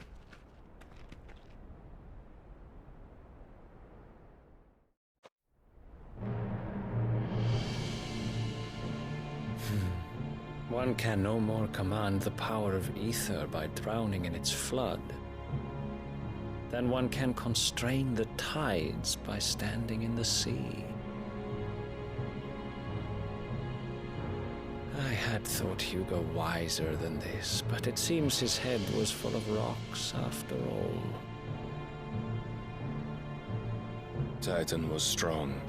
One can no more command the power of ether by drowning in its flood than one can constrain the tides by standing in the sea. I had thought Hugo wiser than this, but it seems his head was full of rocks after all. Titan was strong.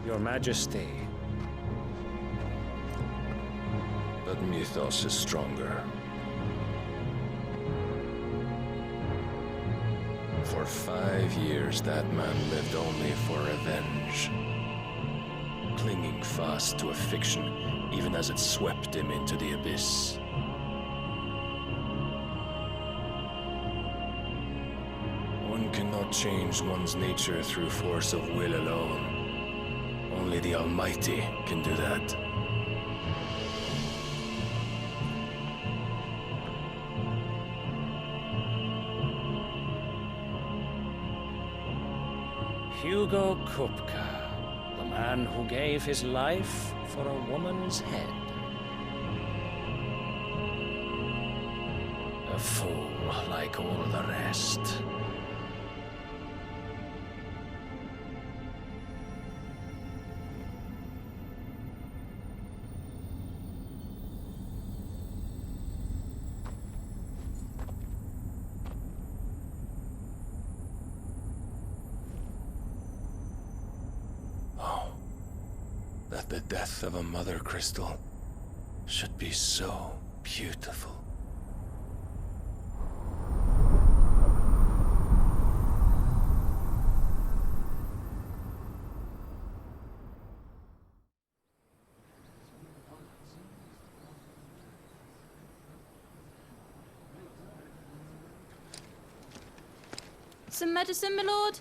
Your Majesty. But Mythos is stronger. For 5 years, that man lived only for revenge. Clinging fast to a fiction, even as it swept him into the abyss. One cannot change one's nature through force of will alone. Only the Almighty can do that. Hugo Kupka, the man who gave his life for a woman's head. A fool like all the rest. That the death of a mother crystal should be so beautiful. Some medicine, my lord?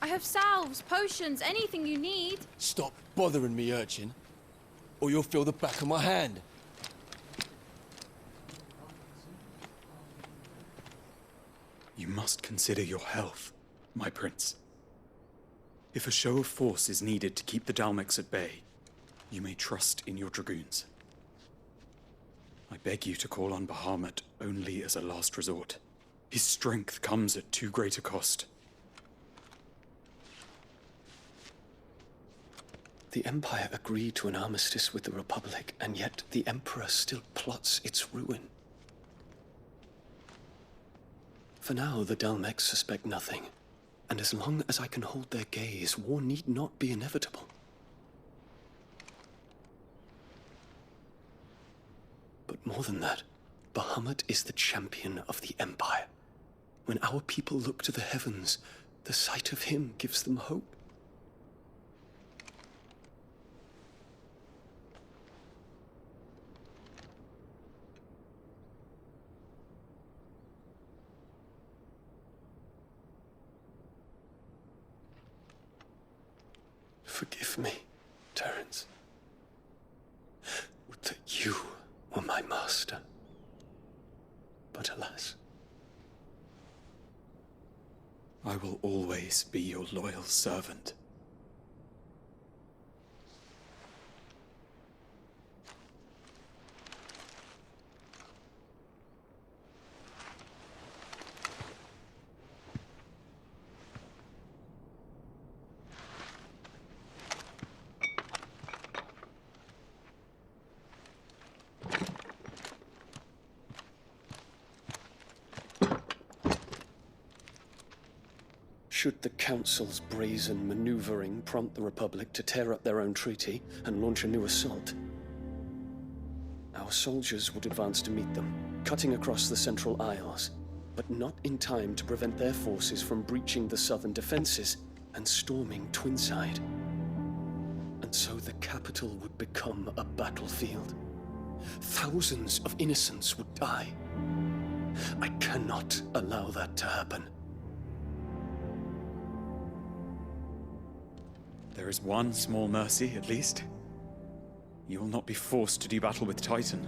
I have salves, potions, anything you need. Stop bothering me, urchin, or you'll feel the back of my hand. You must consider your health, my prince. If a show of force is needed to keep the Dalmex at bay, you may trust in your dragoons. I beg you to call on Bahamut only as a last resort. His strength comes at too great a cost. The Empire agreed to an armistice with the Republic, and yet the Emperor still plots its ruin. For now, the Dalmex suspect nothing, and as long as I can hold their gaze, war need not be inevitable. But more than that, Bahamut is the champion of the Empire. When our people look to the heavens, the sight of him gives them hope. Forgive me, Terence. Would that you were my master. But alas. I will always be your loyal servant. Should the Council's brazen maneuvering prompt the Republic to tear up their own treaty and launch a new assault, our soldiers would advance to meet them, cutting across the Central Isles, but not in time to prevent their forces from breaching the southern defenses and storming Twinside. And so the capital would become a battlefield. Thousands of innocents would die. I cannot allow that to happen. There is one small mercy, at least. You will not be forced to do battle with Titan.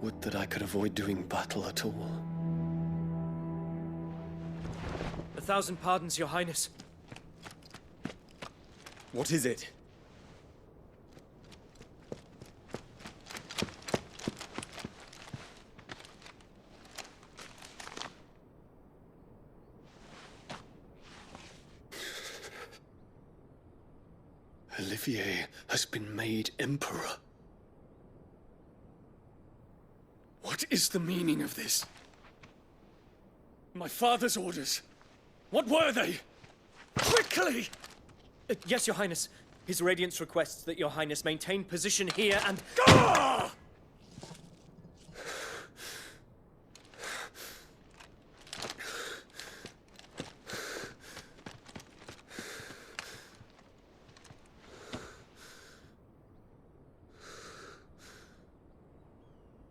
Would that I could avoid doing battle at all. 1,000 pardons, Your Highness. What is it? Olivier has been made Emperor. What is the meaning of this? My father's orders. What were they? Quickly! Yes, Your Highness. His Radiance requests that Your Highness maintain position here and... Gah!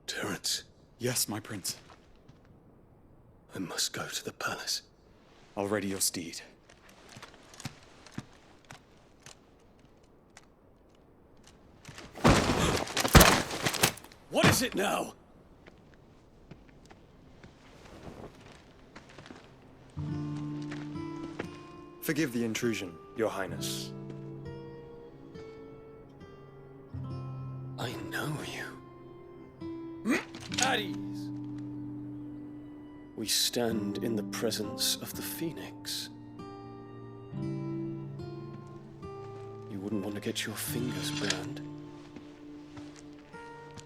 Terence. Yes, my prince. I must go to the palace. I'll ready your steed. What is it now? Forgive the intrusion, Your Highness. I know you. At ease. We stand in the presence of the Phoenix. You wouldn't want to get your fingers burned.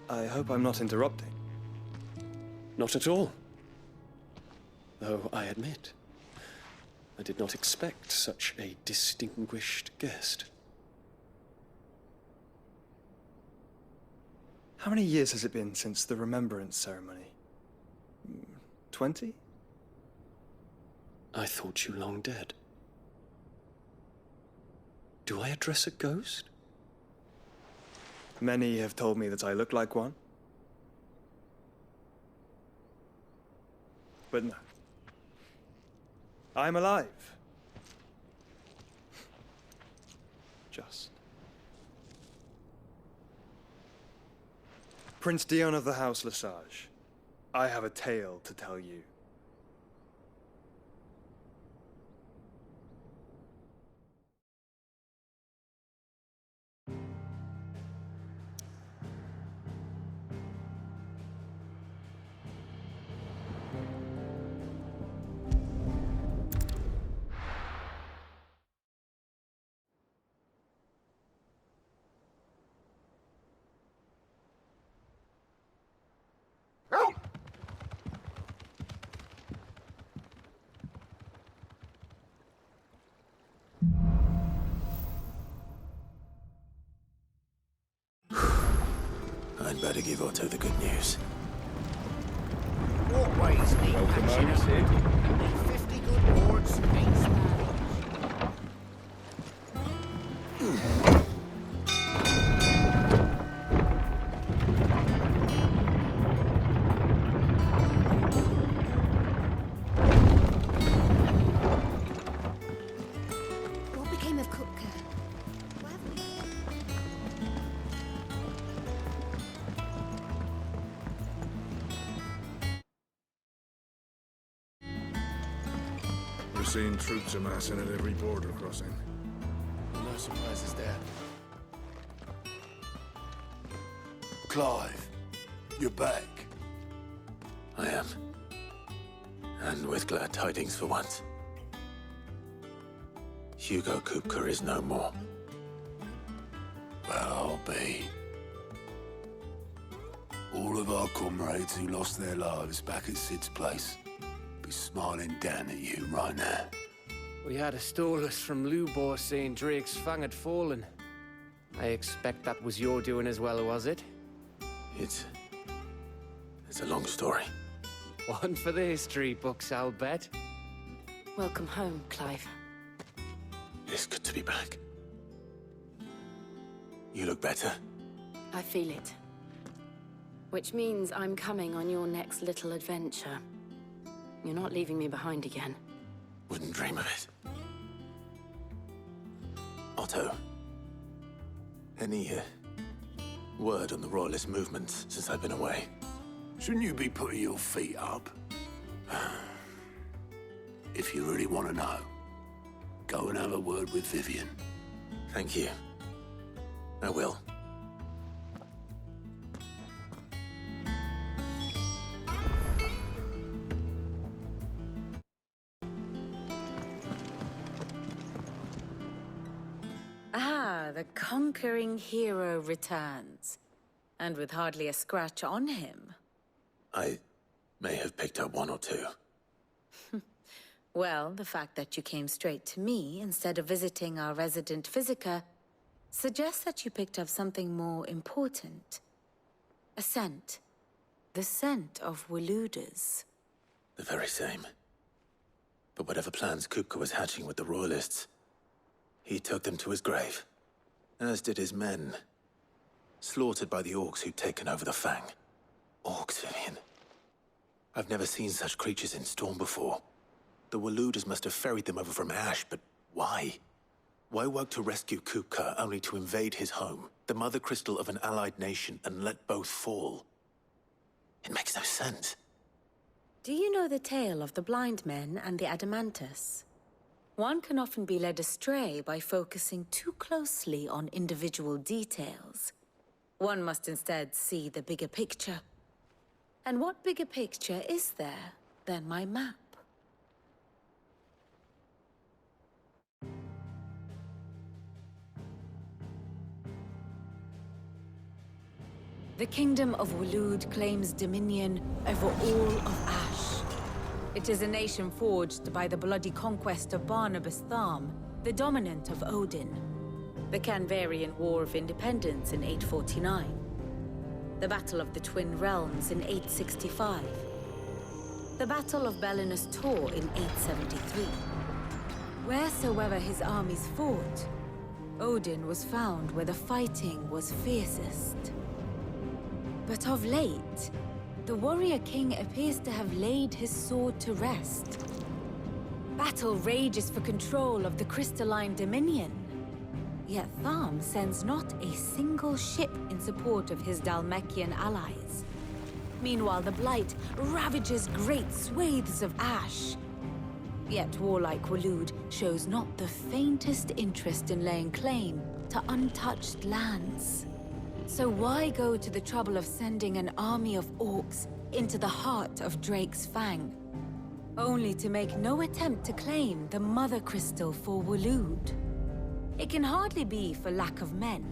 I hope I'm not interrupting. Not at all. Though I admit, I did not expect such a distinguished guest. How many years has it been since the Remembrance ceremony? 20? I thought you long dead. Do I address a ghost? Many have told me that I look like one. But no. I'm alive. Just. Prince Dion of the House Lesage, I have a tale to tell you. better give Otto the good news. What ways need patching up? And 50 good boards ain't Spanish. What became of Kupka? We're seeing troops amassing at every border crossing. No surprises there. Clive, you're back. I am. And with glad tidings for once. Hugo Kupka is no more. Well, I'll be. All of our comrades who lost their lives back at Sid's place be smiling down at you right now. We had a stolus from Lubor saying Drake's Fang had fallen. I expect that was your doing as well, was it? It's a long story. One for the history books, I'll bet. Welcome home, Clive. It's good to be back. You look better. I feel it. Which means I'm coming on your next little adventure. You're not leaving me behind again. Wouldn't dream of it. Otto, any word on the Royalist movements since I've been away? Shouldn't you be putting your feet up? If you really want to know, go and have a word with Vivian. Thank you. I will. Ah, the conquering hero returns. And with hardly a scratch on him. I may have picked up one or two. Well, the fact that you came straight to me instead of visiting our resident physiker suggests that you picked up something more important. A scent. The scent of Waludas. The very same. But whatever plans Kupka was hatching with the Royalists, he took them to his grave. As did his men. Slaughtered by the orcs who'd taken over the Fang. Orcs, Vivian. I've never seen such creatures in Storm before. The Waludas must have ferried them over from Ash, but why? Why work to rescue Kupka only to invade his home, the mother crystal of an allied nation, and let both fall? It makes no sense. Do you know the tale of the blind men and the Adamantus? One can often be led astray by focusing too closely on individual details. One must instead see the bigger picture. And what bigger picture is there than my map? The Kingdom of Waloed claims dominion over all of Ash. It is a nation forged by the bloody conquest of Barnabas Tharm, the dominant of Odin. The Canvarian War of Independence in 849. The Battle of the Twin Realms in 865. The Battle of Belinus Tor in 873. Wheresoever his armies fought, Odin was found where the fighting was fiercest. But of late, the warrior king appears to have laid his sword to rest. Battle rages for control of the crystalline dominion. Yet Tharm sends not a single ship in support of his Dhalmekian allies. Meanwhile, the Blight ravages great swathes of Ash. Yet warlike Waloed shows not the faintest interest in laying claim to untouched lands. So why go to the trouble of sending an army of orcs into the heart of Drake's Fang, only to make no attempt to claim the Mother Crystal for Waloed? It can hardly be for lack of men.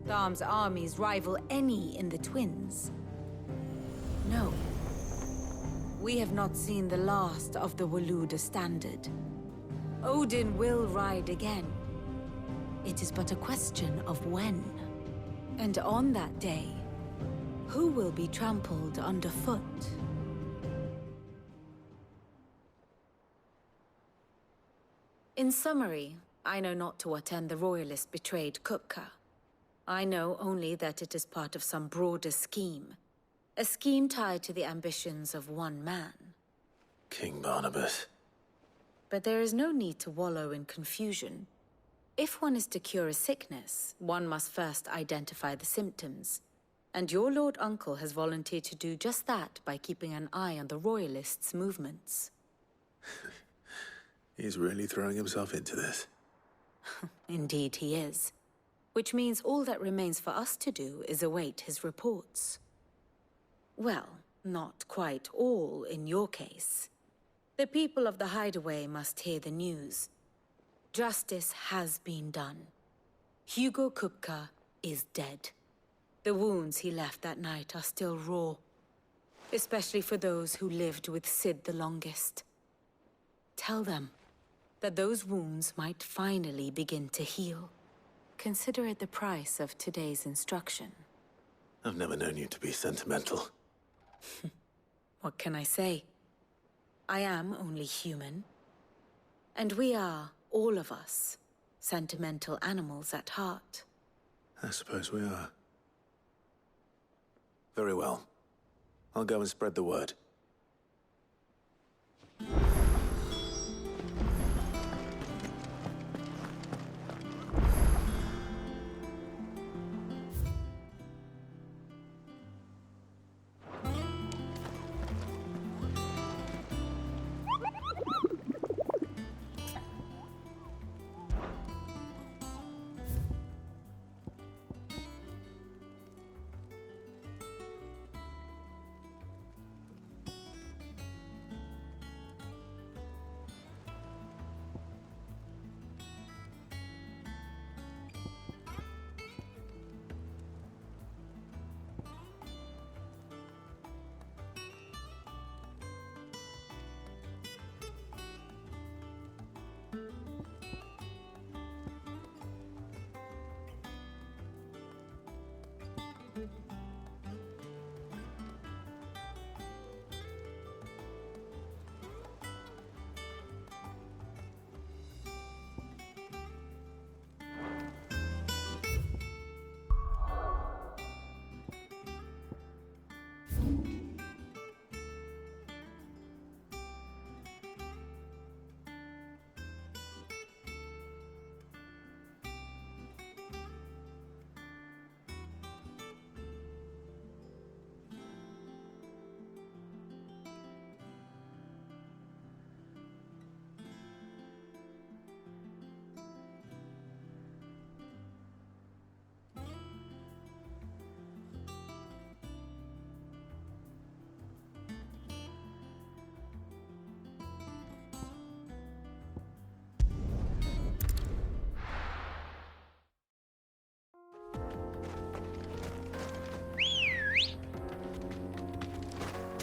Tharm's armies rival any in the Twins. No. We have not seen the last of the Waluda standard. Odin will ride again. It is but a question of when. And on that day, who will be trampled underfoot? In summary, I know not to what end the Royalists betrayed Kupka. I know only that it is part of some broader scheme. A scheme tied to the ambitions of one man. King Barnabas. But there is no need to wallow in confusion. If one is to cure a sickness, one must first identify the symptoms. And your Lord Uncle has volunteered to do just that by keeping an eye on the Royalists' movements. He's really throwing himself into this. Indeed he is. Which means all that remains for us to do is await his reports. Well, not quite all in your case. The people of the Hideaway must hear the news. Justice has been done. Hugo Kupka is dead. The wounds he left that night are still raw. Especially for those who lived with Sid the longest. Tell them that those wounds might finally begin to heal. Consider it the price of today's instruction. I've never known you to be sentimental. What can I say? I am only human. And we are, all of us, sentimental animals at heart. I suppose we are. Very well. I'll go and spread the word.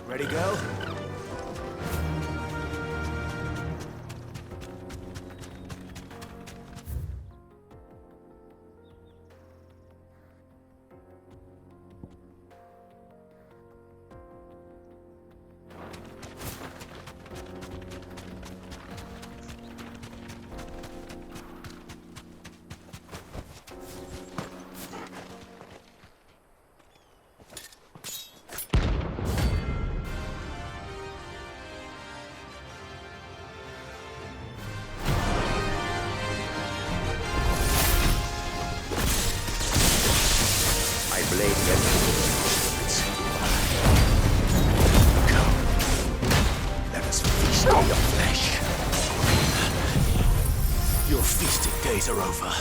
Ready, go? Days are over.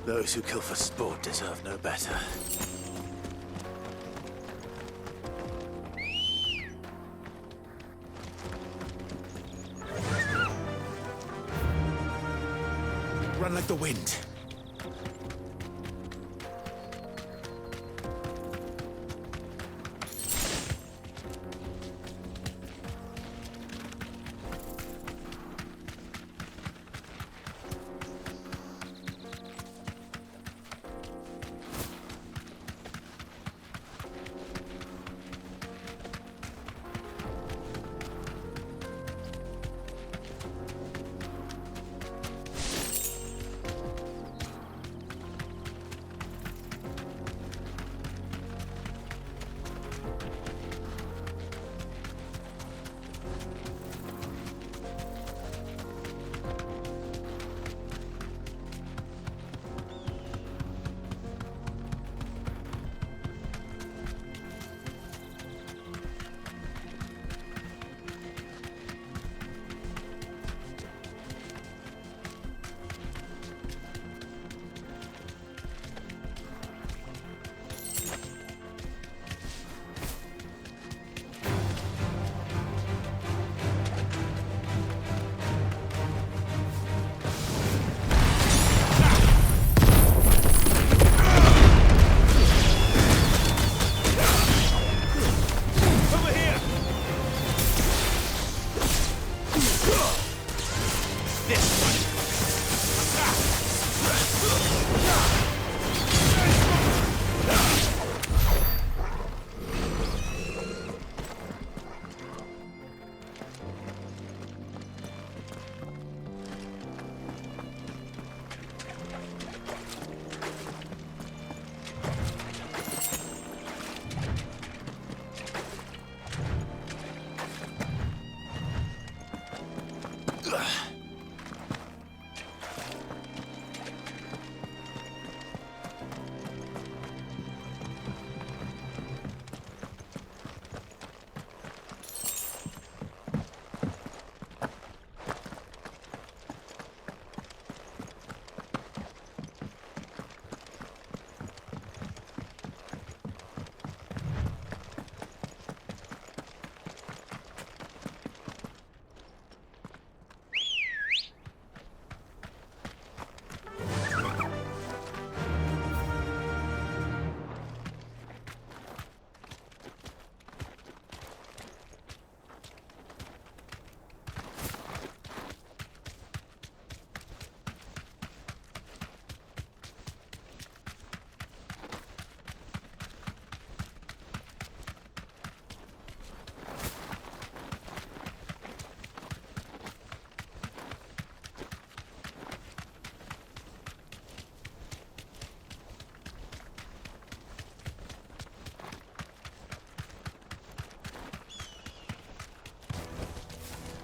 Those who kill for sport deserve no better. Run like the wind.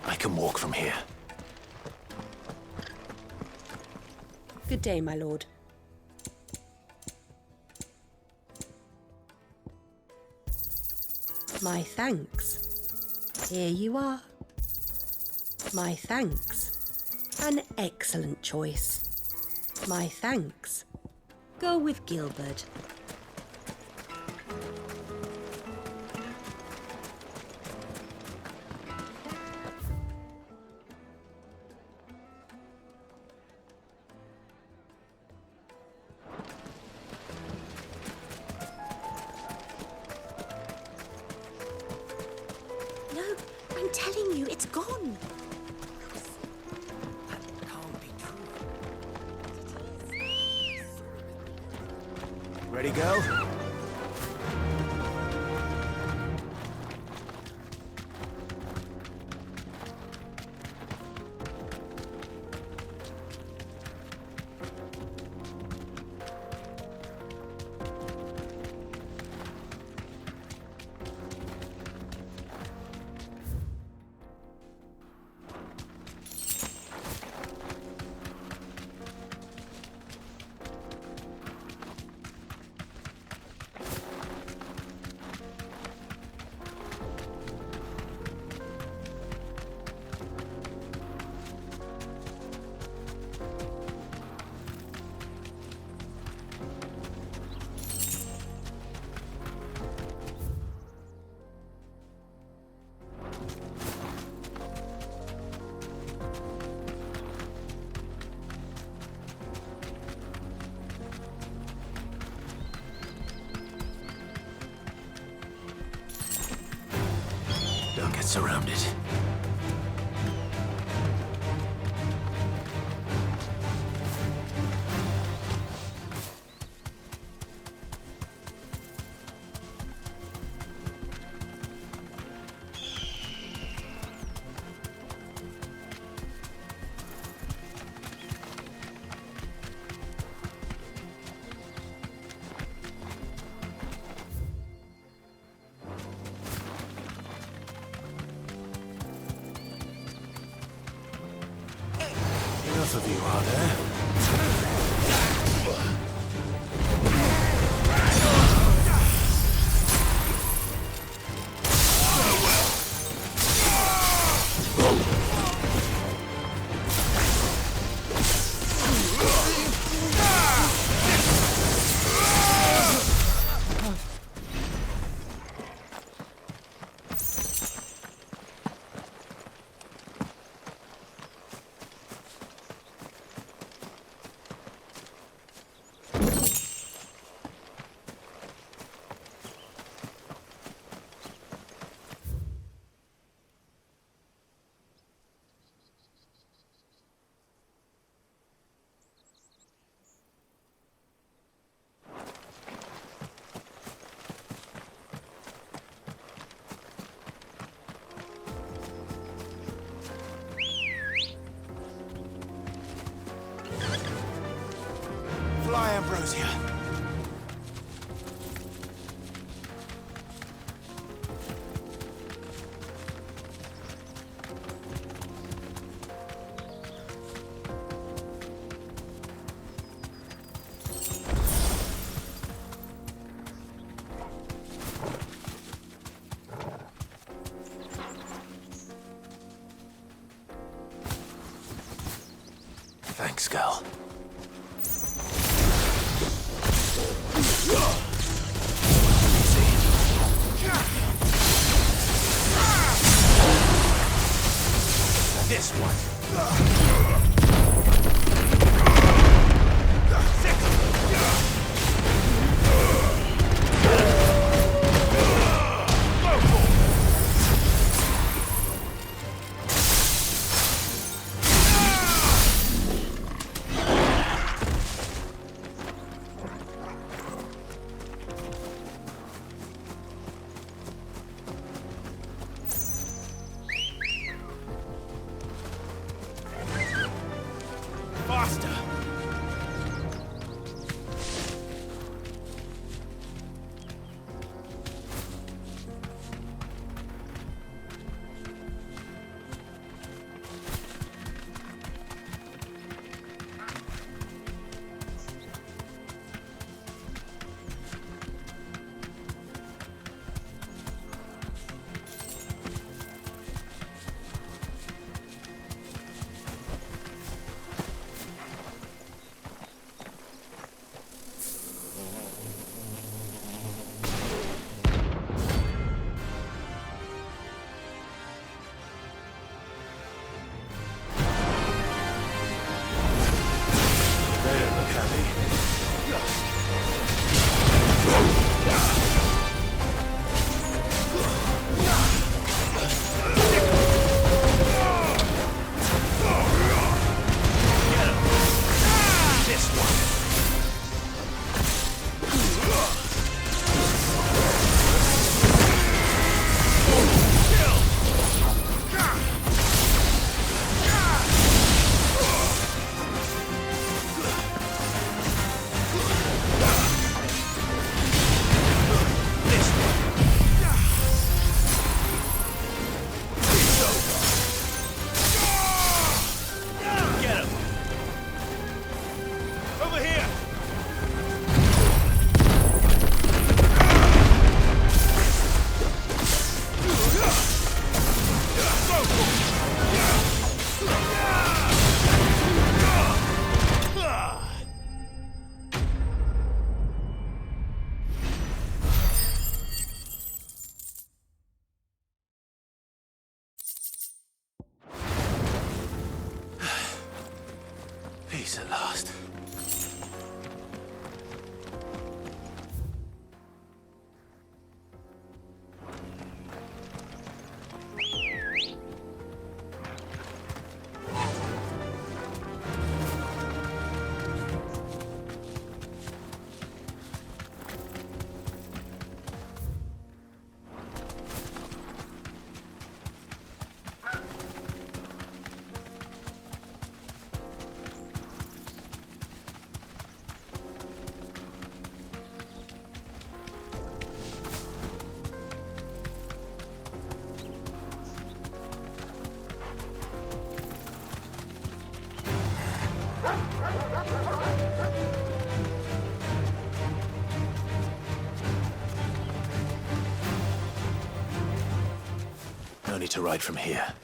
I can walk from here. Good day, my lord. My thanks. Here you are. My thanks. An excellent choice. My thanks. Go with Gilbert. No, I'm telling you, it's gone. Ready, go? surrounded. Enough of you, are there? Fly, Ambrosia. Thanks, Gal. This one. Faster! to ride from here.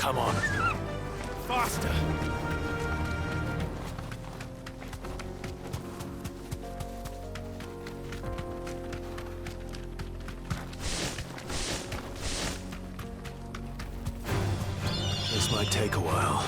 Come on. Faster! This might take a while.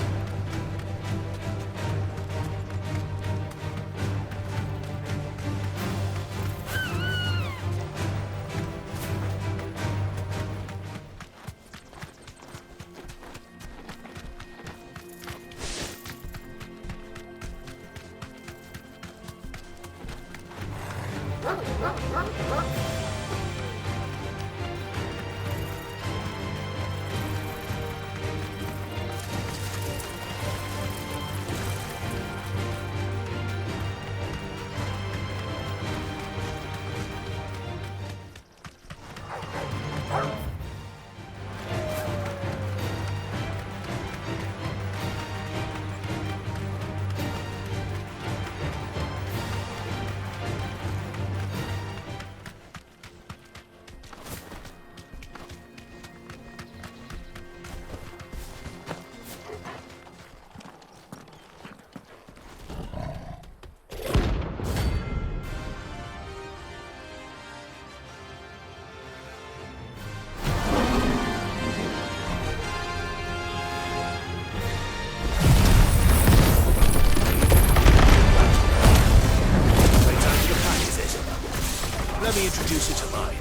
Let me introduce you to mine.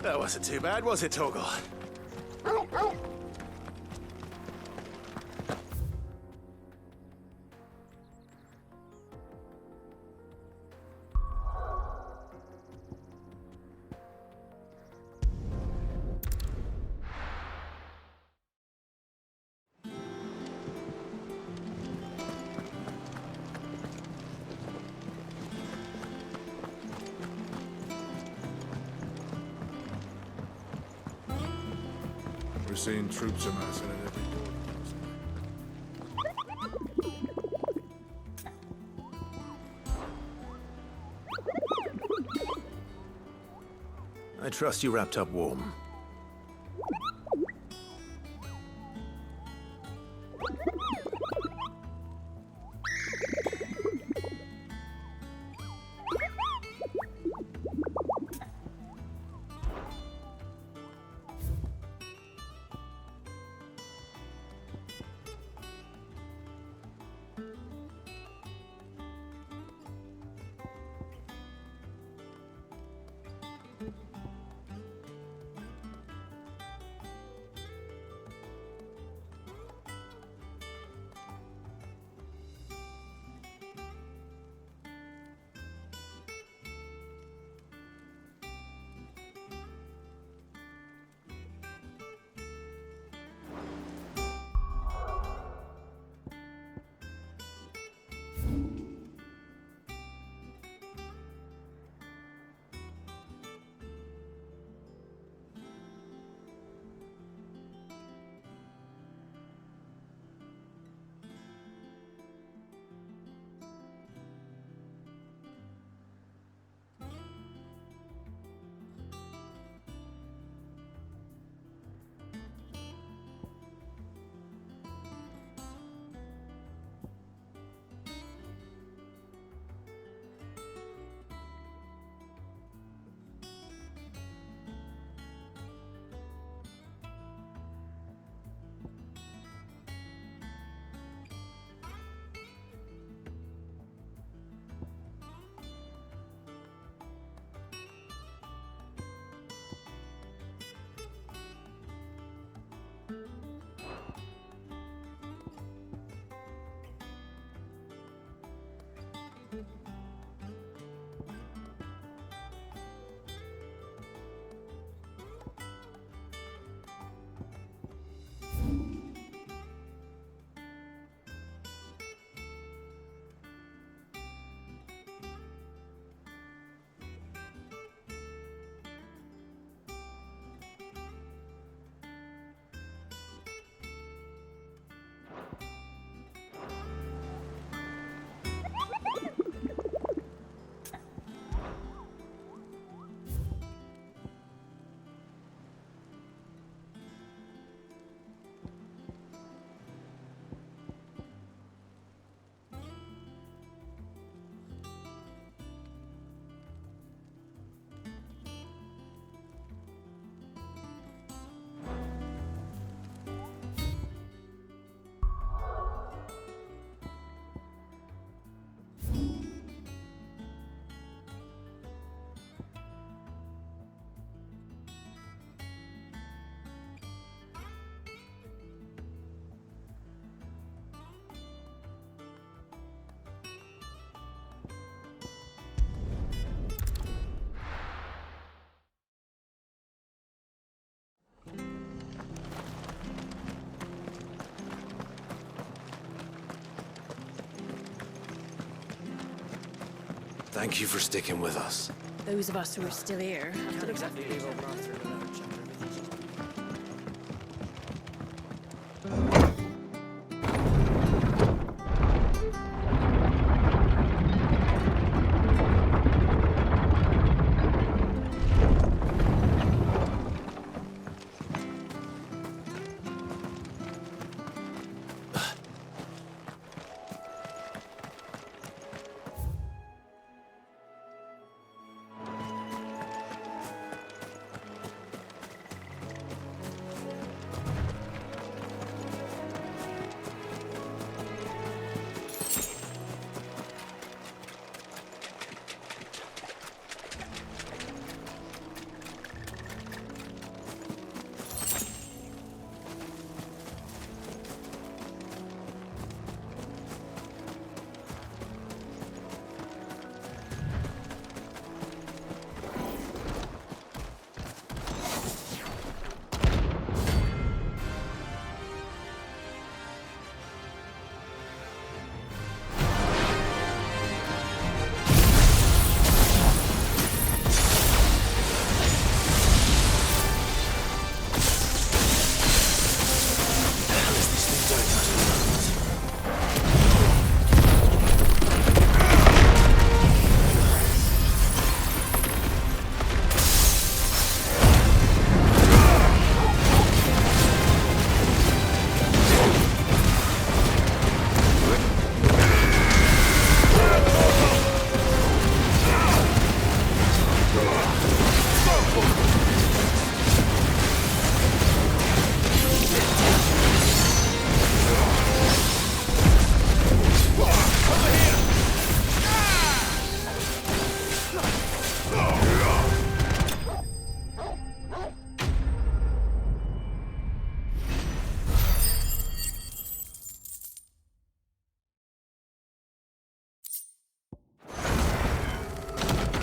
That wasn't too bad, was it, Torgal? We're seeing troops amassing at every door. I trust you wrapped up warm. Thank you for sticking with us. Those of us who are still here have to exactly leave open after another chapter.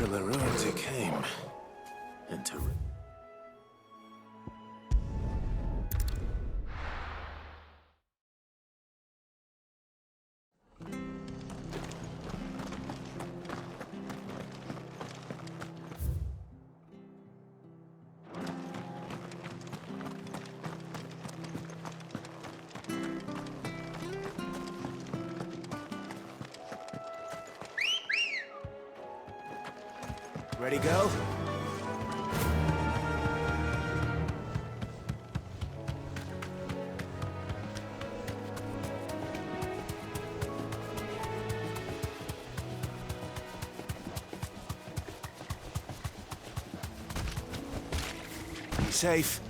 From the ruins he came. Into... Ready, go? Be safe.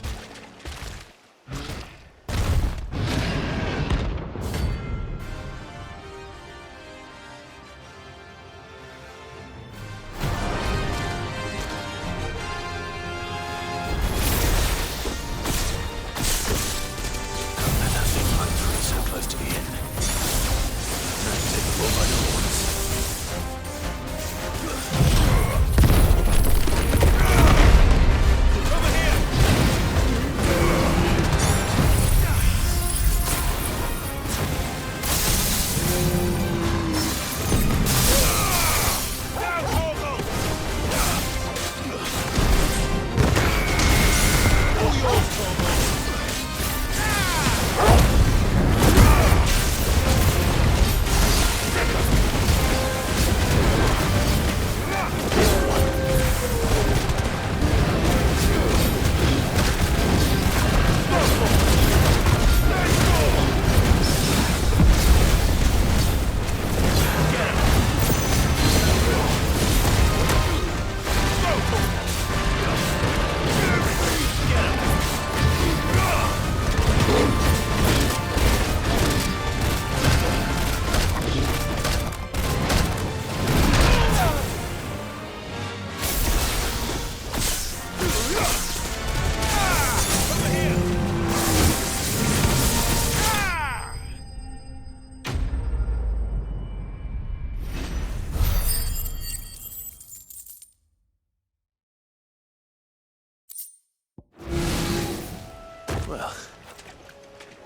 Well,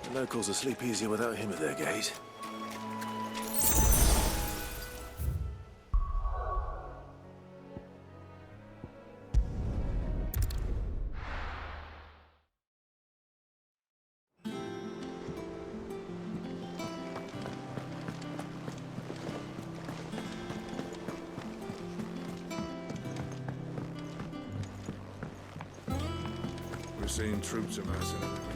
the locals will sleep easier without him at their gate. We're seeing troops amassing everywhere.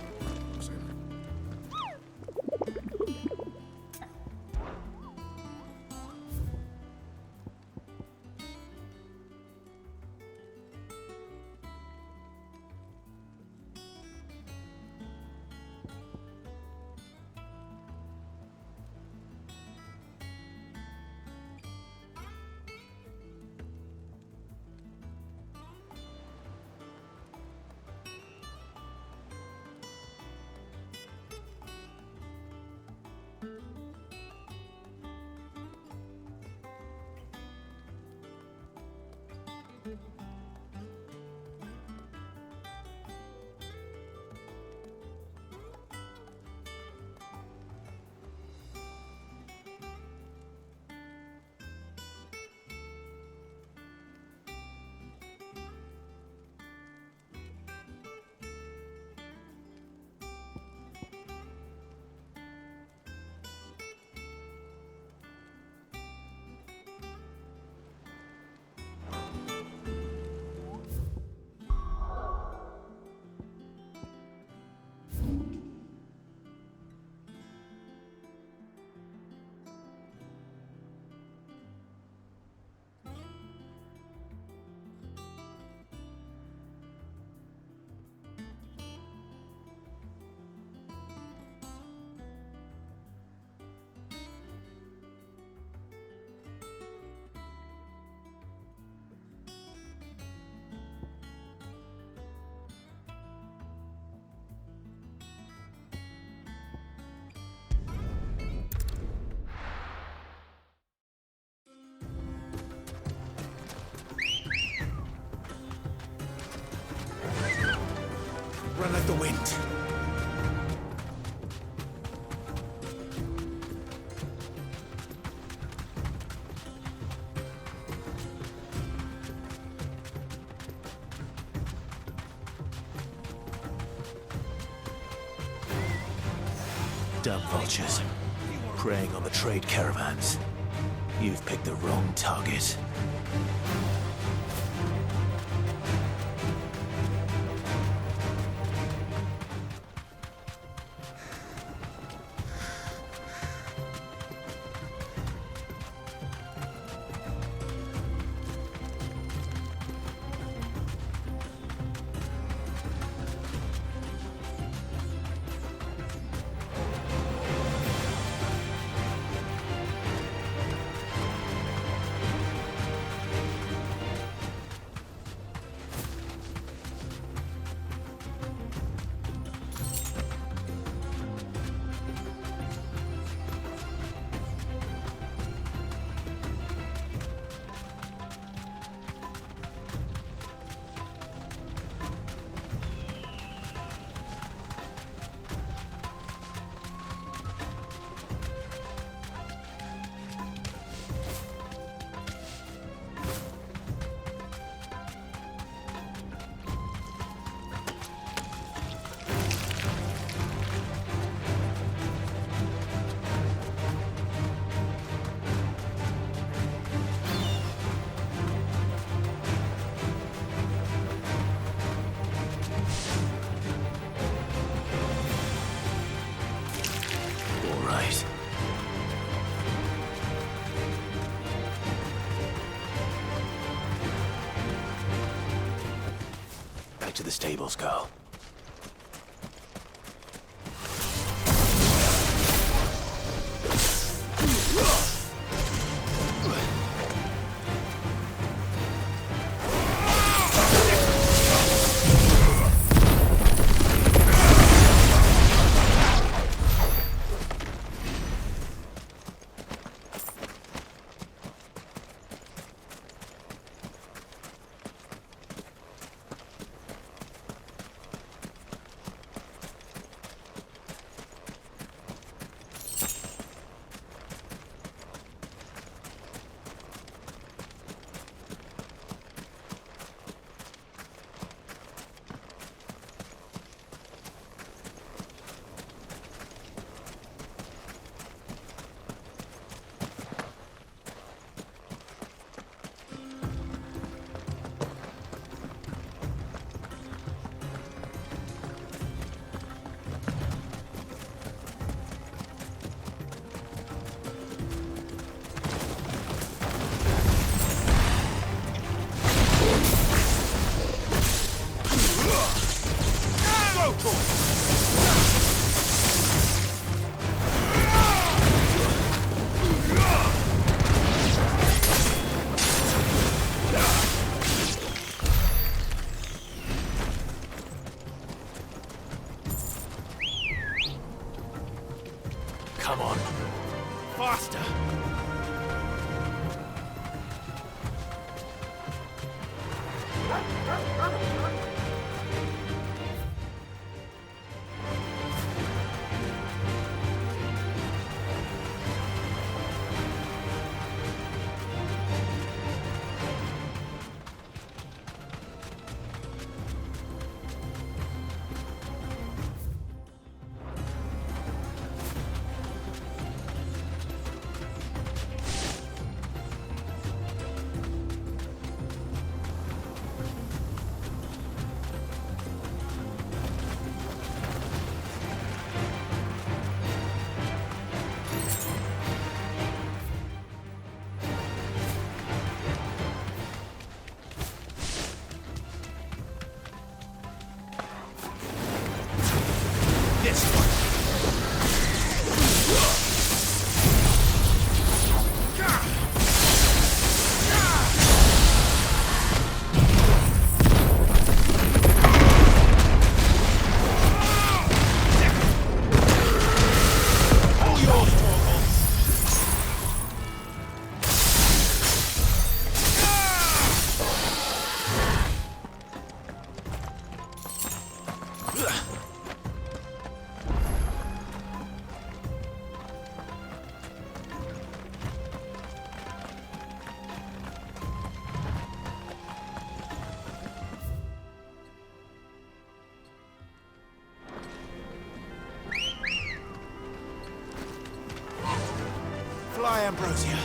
the wind. Dumb vultures, preying on the trade caravans. You've picked the wrong target. To the stables, girl. Come on. Faster! Ambrosia.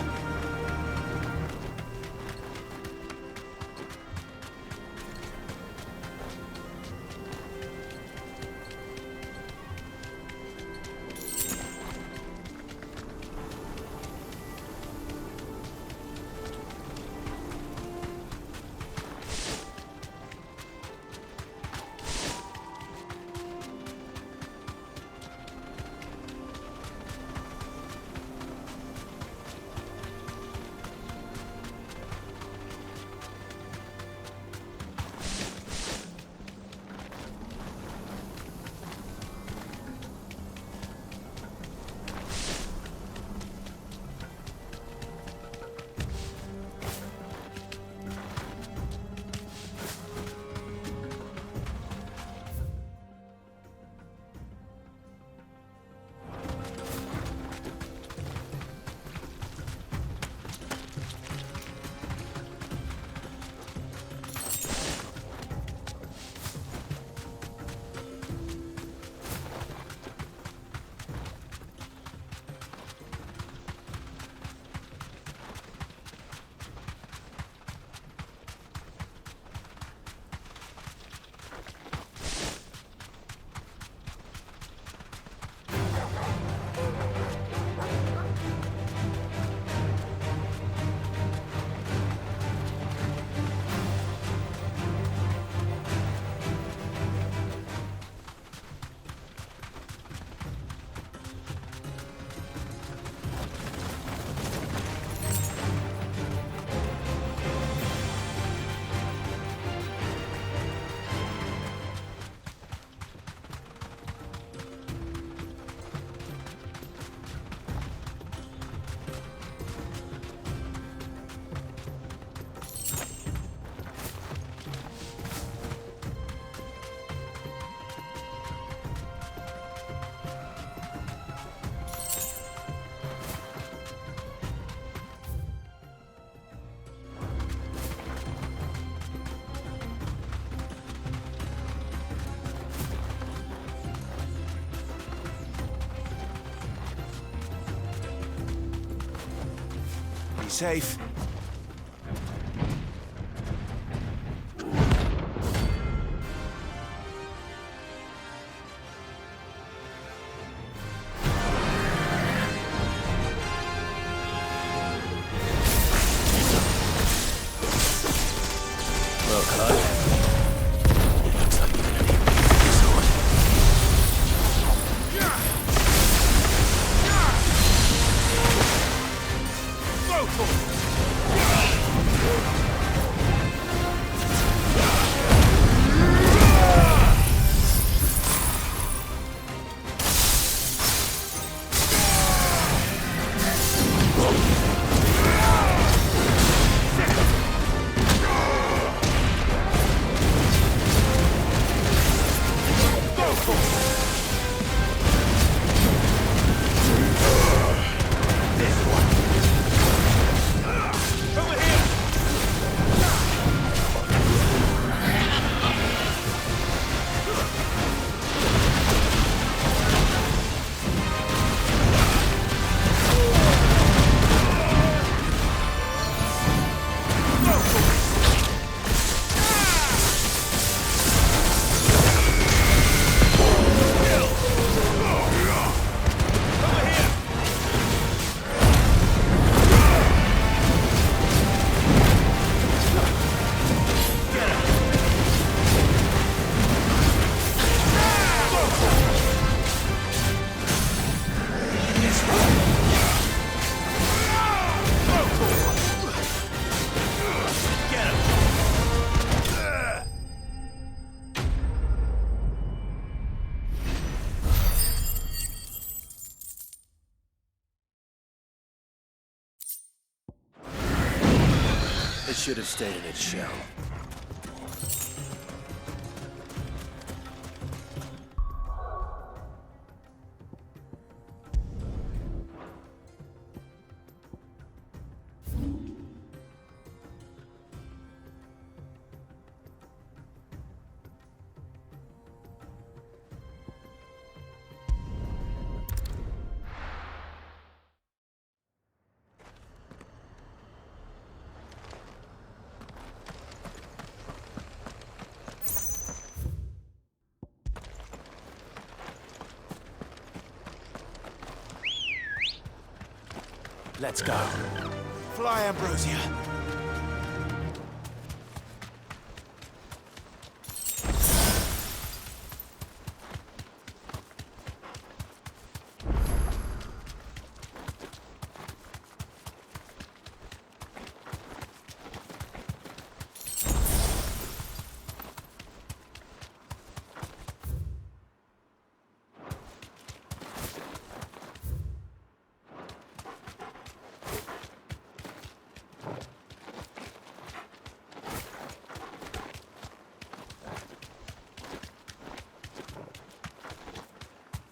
Safe. Well, Clyde. It should have stayed in its shell. Let's go. Fly, Ambrosia.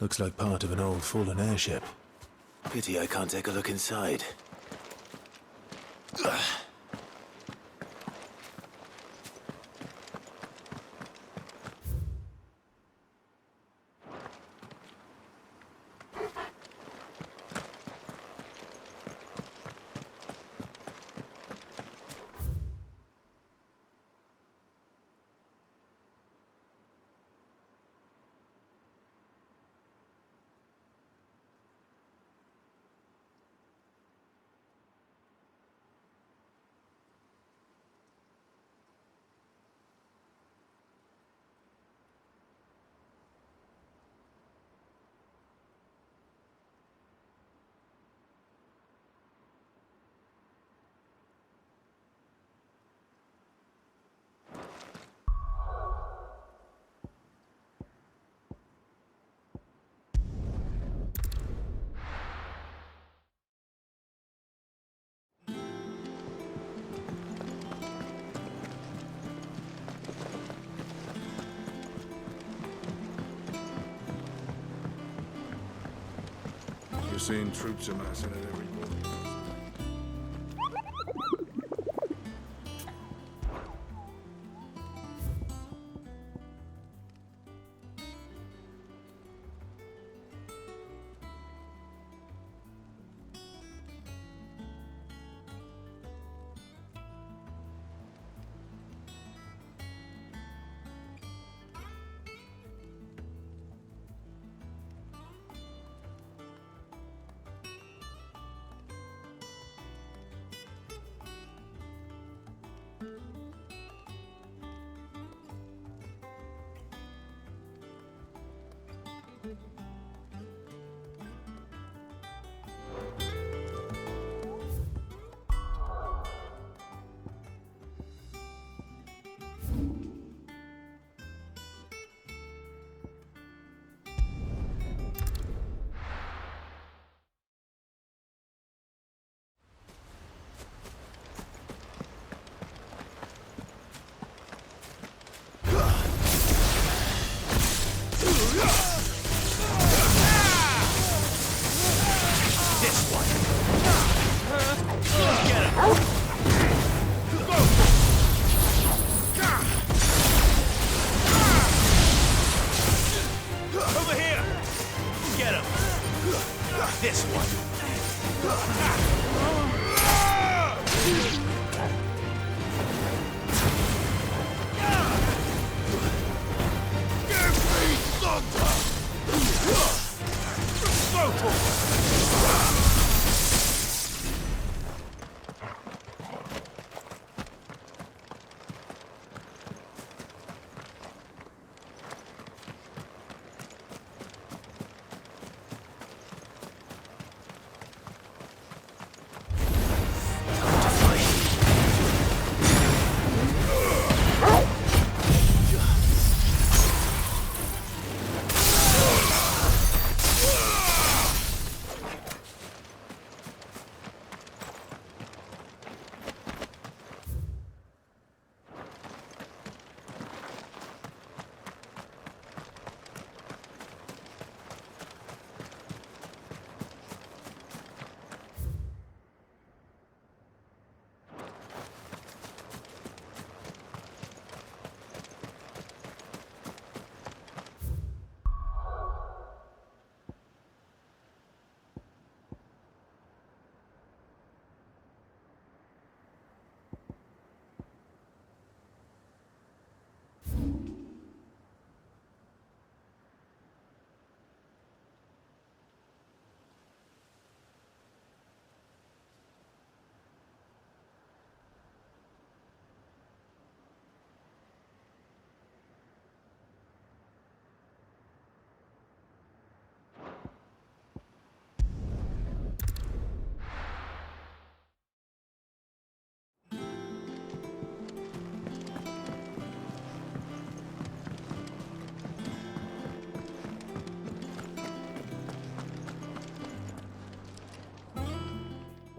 Looks like part of an old fallen airship. Pity I can't take a look inside. We're seeing troops amassing at every border.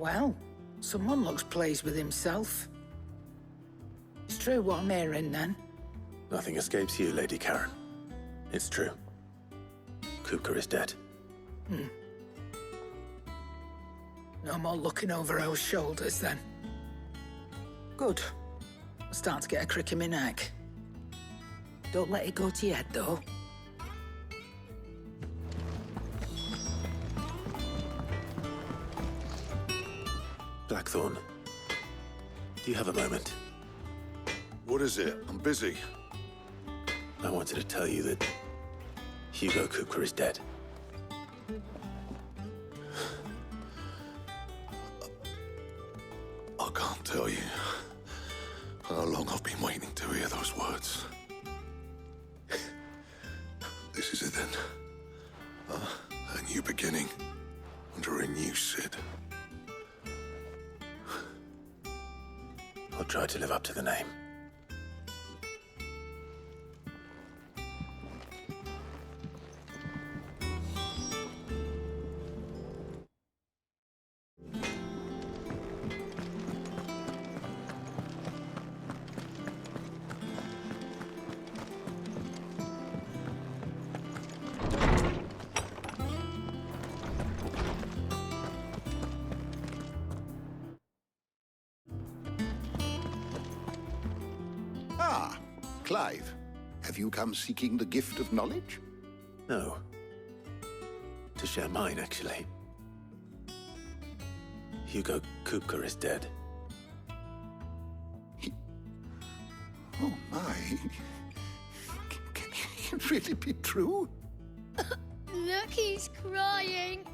Well, someone looks pleased with himself. It's true what I'm hearing, then. Nothing escapes you, Lady Karen. It's true. Kupka is dead. No more looking over our shoulders, then. Good. I'm starting to get a crick in my neck. Don't let it go to your head, though. Blackthorn, do you have a moment? What is it? I'm busy. I wanted to tell you that Hugo Kupka is dead. I can't tell you how long I've been waiting to hear those words. This is it then. A new beginning under a new Cid. I'll try to live up to the name. Ah, Clive. Have you come seeking the gift of knowledge? No. To share mine, actually. Hugo Kupka is dead. Oh, my. Can it really be true? Look, he's crying.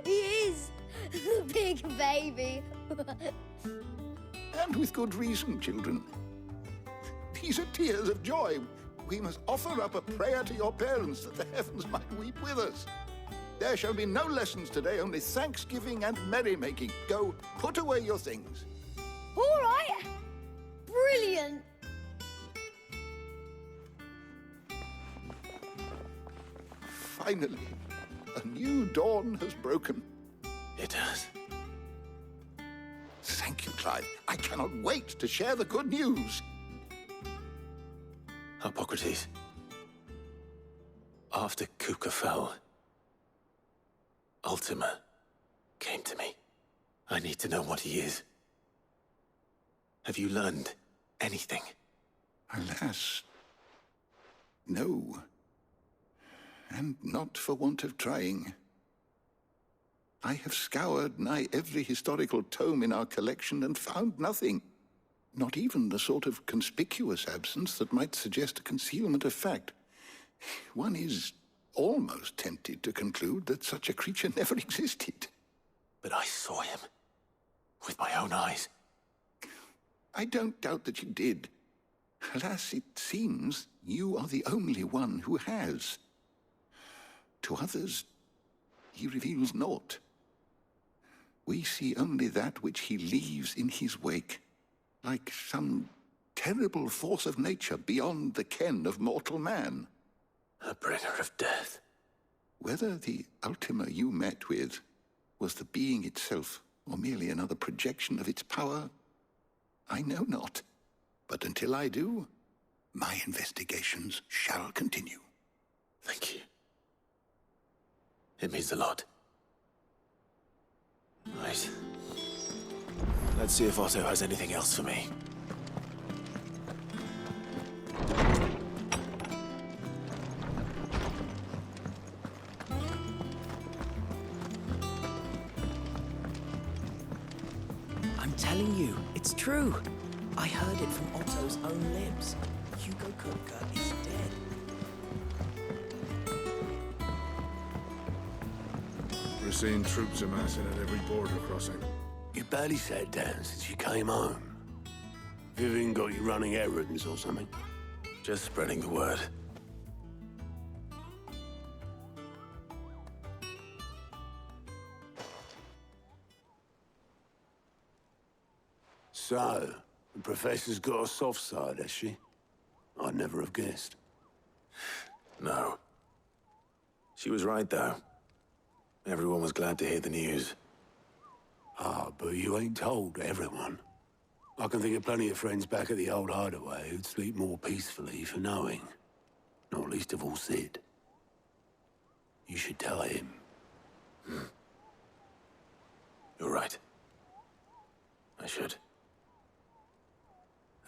He is. The big baby. And with good reason, children. These are tears of joy. We must offer up a prayer to your parents that the heavens might weep with us. There shall be no lessons today, only thanksgiving and merrymaking. Go, put away your things. All right. Brilliant. Finally, a new dawn has broken. It has. Thank you, Clive. I cannot wait to share the good news. Hippocrates. After Kupka fell, Ultima came to me. I need to know what he is. Have you learned anything? Alas, no. And not for want of trying. I have scoured nigh every historical tome in our collection and found nothing. Not even the sort of conspicuous absence that might suggest a concealment of fact. One is almost tempted to conclude that such a creature never existed. But I saw him. With my own eyes. I don't doubt that you did. Alas, it seems you are the only one who has. To others, he reveals naught. We see only that which he leaves in his wake, like some terrible force of nature beyond the ken of mortal man. A bringer of death. Whether the Ultima you met with was the being itself, or merely another projection of its power, I know not. But until I do, my investigations shall continue. Thank you. It means a lot. Right. Let's see if Otto has anything else for me. I'm telling you, it's true. I heard it from Otto's own lips. Hugo Kupka is dead. We're seeing troops amassing at every border crossing. You barely sat down since you came home. Vivian got you running errands or something? Just spreading the word. So, the Professor's got a soft side, has she? I'd never have guessed. No. She was right, though. Everyone was glad to hear the news. Ah, but you ain't told everyone. I can think of plenty of friends back at the old hideaway who'd sleep more peacefully for knowing. Not least of all Sid. You should tell him. You're right. I should.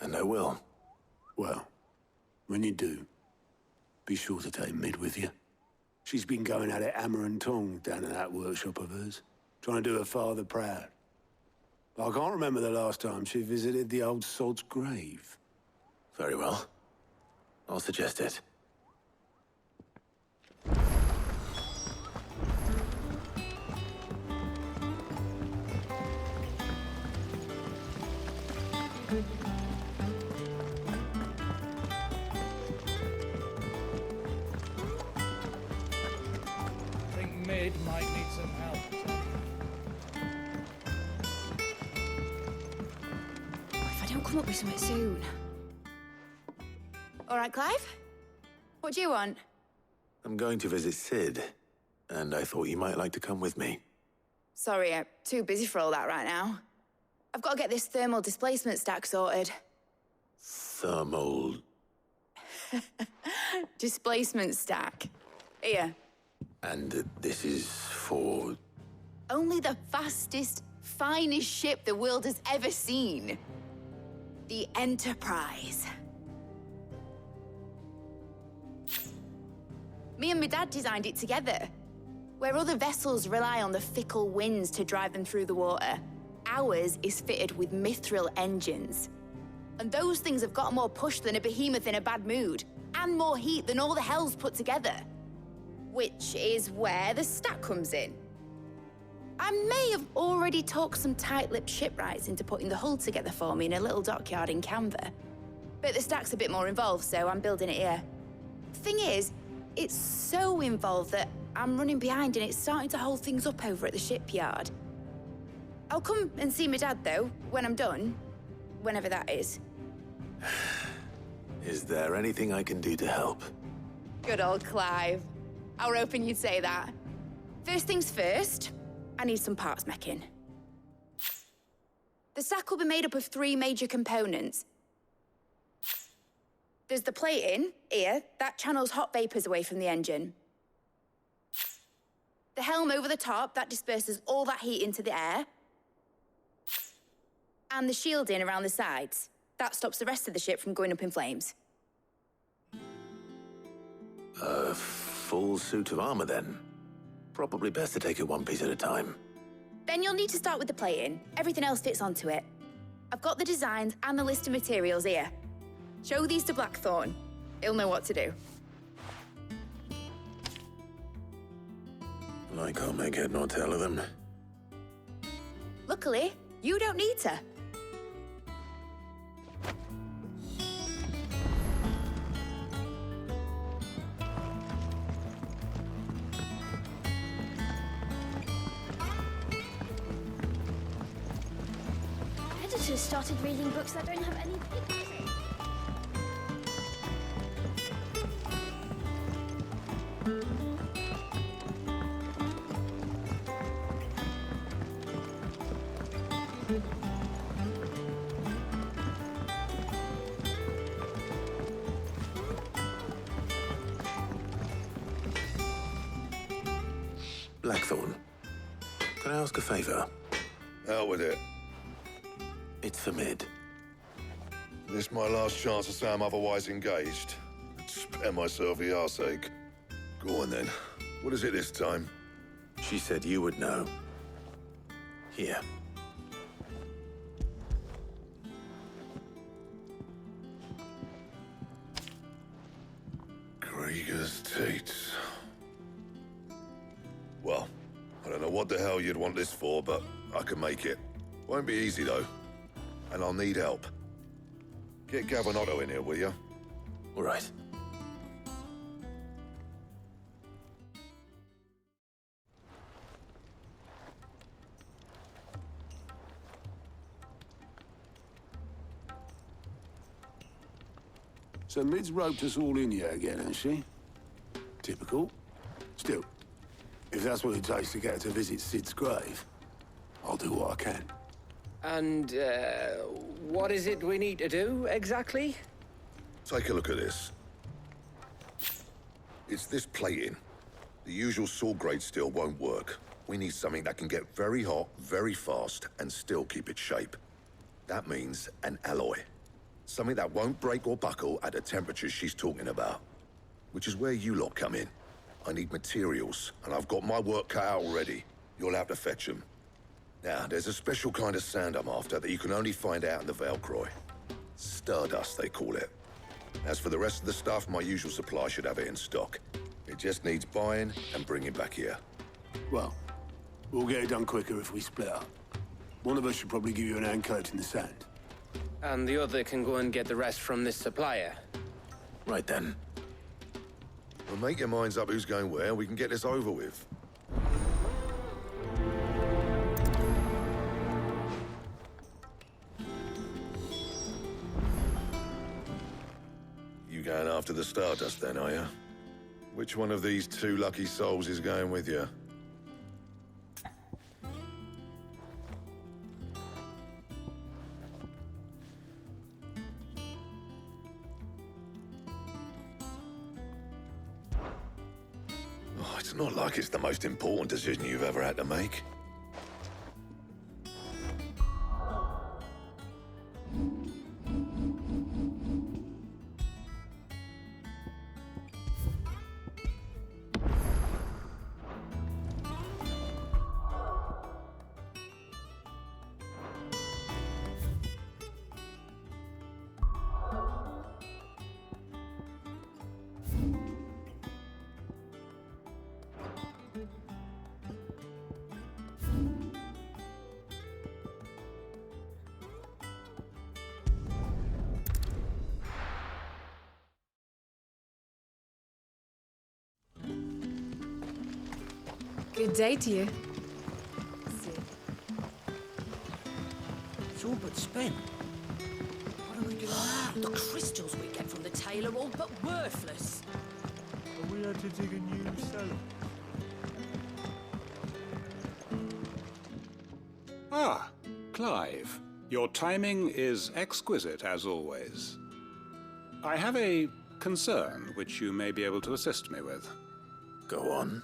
And I will. Well, when you do, be sure to take Mid with you. She's been going at it hammer and tong down in that workshop of hers, trying to do her father proud. But I can't remember the last time she visited the old sod's grave. Very well. I'll suggest it. I think Mid might need some help. If I don't come up with something soon. All right, Clive? What do you want? I'm going to visit Sid, and I thought you might like to come with me. Sorry, I'm too busy for all that right now. I've got to get this thermal displacement stack sorted. Thermal... Displacement stack. Here. And this is for... Only the fastest, finest ship the world has ever seen. The Enterprise. Me and my dad designed it together. Where other vessels rely on the fickle winds to drive them through the water, ours is fitted with mithril engines. And those things have got more push than a behemoth in a bad mood, and more heat than all the hells put together. Which is where the stack comes in. I may have already talked some tight-lipped shipwrights into putting the hull together for me in a little dockyard in Canva. But the stack's a bit more involved, so I'm building it here. Thing is, it's so involved that I'm running behind and it's starting to hold things up over at the shipyard. I'll come and see my dad, though, when I'm done. Whenever that is. Is there anything I can do to help? Good old Clive. I were hoping you'd say that. First things first, I need some parts meching. The stack will be made up of 3 major components. There's the plating, here, that channels hot vapors away from the engine. The helm over the top, that disperses all that heat into the air. And the shielding around the sides. That stops the rest of the ship from going up in flames. A full suit of armor, then. Probably best to take it one piece at a time. Then you'll need to start with the plating. Everything else fits onto it. I've got the designs and the list of materials here. Show these to Blackthorn. He'll know what to do. I can't make head nor tail of them. Luckily, you don't need to. Editors started reading books that don't have any pictures in. Blackthorn, can I ask a favor? Out with it. It's for Mid. This my last chance to say I'm otherwise engaged. Spare myself the arseache. Go on then. What is it this time? She said you would know. Here. Krieger's Tates. Well, I don't know what the hell you'd want this for, but I can make it. Won't be easy, though. And I'll need help. Get Gavin in here, will you? All right. So Mid's roped us all in here again, has she? Typical. Still, if If that's what it takes to get her to visit Sid's grave, I'll do what I can. And, what is it we need to do, exactly? Take a look at this. It's this plating. The usual saw grade steel won't work. We need something that can get very hot, very fast, and still keep its shape. That means an alloy. Something that won't break or buckle at the temperatures she's talking about. Which is where you lot come in. I need materials, and I've got my work cut out already. You'll have to fetch them. Now, there's a special kind of sand I'm after that you can only find out in the Valcroy. Stardust, they call it. As for the rest of the stuff, my usual supply should have it in stock. It just needs buying and bringing back here. Well, we'll get it done quicker if we split up. One of us should probably give you an hand coat in the sand. And the other can go and get the rest from this supplier. Right then. Well, make your minds up who's going where, and we can get this over with. You going after the Stardust then, are you? Which one of these two lucky souls is going with you? Oh, it's not like it's the most important decision you've ever had to make. Good day to you. It's all but spent. What do we do now? The crystals we get from the tail are all but worthless. But we had to dig a new cellar. Ah, Clive. Your timing is exquisite, as always. I have a concern which you may be able to assist me with. Go on.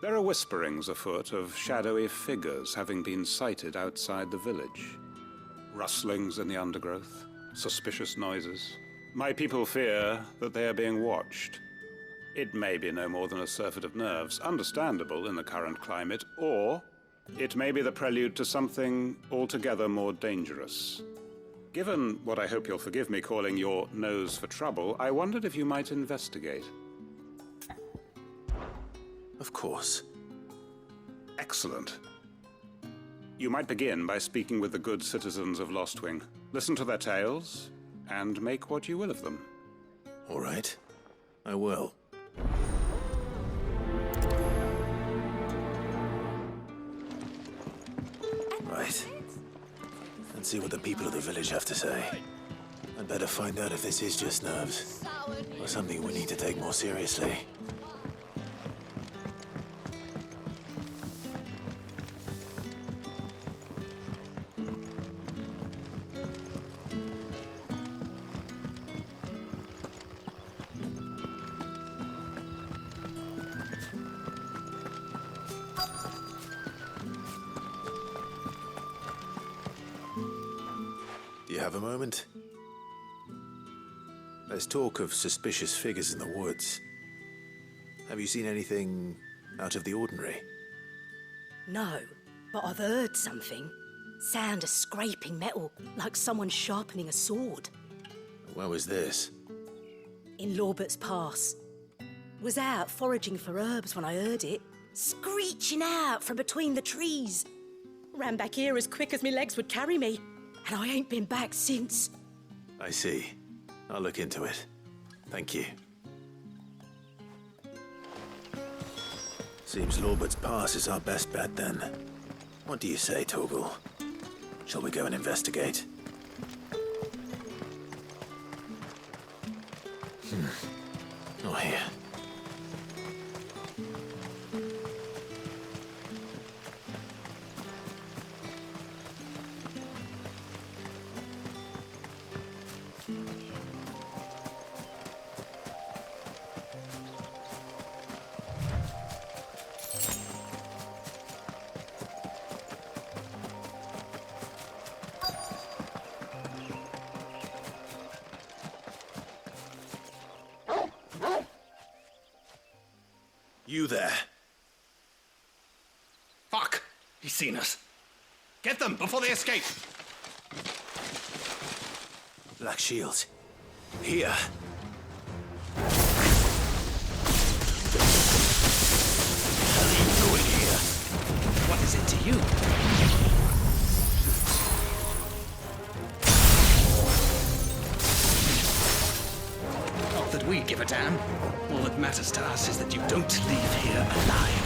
There are whisperings afoot of shadowy figures having been sighted outside the village. Rustlings in the undergrowth, suspicious noises. My people fear that they are being watched. It may be no more than a surfeit of nerves, understandable in the current climate, or it may be the prelude to something altogether more dangerous. Given what I hope you'll forgive me calling your nose for trouble, I wondered if you might investigate. Of course. Excellent. You might begin by speaking with the good citizens of Lostwing. Listen to their tales, and make what you will of them. All right. I will. Right. Let's see what the people of the village have to say. I'd better find out if this is just nerves, or something we need to take more seriously. Do you have a moment? There's talk of suspicious figures in the woods. Have you seen anything out of the ordinary? No, but I've heard something. Sound of scraping metal, like someone sharpening a sword. Where was this? In Lorbert's Pass. Was out foraging for herbs when I heard it, screeching out from between the trees. Ran back here as quick as my legs would carry me, and I ain't been back since. I see. I'll look into it. Thank you. Seems Lorbert's Pass is our best bet then. What do you say, Torgal? Shall we go and investigate? Oh, here. You there. Fuck! He's seen us. Get them before they escape! Black shields. Here. What are you doing here? What is it to you? Not that we give a damn. All that matters to us is that you don't leave here alive.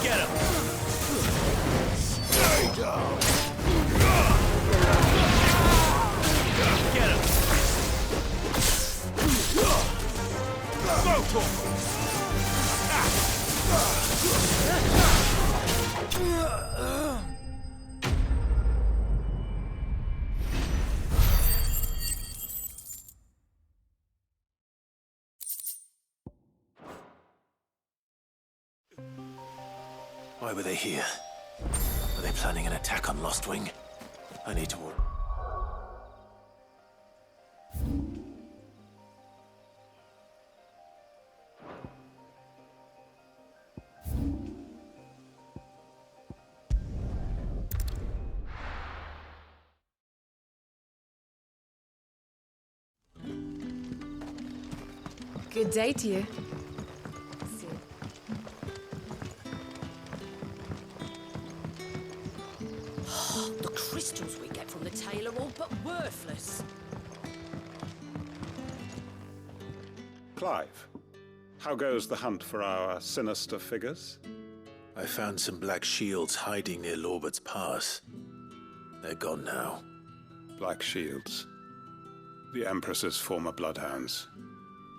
Get him! Stay down! Get him! Go for Why were they here? Are they planning an attack on Lost Wing? I need to warn. Good day to you. The crystals we get from the tail are all but worthless. Clive, how goes the hunt for our sinister figures? I found some black shields hiding near Lorbert's Pass. They're gone now. Black shields. The Empress's former bloodhounds.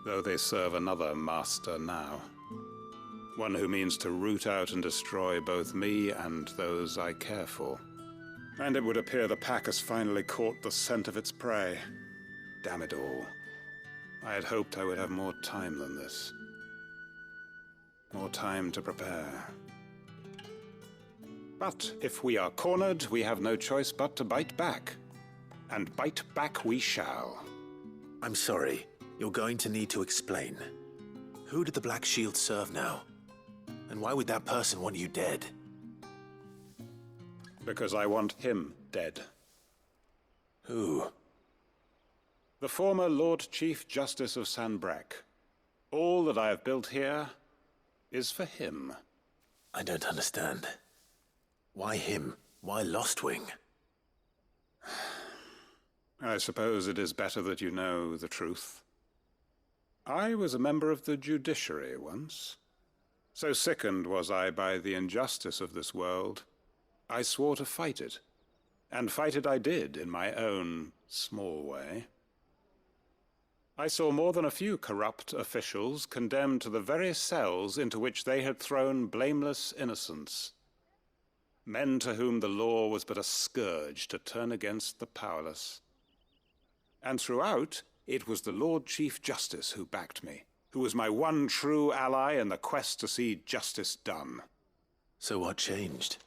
Though they serve another master now. One who means to root out and destroy both me and those I care for. And it would appear the pack has finally caught the scent of its prey. Damn it all. I had hoped I would have more time than this. More time to prepare. But if we are cornered, we have no choice but to bite back. And bite back we shall. I'm sorry. You're going to need to explain. Who did the Black Shield serve now? And why would that person want you dead? Because I want him dead. Who? The former Lord Chief Justice of Sanbreque. All that I have built here is for him. I don't understand. Why him? Why Lost Wing? I suppose it is better that you know the truth. I was a member of the judiciary once. So sickened was I by the injustice of this world, I swore to fight it. And fight it I did in my own small way. I saw more than a few corrupt officials condemned to the very cells into which they had thrown blameless innocents. Men to whom the law was but a scourge to turn against the powerless. And throughout, it was the Lord Chief Justice who backed me, who was my one true ally in the quest to see justice done. So what changed?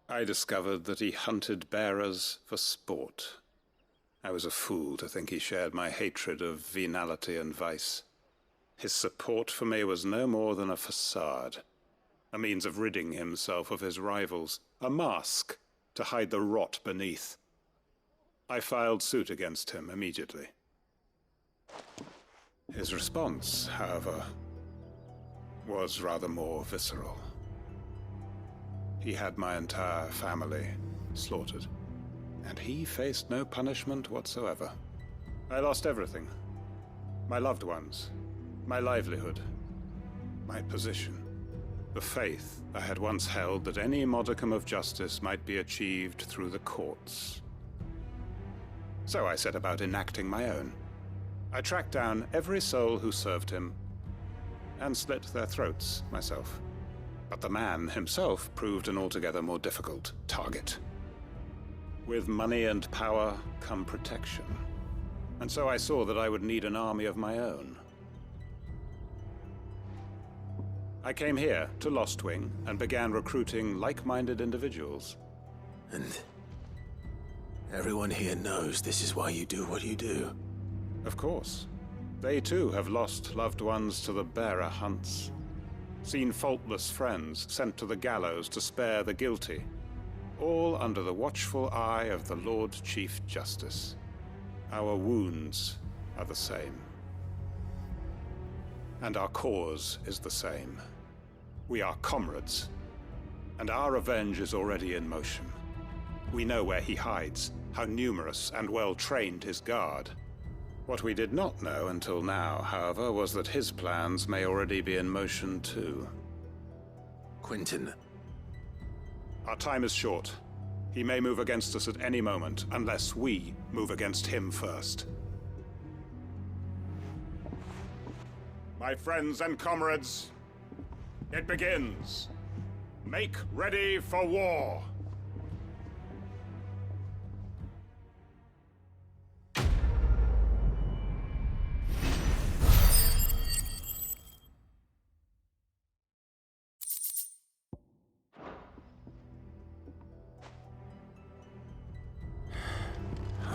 I discovered that he hunted bearers for sport. I was a fool to think he shared my hatred of venality and vice. His support for me was no more than a facade, a means of ridding himself of his rivals, a mask to hide the rot beneath. I filed suit against him immediately. His response, however, was rather more visceral. He had my entire family slaughtered, and he faced no punishment whatsoever. I lost everything. My loved ones, my livelihood, my position, the faith I had once held that any modicum of justice might be achieved through the courts. So I set about enacting my own. I tracked down every soul who served him, and slit their throats myself. But the man himself proved an altogether more difficult target. With money and power come protection. And so I saw that I would need an army of my own. I came here to Lost Wing and began recruiting like-minded individuals. And Everyone here knows this is why you do what you do. Of course. They too have lost loved ones to the bearer hunts. Seen faultless friends sent to the gallows to spare the guilty. All under the watchful eye of the Lord Chief Justice. Our wounds are the same. And our cause is the same. We are comrades. And our revenge is already in motion. We know where he hides, how numerous and well-trained his guard. What we did not know until now, however, was that his plans may already be in motion too. Quentin. Our time is short. He may move against us at any moment, unless we move against him first. My friends and comrades, it begins. Make ready for war.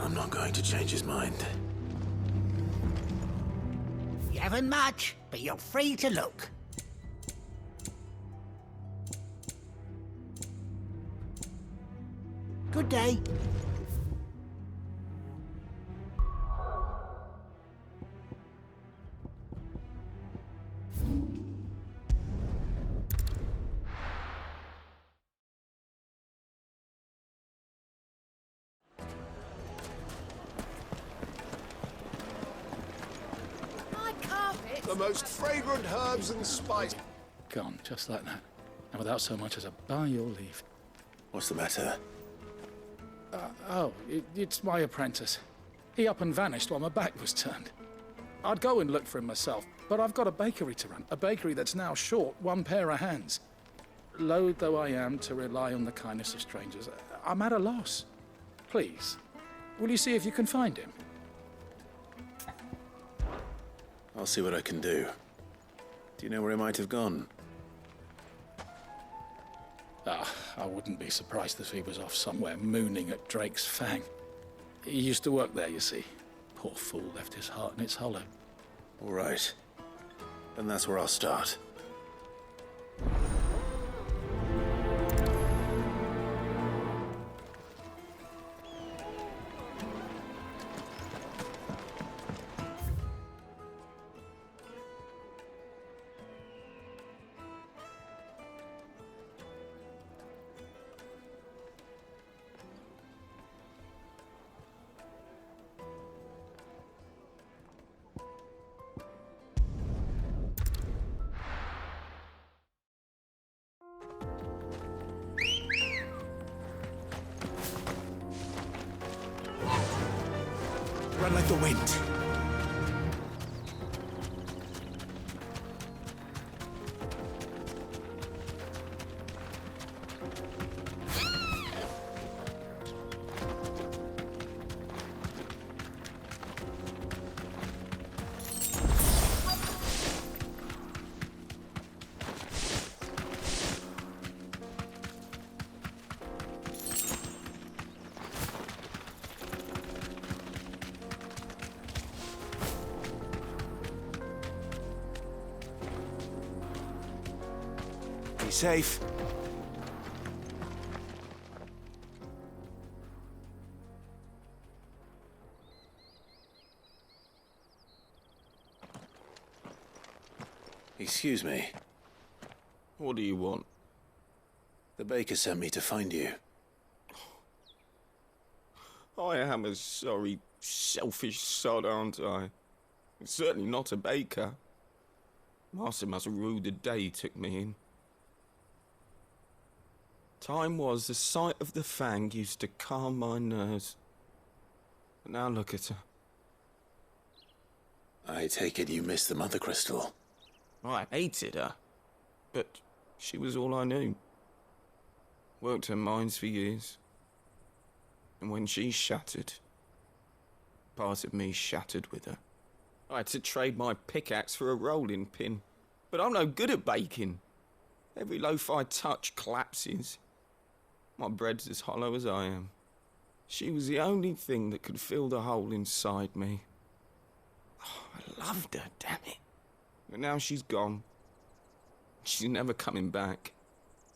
I'm not going to change his mind. You haven't much, but you're free to look. Good day. The most fragrant herbs and spices. Gone, just like that. And without so much as a by your leave. What's the matter? It's my apprentice. He up and vanished while my back was turned. I'd go and look for him myself, but I've got a bakery to run. A bakery that's now short one pair of hands. Loath though I am to rely on the kindness of strangers, I'm at a loss. Please, will you see if you can find him? I'll see what I can do. Do you know where he might have gone? I wouldn't be surprised if he was off somewhere mooning at Drake's Fang. He used to work there, you see. Poor fool left his heart in its hollow. All right. Then that's where I'll start. Run like the wind. Be safe. Excuse me. What do you want? The baker sent me to find you. I am a sorry, selfish sod, aren't I? Certainly not a baker. Master must have ruled the day he took me in. Time was the sight of the Fang used to calm my nerves. But now look at her. I take it you missed the Mother Crystal. I hated her, but she was all I knew. Worked her mines for years. And when she shattered, part of me shattered with her. I had to trade my pickaxe for a rolling pin. But I'm no good at baking. Every loaf I touch collapses. My bread's as hollow as I am. She was the only thing that could fill the hole inside me. Oh, I loved her, damn it. But now she's gone. She's never coming back.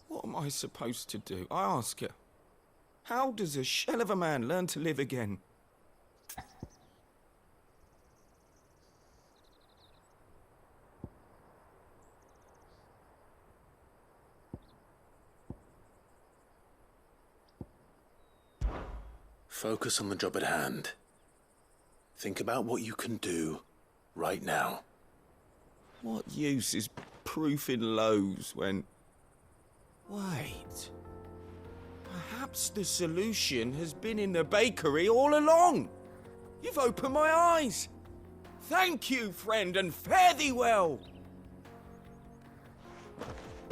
What am I supposed to do? I ask her. How does a shell of a man learn to live again? Focus on the job at hand. Think about what you can do right now. What use is proofing loaves when... Wait. Perhaps the solution has been in the bakery all along. You've opened my eyes. Thank you, friend, and fare thee well.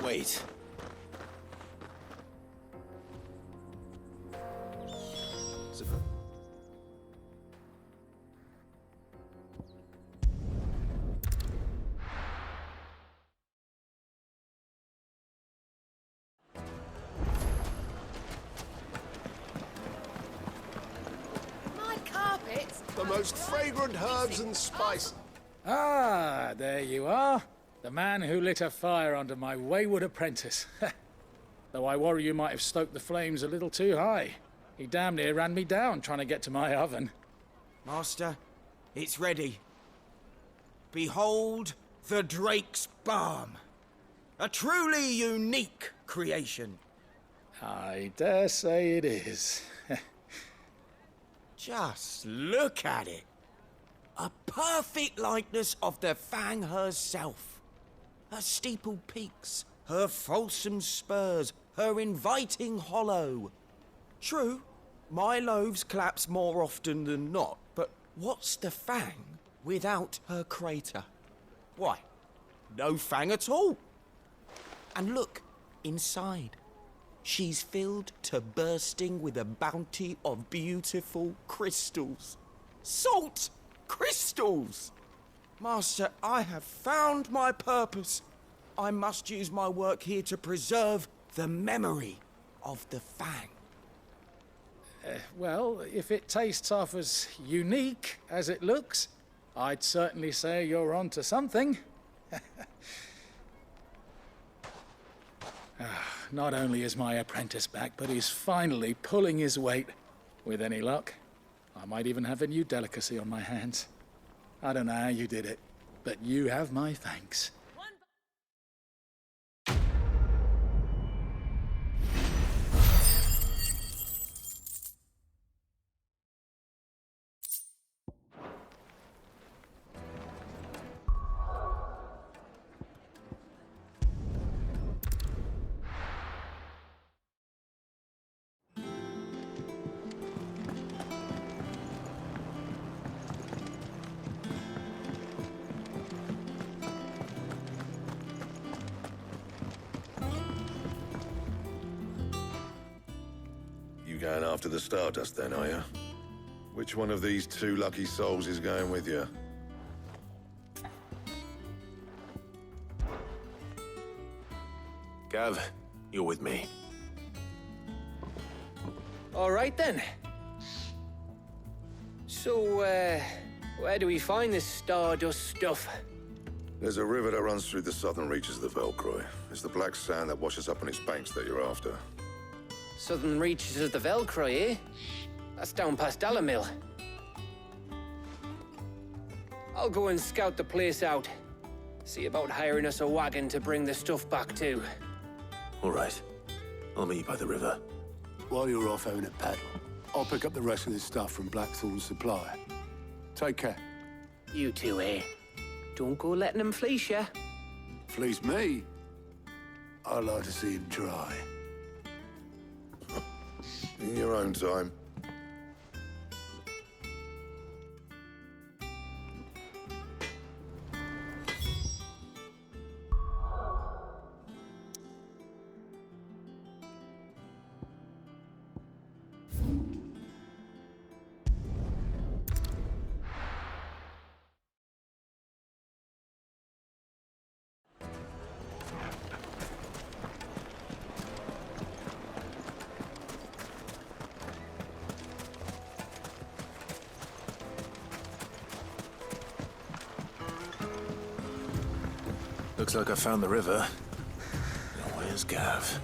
Wait. My carpets. The most fragrant herbs and spice. Ah, there you are. The man who lit a fire under my wayward apprentice. Though I worry you might have stoked the flames a little too high. He damn near ran me down trying to get to my oven. Master, it's ready. Behold the Drake's Balm. A truly unique creation. I dare say it is. Just look at it. A perfect likeness of the Fang herself. Her steeple peaks, her fulsome spurs, her inviting hollow. True, my loaves collapse more often than not, but what's the Fang without her crater? Why, no Fang at all. And look, inside. She's filled to bursting with a bounty of beautiful crystals. Salt crystals! Master, I have found my purpose. I must use my work here to preserve the memory of the Fang. Well, if it tastes half as unique as it looks, I'd certainly say you're onto something. Not only is my apprentice back, but he's finally pulling his weight. With any luck, I might even have a new delicacy on my hands. I don't know how you did it, but you have my thanks. Going after the Stardust then, are you? Which one of these two lucky souls is going with you? Gav, you're with me. All right then. So, where do we find this Stardust stuff? There's a river that runs through the southern reaches of the Velcroy. It's the black sand that washes up on its banks that you're after. Southern reaches of the Velcroy, eh? That's down past Alamill. I'll go and scout the place out. See about hiring us a wagon to bring the stuff back to. All right. I'll meet you by the river. While you're off having a paddle, I'll pick up the rest of this stuff from Blackthorn's supply. Take care. You two, eh? Don't go letting him fleece ya. Fleece me? I'd like to see him try. In your own time. Looks like I found the river. Now where's Gav?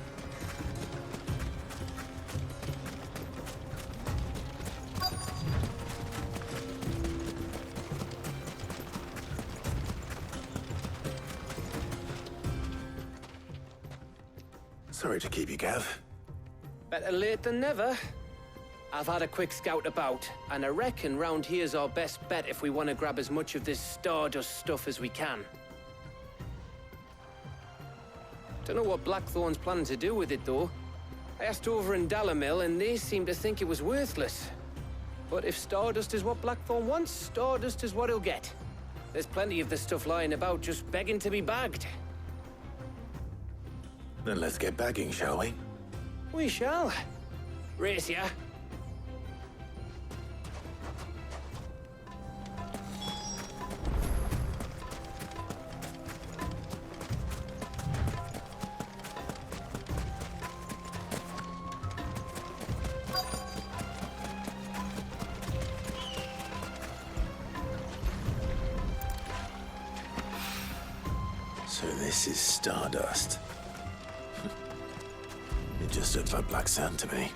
Sorry to keep you, Gav. Better late than never. I've had a quick scout about, and I reckon round here's our best bet if we want to grab as much of this Stardust stuff as we can. Don't know what Blackthorn's planning to do with it, though. I asked over in Dalamil, and they seem to think it was worthless. But if Stardust is what Blackthorn wants, Stardust is what he'll get. There's plenty of this stuff lying about, just begging to be bagged. Then let's get bagging, shall we? We shall. Race ya. So this is Stardust. It just looks like black sand to me.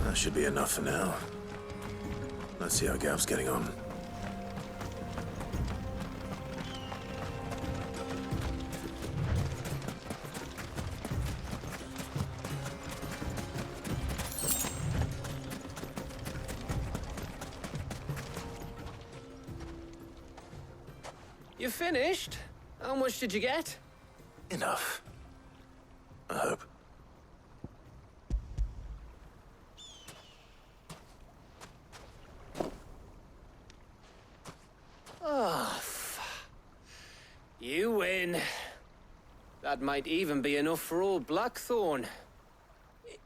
That should be enough for now. Let's see how Gav's getting on. You finished? How much did you get? Enough. I hope. Oh, you win. That might even be enough for old Blackthorn.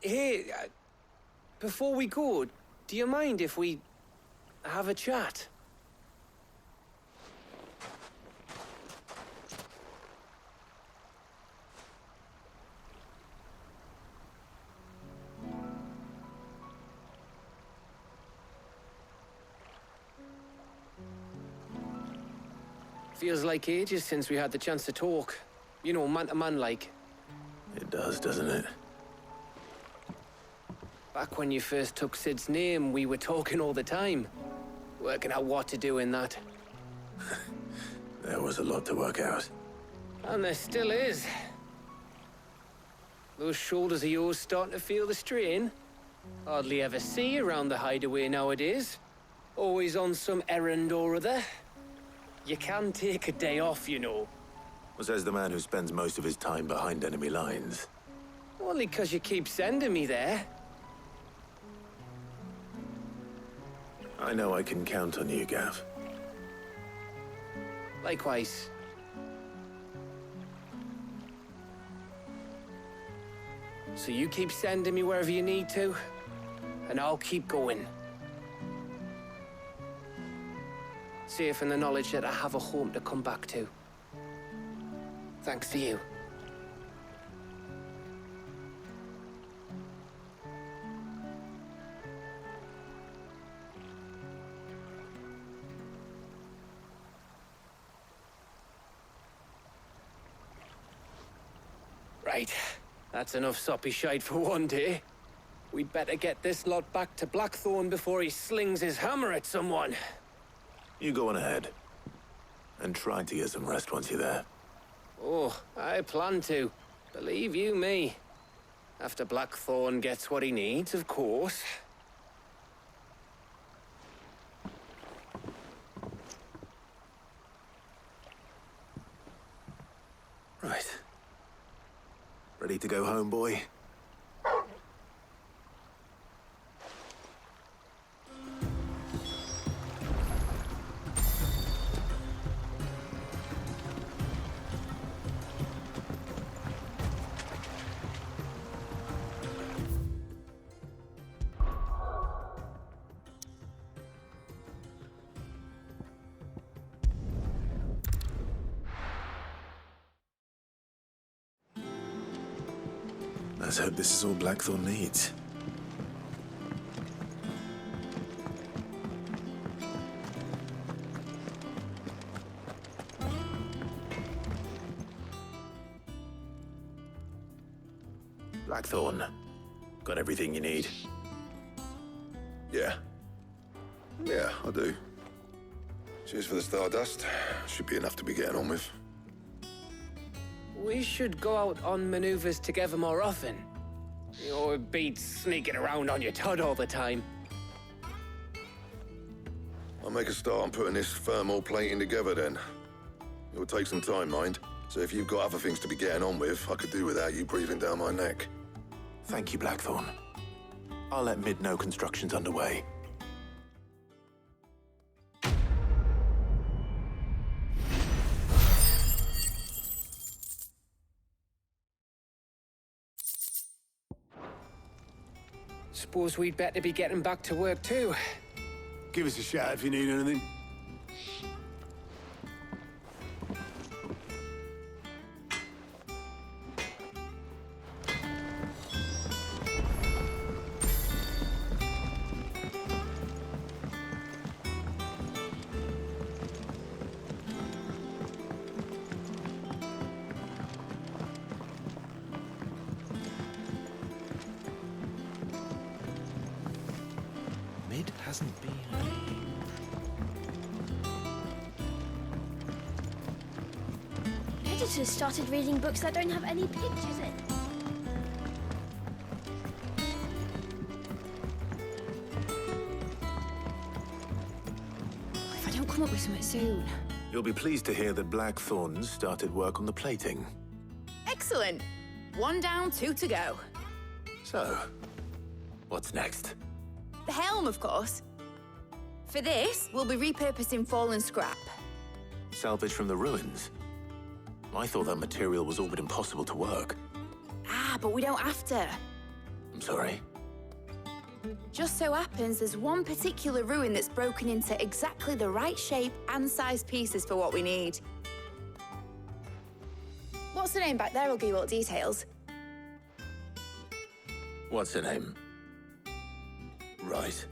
Hey, before we go, do you mind if we have a chat? Feels like ages since we had the chance to talk. You know, man to man like. It does, doesn't it? Back when you first took Sid's name, we were talking all the time. Working out what to do in that. There was a lot to work out. And there still is. Those shoulders of yours starting to feel the strain. Hardly ever see you around the hideaway nowadays. Always on some errand or other. You can take a day off, you know. Well, says the man who spends most of his time behind enemy lines. Only 'cause you keep sending me there. I know I can count on you, Gav. Likewise. So you keep sending me wherever you need to, and I'll keep going. Safe in the knowledge that I have a home to come back to. Thanks to you. Right. That's enough soppy shite for one day. We'd better get this lot back to Blackthorn before he slings his hammer at someone. You go on ahead. And try to get some rest once you're there. Oh, I plan to. Believe you me. After Blackthorn gets what he needs, of course. Right. Ready to go home, boy? Let's hope this is all Blackthorn needs. Blackthorn, got everything you need? Yeah. Yeah, I do. Cheers for the Stardust. Should be enough to be getting on with. We should go out on maneuvers together more often. Or beat sneaking around on your Todd all the time. I'll make a start on putting this thermal plating together then. It'll take some time, mind. So if you've got other things to be getting on with, I could do without you breathing down my neck. Thank you, Blackthorn. I'll let Mid know construction's underway. Suppose we'd better be getting back to work too. Give us a shout if you need anything. Mid hasn't been. Editors started reading books that don't have any pictures in. If I don't come up with something soon. You'll be pleased to hear that Blackthorn started work on the plating. Excellent. 1 down, 2 to go. So, what's next? The helm, of course. For this, we'll be repurposing fallen scrap. Salvage from the ruins? I thought that material was all but impossible to work. Ah, but we don't have to. I'm sorry. Just so happens there's one particular ruin that's broken into exactly the right shape and size pieces for what we need. What's the name back there? I'll give you all the details. What's her name? Right.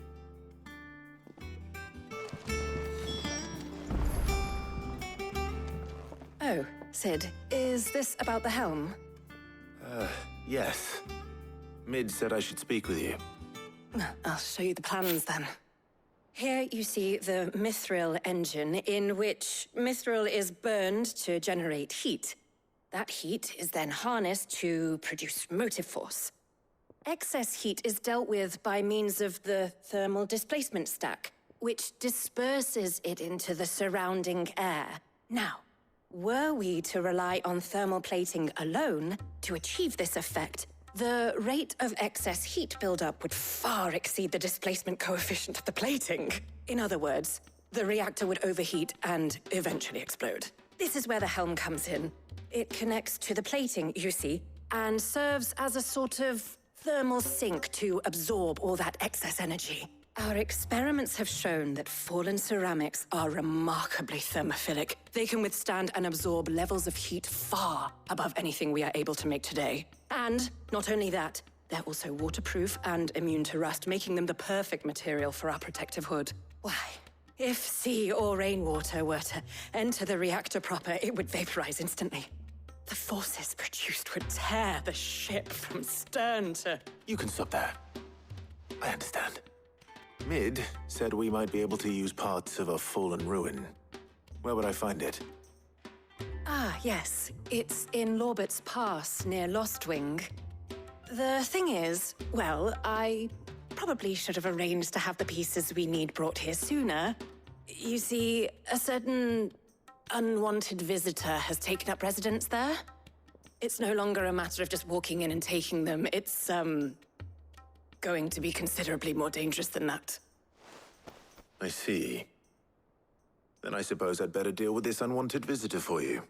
Oh, Sid, is this about the helm? Yes. Mid said I should speak with you. I'll show you the plans then. Here you see the mithril engine, in which mithril is burned to generate heat. That heat is then harnessed to produce motive force. Excess heat is dealt with by means of the thermal displacement stack, which disperses it into the surrounding air. Now, were we to rely on thermal plating alone to achieve this effect, the rate of excess heat buildup would far exceed the displacement coefficient of the plating. In other words, the reactor would overheat and eventually explode. This is where the helm comes in. It connects to the plating, you see, and serves as a sort of thermal sink to absorb all that excess energy. Our experiments have shown that fallen ceramics are remarkably thermophilic. They can withstand and absorb levels of heat far above anything we are able to make today. And not only that, they're also waterproof and immune to rust, making them the perfect material for our protective hood. Why, if sea or rainwater were to enter the reactor proper, it would vaporize instantly. The forces produced would tear the ship from stern to... You can stop there. I understand. Mid said we might be able to use parts of a fallen ruin. Where would I find it? Ah, yes. It's in Lorbert's Pass, near Lostwing. The thing is, well, I probably should have arranged to have the pieces we need brought here sooner. You see, a certain unwanted visitor has taken up residence there. It's no longer a matter of just walking in and taking them. It's, going to be considerably more dangerous than that. I see. Then I suppose I'd better deal with this unwanted visitor for you.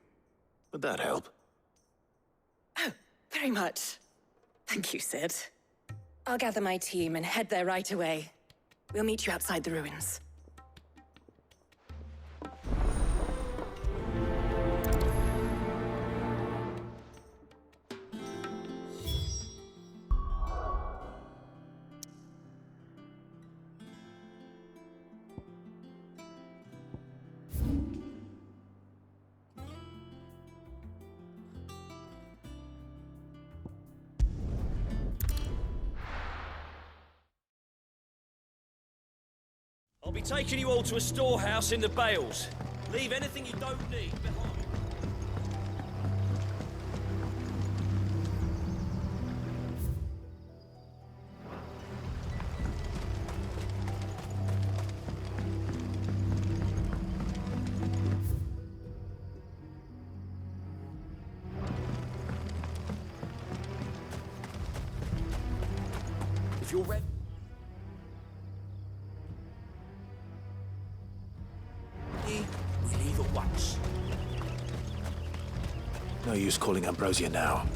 Would that help? Oh, very much. Thank you, Sid. I'll gather my team and head there right away. We'll meet you outside the ruins. I'll be taking you all to a storehouse in the Bales. Leave anything you don't need behind. If you're ready... we leave at once. No use calling Ambrosia now.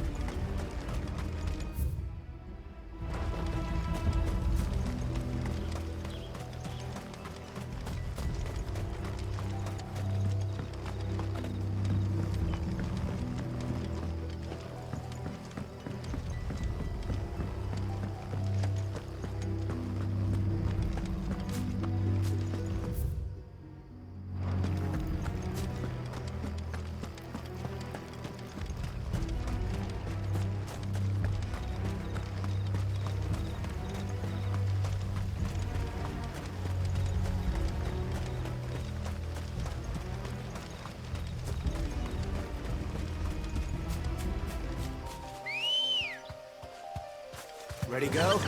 Ready, go?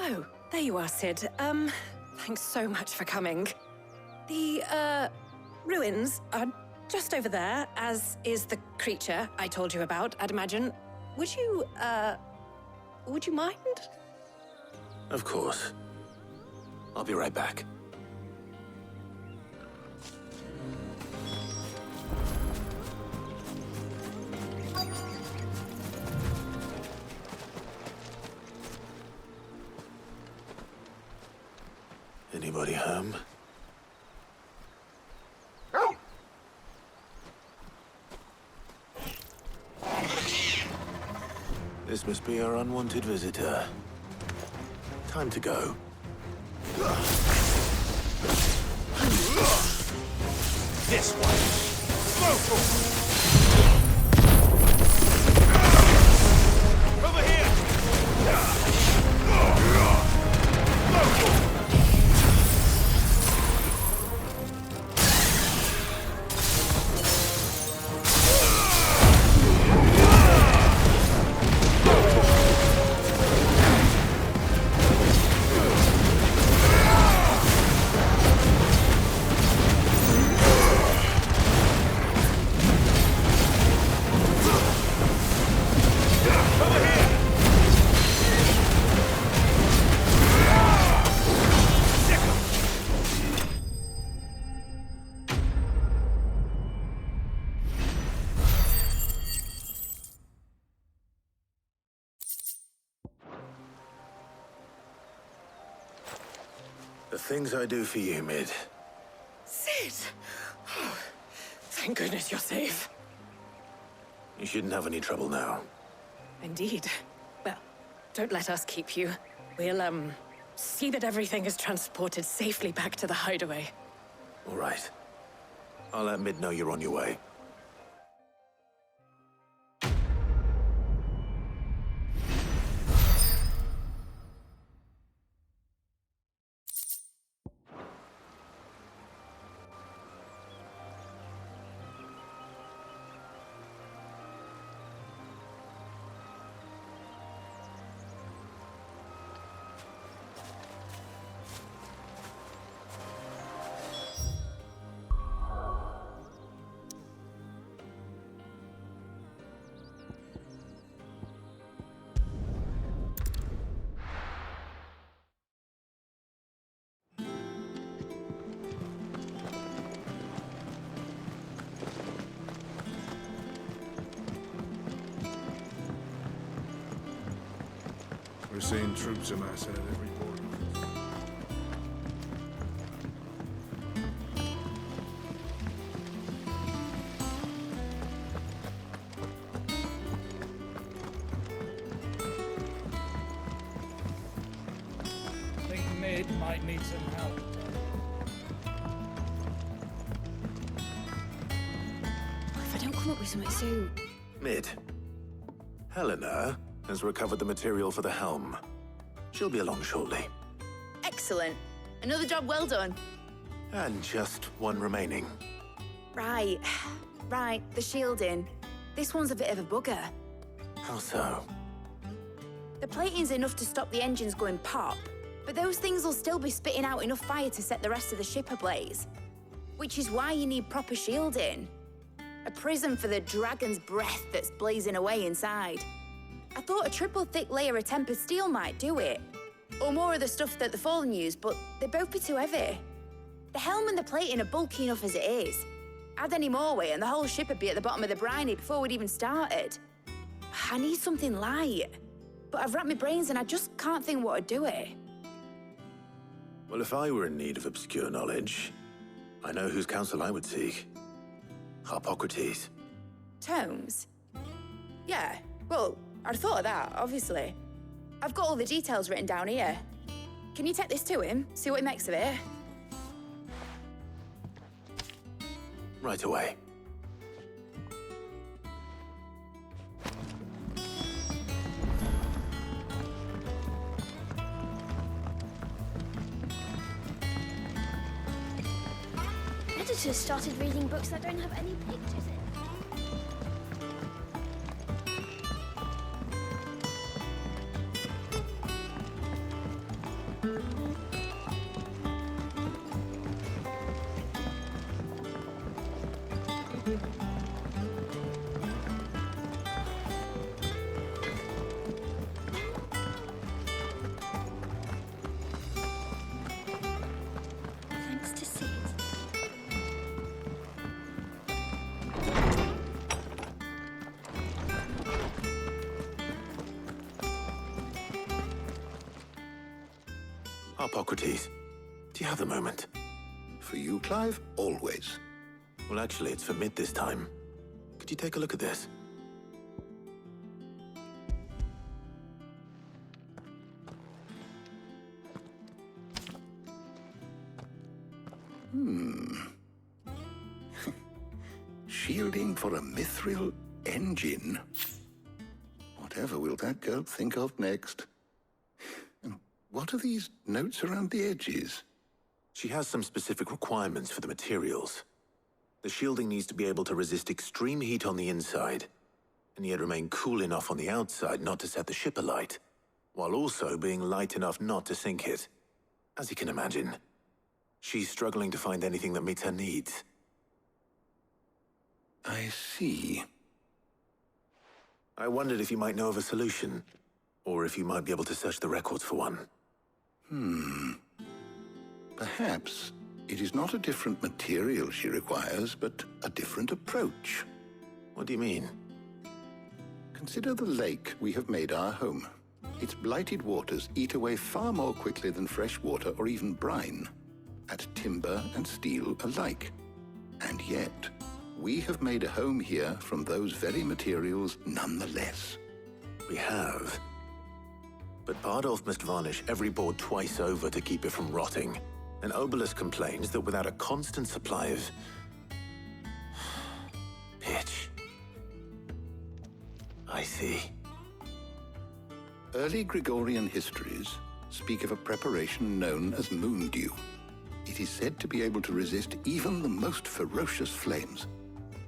Oh, there you are, Sid. Thanks so much for coming. The, ruins are just over there, as is the creature I told you about, I'd imagine. Would you mind? Of course. I'll be right back. Anybody home? This must be our unwanted visitor. Time to go. This way. Over here. The things I do for you, Mid. Sid! Oh, thank goodness you're safe. You shouldn't have any trouble now. Indeed. Well, don't let us keep you. We'll, see that everything is transported safely back to the hideaway. All right. I'll let Mid know you're on your way. We're seeing troops amass at every border. I think Mid might need some help. If I don't come up with something soon. Mid. Helena has recovered the material for the helm. She'll be along shortly. Excellent. Another job well done. And just one remaining. Right. Right, the shielding. This one's a bit of a bugger. How so? The plating's enough to stop the engines going pop, but those things will still be spitting out enough fire to set the rest of the ship ablaze. Which is why you need proper shielding. A prison for the dragon's breath that's blazing away inside. I thought a triple thick layer of tempered steel might do it. Or more of the stuff that the Fallen use, but they'd both be too heavy. The helm and the plating are bulky enough as it is. Add any more weight and the whole ship would be at the bottom of the briny before we'd even started. I need something light. But I've racked my brains and I just can't think what would do it. Well, if I were in need of obscure knowledge, I know whose counsel I would seek. Harpocrates. Tomes? Yeah, well, I'd thought of that, obviously. I've got all the details written down here. Can you take this to him, see what he makes of it? Right away. Editors started reading books that don't have any pictures in. Thanks to Sid. Harpocrates, do you have a moment? For you, Clive? Always. Well, actually, it's for Mid this time. Could you take a look at this? Shielding for a mithril engine? Whatever will that girl think of next? And what are these notes around the edges? She has some specific requirements for the materials. The shielding needs to be able to resist extreme heat on the inside, and yet remain cool enough on the outside not to set the ship alight, while also being light enough not to sink it. As you can imagine, she's struggling to find anything that meets her needs. I see. I wondered if you might know of a solution, or if you might be able to search the records for one. Perhaps it is not a different material she requires, but a different approach. What do you mean? Consider the lake we have made our home. Its blighted waters eat away far more quickly than fresh water or even brine, at timber and steel alike. And yet, we have made a home here from those very materials nonetheless. We have. But Bardolph must varnish every board twice over to keep it from rotting. And Obelus complains that without a constant supply of pitch. I see. Early Gregorian histories speak of a preparation known as moon dew. It is said to be able to resist even the most ferocious flames.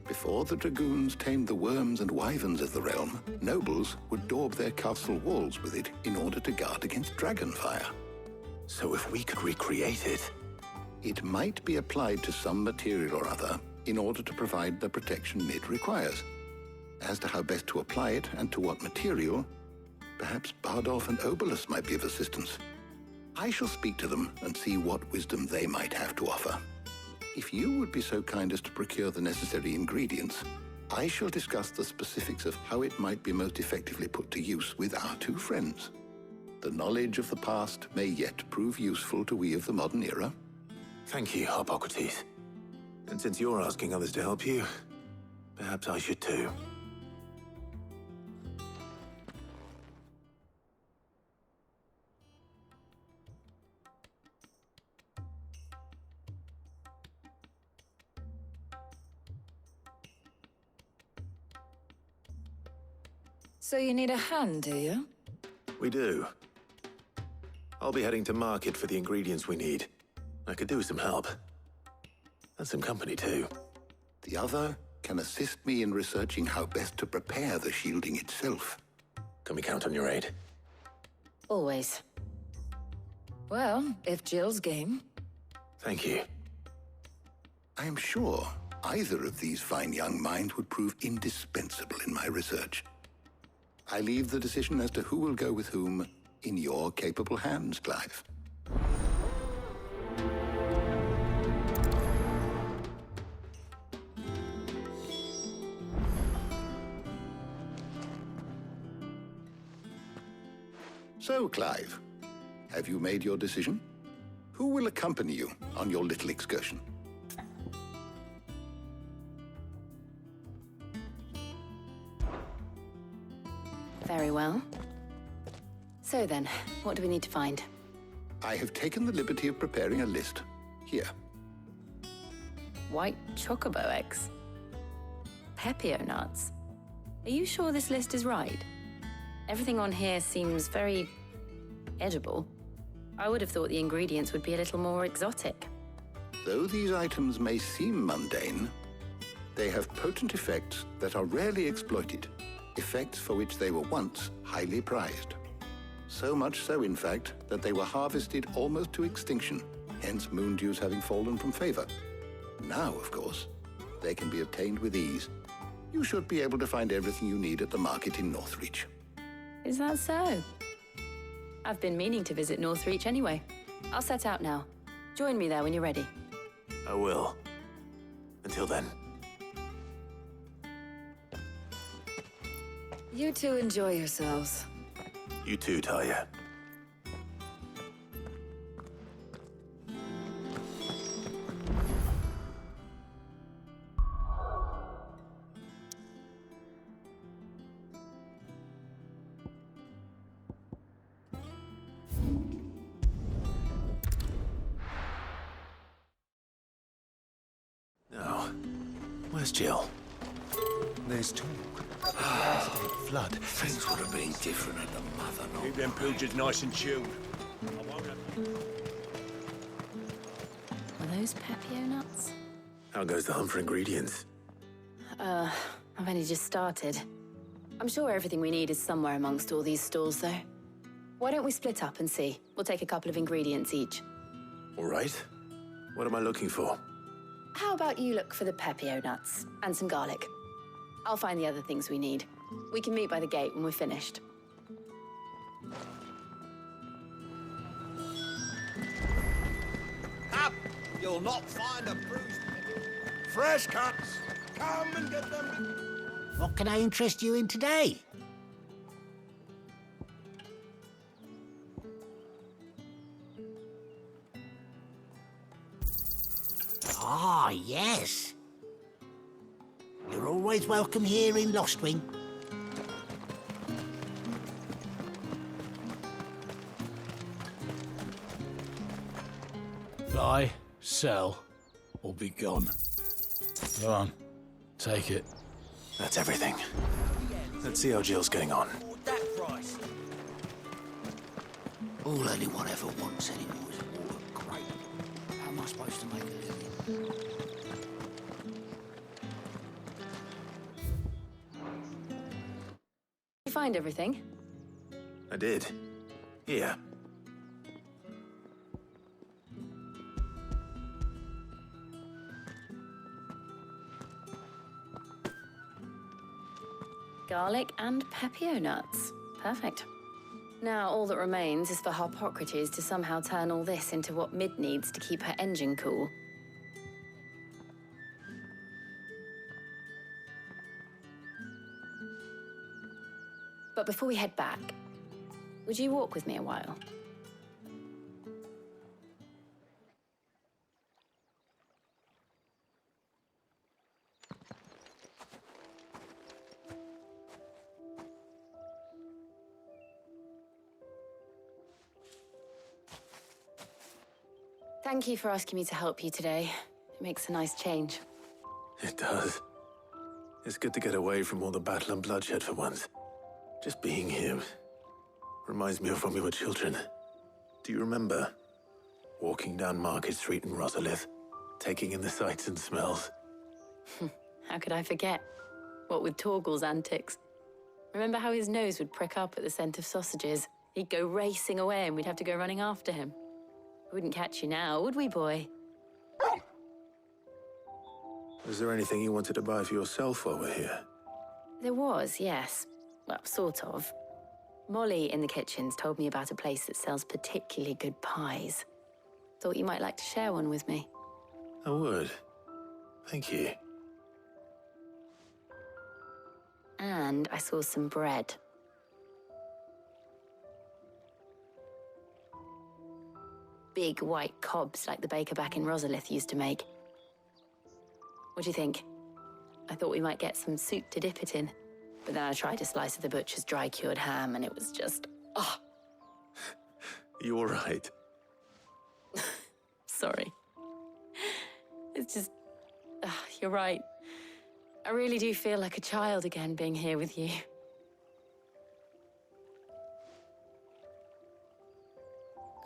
Before the dragoons tamed the worms and wyverns of the realm, nobles would daub their castle walls with it in order to guard against dragon fire. So if we could recreate it... It might be applied to some material or other in order to provide the protection it requires. As to how best to apply it and to what material, perhaps Bardolph and Obelus might be of assistance. I shall speak to them and see what wisdom they might have to offer. If you would be so kind as to procure the necessary ingredients, I shall discuss the specifics of how it might be most effectively put to use with our two friends. The knowledge of the past may yet prove useful to we of the modern era. Thank you, Hippocrates. And since you're asking others to help you, perhaps I should too. So you need a hand, do you? We do. I'll be heading to market for the ingredients we need. I could do with some help. And some company, too. The other can assist me in researching how best to prepare the shielding itself. Can we count on your aid? Always. Well, if Jill's game. Thank you. I am sure either of these fine young minds would prove indispensable in my research. I leave the decision as to who will go with whom in your capable hands, Clive. So, Clive, have you made your decision? Who will accompany you on your little excursion? Very well. So then, what do we need to find? I have taken the liberty of preparing a list. Here. White chocobo eggs. Pepio nuts. Are you sure this list is right? Everything on here seems very edible. I would have thought the ingredients would be a little more exotic. Though these items may seem mundane, they have potent effects that are rarely exploited, effects for which they were once highly prized. So much so, in fact, that they were harvested almost to extinction, hence moon dews having fallen from favor. Now, of course, they can be obtained with ease. You should be able to find everything you need at the market in Northreach. Is that so? I've been meaning to visit Northreach anyway. I'll set out now. Join me there when you're ready. I will. Until then. You two enjoy yourselves. You too, Talia. Now, where's Jill? There's talk. Flood. Things would have been different at the mother. Keep them pilchards nice and chilled. Are those Pepio nuts? How goes the hunt for ingredients? I've only just started. I'm sure everything we need is somewhere amongst all these stalls, though. Why don't we split up and see? We'll take a couple of ingredients each. All right. What am I looking for? How about you look for the Pepio nuts and some garlic? I'll find the other things we need. We can meet by the gate when we're finished. Up! You'll not find a bruised... Fresh cuts! Come and get them! What can I interest you in today? yes. You're always welcome here in Lostwing. Buy, sell, or be gone. Go on, take it. That's everything. Let's see how Jill's getting on. That price. All anyone ever wants anymore is water. Great. How am I supposed to make a living? You find everything? I did. Here. Garlic and pepio nuts. Perfect. Now all that remains is for Harpocrates to somehow turn all this into what Mid needs to keep her engine cool. But before we head back, would you walk with me a while? Thank you for asking me to help you today. It makes a nice change. It does. It's good to get away from all the battle and bloodshed for once. Just being here reminds me of when we were children. Do you remember? Walking down Market Street in Rosalith, taking in the sights and smells. How could I forget? What with Torgal's antics. Remember how his nose would prick up at the scent of sausages? He'd go racing away and we'd have to go running after him. We wouldn't catch you now, would we, boy? Was there anything you wanted to buy for yourself while we're here? There was, yes. Well, sort of. Molly in the kitchens told me about a place that sells particularly good pies. Thought you might like to share one with me. I would. Thank you. And I saw some bread. Big white cobs like the baker back in Rosalith used to make. What do you think? I thought we might get some soup to dip it in. But then I tried a slice of the butcher's dry-cured ham and it was just... oh, You all right? sorry. It's just... you're right. I really do feel like a child again being here with you.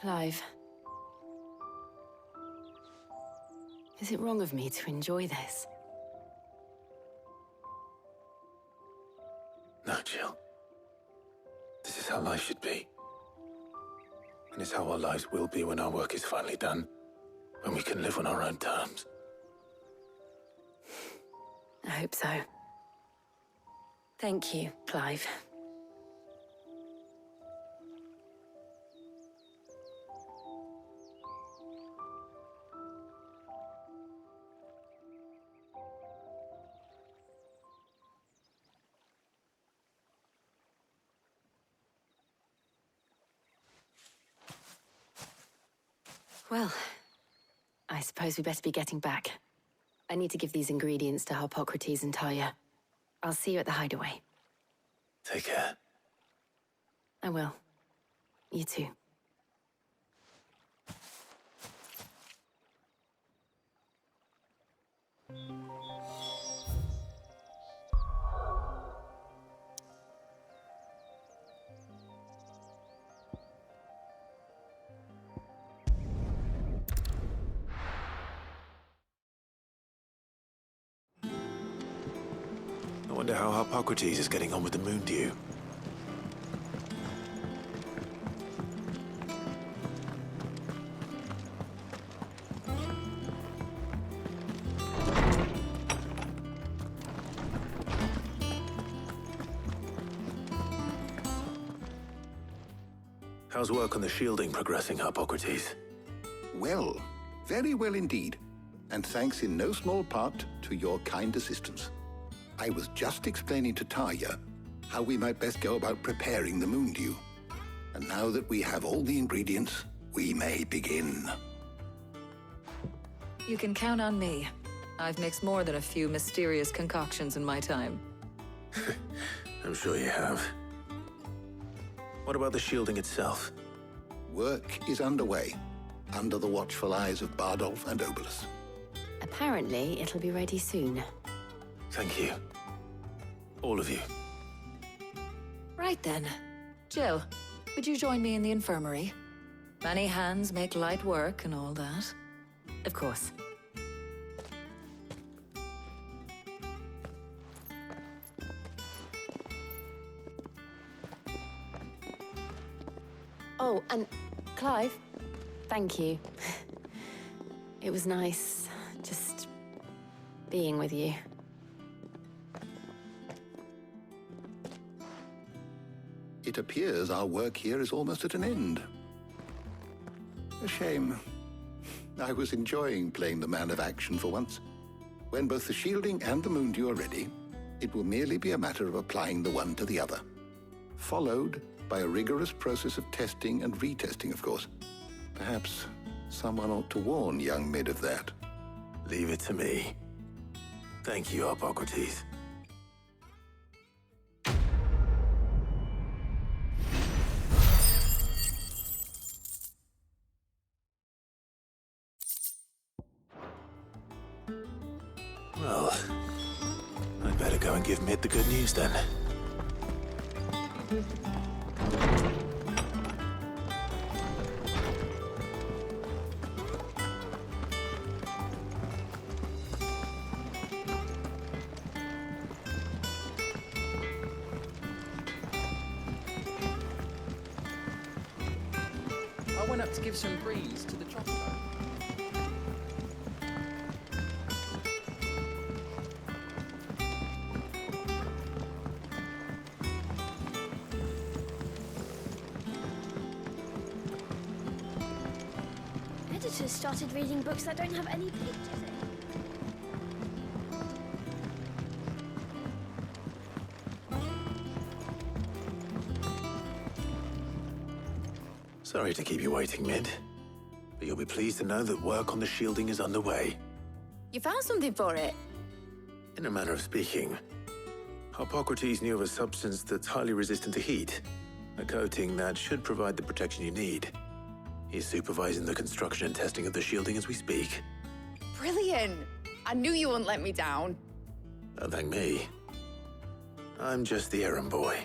Clive. Is it wrong of me to enjoy this? No, Jill. This is how life should be. And it's how our lives will be when our work is finally done. When we can live on our own terms. I hope so. Thank you, Clive. Well, I suppose we better be getting back. I need to give these ingredients to Harpocrates and Talia. I'll see you at the hideaway. Take care. I will. You too. I wonder how Harpocrates is getting on with the moon dew. How's work on the shielding progressing, Harpocrates? Well, very well indeed. And thanks in no small part to your kind assistance. I was just explaining to Talia how we might best go about preparing the moon dew. And now that we have all the ingredients, we may begin. You can count on me. I've mixed more than a few mysterious concoctions in my time. I'm sure you have. What about the shielding itself? Work is underway, under the watchful eyes of Bardolph and Obolus. Apparently, it'll be ready soon. Thank you. All of you. Right then. Jill, would you join me in the infirmary? Many hands make light work and all that. Of course. Oh, and Clive, thank you. It was nice just being with you. It appears our work here is almost at an end. A shame. I was enjoying playing the man of action for once. When both the shielding and the moondew are ready, it will merely be a matter of applying the one to the other. Followed by a rigorous process of testing and retesting, of course. Perhaps someone ought to warn young Mid of that. Leave it to me. Thank you, Hippocrates. Well, I'd better go and give Mid the good news then. I went up to give some breeze to the chocolate. Editors started reading books that don't have any pictures in. Sorry to keep you waiting, Mid. But you'll be pleased to know that work on the shielding is underway. You found something for it? In a manner of speaking, Hippocrates knew of a substance that's highly resistant to heat. A coating that should provide the protection you need. He's supervising the construction and testing of the shielding as we speak. Brilliant! I knew you wouldn't let me down. Don't thank me. I'm just the errand boy.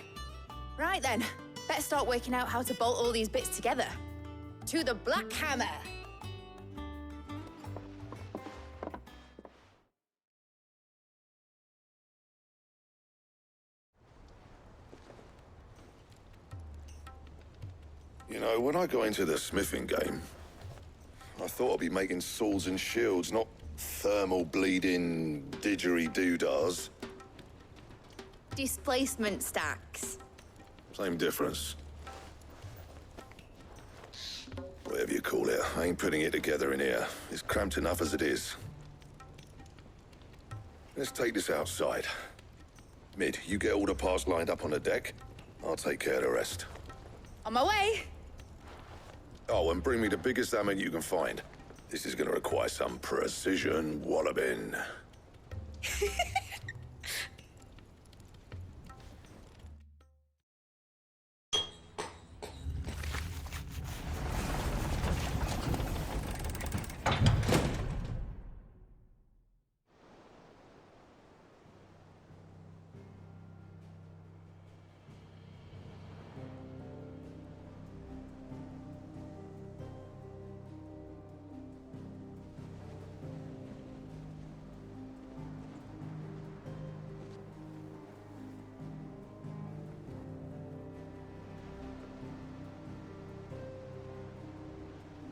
Right then, let's start working out how to bolt all these bits together. To the Black Hammer! You know, when I got into the smithing game, I thought I'd be making swords and shields, not thermal bleeding didgeridoo-dahs. Displacement stacks. Same difference. Whatever you call it, I ain't putting it together in here. It's cramped enough as it is. Let's take this outside. Mid, you get all the parts lined up on the deck. I'll take care of the rest. On my way! Oh, and bring me the biggest hammer you can find. This is gonna require some precision walloping.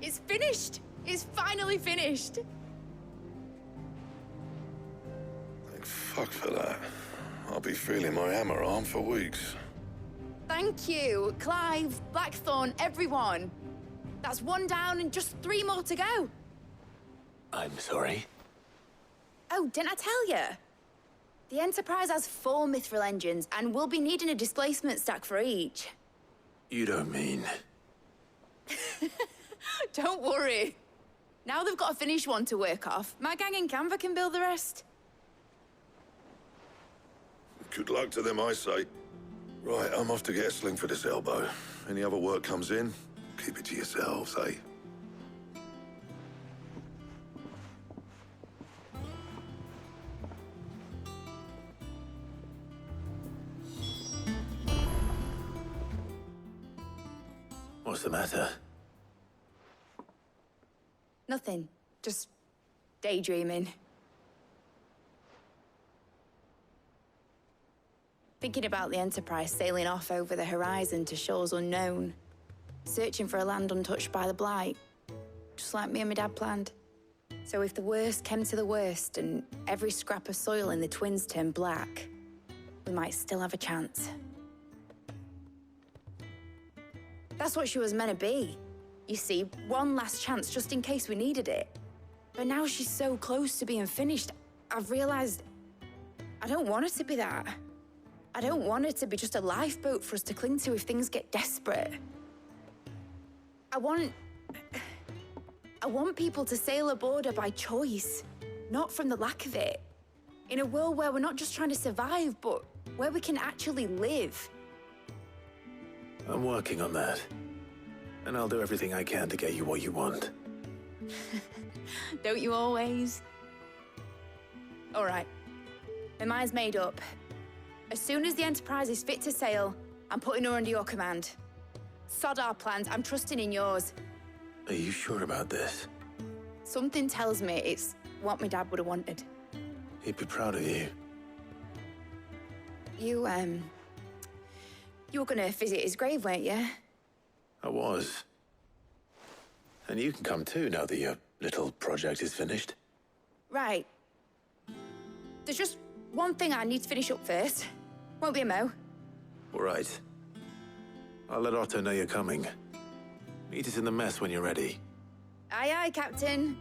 It's finished! It's finally finished! Thank fuck for that. I'll be feeling my hammer arm for weeks. Thank you, Clive, Blackthorn, everyone. That's one down and just 3 more to go. I'm sorry. Oh, didn't I tell you? The Enterprise has 4 mithril engines, and we'll be needing a displacement stack for each. You don't mean... Don't worry. Now they've got a finished one to work off. My gang in Canva can build the rest. Good luck to them, I say. Right, I'm off to get a sling for this elbow. Any other work comes in, keep it to yourselves, eh? What's the matter? Nothing. Just daydreaming. Thinking about the Enterprise sailing off over the horizon to shores unknown. Searching for a land untouched by the Blight. Just like me and my dad planned. So if the worst came to the worst and every scrap of soil in the Twins turned black, we might still have a chance. That's what she was meant to be. You see, one last chance just in case we needed it. But now she's so close to being finished, I've realized I don't want her to be that. I don't want her to be just a lifeboat for us to cling to if things get desperate. I want people to sail aboard her by choice, not from the lack of it. In a world where we're not just trying to survive, but where we can actually live. I'm working on that. And I'll do everything I can to get you what you want. Don't you always? All right. My mind's made up. As soon as the Enterprise is fit to sail, I'm putting her under your command. Sod our plans, I'm trusting in yours. Are you sure about this? Something tells me it's what my dad would have wanted. He'd be proud of you. You were gonna visit his grave, weren't you? I was. And you can come too now that your little project is finished. Right. There's just one thing I need to finish up first. Won't be a mo. All right. I'll let Otto know you're coming. Meet us in the mess when you're ready. Aye, aye, Captain.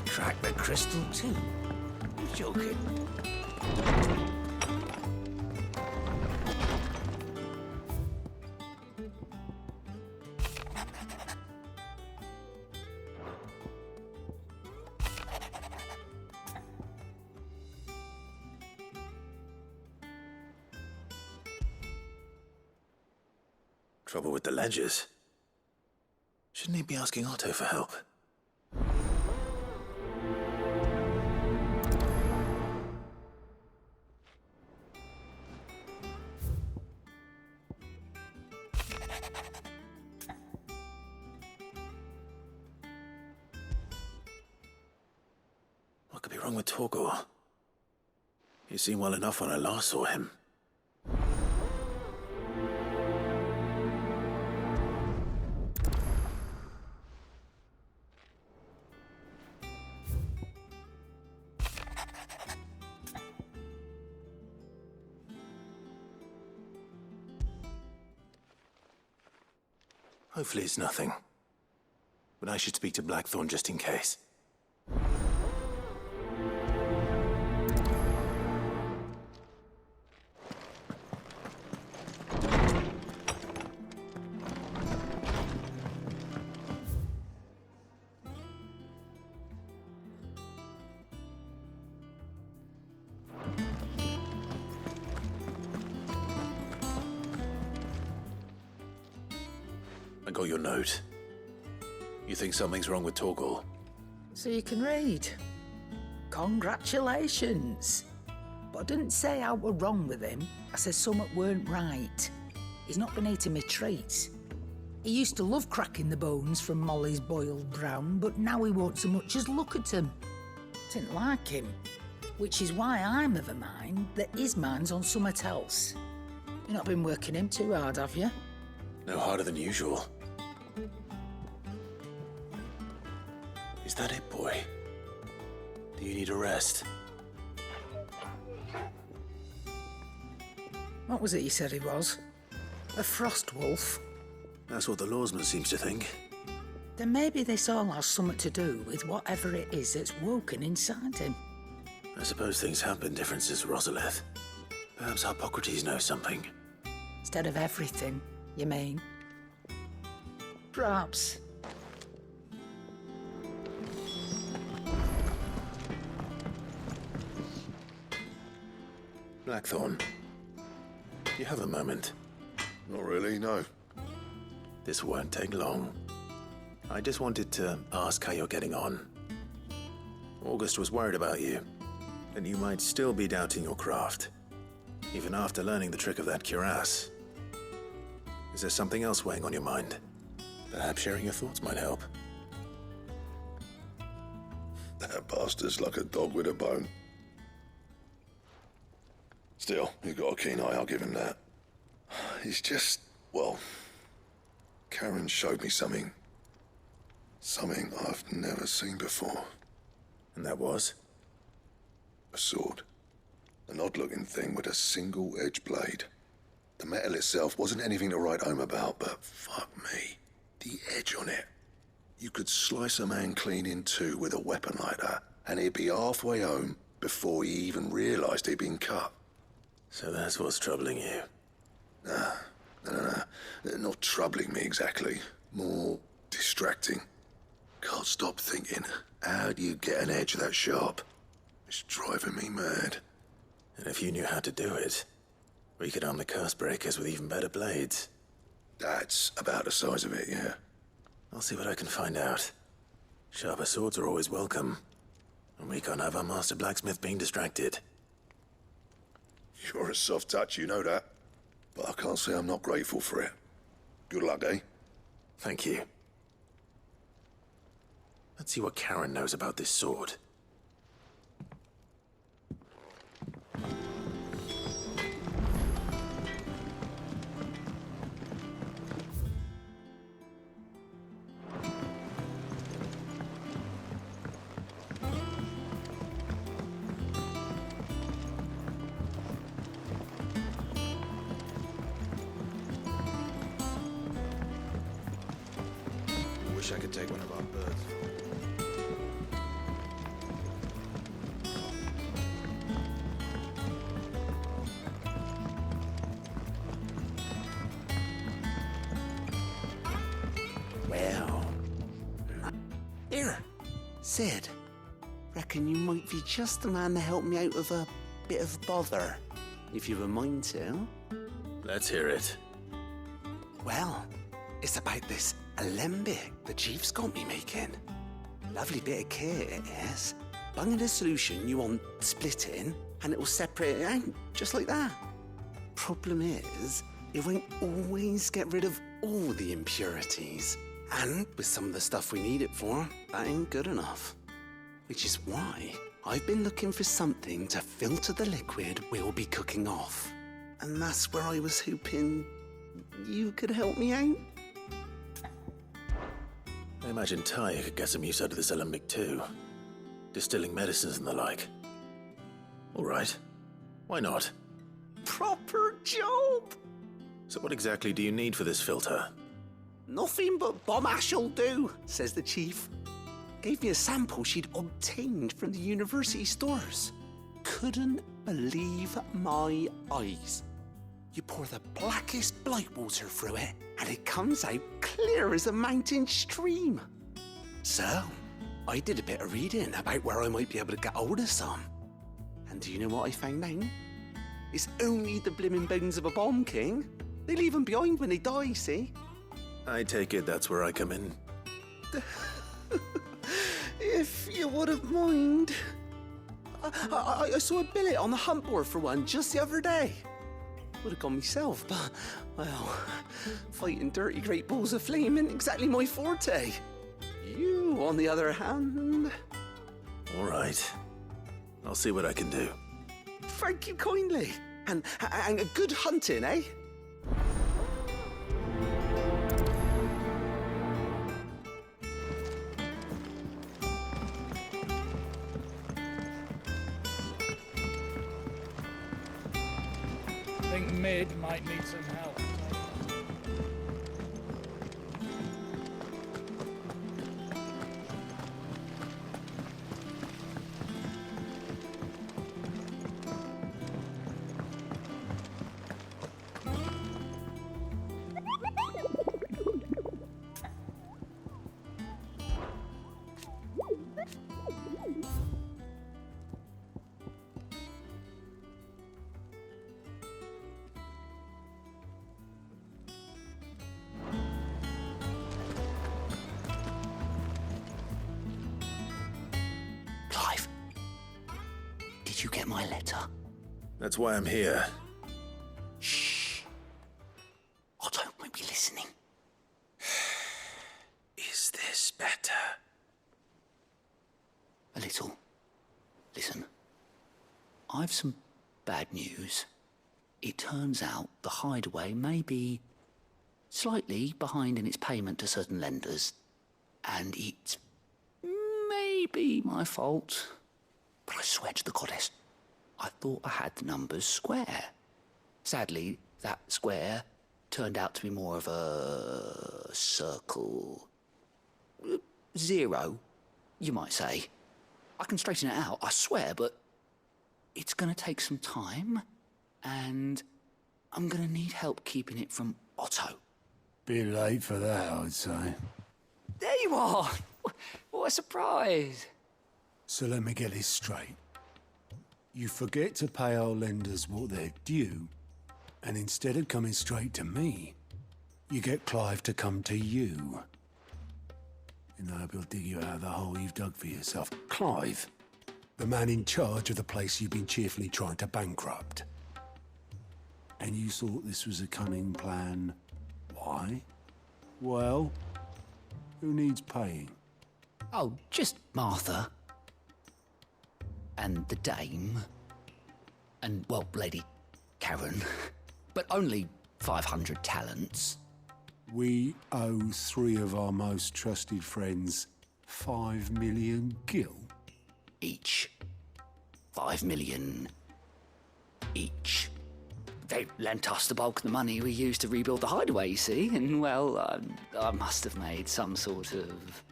Crack the crystal too? You're joking. Trouble with the ledgers. Shouldn't he be asking Otto for help? What could be wrong with Torgor? He seemed well enough when I last saw him. Hopefully it's nothing. But I should speak to Blackthorn just in case. I got your note. You think something's wrong with Torgor? So you can read. Congratulations. But I didn't say I were wrong with him. I said something weren't right. He's not been eating me treats. He used to love cracking the bones from Molly's boiled brown, but now he won't so much as look at them. Didn't like him. Which is why I'm of a mind that his mind's on something else. You've not been working him too hard, have you? No harder than usual. that it, boy? Do you need a rest? What was it you said he was? A frost wolf? That's what the lawsman seems to think. Then maybe this all has something to do with whatever it is that's woken inside him. I suppose things have been different since Rosalith. Perhaps Hippocrates knows something. Instead of everything, you mean? Perhaps. Blackthorn, do you have a moment? Not really, no. This won't take long. I just wanted to ask how you're getting on. August was worried about you, and you might still be doubting your craft, even after learning the trick of that cuirass. Is there something else weighing on your mind? Perhaps sharing your thoughts might help. That bastard's like a dog with a bone. Still, he's got a keen eye, I'll give him that. He's just, well, Karen showed me something. Something I've never seen before. And that was? A sword. An odd-looking thing with a single-edged blade. The metal itself wasn't anything to write home about, but fuck me. The edge on it. You could slice a man clean in two with a weapon like that, and he'd be halfway home before he even realized he'd been cut. So that's what's troubling you? No. Not troubling me exactly. More distracting. Can't stop thinking, how do you get an edge that sharp? It's driving me mad. And if you knew how to do it, we could arm the curse breakers with even better blades. That's about the size of it, yeah. I'll see what I can find out. Sharper swords are always welcome. And we can't have our master blacksmith being distracted. You're a soft touch, you know that. But I can't say I'm not grateful for it. Good luck, eh? Thank you. Let's see what Karen knows about this sword. Wish I could take one of our birds. Well. Here, Sid. Reckon you might be just the man to help me out of a bit of bother, if you've a mind to. Let's hear it. Well, it's about this alembic the chief's got me making. Lovely bit of kit it is. Bung in a solution you want splitting, and it will separate it out, just like that. Problem is, it won't always get rid of all the impurities. And with some of the stuff we need it for, that ain't good enough. Which is why I've been looking for something to filter the liquid we'll be cooking off. And that's where I was hoping you could help me out. I imagine Ty could get some use out of this alembic too. Distilling medicines and the like. All right. Why not? Proper job! So what exactly do you need for this filter? Nothing but bomb ash'll do, says the chief. Gave me a sample she'd obtained from the university stores. Couldn't believe my eyes. You pour the blackest blight water through it, and it comes out clear as a mountain stream. So, I did a bit of reading about where I might be able to get hold of some. And do you know what I found out? It's only the blimmin' bones of a bomb king. They leave them behind when they die, see? I take it that's where I come in. If you wouldn't mind. I saw a billet on the hunt board for one just the other day. Would have gone myself, but, well, fighting dirty great balls of flame ain't exactly my forte. You, on the other hand... All right. I'll see what I can do. Thank you kindly. And a good hunting, eh? think Mid might need some help. Clive, did you get my letter? That's why I'm here. Shh. Otto might be listening. Is this better? A little. Listen, I've some bad news. It turns out the Hideaway may be slightly behind in its payment to certain lenders, and it's maybe my fault. But I swear to the goddess, I thought I had the numbers square. Sadly, that square turned out to be more of a circle. 0, you might say. I can straighten it out, I swear, but it's gonna take some time, and I'm gonna need help keeping it from Otto. Bit late for that, I'd say. There you are! What a surprise! So let me get this straight. You forget to pay our lenders what they're due, and instead of coming straight to me, you get Clive to come to you. And I hope he'll dig you out of the hole you've dug for yourself. Clive, the man in charge of the place you've been cheerfully trying to bankrupt. And you thought this was a cunning plan. Why? Well, who needs paying? Oh, just Martha. And the dame. And, well, Lady Karen. But only 500 talents. We owe 3 of our most trusted friends 5 million gil. Each. 5 million each. They lent us the bulk of the money we used to rebuild the Hideaway, you see, and, well, I must have made some sort of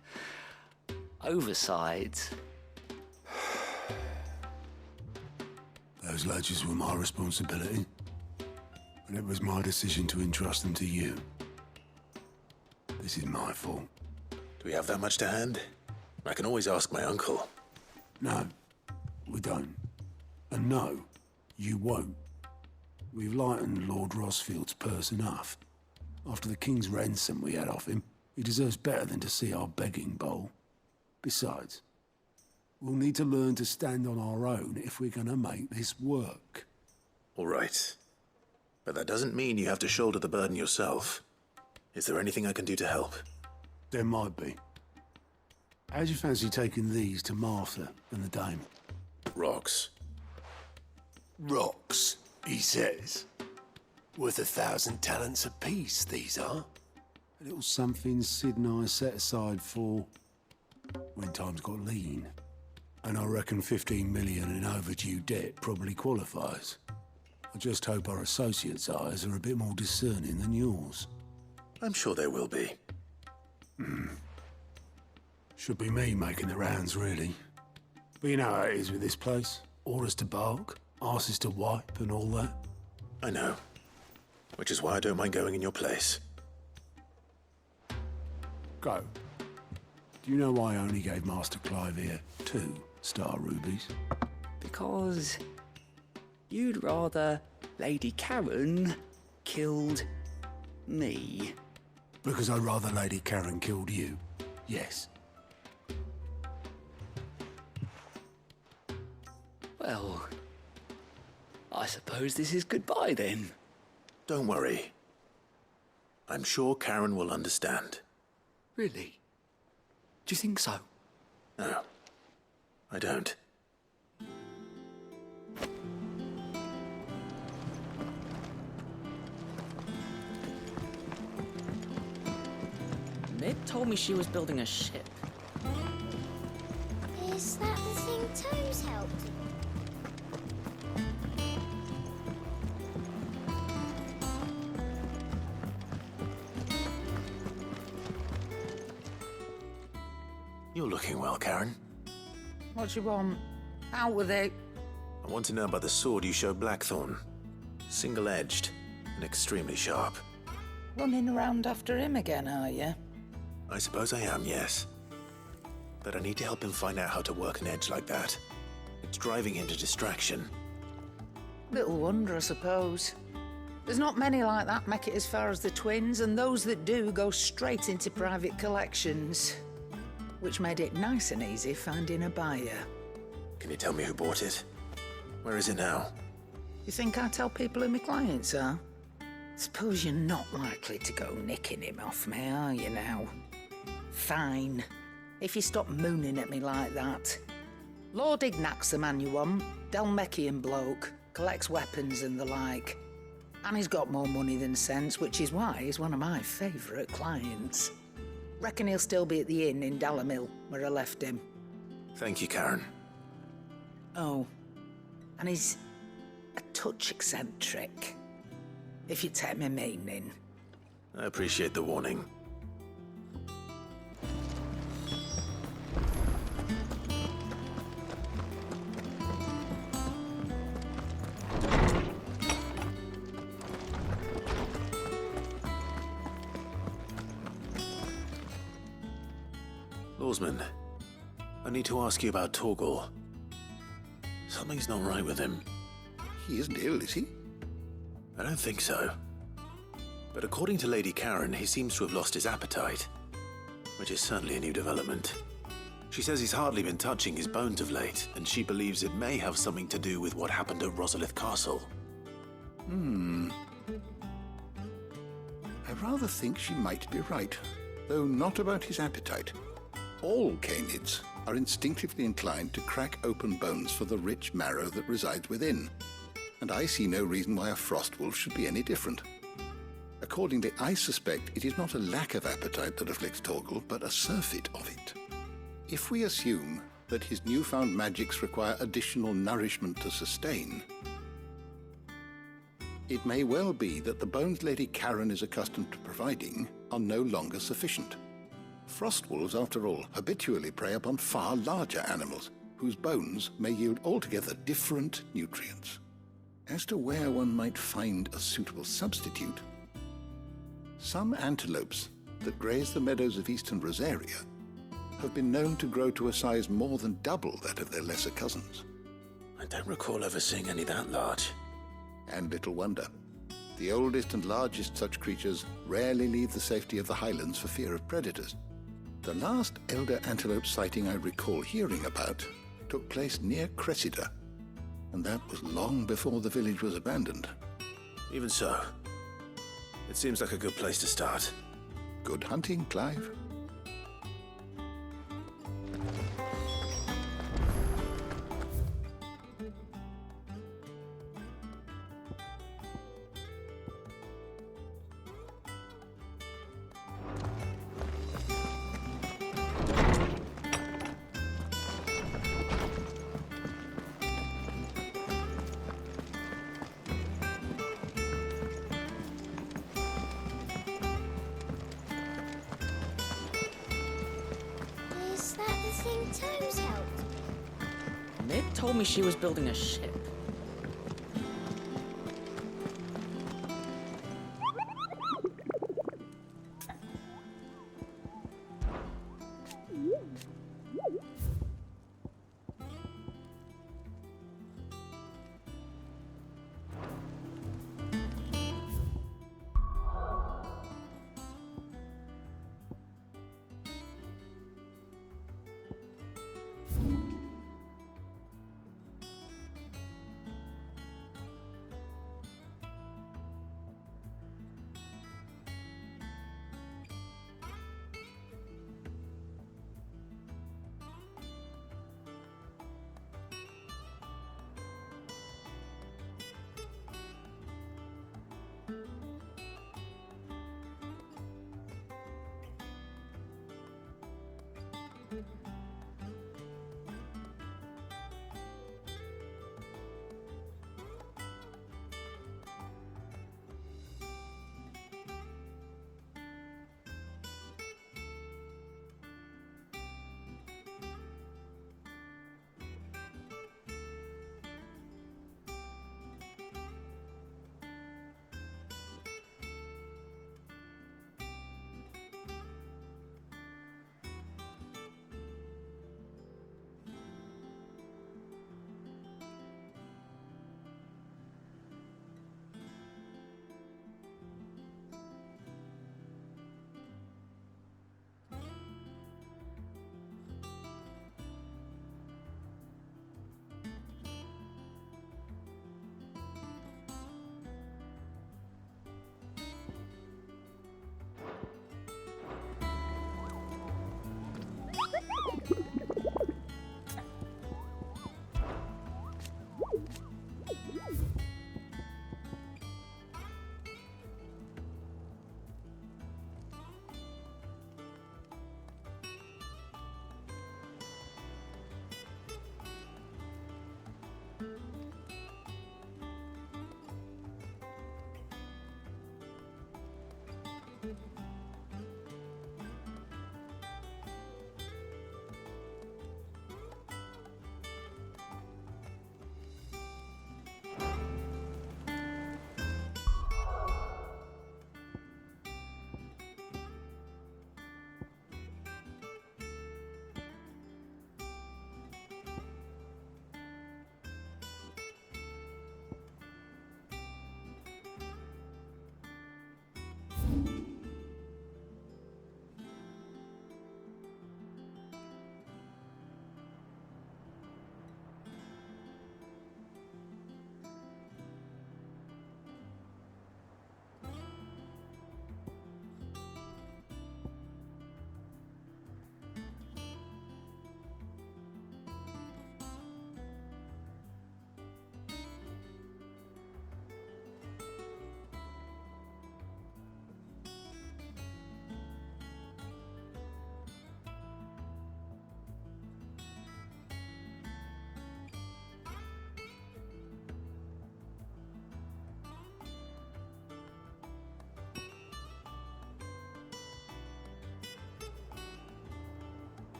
oversight. Those ledgers were my responsibility, and it was my decision to entrust them to you. This is my fault. Do we have that much to hand? I can always ask my uncle. No, we don't. And no, you won't. We've lightened Lord Rosfield's purse enough. After the king's ransom we had off him, he deserves better than to see our begging bowl. Besides, we'll need to learn to stand on our own if we're gonna make this work. All right. But that doesn't mean you have to shoulder the burden yourself. Is there anything I can do to help? There might be. How'd you fancy taking these to Martha and the dame? Rocks. Rocks, he says. Worth 1,000 talents apiece, these are. A little something Sid and I set aside for when times got lean. And I reckon 15 million in overdue debt probably qualifies. I just hope our associates' eyes are a bit more discerning than yours. I'm sure there will be. Should be me making the rounds, really. But you know how it is with this place. Orders to bark, arses to wipe, and all that. I know. Which is why I don't mind going in your place. Go. Do you know why I only gave Master Clive here 2 star rubies? Because you'd rather Lady Karen killed me. Because I'd rather Lady Karen killed you. Yes. Well, I suppose this is goodbye then. Don't worry. I'm sure Karen will understand. Really? Do you think so? No, I don't. Mid told me she was building a ship. Is that the thing Tomes helped? You're looking well, Karen. What do you want? Out with it. I want to know about the sword you showed Blackthorn. Single-edged and extremely sharp. Running around after him again, are you? I suppose I am, yes. But I need to help him find out how to work an edge like that. It's driving him to distraction. Little wonder, I suppose. There's not many like that make it as far as the twins, and those that do go straight into private collections. Which made it nice and easy finding a buyer. Can you tell me who bought it? Where is it now? You think I tell people who my clients are? Suppose you're not likely to go nicking him off me, are you now? Fine. If you stop mooning at me like that. Lord Ignac's the man you want. Dalmekian bloke. Collects weapons and the like. And he's got more money than sense, which is why he's one of my favourite clients. Reckon he'll still be at the inn in Dalamil, where I left him. Thank you, Karen. Oh, and he's a touch eccentric, if you take my meaning. I appreciate the warning. Lawsman, I need to ask you about Torgal. Something's not right with him. He isn't ill, is he? I don't think so. But according to Lady Karen, he seems to have lost his appetite, which is certainly a new development. She says he's hardly been touching his bones of late, and she believes it may have something to do with what happened at Rosalith Castle. I rather think she might be right, though not about his appetite. All canids are instinctively inclined to crack open bones for the rich marrow that resides within, and I see no reason why a frostwolf should be any different. Accordingly, I suspect it is not a lack of appetite that afflicts Torgal, but a surfeit of it. If we assume that his newfound magics require additional nourishment to sustain, it may well be that the bones Lady Karen is accustomed to providing are no longer sufficient. Frostwolves, after all, habitually prey upon far larger animals, whose bones may yield altogether different nutrients. As to where one might find a suitable substitute, some antelopes that graze the meadows of eastern Rosaria have been known to grow to a size more than double that of their lesser cousins. I don't recall ever seeing any that large. And little wonder. The oldest and largest such creatures rarely leave the safety of the highlands for fear of predators. The last elder antelope sighting I recall hearing about took place near Cressida, and that was long before the village was abandoned. Even so, it seems like a good place to start. Good hunting, Clive. Is that the thing Tomes helped? Mick told me she was building a ship.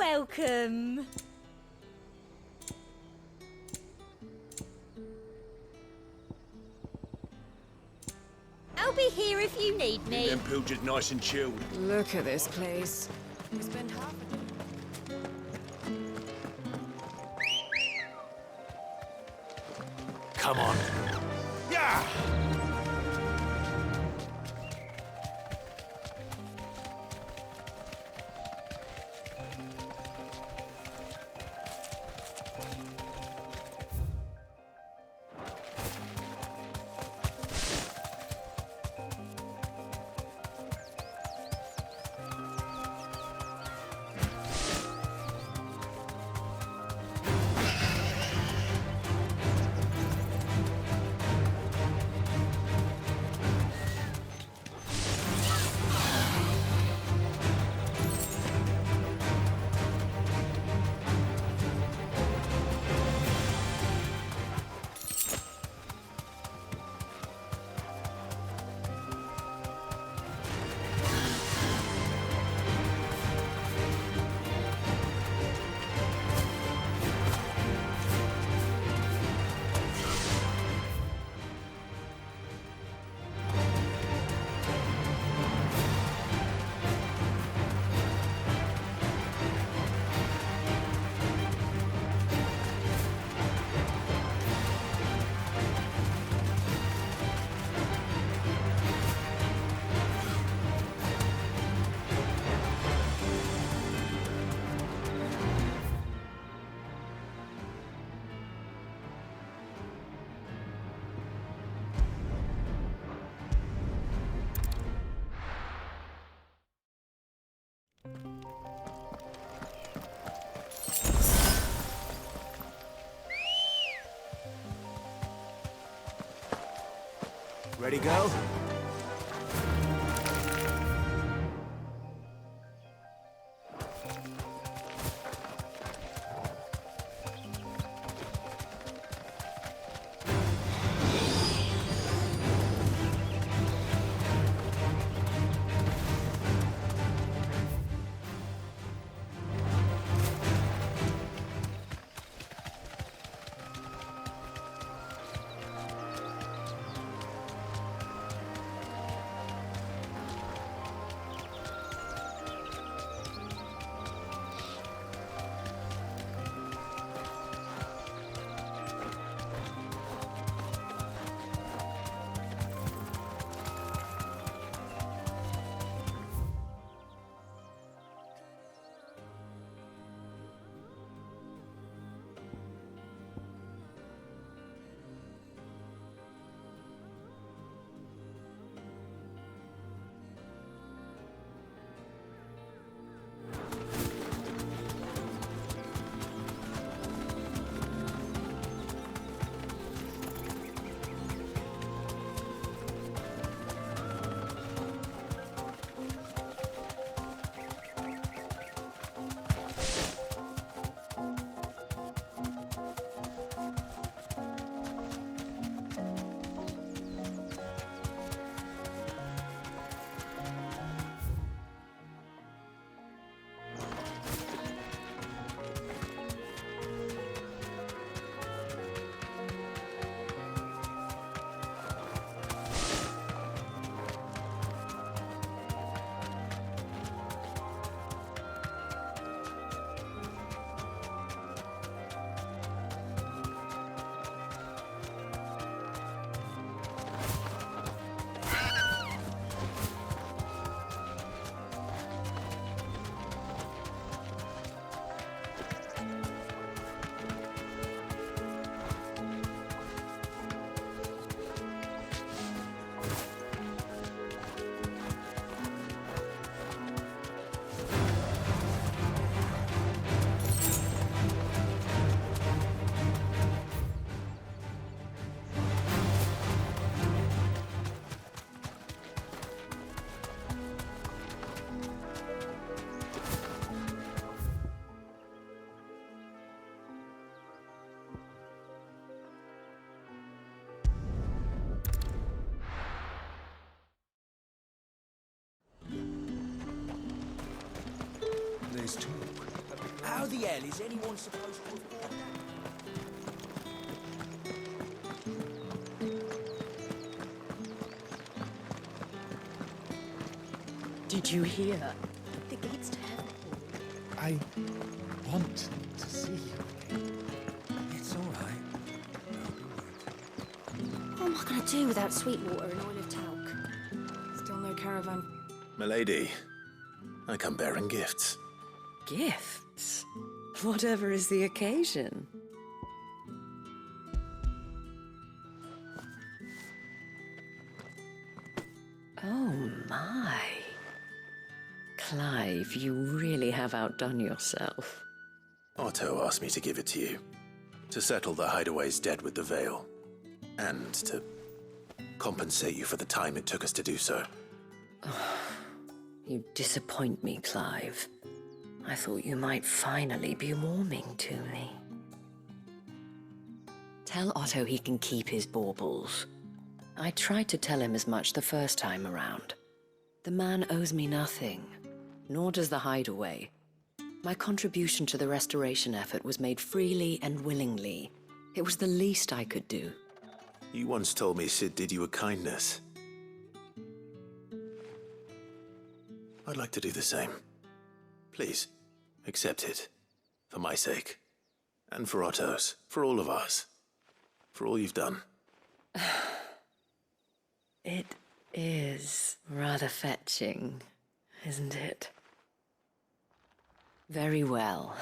welcome. I'll be here if you need me. Them pilgers nice and chilled. Look at this place. We spend half Come on. Yeah! Ready, go? There's talk of the How the hell is anyone supposed to afford that? Did you hear? The gates to heaven. I want to see you again. It's all right. What am I going to do without sweet water and oil of talc? Still no caravan. Milady, I come bearing gifts. Gifts? Whatever is the occasion. Oh my. Clive, you really have outdone yourself. Otto asked me to give it to you. To settle the Hideaway's debt with the Veil. And to compensate you for the time it took us to do so. You disappoint me, Clive. I thought you might finally be warming to me. Tell Otto he can keep his baubles. I tried to tell him as much the first time around. The man owes me nothing, nor does the Hideaway. My contribution to the restoration effort was made freely and willingly. It was the least I could do. You once told me Sid did you a kindness. I'd like to do the same. Please, accept it. For my sake. And for Otto's. For all of us. For all you've done. It is rather fetching, isn't it? Very well.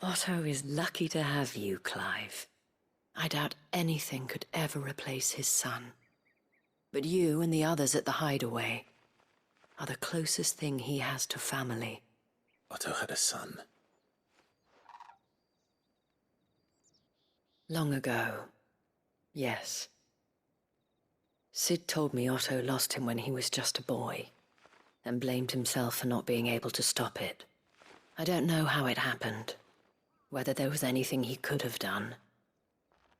Otto is lucky to have you, Clive. I doubt anything could ever replace his son. But you and the others at the Hideaway are the closest thing he has to family. Otto had a son. Long ago, yes. Sid told me Otto lost him when he was just a boy, and blamed himself for not being able to stop it. I don't know how it happened, whether there was anything he could have done,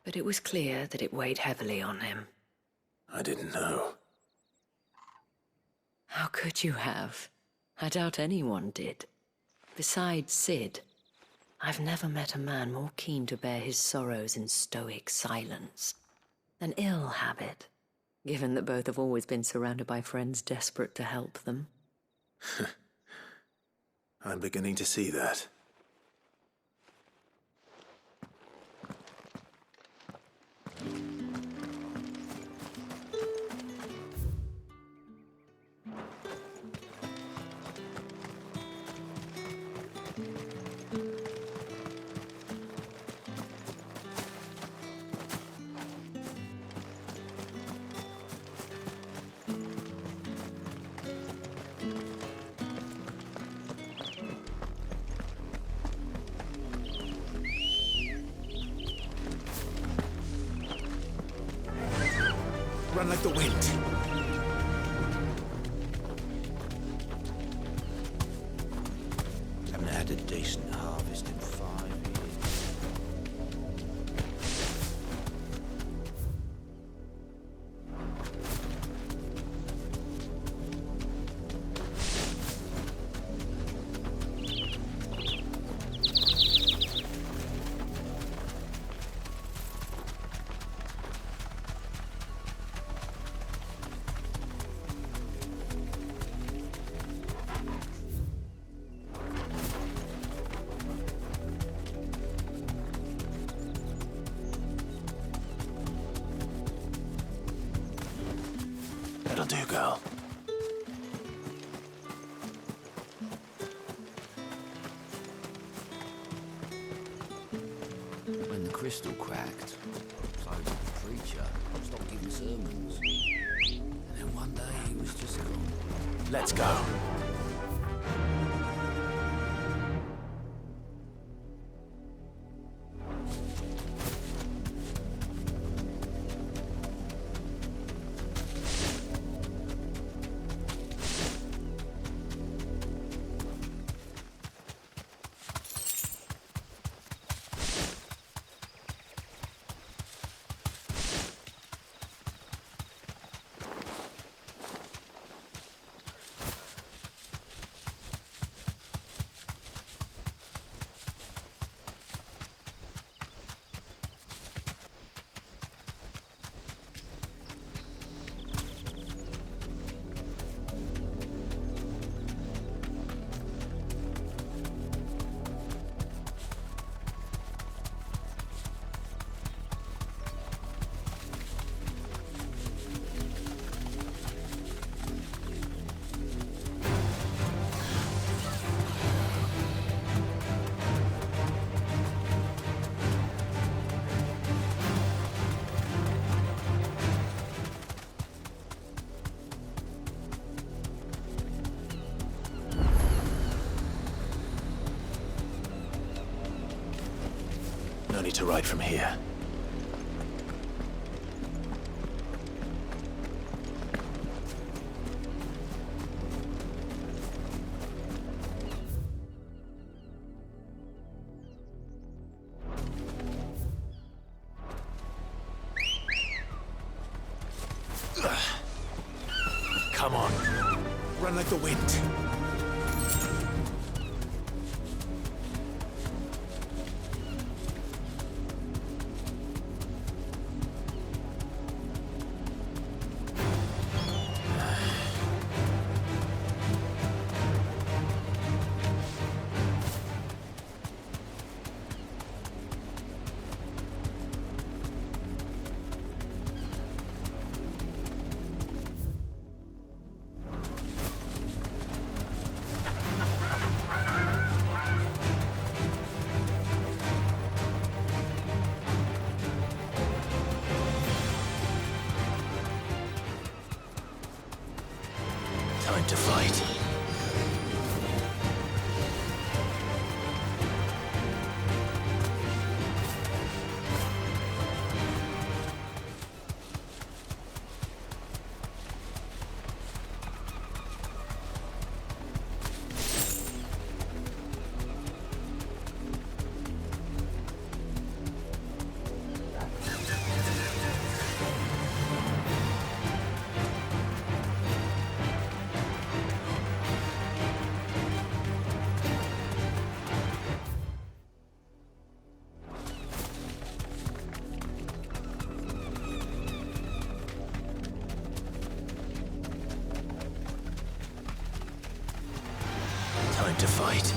but it was clear that it weighed heavily on him. I didn't know. How could you have? I doubt anyone did. Besides Sid, I've never met a man more keen to bear his sorrows in stoic silence. An ill habit, given that both have always been surrounded by friends desperate to help them. I'm beginning to see that. Run like the wind. Haven't had a decent harvest in 5 years. That'll do, girl. When the crystal cracked, so did the preacher. Stopped giving sermons. And then one day he was just gone. Let's go. journey to ride from here. Come on. Run like the wind. Time to fight. Time to fight.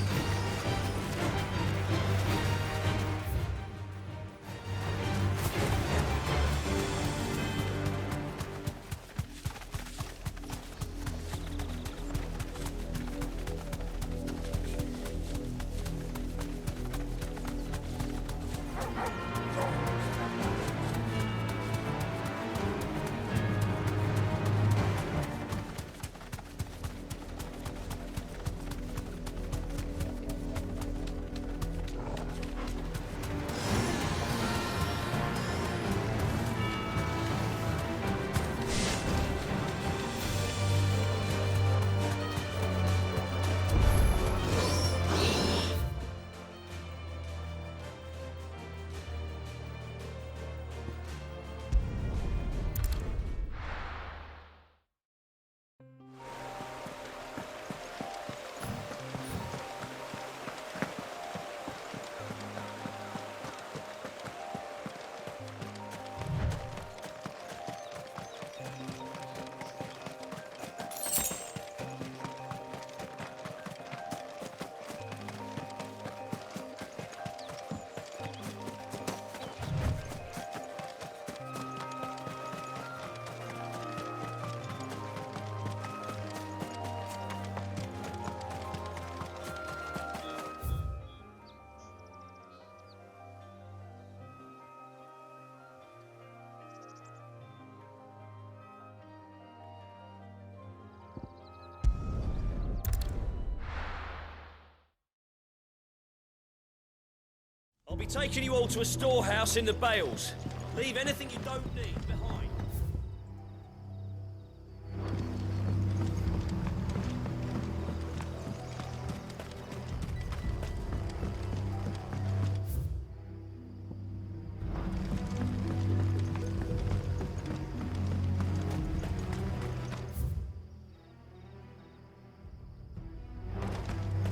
I'll be taking you all to a storehouse in the Bales. Leave anything you don't need behind.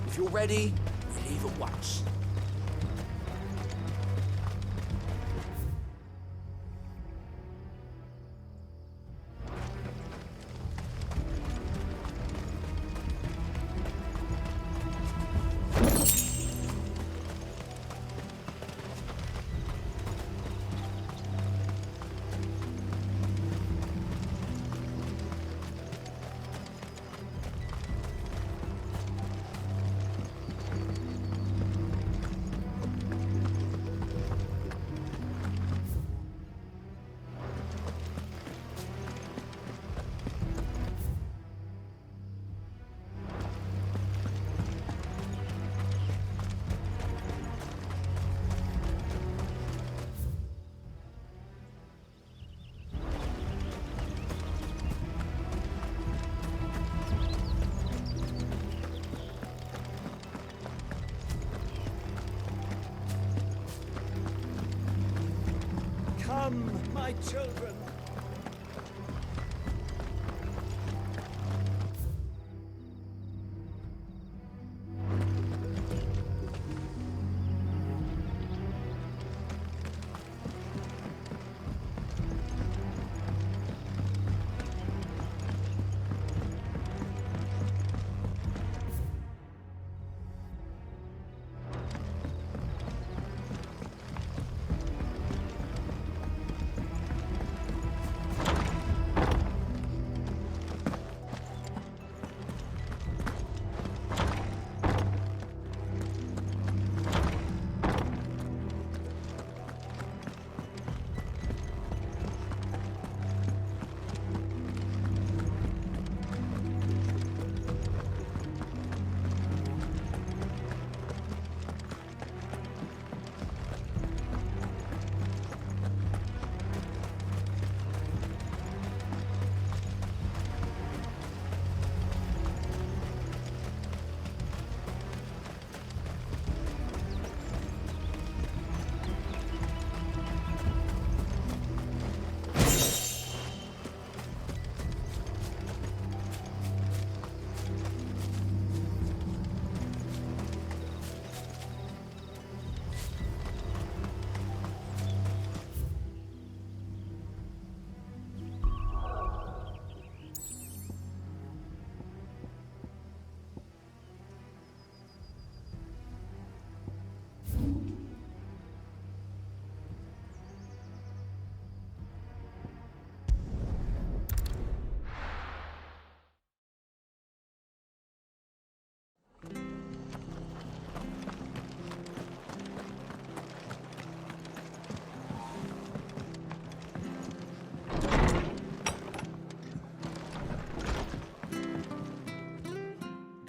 If you're ready, we leave at once. my children.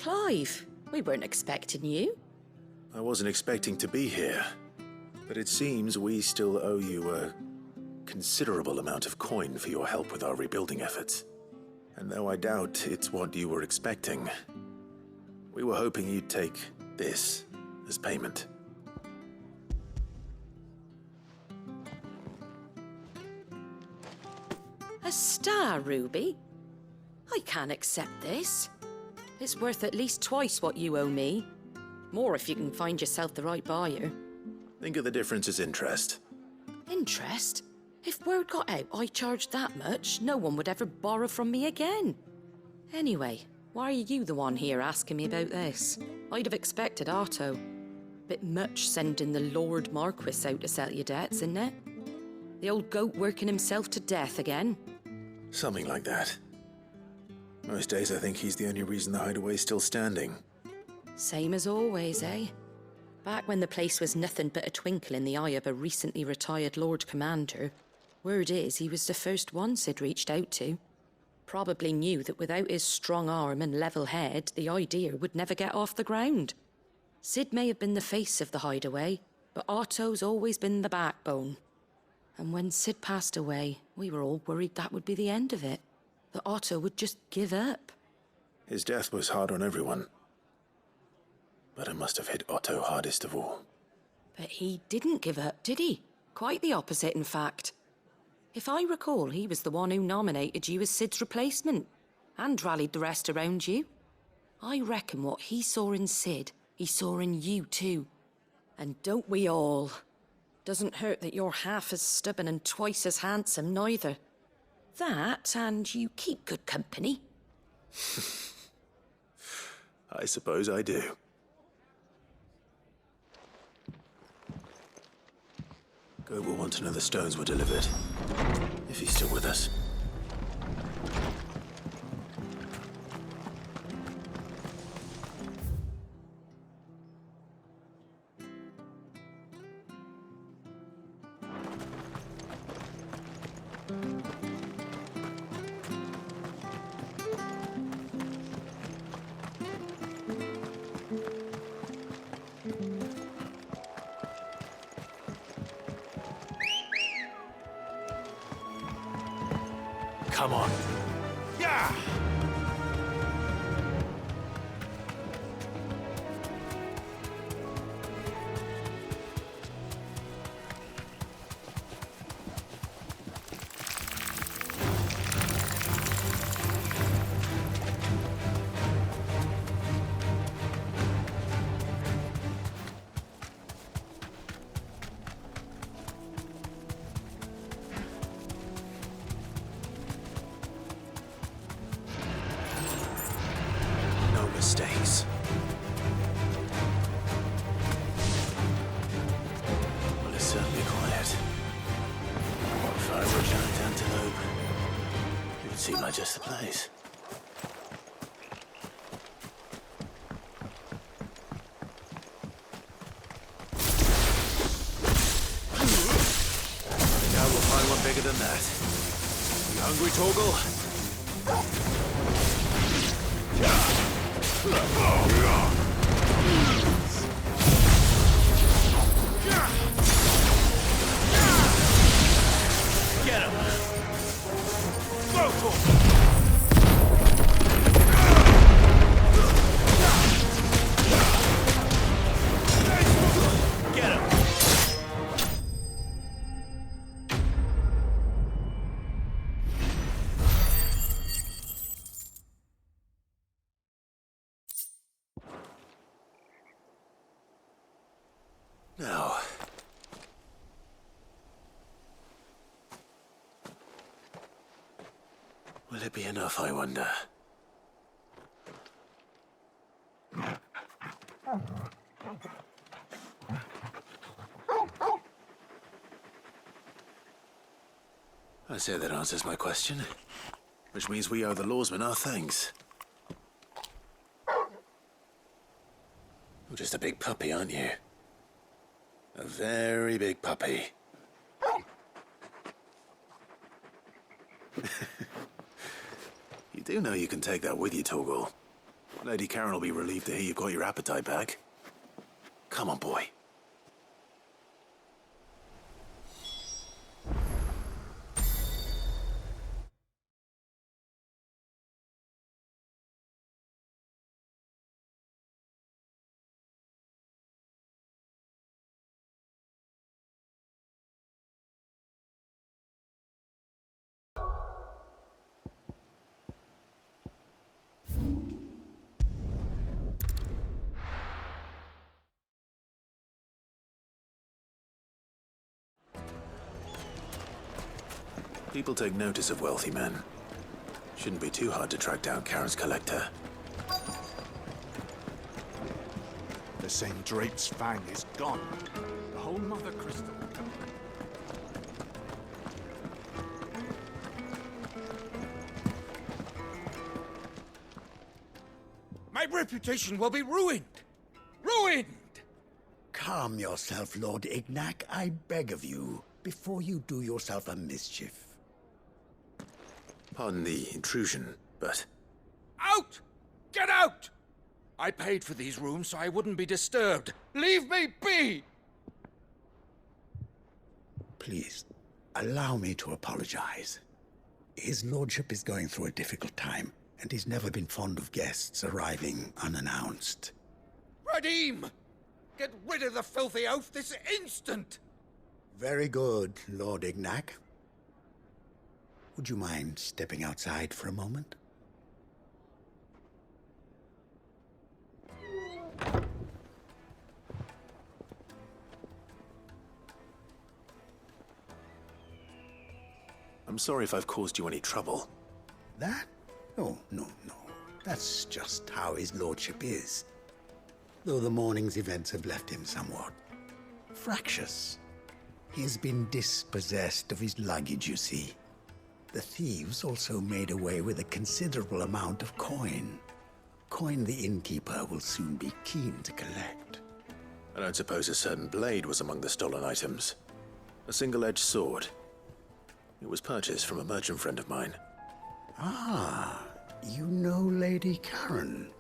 Clive, we weren't expecting you. I wasn't expecting to be here, but it seems we still owe you a considerable amount of coin for your help with our rebuilding efforts. And though I doubt it's what you were expecting, we were hoping you'd take this as payment. A star ruby? I can't accept this. It's worth at least twice what you owe me. More if you can find yourself the right buyer. Think of the difference as interest. Interest? If word got out I charged that much, no one would ever borrow from me again. Anyway, why are you the one here asking me about this? I'd have expected Otto. Bit much sending the Lord Marquis out to settle your debts, isn't it? The old goat working himself to death again. Something like that. Most days I think he's the only reason the hideaway's still standing. Same as always, eh? Back when the place was nothing but a twinkle in the eye of a recently retired Lord Commander, word is he was the first one Sid reached out to. Probably knew that without his strong arm and level head, the idea would never get off the ground. Sid may have been the face of the hideaway, but Otto's always been the backbone. And when Sid passed away, we were all worried that would be the end of it. That Otto would just give up. His death was hard on everyone. But it must have hit Otto hardest of all. But he didn't give up, did he? Quite the opposite, in fact. If I recall, he was the one who nominated you as Sid's replacement, and rallied the rest around you. I reckon what he saw in Sid, he saw in you too. And don't we all? Doesn't hurt that you're half as stubborn and twice as handsome, neither. That, and you keep good company. I suppose I do. Goat will want to know the stones were delivered, if he's still with us. Come on. Yeah! mistakes. Well, it's certainly quiet. If I were a giant antelope, it would seem like just the place. Now we'll find one bigger than that. You hungry, Torgal? Get him! Go, Torgal! Get him! Now, will it be enough, I wonder? I say that answers my question, which means we owe the lawsmen our thanks. You're just a big puppy, aren't you? A very big puppy. You do know you can take that with you, Torgal. Lady Karen will be relieved to hear you've got your appetite back. Come on, boy. People take notice of wealthy men. Shouldn't be too hard to track down Karen's collector. The same Drake's fang is gone. The whole Mother Crystal. My reputation will be ruined! Ruined! Calm yourself, Lord Ignac, I beg of you, before you do yourself a mischief. Pardon the intrusion, but... Out! Get out! I paid for these rooms so I wouldn't be disturbed. Leave me be! Please, allow me to apologize. His lordship is going through a difficult time, and he's never been fond of guests arriving unannounced. Radim! Get rid of the filthy oaf this instant! Very good, Lord Ignac. Would you mind stepping outside for a moment? I'm sorry if I've caused you any trouble. That? Oh, no. That's just how his lordship is. Though the morning's events have left him somewhat fractious. He has been dispossessed of his luggage, you see. The thieves also made away with a considerable amount of coin. Coin the innkeeper will soon be keen to collect. I don't suppose a certain blade was among the stolen items. A single-edged sword. It was purchased from a merchant friend of mine. Ah, you know Lady Karen.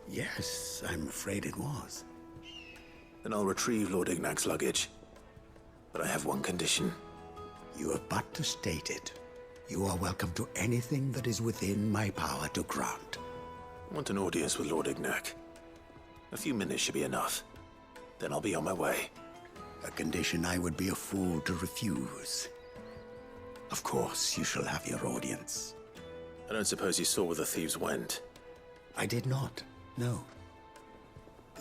Yes, I'm afraid it was. Then I'll retrieve Lord Ignac's luggage. But I have one condition. You have but to state it. You are welcome to anything that is within my power to grant. I want an audience with Lord Ignac. A few minutes should be enough. Then I'll be on my way. A condition I would be a fool to refuse. Of course, you shall have your audience. I don't suppose you saw where the thieves went. I did not, no.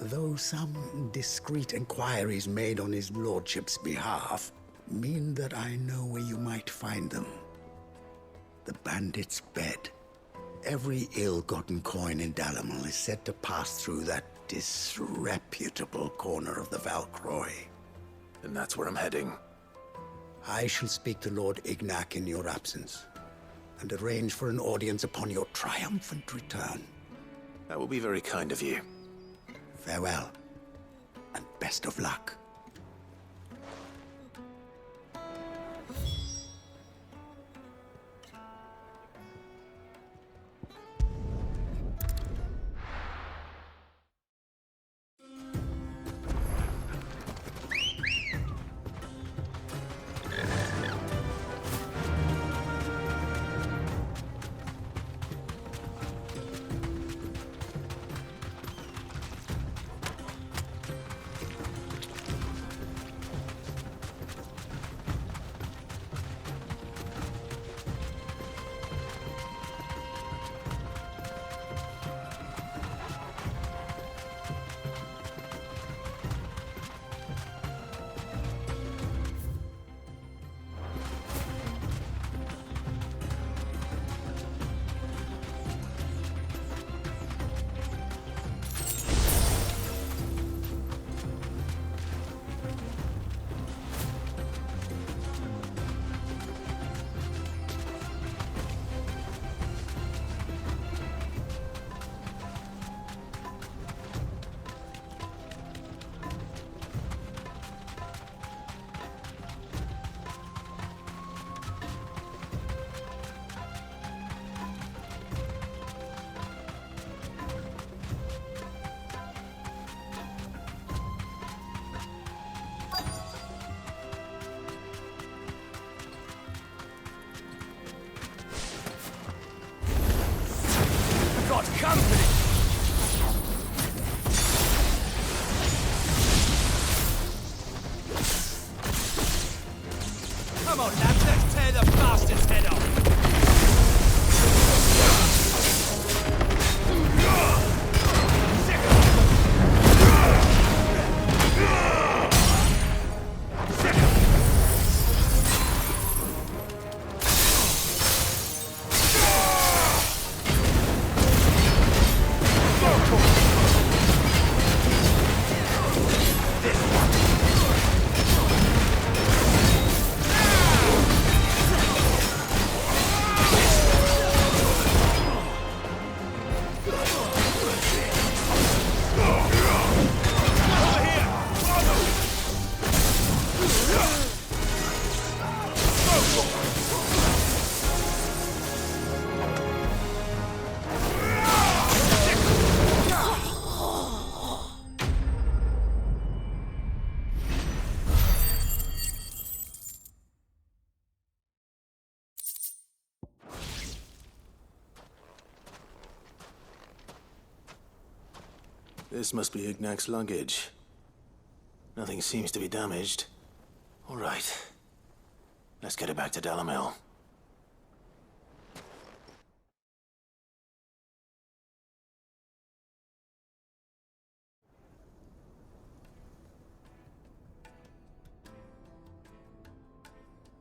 Though some discreet inquiries made on his lordship's behalf mean that I know where you might find them. The bandit's bed. Every ill-gotten coin in Dalamil is said to pass through that disreputable corner of the Valcroy. And that's where I'm heading. I shall speak to Lord Ignac in your absence, and arrange for an audience upon your triumphant return. That will be very kind of you. Farewell, and best of luck. Got company! Come on, lads, let's tear the bastard's head off! This must be Ignac's luggage. Nothing seems to be damaged. All right. Let's get it back to Dalamil.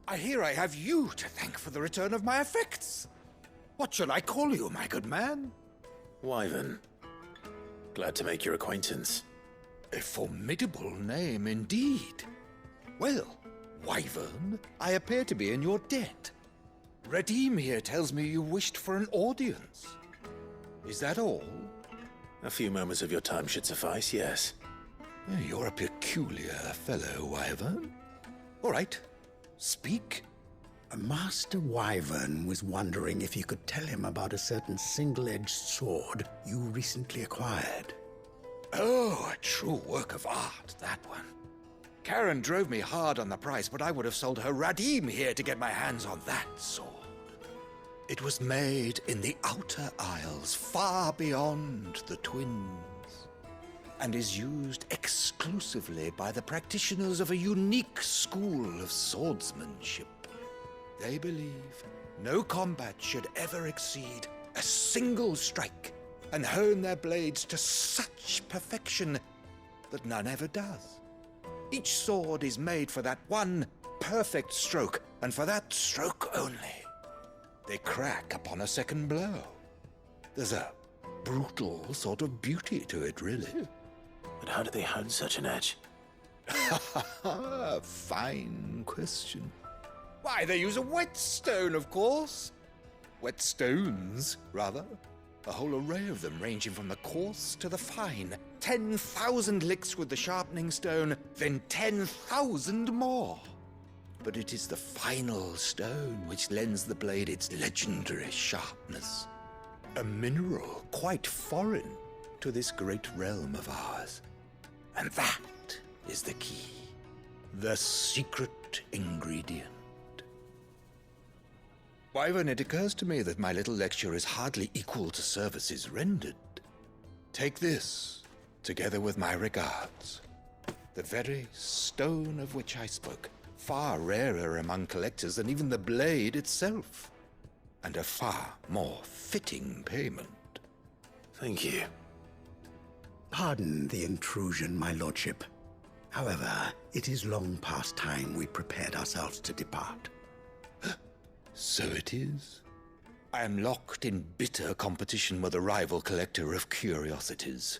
I hear I have you to thank for the return of my effects. What shall I call you, my good man? Wyvern. Glad to make your acquaintance. A formidable name indeed. Well, Wyvern, I appear to be in your debt. Redeem here tells me you wished for an audience. Is that all? A few moments of your time should suffice, yes. You're a peculiar fellow, Wyvern. All right, speak. Master Wyvern was wondering if you could tell him about a certain single-edged sword you recently acquired. Oh, a true work of art, that one. Karen drove me hard on the price, but I would have sold her Radim here to get my hands on that sword. It was made in the Outer Isles, far beyond the Twins, and is used exclusively by the practitioners of a unique school of swordsmanship. They believe no combat should ever exceed a single strike, and hone their blades to such perfection that none ever does. Each sword is made for that one perfect stroke, and for that stroke only. They crack upon a second blow. There's a brutal sort of beauty to it, really. But how do they hone such an edge? Fine question. Why, they use a whetstone, of course. Whetstones, rather. A whole array of them, ranging from the coarse to the fine. 10,000 licks with the sharpening stone, then 10,000 more. But it is the final stone which lends the blade its legendary sharpness. A mineral quite foreign to this great realm of ours. And that is the key. The secret ingredient. Wyvern, it occurs to me that my little lecture is hardly equal to services rendered. Take this, together with my regards. The very stone of which I spoke, far rarer among collectors than even the blade itself, and a far more fitting payment. Thank you. Pardon the intrusion, my lordship. However, it is long past time we prepared ourselves to depart. So it is. I am locked in bitter competition with a rival collector of curiosities.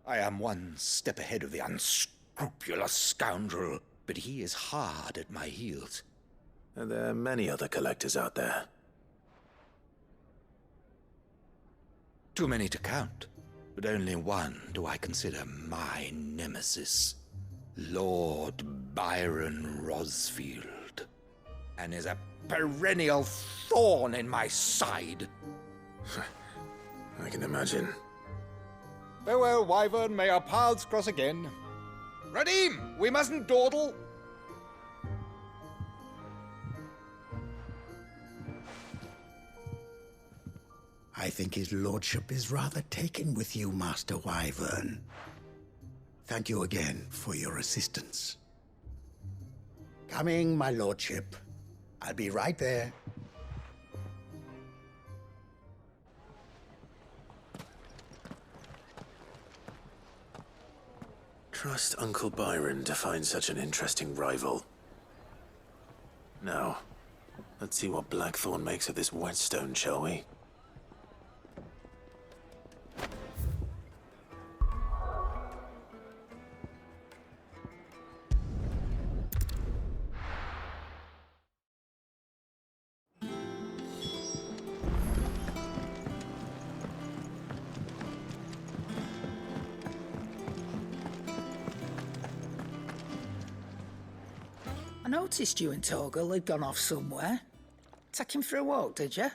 I am one step ahead of the unscrupulous scoundrel, but he is hard at my heels. And there are many other collectors out there. Too many to count, but only one do I consider my nemesis. Lord Byron Rosfield, and is a perennial thorn in my side. I can imagine. Farewell, Wyvern, may our paths cross again. Radim, we mustn't dawdle. I think his lordship is rather taken with you, Master Wyvern. Thank you again for your assistance. Coming, my lordship. I'll be right there. Trust Uncle Byron to find such an interesting rival. Now, let's see what Blackthorn makes of this whetstone, shall we? I noticed you and Torgal had gone off somewhere. Take him for a walk, did you?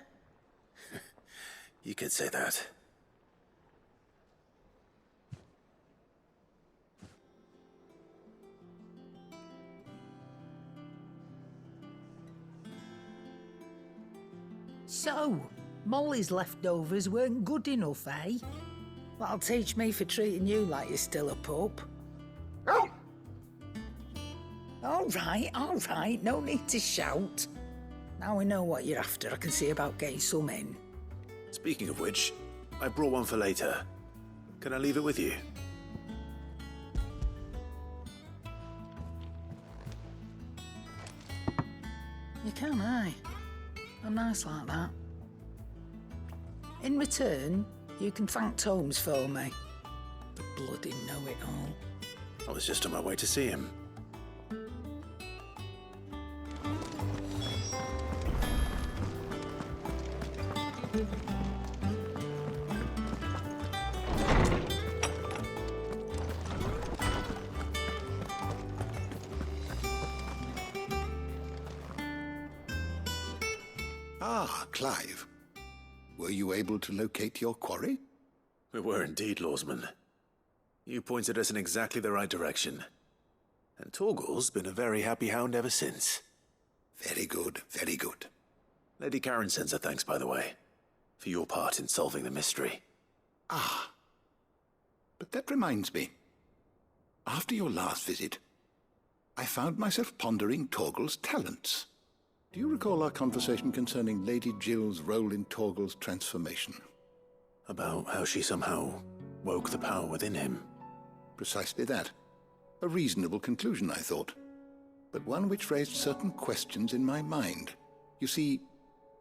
You could say that. So, Molly's leftovers weren't good enough, eh? That'll teach me for treating you like you're still a pup. All right, no need to shout. Now we know what you're after, I can see about getting some in. Speaking of which, I brought one for later. Can I leave it with you? You can, aye. I'm nice like that. In return, you can thank Tomes for me. The bloody know-it-all. I was just on my way to see him. Ah, Clive. Were you able to locate your quarry? We were indeed, Lawsman. You pointed us in exactly the right direction. And Torgal's been a very happy hound ever since. Very good, very good. Lady Karen sends her thanks, by the way, for your part in solving the mystery. Ah. But that reminds me. After your last visit, I found myself pondering Torgal's talents. Do you recall our conversation concerning Lady Jill's role in Torgal's transformation? About how she somehow woke the power within him. Precisely that. A reasonable conclusion, I thought. But one which raised certain questions in my mind. You see,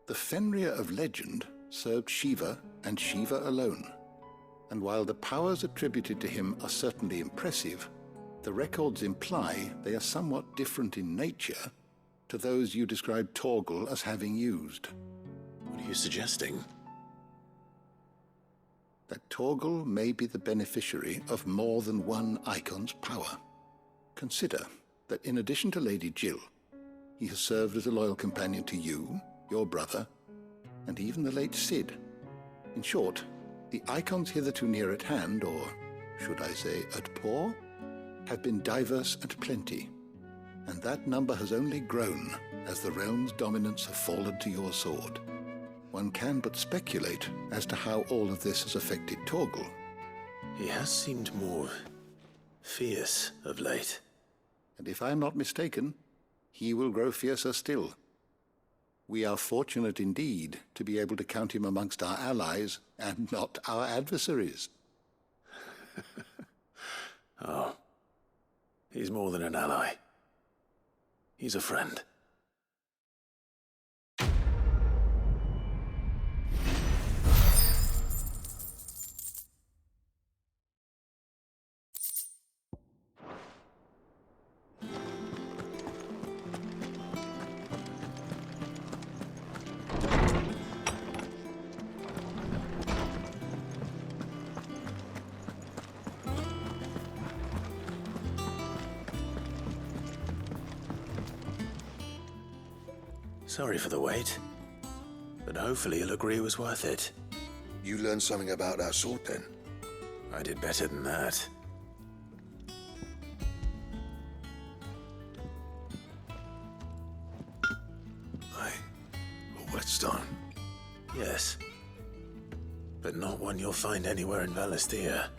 the Fenrir of legend served Shiva and Shiva alone. And while the powers attributed to him are certainly impressive, the records imply they are somewhat different in nature to those you described Torgal as having used. What are you suggesting? That Torgal may be the beneficiary of more than one icon's power. Consider that in addition to Lady Jill, he has served as a loyal companion to you, your brother, and even the late Cid. In short, the icons hitherto near at hand, or should I say at paw, have been diverse and plenty, and that number has only grown as the realm's dominance have fallen to your sword. One can but speculate as to how all of this has affected Torgal. He has seemed more fierce of late. And if I am not mistaken, he will grow fiercer still. We are fortunate indeed to be able to count him amongst our allies and not our adversaries. Oh, he's more than an ally. He's a friend. Sorry for the wait, but hopefully you'll agree it was worth it. You learned something about that sword then? I did better than that. A whetstone? Yes, but not one you'll find anywhere in Valisthea.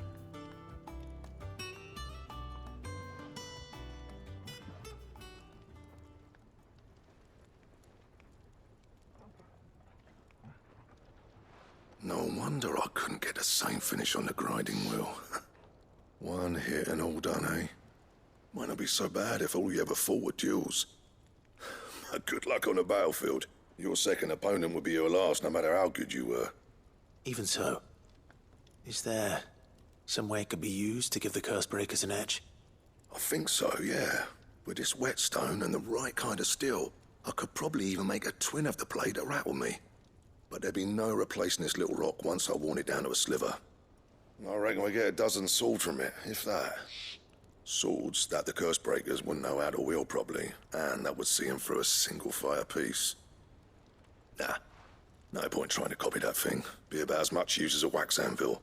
No wonder I couldn't get the same finish on the grinding wheel. One hit and all done, eh? Might not be so bad if all you ever fought were duels. Good luck on the battlefield. Your second opponent would be your last, no matter how good you were. Even so, is there some way it could be used to give the curse breakers an edge? I think so, yeah. With this whetstone and the right kind of steel, I could probably even make a twin of the blade that rattled me. But there'd be no replacing this little rock once I worn it down to a sliver. I reckon we get a dozen swords from it, if that. Swords that the curse breakers wouldn't know how to wield properly, and that would see them through a single fire piece. Nah, no point trying to copy that thing. Be about as much use as a wax anvil.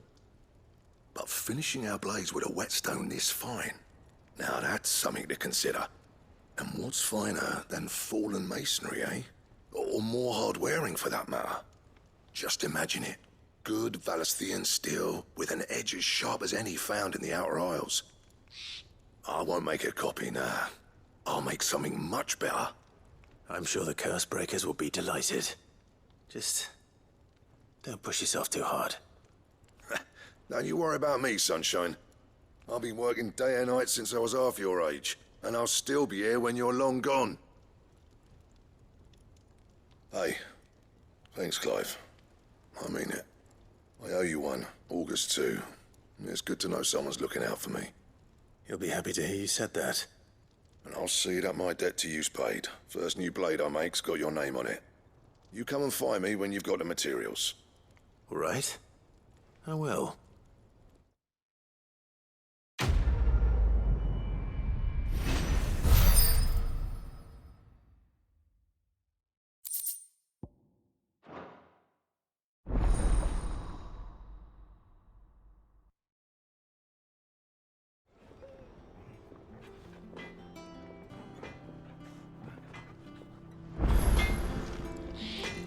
But finishing our blades with a whetstone this fine, now that's something to consider. And what's finer than fallen masonry, eh? Or more hard-wearing, for that matter. Just imagine it. Good Valisthean steel with an edge as sharp as any found in the Outer Isles. I won't make a copy, nah. I'll make something much better. I'm sure the curse breakers will be delighted. Just don't push yourself too hard. Don't you worry about me, sunshine. I've been working day and night since I was half your age, and I'll still be here when you're long gone. Hey, thanks, Clive. I mean it. I owe you one, August too. It's good to know someone's looking out for me. He'll be happy to hear you said that. And I'll see that my debt to you's paid. First new blade I make's got your name on it. You come and find me when you've got the materials. All right. I will.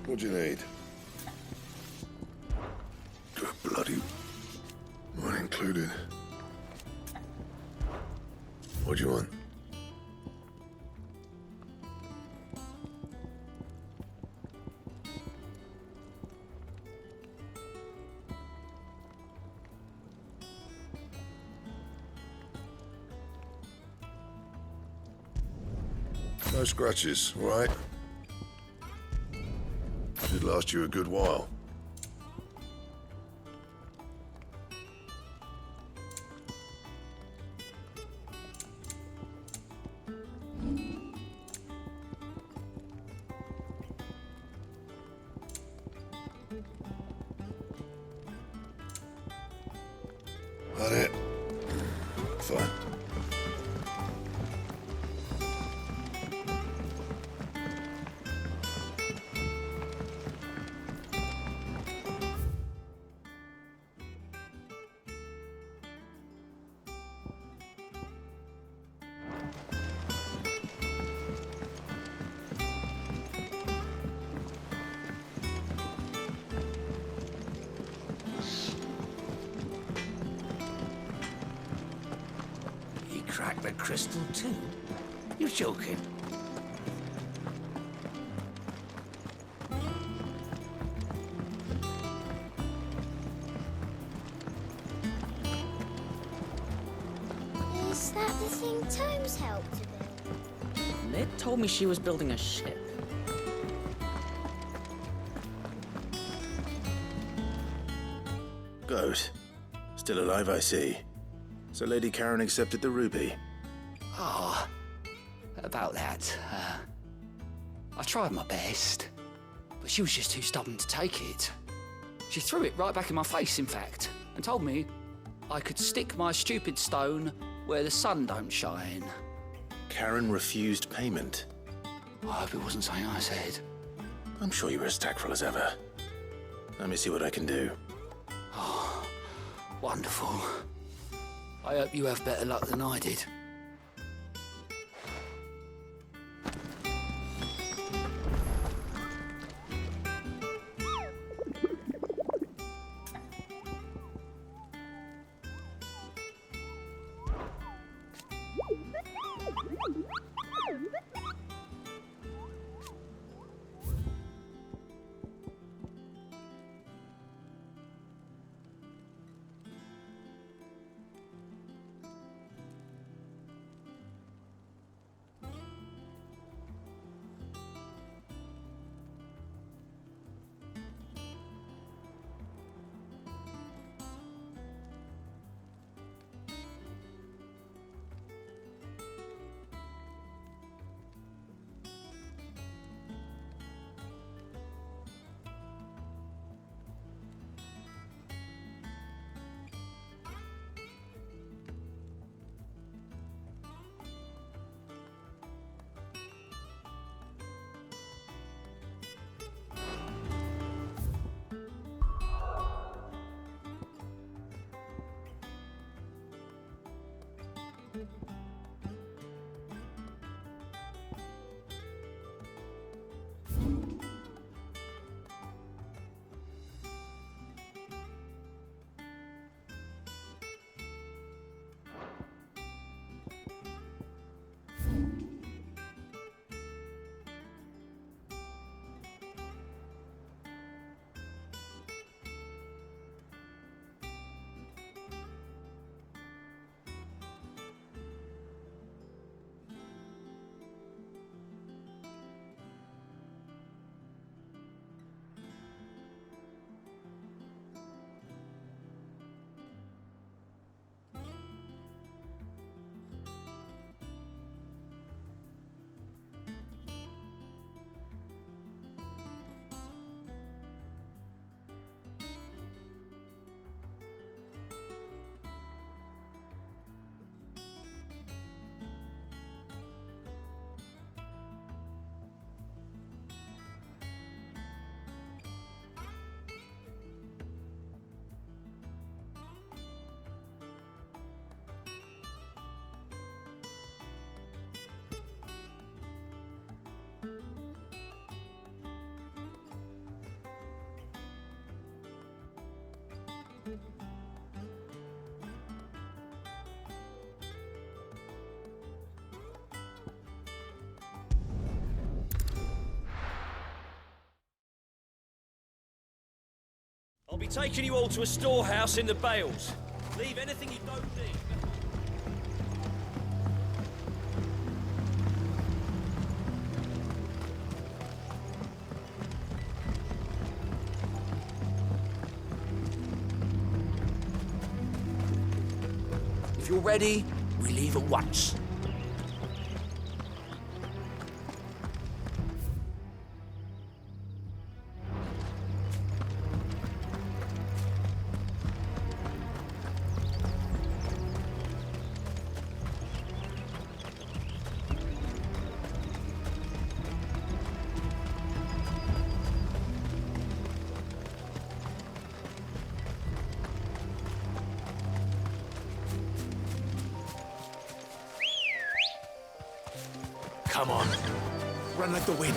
What do you need? Good bloody... Mine included. What do you want? No scratches, all right? Should last you a good while. That it? Fine. He cracked the crystal too? You're joking. Is that the thing Tomes helped to build? Ned told me she was building a ship. Goat. Still alive, I see. So Lady Karen accepted the ruby. Ah, about that. I tried my best, but she was just too stubborn to take it. She threw it right back in my face, in fact, and told me I could stick my stupid stone where the sun don't shine. Karen refused payment. I hope it wasn't something I said. I'm sure you were as tactful as ever. Let me see what I can do. Oh, wonderful. I hope you have better luck than I did. I'll be taking you all to a storehouse in the Bales. Leave anything you don't need. If you're ready, we leave at once. Come on. Run like the wind.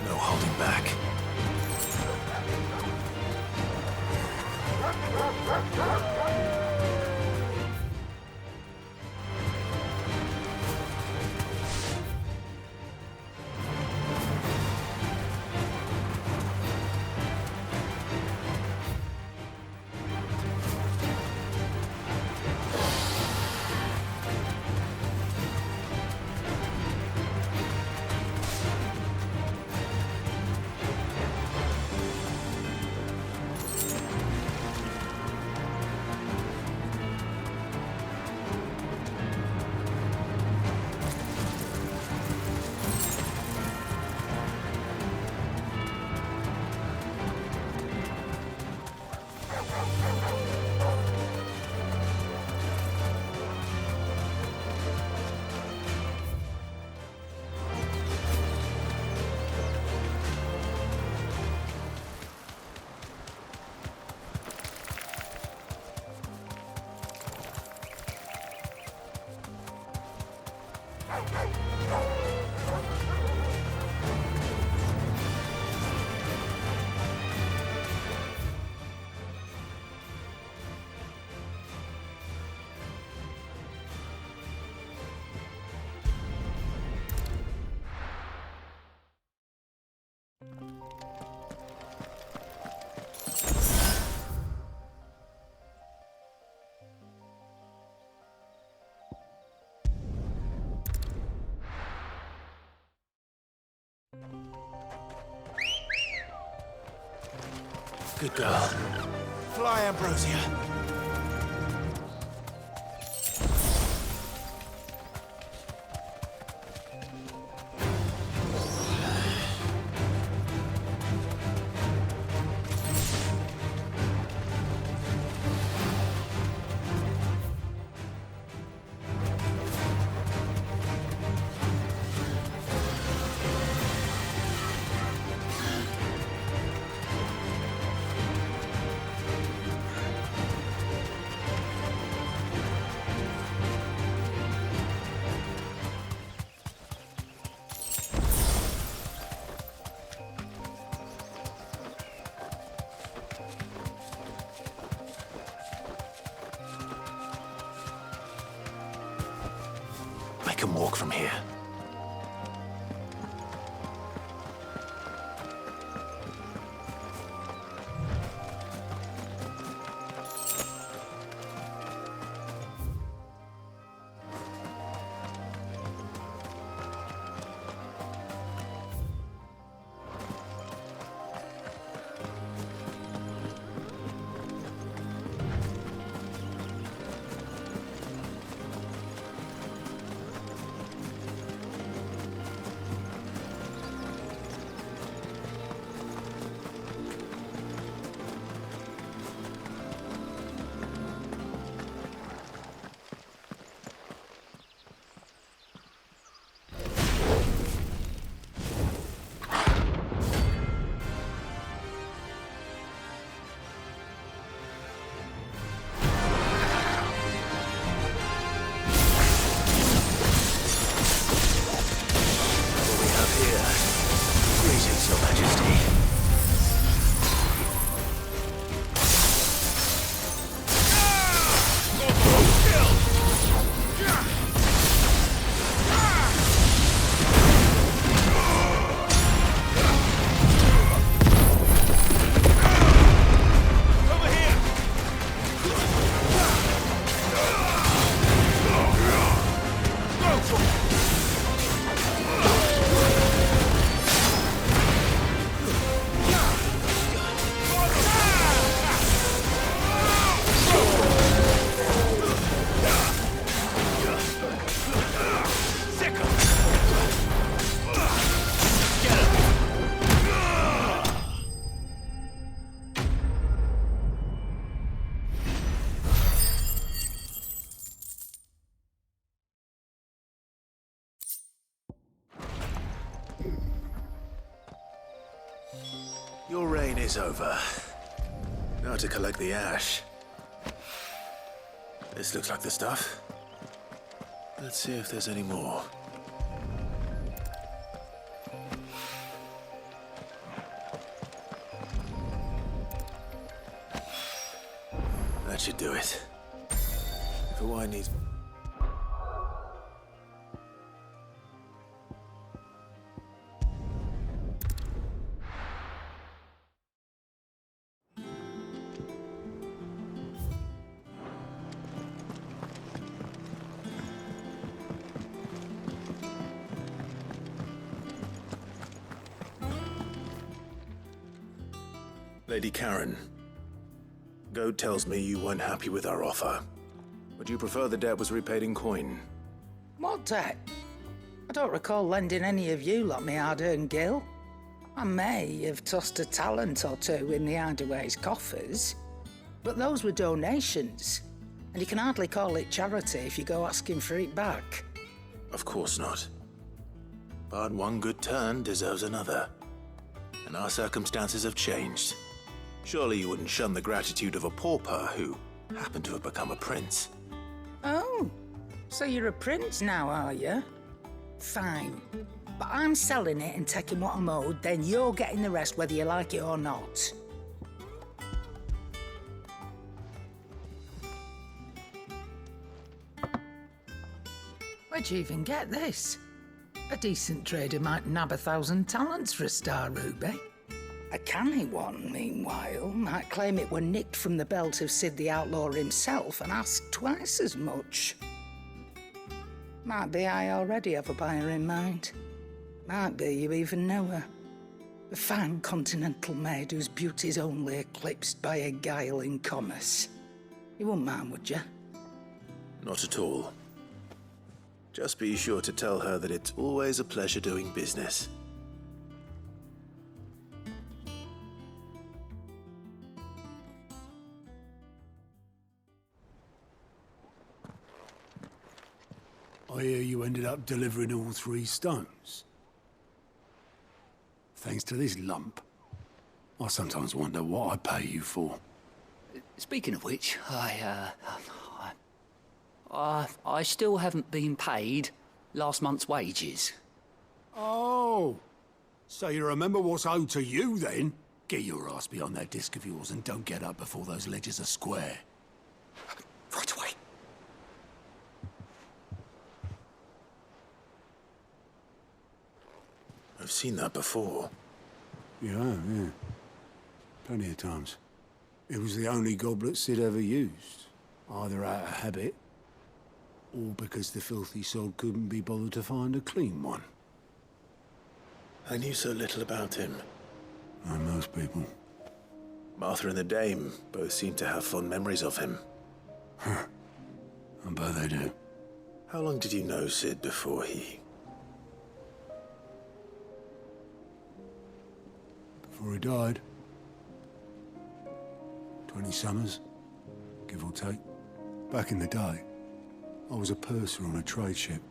No holding back. Good girl. Fly, Ambrosia. I can walk from here. is over. Now to collect the ash. This looks like the stuff. Let's see if there's any more. That should do it. If a wine needs... Lady Karen, Goad tells me you weren't happy with our offer. Would you prefer the debt was repaid in coin? What debt? I don't recall lending any of you like me hard-earned gil. I may have tossed a talent or two in the Hideaway's coffers, but those were donations, and you can hardly call it charity if you go asking for it back. Of course not. But one good turn deserves another. And our circumstances have changed. Surely you wouldn't shun the gratitude of a pauper who happened to have become a prince. Oh, so you're a prince now, are you? Fine. But I'm selling it and taking what I'm owed, then you're getting the rest whether you like it or not. Where'd you even get this? A decent trader might nab 1,000 talents for a star ruby. A canny one, meanwhile, might claim it were nicked from the belt of Sid the Outlaw himself and ask twice as much. Might be I already have a buyer in mind. Might be you even know her. A fine continental maid whose beauty's only eclipsed by a guile in commerce. You wouldn't mind, would you? Not at all. Just be sure to tell her that it's always a pleasure doing business. I hear you ended up delivering all 3 stones. Thanks to this lump. I sometimes wonder what I pay you for. Speaking of which, I still haven't been paid last month's wages. Oh, so you remember what's owed to you then? Get your ass behind that disc of yours and don't get up before those ledgers are square. Right away. I've seen that before. Yeah. Plenty of times. It was the only goblet Sid ever used. Either out of habit, or because the filthy sod couldn't be bothered to find a clean one. I knew so little about him. Like most people. Martha and the Dame both seem to have fond memories of him. Huh. I bet they do. How long did you know Sid before he... Before he died. 20 summers, give or take. Back in the day, I was a purser on a trade ship,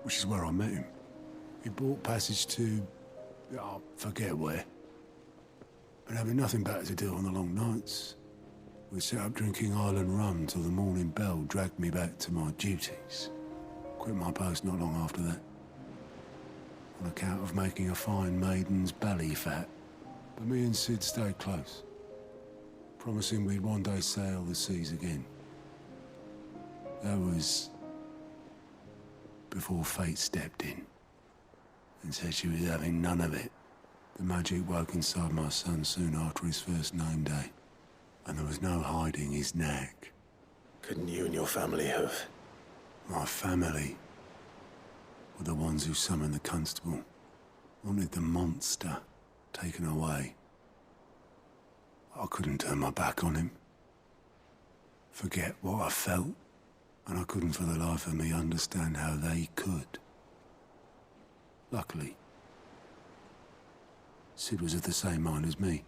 which is where I met him. He bought passage to... I forget where. And having nothing better to do on the long nights, we set up drinking island rum till the morning bell dragged me back to my duties. Quit my post not long after that. On account of making a fine maiden's belly fat. But me and Sid stayed close, promising we'd one day sail the seas again. That was before fate stepped in and said she was having none of it. The magic woke inside my son soon after his first name day, and there was no hiding his knack. Couldn't you and your family have... My family were the ones who summoned the constable, wanted the monster taken away. I couldn't turn my back on him, forget what I felt, and I couldn't for the life of me understand how they could. Luckily, Sid was of the same mind as me.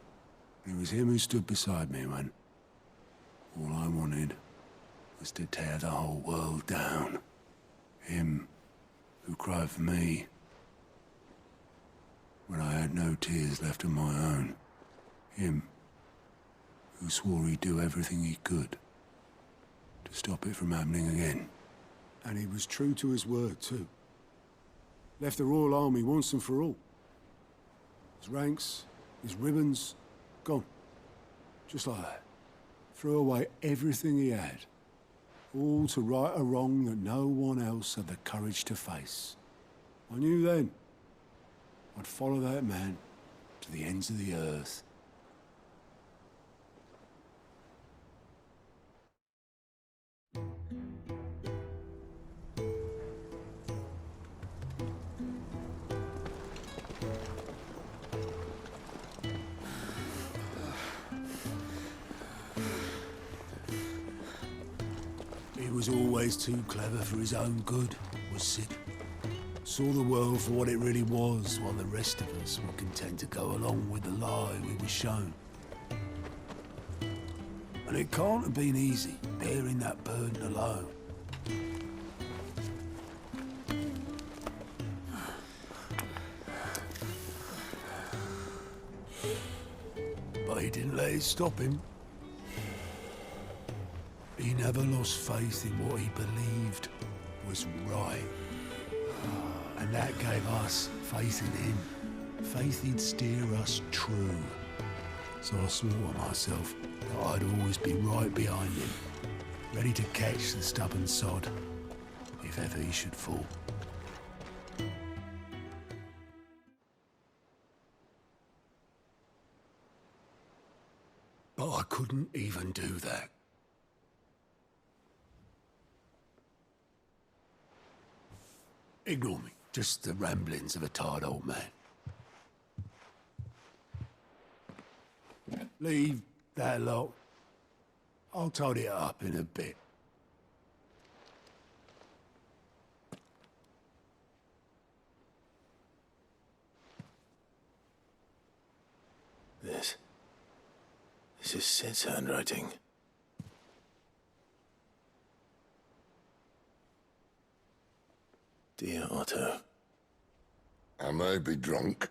It was him who stood beside me when all I wanted was to tear the whole world down. Him who cried for me when I had no tears left of my own. Him, who swore he'd do everything he could to stop it from happening again. And he was true to his word, too. Left the Royal Army once and for all. His ranks, his ribbons, gone. Just like that. Threw away everything he had. All to right a wrong that no one else had the courage to face. I knew then I'd follow that man to the ends of the earth. He was always too clever for his own good, was Sid. Saw the world for what it really was, while the rest of us were content to go along with the lie we were shown. And it can't have been easy, bearing that burden alone. But he didn't let it stop him. He never lost faith in what he believed was right. And that gave us faith in him. Faith he'd steer us true. So I swore to myself that I'd always be right behind him, ready to catch the stubborn sod, if ever he should fall. But I couldn't even do that. Ignore me. Just the ramblings of a tired old man. Leave that lot. I'll tidy it up in a bit. This is Sid's handwriting. Dear Otto. I may be drunk,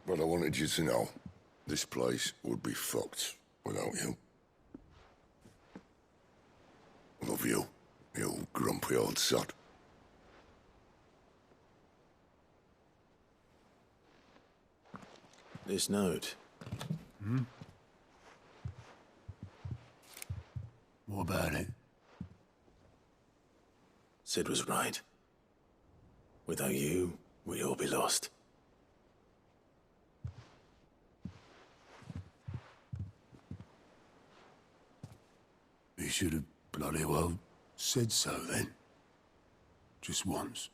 but I wanted you to know this place would be fucked without you. Love you, you grumpy old sod. This note. What about it? Sid was right. Without you, we'd all be lost. He should have bloody well said so then. Just once.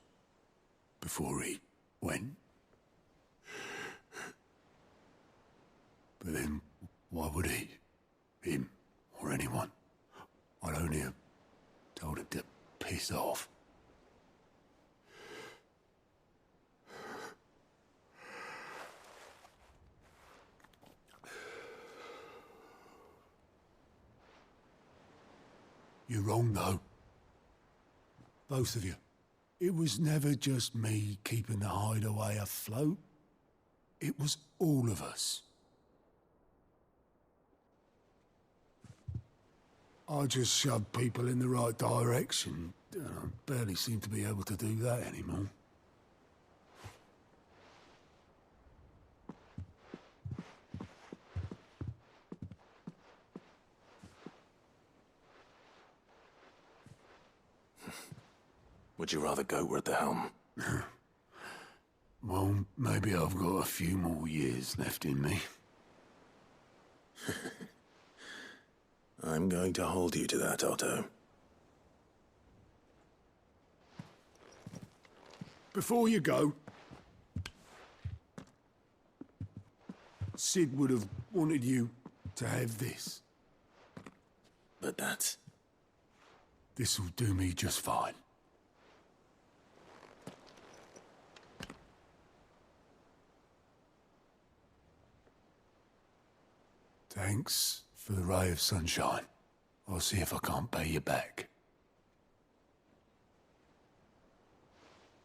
Before he went. But then, why would he? Him, or anyone? I'd only have told him to piss off. You're wrong, though. Both of you. It was never just me keeping the hideaway afloat. It was all of us. I just shoved people in the right direction. I barely seem to be able to do that anymore. Would you rather go at the helm? Well, maybe I've got a few more years left in me. I'm going to hold you to that, Otto. Before you go, Sid would have wanted you to have this. But that's... This'll do me just fine. Thanks for the ray of sunshine. I'll see if I can't pay you back.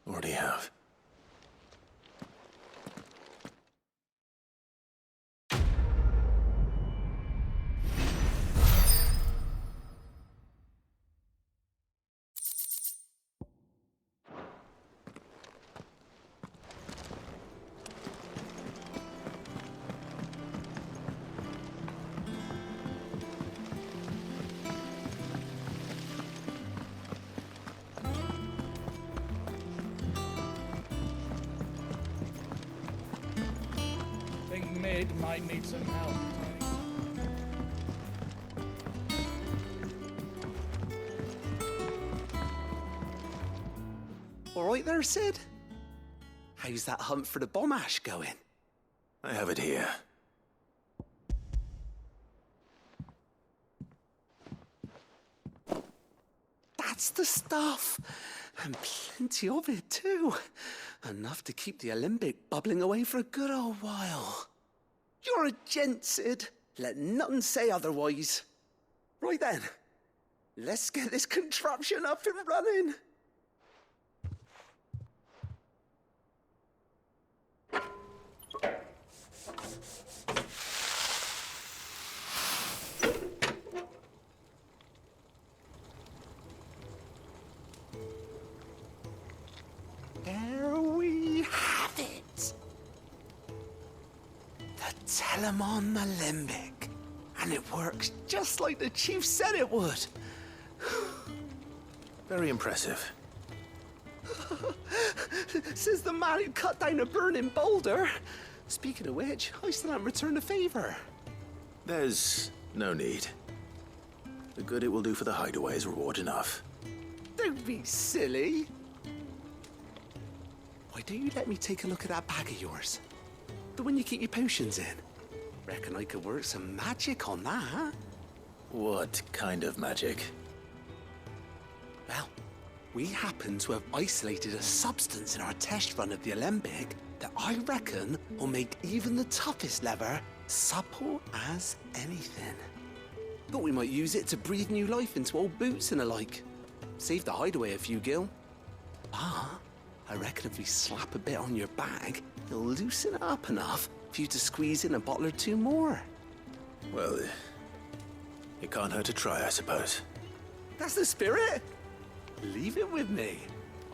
Already have. Mid might need some help. All right there, Sid? How's that hunt for the bomb ash going? I have it here. That's the stuff. And plenty of it, too. Enough to keep the Olympic bubbling away for a good old while. You're a gent, Sid. Let nothing say otherwise. Right then, let's get this contraption up and running. There we have it. The Telemon Alembic. And it works just like the chief said it would. Very impressive. Says the man who cut down a burning boulder. Speaking of which, I still haven't returned the favor. There's no need. The good it will do for the hideaway is reward enough. Don't be silly. Why don't you let me take a look at that bag of yours? The one you keep your potions in. Reckon I could work some magic on that. What kind of magic? Well, we happen to have isolated a substance in our test run of the Alembic that I reckon will make even the toughest leather supple as anything. Thought we might use it to breathe new life into old boots and the like. Save the hideaway a few gil. Ah, I reckon if we slap a bit on your bag, it'll loosen it up enough for you to squeeze in a bottle or two more. Well, it can't hurt to try, I suppose. That's the spirit. Leave it with me.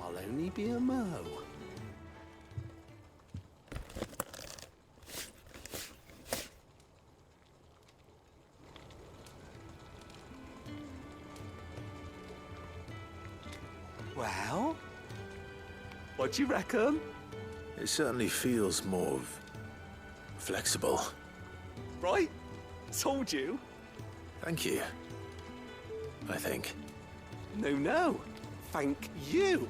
I'll only be a mo. Well, what do you reckon? It certainly feels more flexible. Right? Told you. Thank you. I think. No. Thank you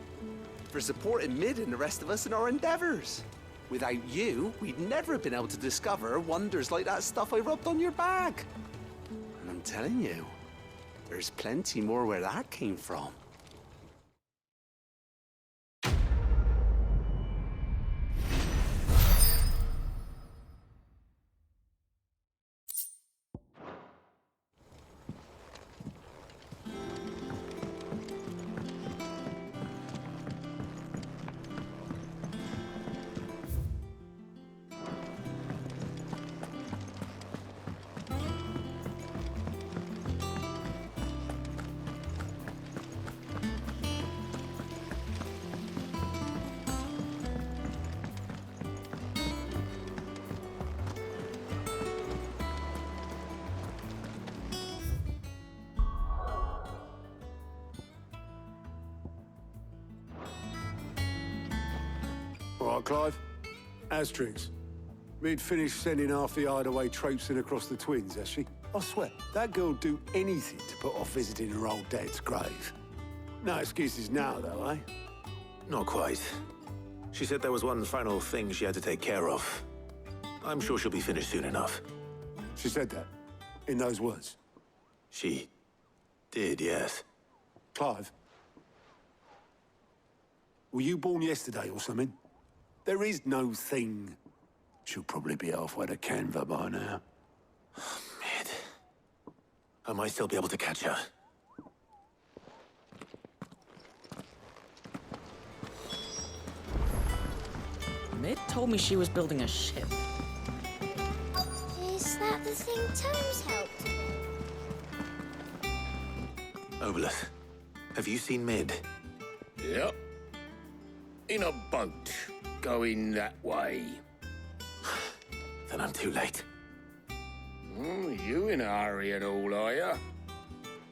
for supporting Mid and the rest of us in our endeavors. Without you, we'd never have been able to discover wonders like that stuff I rubbed on your bag. And I'm telling you, there's plenty more where that came from. All right, Clive. How's tricks? Mid finished sending half the hideaway traipsing across the twins, has she? I swear, that girl'd do anything to put off visiting her old dad's grave. No excuses now, though, eh? Not quite. She said there was one final thing she had to take care of. I'm sure she'll be finished soon enough. She said that? In those words? She did, yes. Clive? Were you born yesterday or something? There is no thing. She'll probably be halfway to Canva by now. Mid. I might still be able to catch her. Mid told me she was building a ship. Is that the thing Tomes helped? Obolus, have you seen Mid? Yep. In a boat, going that way. Then I'm too late. You in a hurry and all, are you?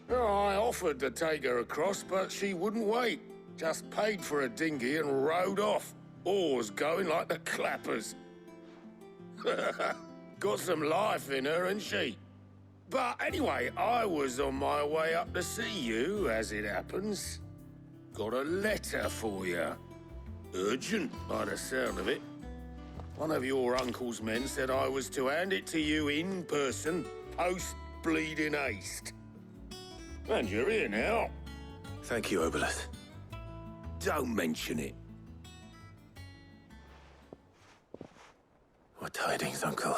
I offered to take her across, but she wouldn't wait. Just paid for a dinghy and rowed off. Oars going like the clappers. Got some life in her, ain't she? But anyway, I was on my way up to see you, as it happens. Got a letter for you. Urgent, by the sound of it. One of your uncle's men said I was to hand it to you in person, post-bleeding haste. And you're here now. Thank you, Obelith. Don't mention it. What tidings, Uncle?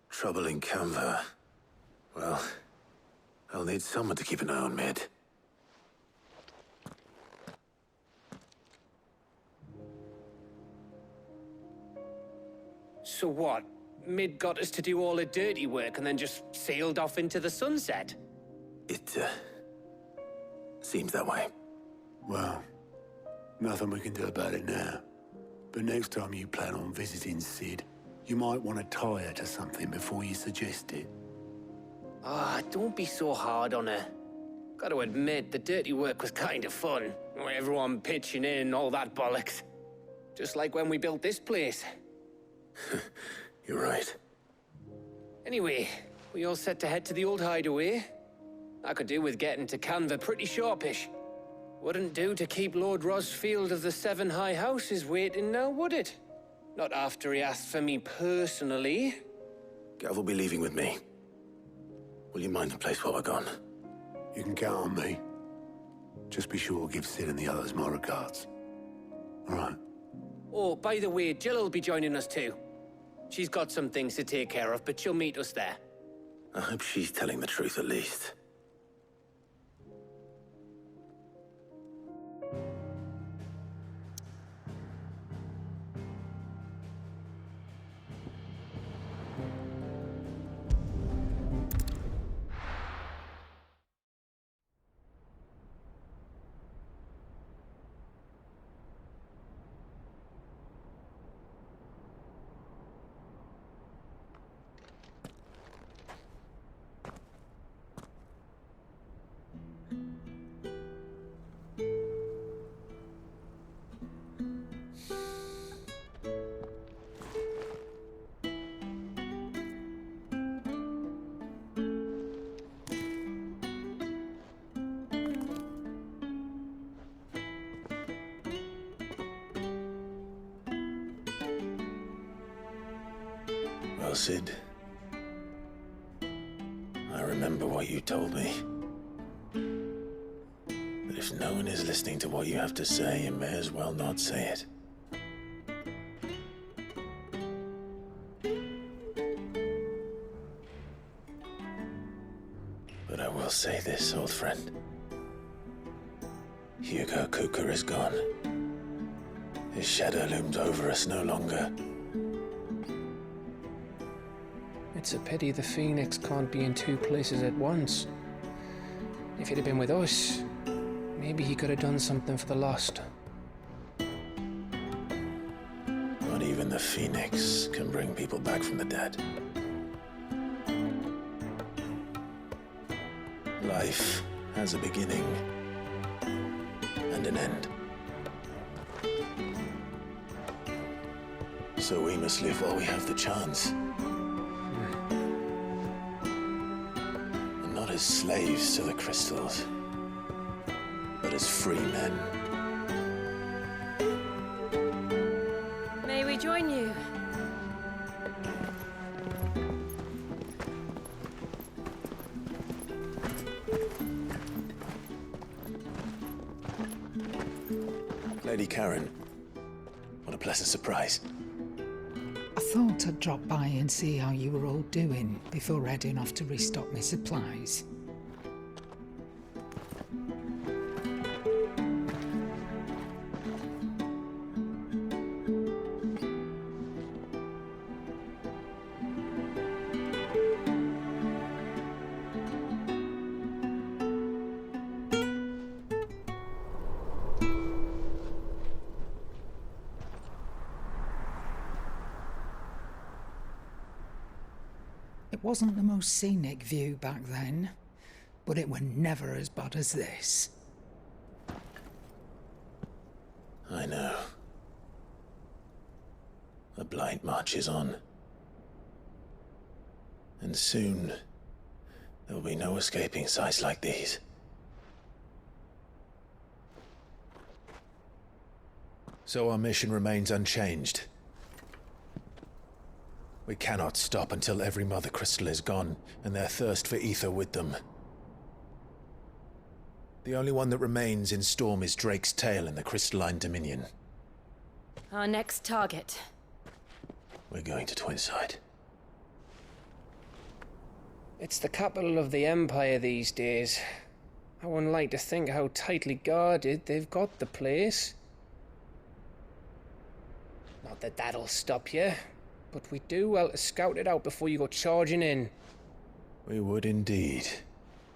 Trouble in Canva. Well, I'll need someone to keep an eye on Mid. So what? Mid got us to do all the dirty work and then just sailed off into the sunset? It, seems that way. Well, nothing we can do about it now. But next time you plan on visiting Sid, you might want to tie her to something before you suggest it. Ah, don't be so hard on her. Got to admit, the dirty work was kind of fun. Everyone pitching in, all that bollocks. Just like when we built this place. You're right. Anyway, we all set to head to the old hideaway. I could do with getting to Canva pretty sharpish. Wouldn't do to keep Lord Rosfield of the Seven High Houses waiting now, would it? Not after he asked for me personally. Gav will be leaving with me. Will you mind the place while we're gone? You can count on me. Just be sure to give Sid and the others my regards. All right. Oh, by the way, Jill will be joining us too. She's got some things to take care of, but she'll meet us there. I hope she's telling the truth at least. Well, Sid, I remember what you told me. That if no one is listening to what you have to say, you may as well not say it. But I will say this, old friend. Hugo Cooker is gone. His shadow looms over us no longer. It's a pity the Phoenix can't be in two places at once. If he'd have been with us, maybe he could have done something for the lost. Not even the Phoenix can bring people back from the dead. Life has a beginning and an end. So we must live while we have the chance. And not as slaves to the crystals, but as free men. May we join you? Lady Karen, what a pleasant surprise. I thought I'd drop by and see how you were all doing before heading off to restock my supplies. It It wasn't the most scenic view back then, but it were never as bad as this. I know. The Blight marches on. And soon, there will be no escaping sights like these. So our mission remains unchanged. We cannot stop until every Mother Crystal is gone, and their thirst for ether with them. The only one that remains in Storm is Drake's tail in the Crystalline Dominion. Our next target. We're going to Twinside. It's the capital of the Empire these days. I wouldn't like to think how tightly guarded they've got the place. Not that that'll stop you, but we do well to scout it out before you go charging in. We would indeed.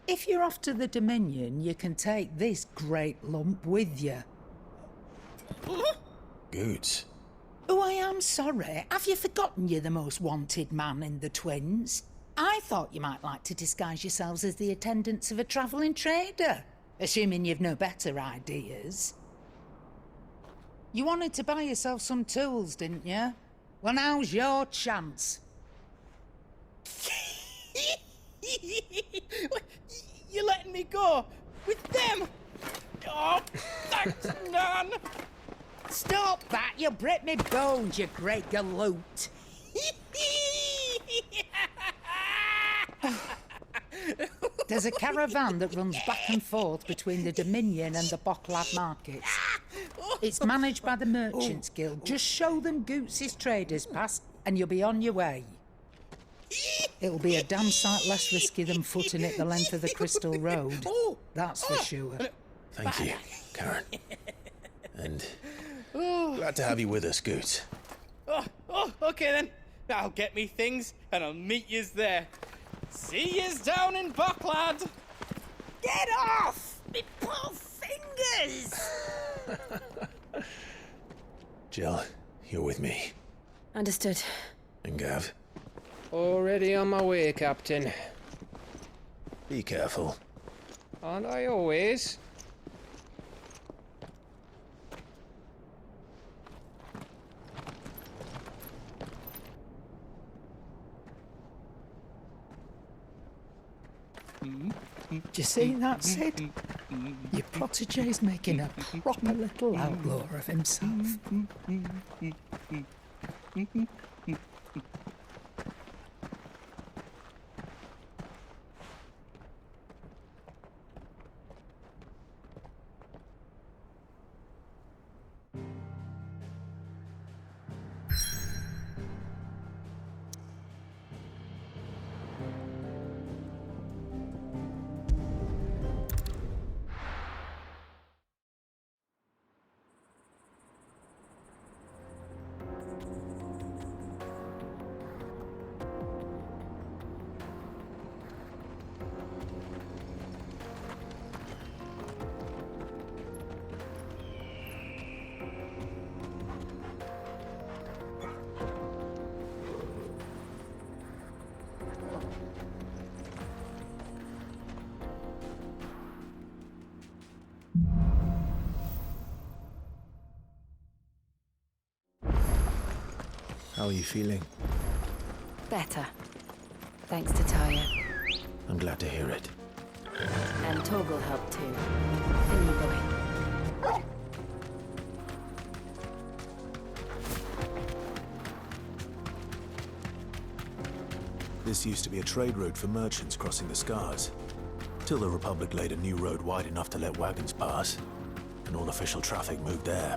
If you're off to the Dominion, you can take this great lump with you. Goods. Oh, I am sorry. Have you forgotten you're the most wanted man in the Twins? I thought you might like to disguise yourselves as the attendants of a travelling trader, assuming you've no better ideas. You wanted to buy yourself some tools, didn't you? Well, now's your chance. You're letting me go with them? Oh, thanks, Nan. Stop that! You'll break me bones, you great galoot. There's a caravan that runs back and forth between the Dominion and the Bocklad markets. It's managed by the Merchants Guild. Just show them Goots' traders pass and you'll be on your way. It'll be a damn sight less risky than footing it the length of the Crystal Road. That's for sure. Thank you, Karen. And glad to have you with us, Goots. Okay then. I'll get me things and I'll meet yous there. See yous down in Bocklad. Get off! Me poor fingers! Jill, you're with me. Understood. And Gav? Already on my way, Captain. Be careful. Aren't I always? Do you see that, Sid? Your protege's making a proper little outlaw of himself. How are you feeling? Better. Thanks to Taya. I'm glad to hear it. And Torgal helped too. In you boy. This used to be a trade route for merchants crossing the Scars, till the Republic laid a new road wide enough to let wagons pass, and all official traffic moved there.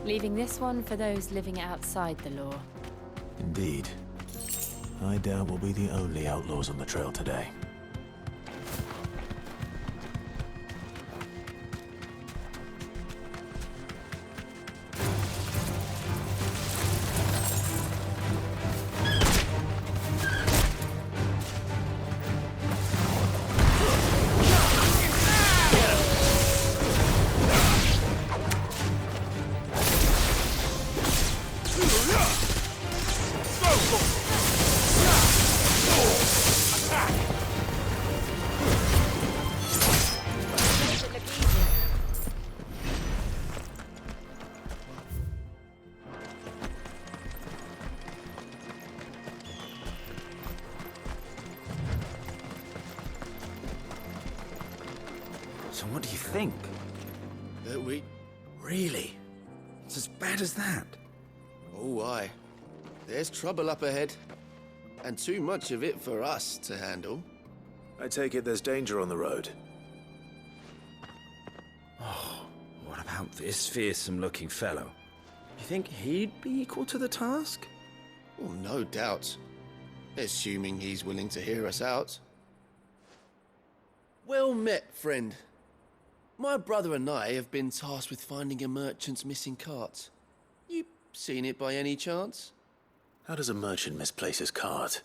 Leaving this one for those living outside the law. Indeed. I doubt we'll be the only outlaws on the trail today. So what do you think? That we... Really? It's as bad as that? Oh, aye. There's trouble up ahead. And too much of it for us to handle. I take it there's danger on the road. Oh, what about this fearsome-looking fellow? You think he'd be equal to the task? Well, no doubt. Assuming he's willing to hear us out. Well met, friend. My brother and I have been tasked with finding a merchant's missing cart. You seen it by any chance? How does a merchant misplace his cart?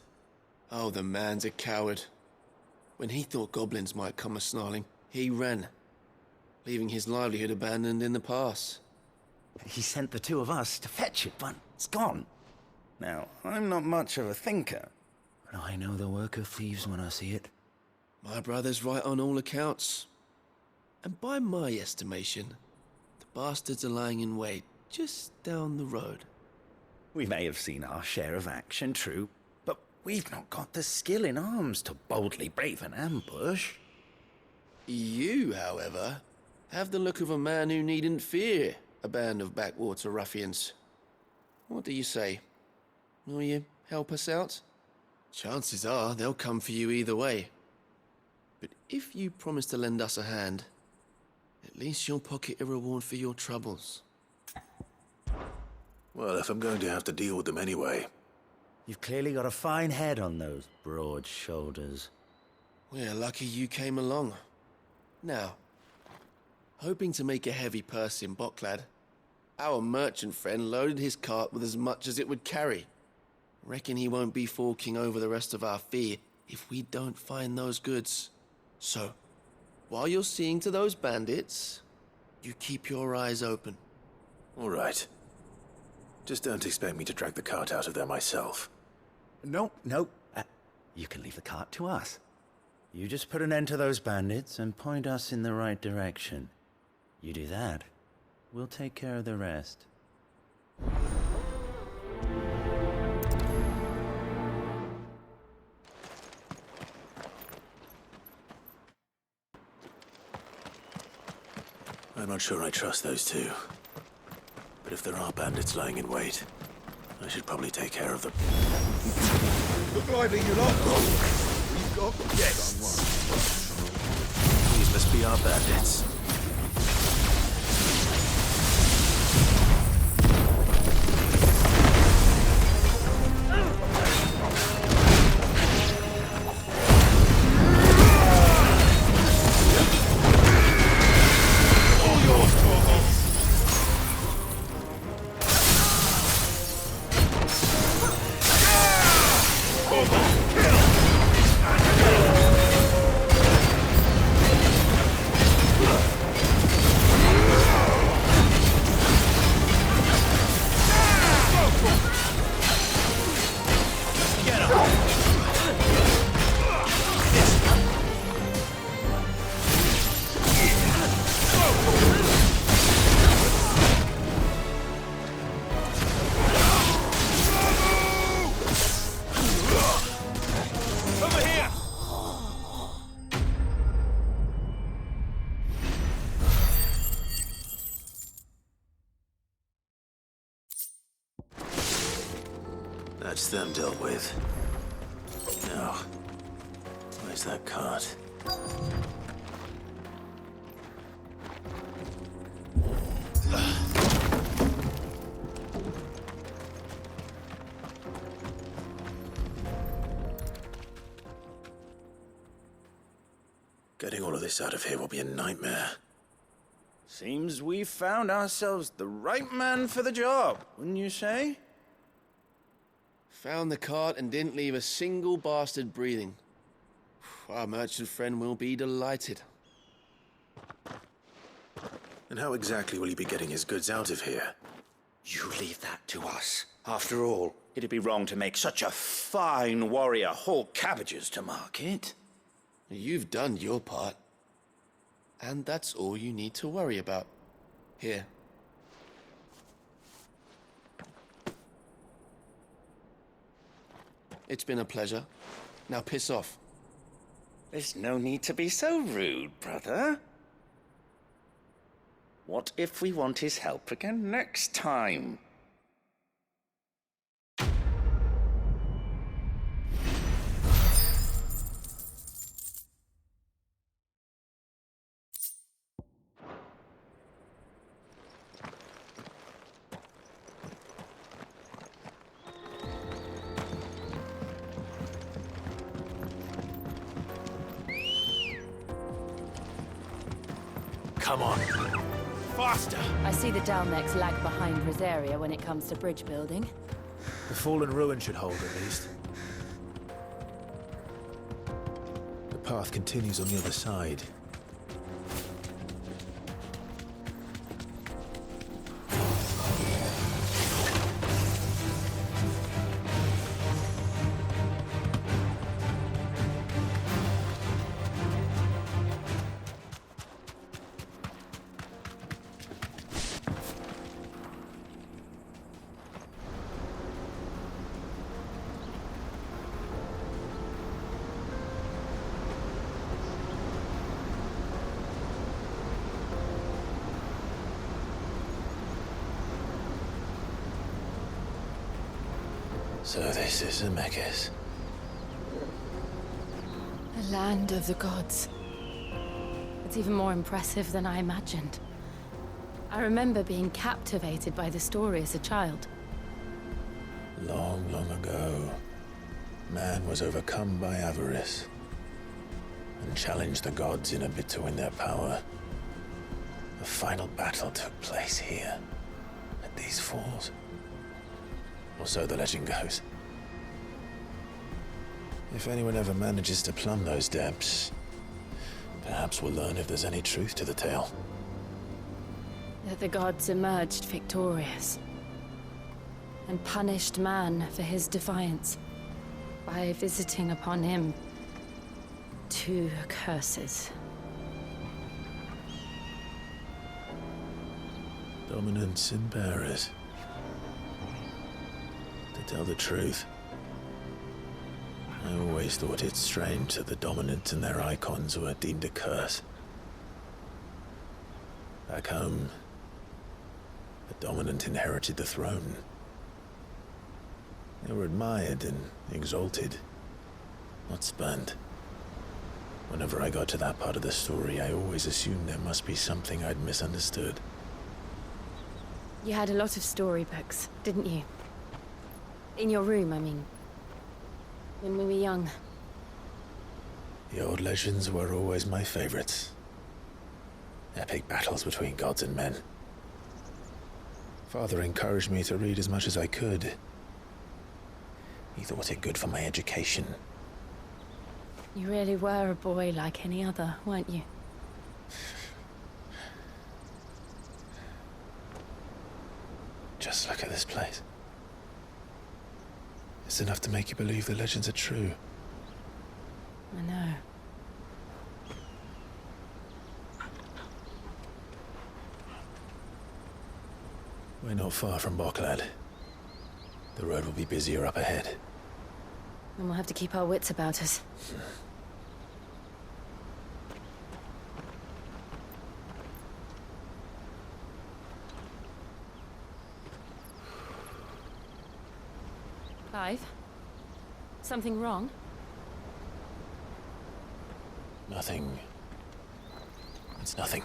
Oh, the man's a coward. When he thought goblins might come a-snarling, he ran, leaving his livelihood abandoned in the pass. He sent the two of us to fetch it, but it's gone. Now, I'm not much of a thinker, but I know the work of thieves when I see it. My brother's right on all accounts. And by my estimation, the bastards are lying in wait just down the road. We may have seen our share of action, true, but we've not got the skill in arms to boldly brave an ambush. You, however, have the look of a man who needn't fear a band of backwater ruffians. What do you say? Will you help us out? Chances are they'll come for you either way. But if you promise to lend us a hand, at least you'll pocket a reward for your troubles. Well, if I'm going to have to deal with them anyway. You've clearly got a fine head on those broad shoulders. We're lucky you came along. Now, hoping to make a heavy purse in Bocklad, our merchant friend loaded his cart with as much as it would carry. Reckon he won't be forking over the rest of our fee if we don't find those goods. So, while you're seeing to those bandits, you keep your eyes open. All right. Just don't expect me to drag the cart out of there myself. No. You can leave the cart to us. You just put an end to those bandits and point us in the right direction. You do that, we'll take care of the rest. I'm not sure I trust those two. But if there are bandits lying in wait, I should probably take care of them. Look lively, you lot! We've got guests! These must be our bandits. That's them dealt with. Now, where's that cart? Getting all of this out of here will be a nightmare. Seems we've found ourselves the right man for the job, wouldn't you say? Found the cart and didn't leave a single bastard breathing. Our merchant friend will be delighted. And how exactly will he be getting his goods out of here? You leave that to us. After all, it'd be wrong to make such a fine warrior haul cabbages to market. You've done your part. And that's all you need to worry about. Here. It's been a pleasure. Now piss off. There's no need to be so rude, brother. What if we want his help again next time? Come on. Faster! I see the Dalmex lag behind Rosaria when it comes to bridge building. The fallen ruin should hold, at least. The path continues on the other side. So this is Zemeckis. The land of the gods. It's even more impressive than I imagined. I remember being captivated by the story as a child. Long, long ago, man was overcome by avarice and challenged the gods in a bid to win their power. The final battle took place here, at these falls. Or so the legend goes. If anyone ever manages to plumb those depths, perhaps we'll learn if there's any truth to the tale. That the gods emerged victorious and punished man for his defiance by visiting upon him 2 curses. Dominance and bearers. To tell the truth, I always thought it strange that the dominant and their icons were deemed a curse. Back home, the dominant inherited the throne. They were admired and exalted, not spurned. Whenever I got to that part of the story, I always assumed there must be something I'd misunderstood. You had a lot of storybooks, didn't you? In your room, I mean. When we were young. The old legends were always my favorites. Epic battles between gods and men. Father encouraged me to read as much as I could. He thought it good for my education. You really were a boy like any other, weren't you? Just look at this place. It's enough to make you believe the legends are true. I know. We're not far from Boklad. The road will be busier up ahead. And we'll have to keep our wits about us. Clive? Something wrong? Nothing. It's nothing.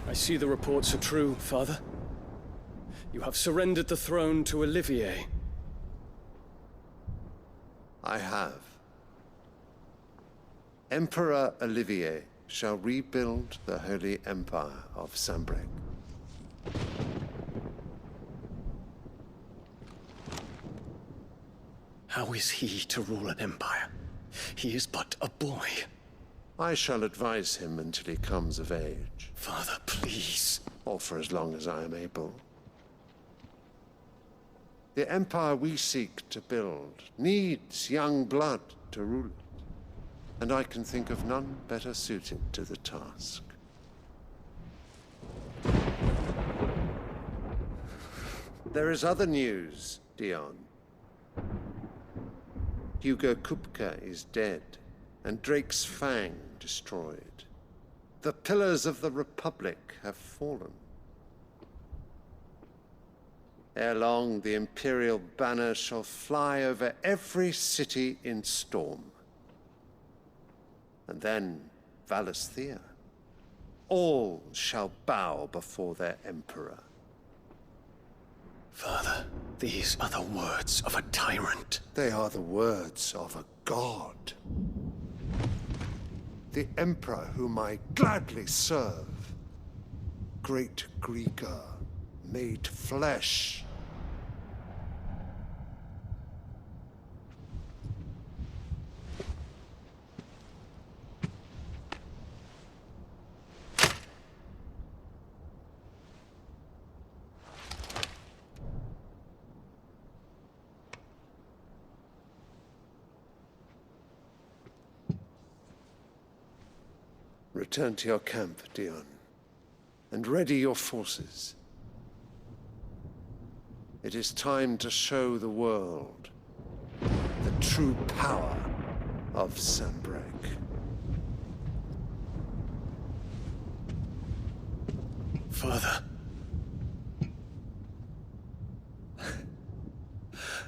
I see the reports are true, Father. You have surrendered the throne to Olivier. I have. Emperor Olivier shall rebuild the Holy Empire of Sambrec. How is he to rule an empire? He is but a boy. I shall advise him until he comes of age. Father, please. Or for as long as I am able. The empire we seek to build needs young blood to rule it, and I can think of none better suited to the task. There is other news, Dion. Hugo Kupka is dead, and Drake's Fang destroyed. The pillars of the Republic have fallen. Ere long, the Imperial banner shall fly over every city in Storm. And then Valisthea. All shall bow before their Emperor. Father, these are the words of a tyrant. They are the words of a god. The Emperor whom I gladly serve. Great Greeker, made flesh. Return to your camp, Dion, and ready your forces. It is time to show the world the true power of Sanbreque. Father.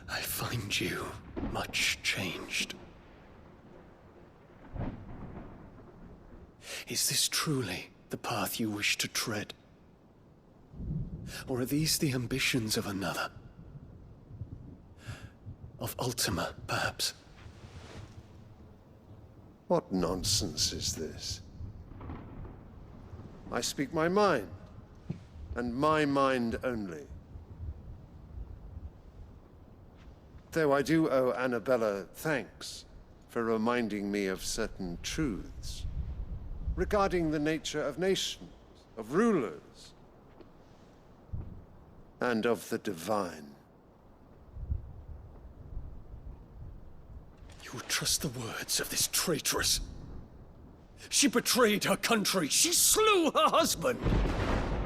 I find you much changed. Is this truly the path you wish to tread? Or are these the ambitions of another? Of Ultima, perhaps? What nonsense is this? I speak my mind, and my mind only. Though I do owe Annabella thanks for reminding me of certain truths regarding the nature of nations, of rulers, and of the divine. You would trust the words of this traitress? She betrayed her country. She slew her husband.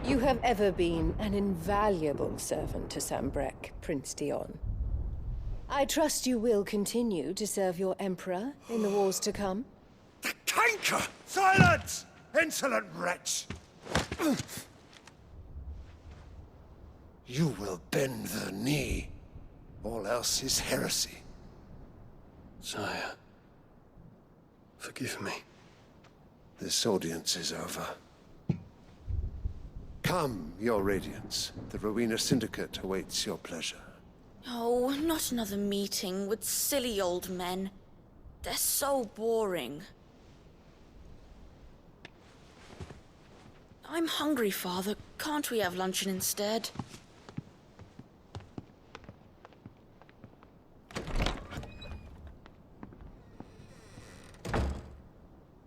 You have ever been an invaluable servant to Sanbreque, Prince Dion. I trust you will continue to serve your Emperor in the wars to come. The canker! Silence! Insolent wretch! You will bend the knee. All else is heresy. Sire, forgive me. This audience is over. Come, your Radiance. The Rowena Syndicate awaits your pleasure. Oh, not another meeting with silly old men. They're so boring. I'm hungry, Father. Can't we have luncheon instead?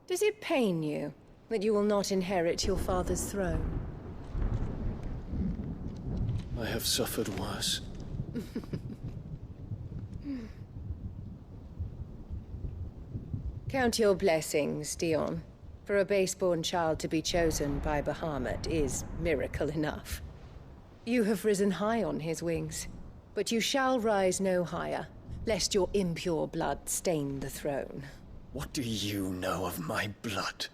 Does it pain you that you will not inherit your father's throne? I have suffered worse. Count your blessings, Dion. For a base-born child to be chosen by Bahamut is miracle enough. You have risen high on his wings, but you shall rise no higher, lest your impure blood stain the throne. What do you know of my blood?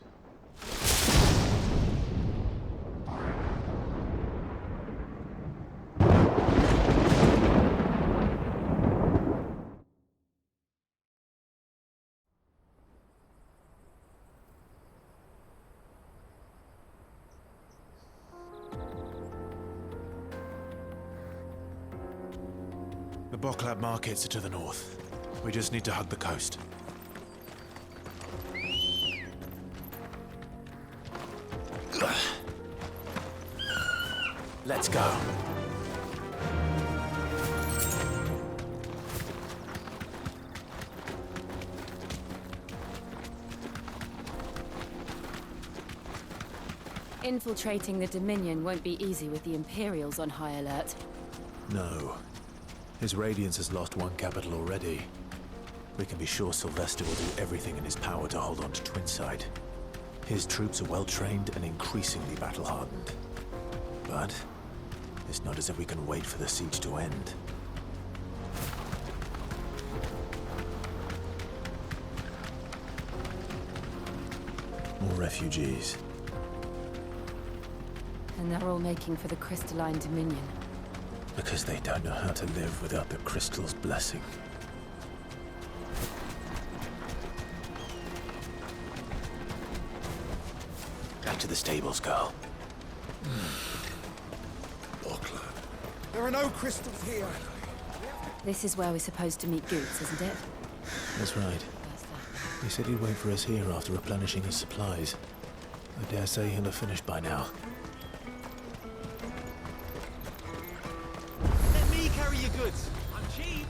The Boklab markets are to the north. We just need to hug the coast. Let's go. Infiltrating the Dominion won't be easy with the Imperials on high alert. No. His Radiance has lost one capital already. We can be sure Sylvester will do everything in his power to hold on to Twinside. His troops are well-trained and increasingly battle-hardened. But it's not as if we can wait for the siege to end. More refugees. And they're all making for the Crystalline Dominion. Because they don't know how to live without the crystal's blessing. Back to the stables, girl. There are no crystals here. This is where we're supposed to meet Goots, isn't it? That's right. He said he'd wait for us here after replenishing his supplies. I dare say he'll have finished by now. Let me carry your goods. I'm cheap.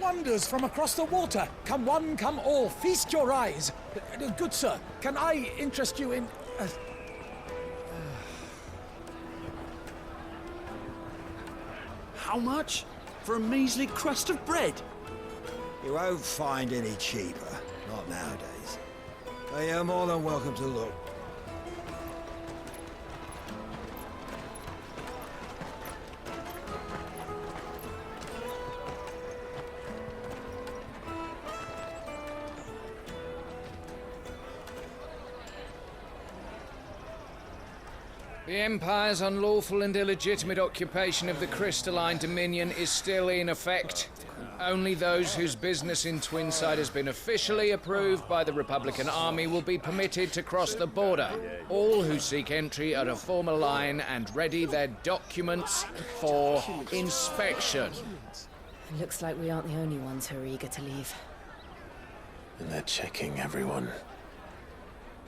Wonders from across the water. Come one, come all. Feast your eyes. Good sir, can I interest you in... How much? For a measly crust of bread? You won't find any cheaper. Not nowadays. But you're more than welcome to look. The Empire's unlawful and illegitimate occupation of the Crystalline Dominion is still in effect. Only those whose business in Twinside has been officially approved by the Republican Army will be permitted to cross the border. All who seek entry are to form a line and ready their documents for inspection. Looks like we aren't the only ones who are eager to leave. And they're checking everyone.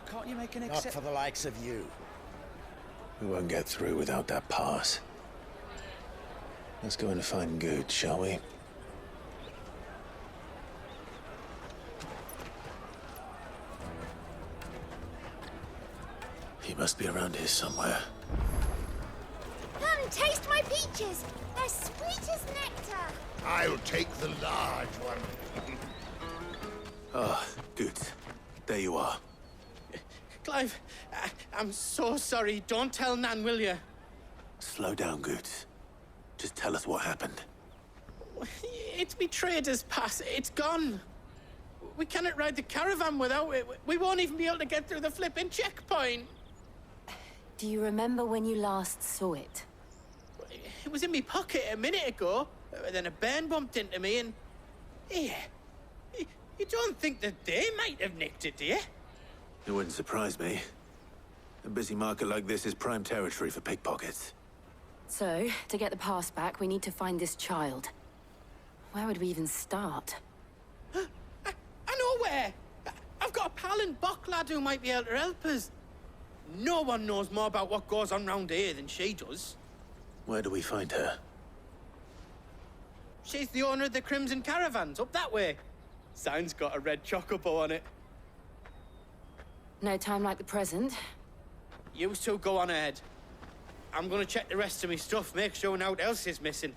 Can't you make an Not for the likes of you. We won't get through without that pass. Let's go and find Good, shall we? He must be around here somewhere. Come, taste my peaches. They're sweet as nectar. I'll take the large one. Ah, Good. There you are. Clive, I'm so sorry. Don't tell Nan, will you? Slow down, Good. Just tell us what happened. It's me trader's pass. It's gone. We cannot ride the caravan without it. We won't even be able to get through the flipping checkpoint. Do you remember when you last saw it? It was in my pocket a minute ago. Then a bairn bumped into me and... Yeah. You don't think that they might have nicked it, do you? It wouldn't surprise me. A busy market like this is prime territory for pickpockets. So, to get the pass back, we need to find this child. Where would we even start? I know where! I've got a pal in Bocklad who might be able to help us. No one knows more about what goes on round here than she does. Where do we find her? She's the owner of the Crimson Caravans, up that way. Sign's got a red chocobo on it. No time like the present. You two go on ahead. I'm gonna check the rest of my stuff, make sure naught else is missing.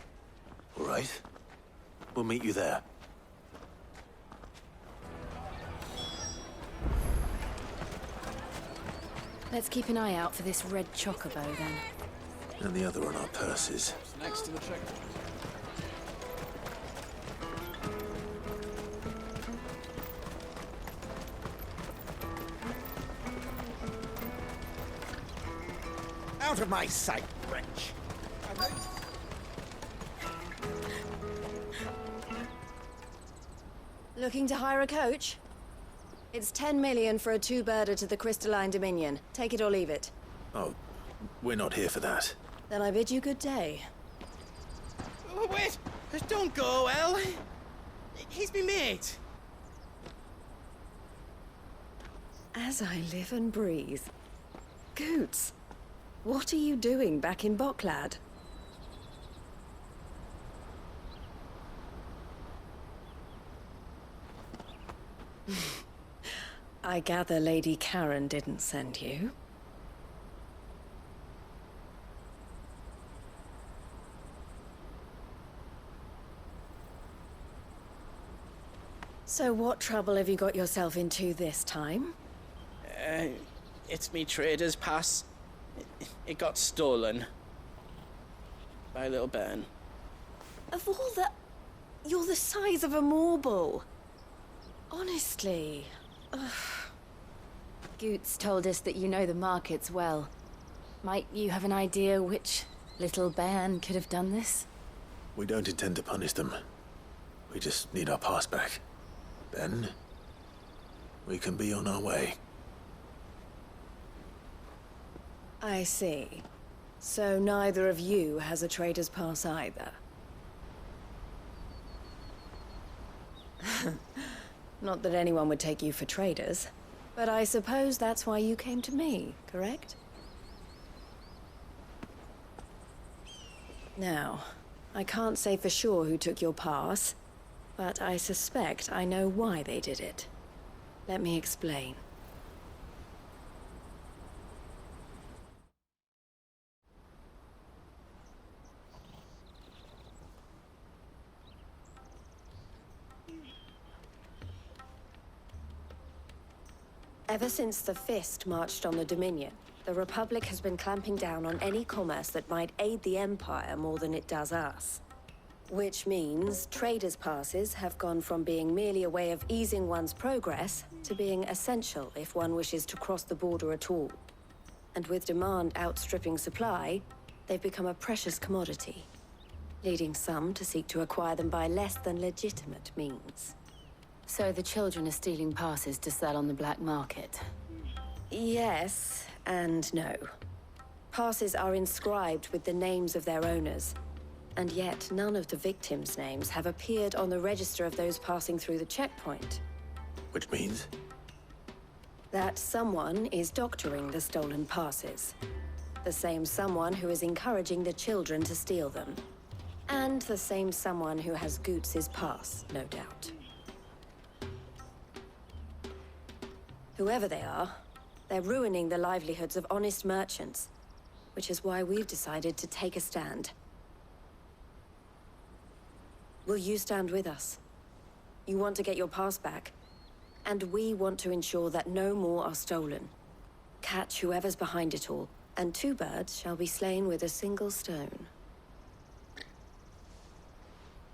All right. We'll meet you there. Let's keep an eye out for this red chocobo, then. And the other on our purses. Next to the checkpoint. Out of my sight, wretch. Looking to hire a coach? It's 10 million for a two-birder to the Crystalline Dominion. Take it or leave it. Oh, we're not here for that. Then I bid you good day. Oh, wait! Don't go, El. He's me mate. As I live and breathe. Goots, what are you doing back in Bocklad? I gather Lady Karen didn't send you. So what trouble have you got yourself into this time? It's me trader's pass. It got stolen. By little Ben. Of all the... You're the size of a marble. Honestly. Ugh. Goots told us that you know the markets well. Might you have an idea which little bairn could have done this? We don't intend to punish them. We just need our pass back. Then, we can be on our way. I see. So neither of you has a trader's pass either. Not that anyone would take you for traders, but I suppose that's why you came to me, correct? Now, I can't say for sure who took your pass, but I suspect I know why they did it. Let me explain. Ever since the Fist marched on the Dominion, the Republic has been clamping down on any commerce that might aid the Empire more than it does us. Which means traders' passes have gone from being merely a way of easing one's progress to being essential if one wishes to cross the border at all. And with demand outstripping supply, they've become a precious commodity, leading some to seek to acquire them by less than legitimate means. So the children are stealing passes to sell on the black market? Yes, and no. Passes are inscribed with the names of their owners, and yet none of the victims' names have appeared on the register of those passing through the checkpoint. Which means? That someone is doctoring the stolen passes. The same someone who is encouraging the children to steal them. And the same someone who has Goots' pass, no doubt. Whoever they are, they're ruining the livelihoods of honest merchants, which is why we've decided to take a stand. Will you stand with us? You want to get your pass back, and we want to ensure that no more are stolen. Catch whoever's behind it all, and 2 birds shall be slain with a single stone.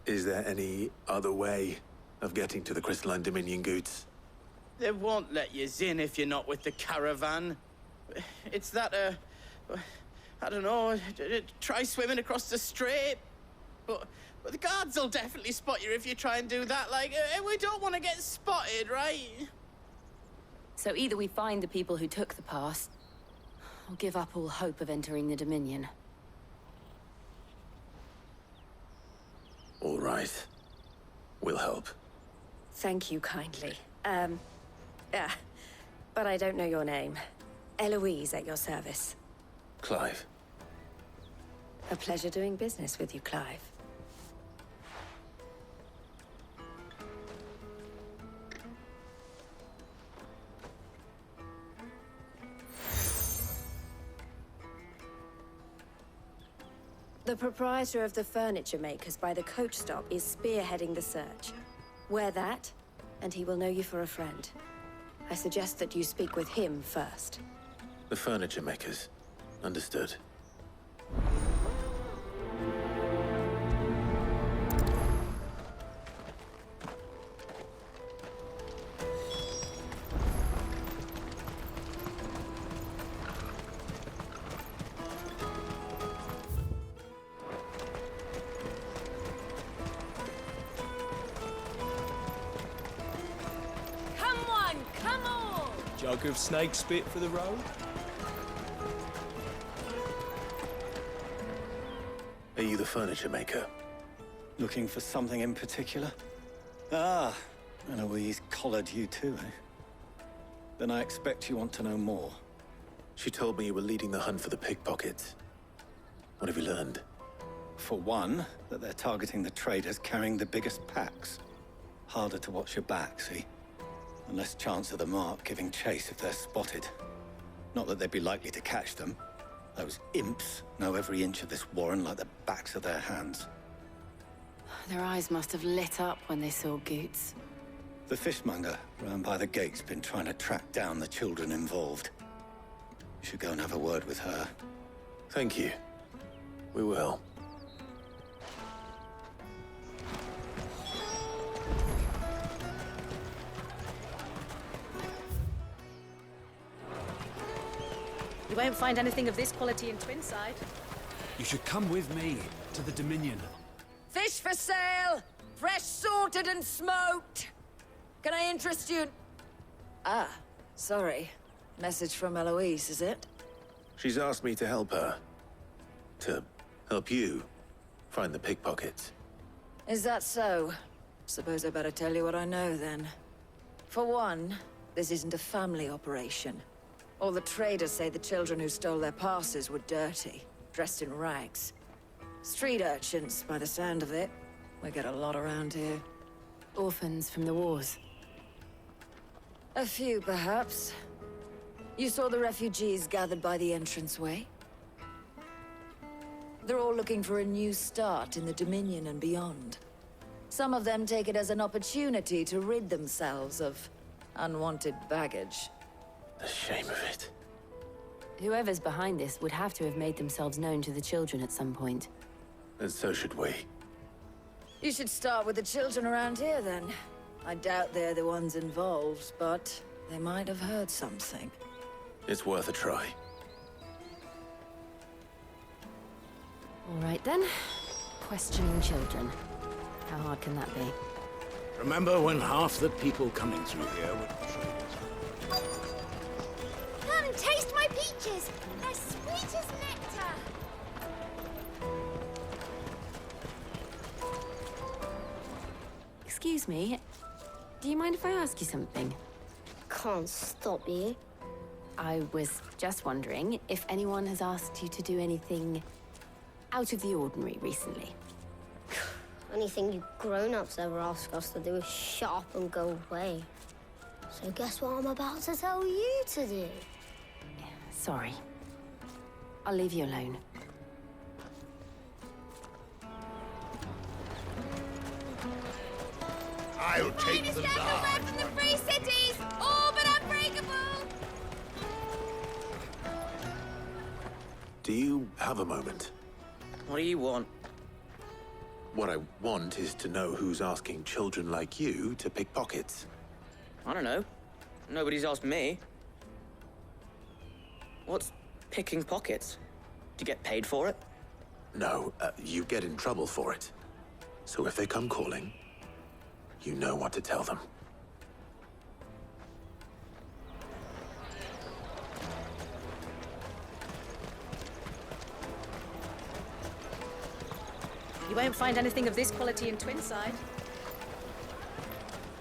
Is there any other way of getting to the Crystalline Dominion Goots? They won't let you in if you're not with the caravan. It's that, I don't know, try swimming across the strait. But the guards will definitely spot you if you try and do that. Like, we don't want to get spotted, right? So either we find the people who took the pass, or give up all hope of entering the Dominion. All right. We'll help. Thank you kindly. But I don't know your name. Eloise at your service. Clive. A pleasure doing business with you, Clive. The proprietor of the furniture makers by the coach stop is spearheading the search. Wear that, and he will know you for a friend. I suggest that you speak with him first. The furniture makers. Understood. Jug of snake spit for the road? Are you the furniture maker? Looking for something in particular? Ah, Eloise collared you too, eh? Then I expect you want to know more. She told me you were leading the hunt for the pickpockets. What have you learned? For one, that they're targeting the traders carrying the biggest packs. Harder to watch your back, see? and less chance of the mark giving chase if they're spotted. Not that they'd be likely to catch them. Those imps know every inch of this warren like the backs of their hands. Their eyes must have lit up when they saw Goots. The fishmonger round by the gate's been trying to track down the children involved. You should go and have a word with her. Thank you. We will. You won't find anything of this quality in Twinside. You should come with me to the Dominion. Fish for sale! Fresh sorted and smoked! Can I interest you? Ah, sorry. Message from Eloise, is it? She's asked me to help her. To help you find the pickpockets. Is that so? Suppose I better tell you what I know, then. For one, this isn't a family operation. All the traders say the children who stole their passes were dirty, dressed in rags. Street urchins, by the sound of it. We get a lot around here. Orphans from the wars. A few, perhaps. You saw the refugees gathered by the entranceway? They're all looking for a new start in the Dominion and beyond. Some of them take it as an opportunity to rid themselves of unwanted baggage. The shame of it. Whoever's behind this would have to have made themselves known to the children at some point. And so should we. You should start with the children around here, then. I doubt they're the ones involved, but they might have heard something. It's worth a try. All right, then. Questioning children. How hard can that be? Remember when half the people coming through here were traders? Come, taste my peaches! They're sweet as nectar! Excuse me. Do you mind if I ask you something? Can't stop you. I was just wondering if anyone has asked you to do anything out of the ordinary recently. Anything you grown-ups ever ask us to do is shut up and go away. So guess what I'm about to tell you to do? Sorry. I'll leave you alone. I'll take the large from the free cities! All but unbreakable! Do you have a moment? What do you want? What I want is to know who's asking children like you to pick pockets. I don't know. Nobody's asked me. What's picking pockets? Do you get paid for it? No, you get in trouble for it. So if they come calling, you know what to tell them. You won't find anything of this quality in Twinside.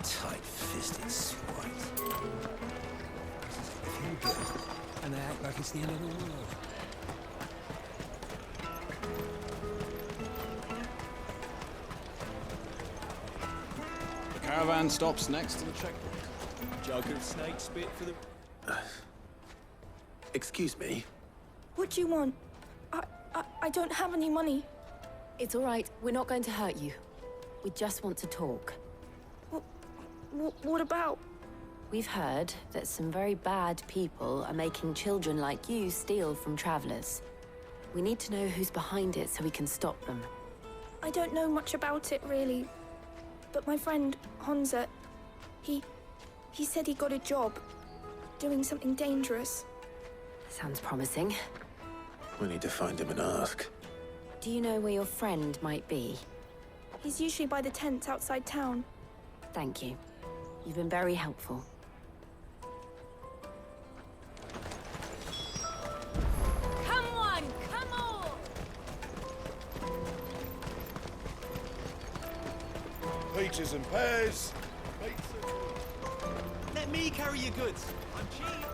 Tight-fisted swine. If you go, and they act like it's the end of the world. The caravan stops next to the checkpoint. Jug of snake spit for the... Excuse me? What do you want? I don't have any money. It's all right. We're not going to hurt you. We just want to talk. What about? We've heard that some very bad people are making children like you steal from travelers. We need to know who's behind it so we can stop them. I don't know much about it, really. But my friend, Honza, he said he got a job doing something dangerous. Sounds promising. We need to find him and ask. Do you know where your friend might be? He's usually by the tents outside town. Thank you. You've been very helpful. Come on, come on! Peaches and pears. Let me carry your goods. I'm cheap.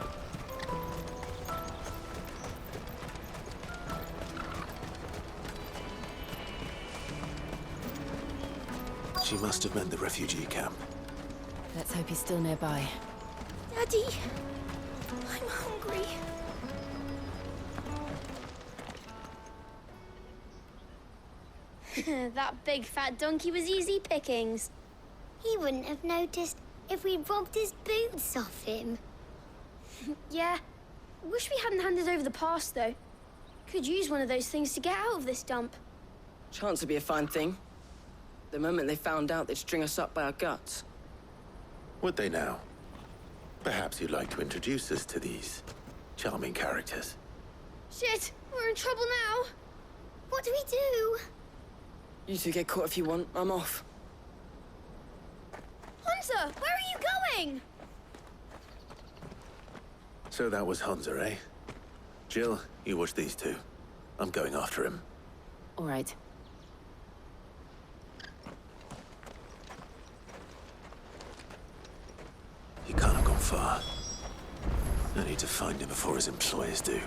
She must have meant the refugee camp. Let's hope he's still nearby. Daddy, I'm hungry. That big fat donkey was easy pickings. He wouldn't have noticed if we'd robbed his boots off him. Yeah. Wish we hadn't handed over the pass, though. Could use one of those things to get out of this dump. Chance would be a fine thing. The moment they found out, they'd string us up by our guts. Would they now? Perhaps you'd like to introduce us to these charming characters. Shit, we're in trouble now. What do we do? You two get caught if you want. I'm off. Hunter, where are you going? So that was Hansa, eh? Jill, you watch these two. I'm going after him. All right. He can't have gone far. I need to find him before his employers do.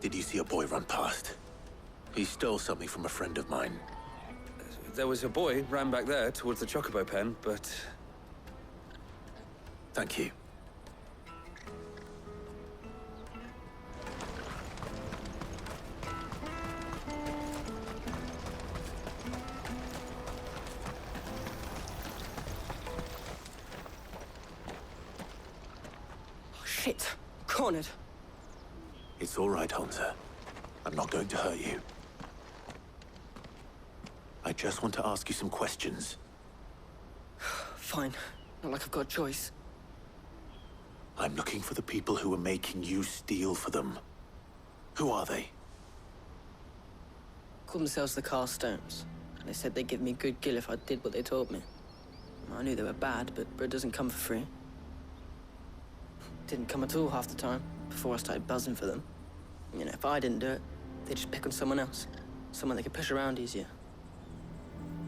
Did you see a boy run past? He stole something from a friend of mine. There was a boy ran back there towards the Chocobo pen, but... Thank you. Oh, shit. Cornered. It's all right, Hansa. I'm not going to hurt you. I just want to ask you some questions. Fine. Not like I've got a choice. I'm looking for the people who are making you steal for them. Who are they? Called themselves the Carstones. They said they'd give me good gill if I did what they told me. I knew they were bad, but bread doesn't come for free. Didn't come at all half the time, before I started buzzing for them. You know, if I didn't do it, they'd just pick on someone else. Someone they could push around easier.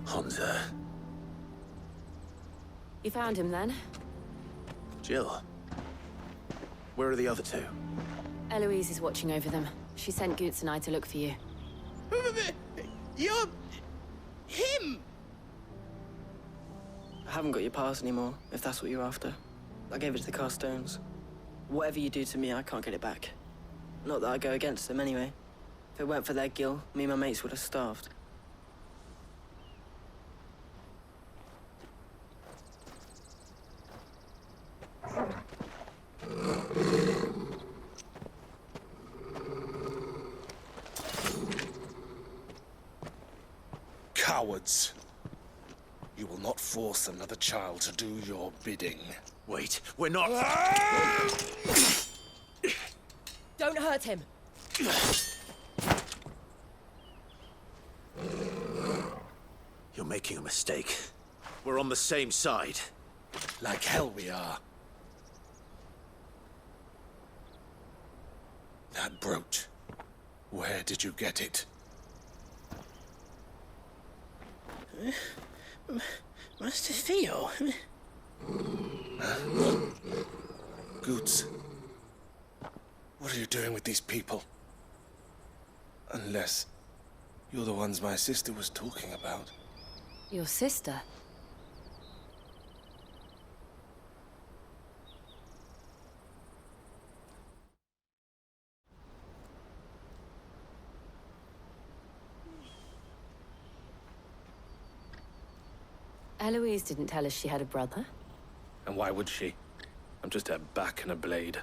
Hansa. You found him then? Jill. Where are the other two? Eloise is watching over them. She sent Goots and I to look for you. You're... him! I haven't got your pass anymore, if that's what you're after. I gave it to the Carstones. Whatever you do to me, I can't get it back. Not that I go against them anyway. If it weren't for their gill, me and my mates would have starved. Cowards. You will not force another child to do your bidding. Wait, we're not... Don't hurt him. You're making a mistake. We're on the same side. Like hell we are. That brooch. Where did you get it? Master Theo? Goots. What are you doing with these people? Unless you're the ones my sister was talking about. Your sister? Eloise didn't tell us she had a brother. And why would she? I'm just her back and a blade.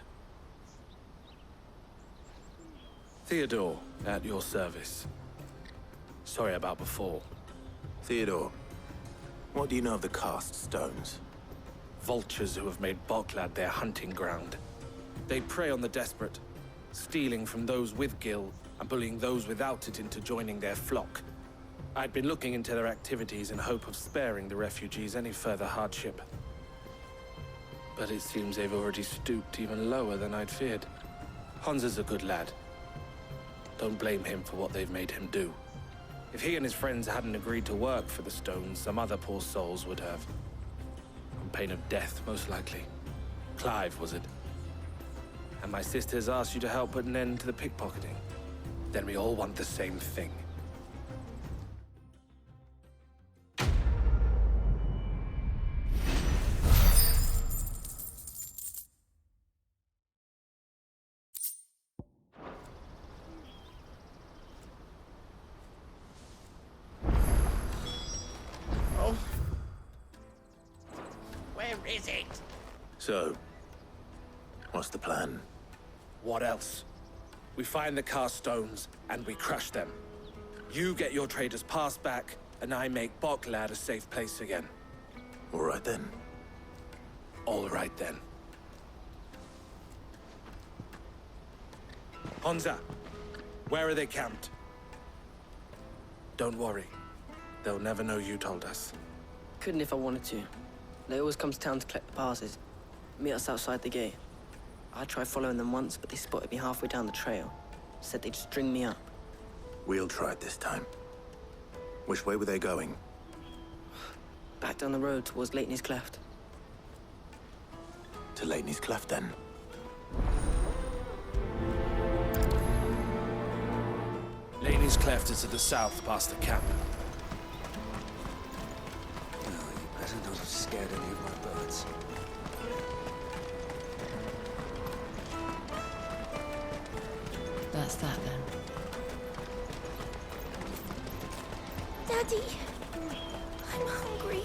Theodore, at your service. Sorry about before. Theodore, what do you know of the Cast Stones? Vultures who have made Boklad their hunting ground. They prey on the desperate, stealing from those with gil and bullying those without it into joining their flock. I'd been looking into their activities in hope of sparing the refugees any further hardship. But it seems they've already stooped even lower than I'd feared. Hansa's a good lad. Don't blame him for what they've made him do. If he and his friends hadn't agreed to work for the Stones, some other poor souls would have. On pain of death, most likely. Clive, was it? And my sisters asked you to help put an end to the pickpocketing. Then we all want the same thing. Oh. Where is it? So, what's the plan? What else? We find the cast stones, and we crush them. You get your trader's pass back, and I make Boklad a safe place again. All right then. All right then. Honza, where are they camped? Don't worry. They'll never know you told us. Couldn't if I wanted to. They always come to town to collect the passes. Meet us outside the gate. I tried following them once, but they spotted me halfway down the trail. Said they'd string me up. We'll try it this time. Which way were they going? Back down the road towards Lateney's Cleft. To Lateney's Cleft, then. Lateney's Cleft is to the south, past the camp. No, you better not have scared any of my birds. That's that then. Daddy, I'm hungry.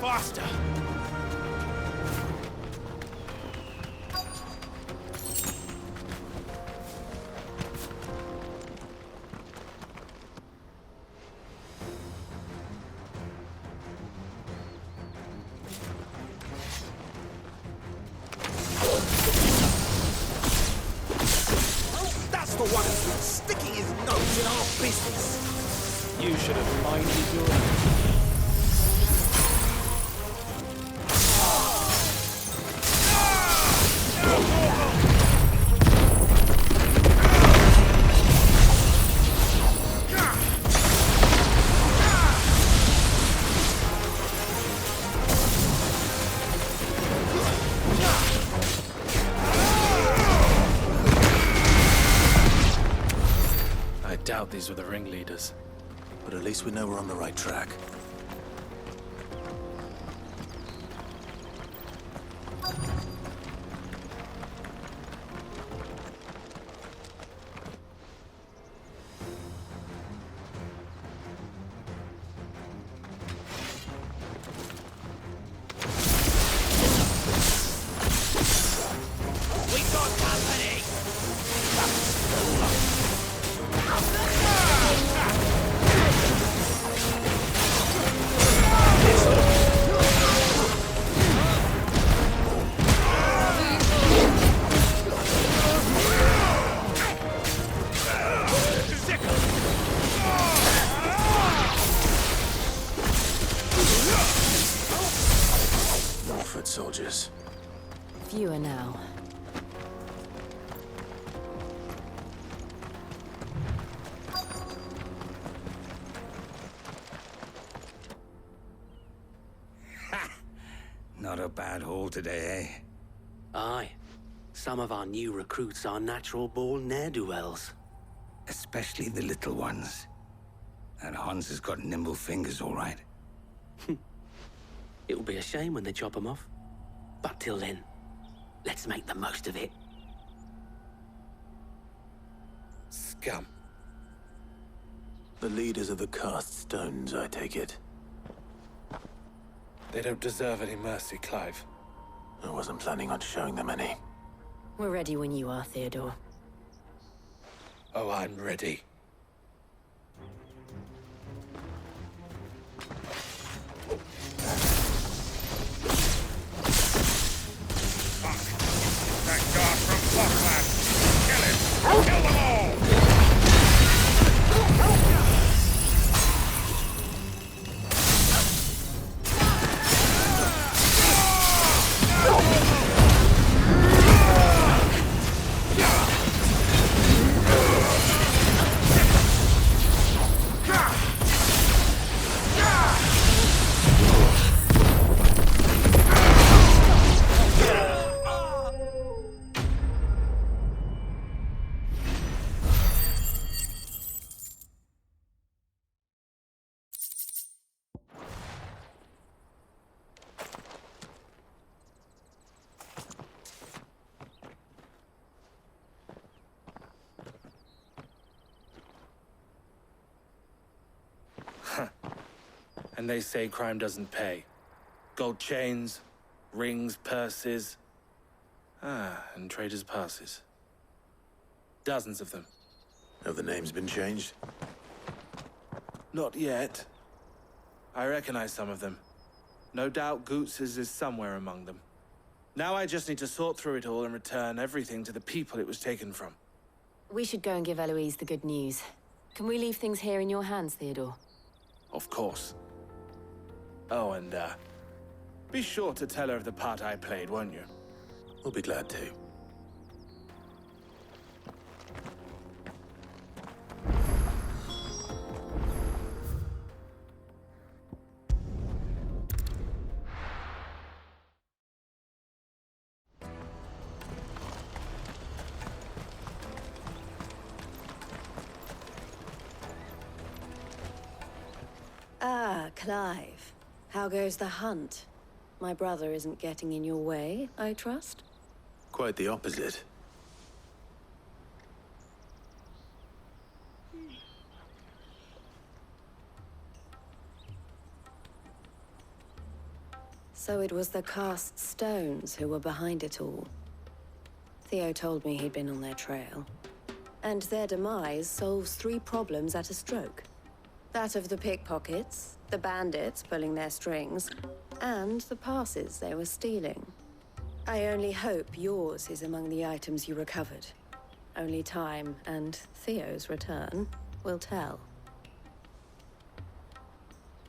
Faster! That's the one who's been sticking his nose in our business. You should have minded your... I doubt these were the ringleaders. But at least we know we're on the right track. We got company! No foot soldiers. Fewer now. Not a bad haul today, eh? Aye. Some of our new recruits are natural-born ne'er-do-wells. Especially the little ones. And Hans has got nimble fingers, all right. It'll be a shame when they chop them off. But till then, let's make the most of it. Scum. The leaders of the cast stones, I take it. They don't deserve any mercy, Clive. I wasn't planning on showing them any. We're ready when you are, Theodore. Oh, I'm ready. That guard from Boklad! Kill him! Kill them all! And they say crime doesn't pay. Gold chains, rings, purses. And traders' passes. Dozens of them. Have the names been changed? Not yet. I recognize some of them. No doubt Goots's is somewhere among them. Now I just need to sort through it all and return everything to the people it was taken from. We should go and give Eloise the good news. Can we leave things here in your hands, Theodore? Of course. Oh, and, be sure to tell her of the part I played, won't you? We'll be glad to. Ah, Clive. How goes the hunt? My brother isn't getting in your way, I trust? Quite the opposite. So it was the cast stones who were behind it all. Theo told me he'd been on their trail. And their demise solves 3 problems at a stroke. That of the pickpockets, the bandits pulling their strings, and the passes they were stealing. I only hope yours is among the items you recovered. Only time and Theo's return will tell.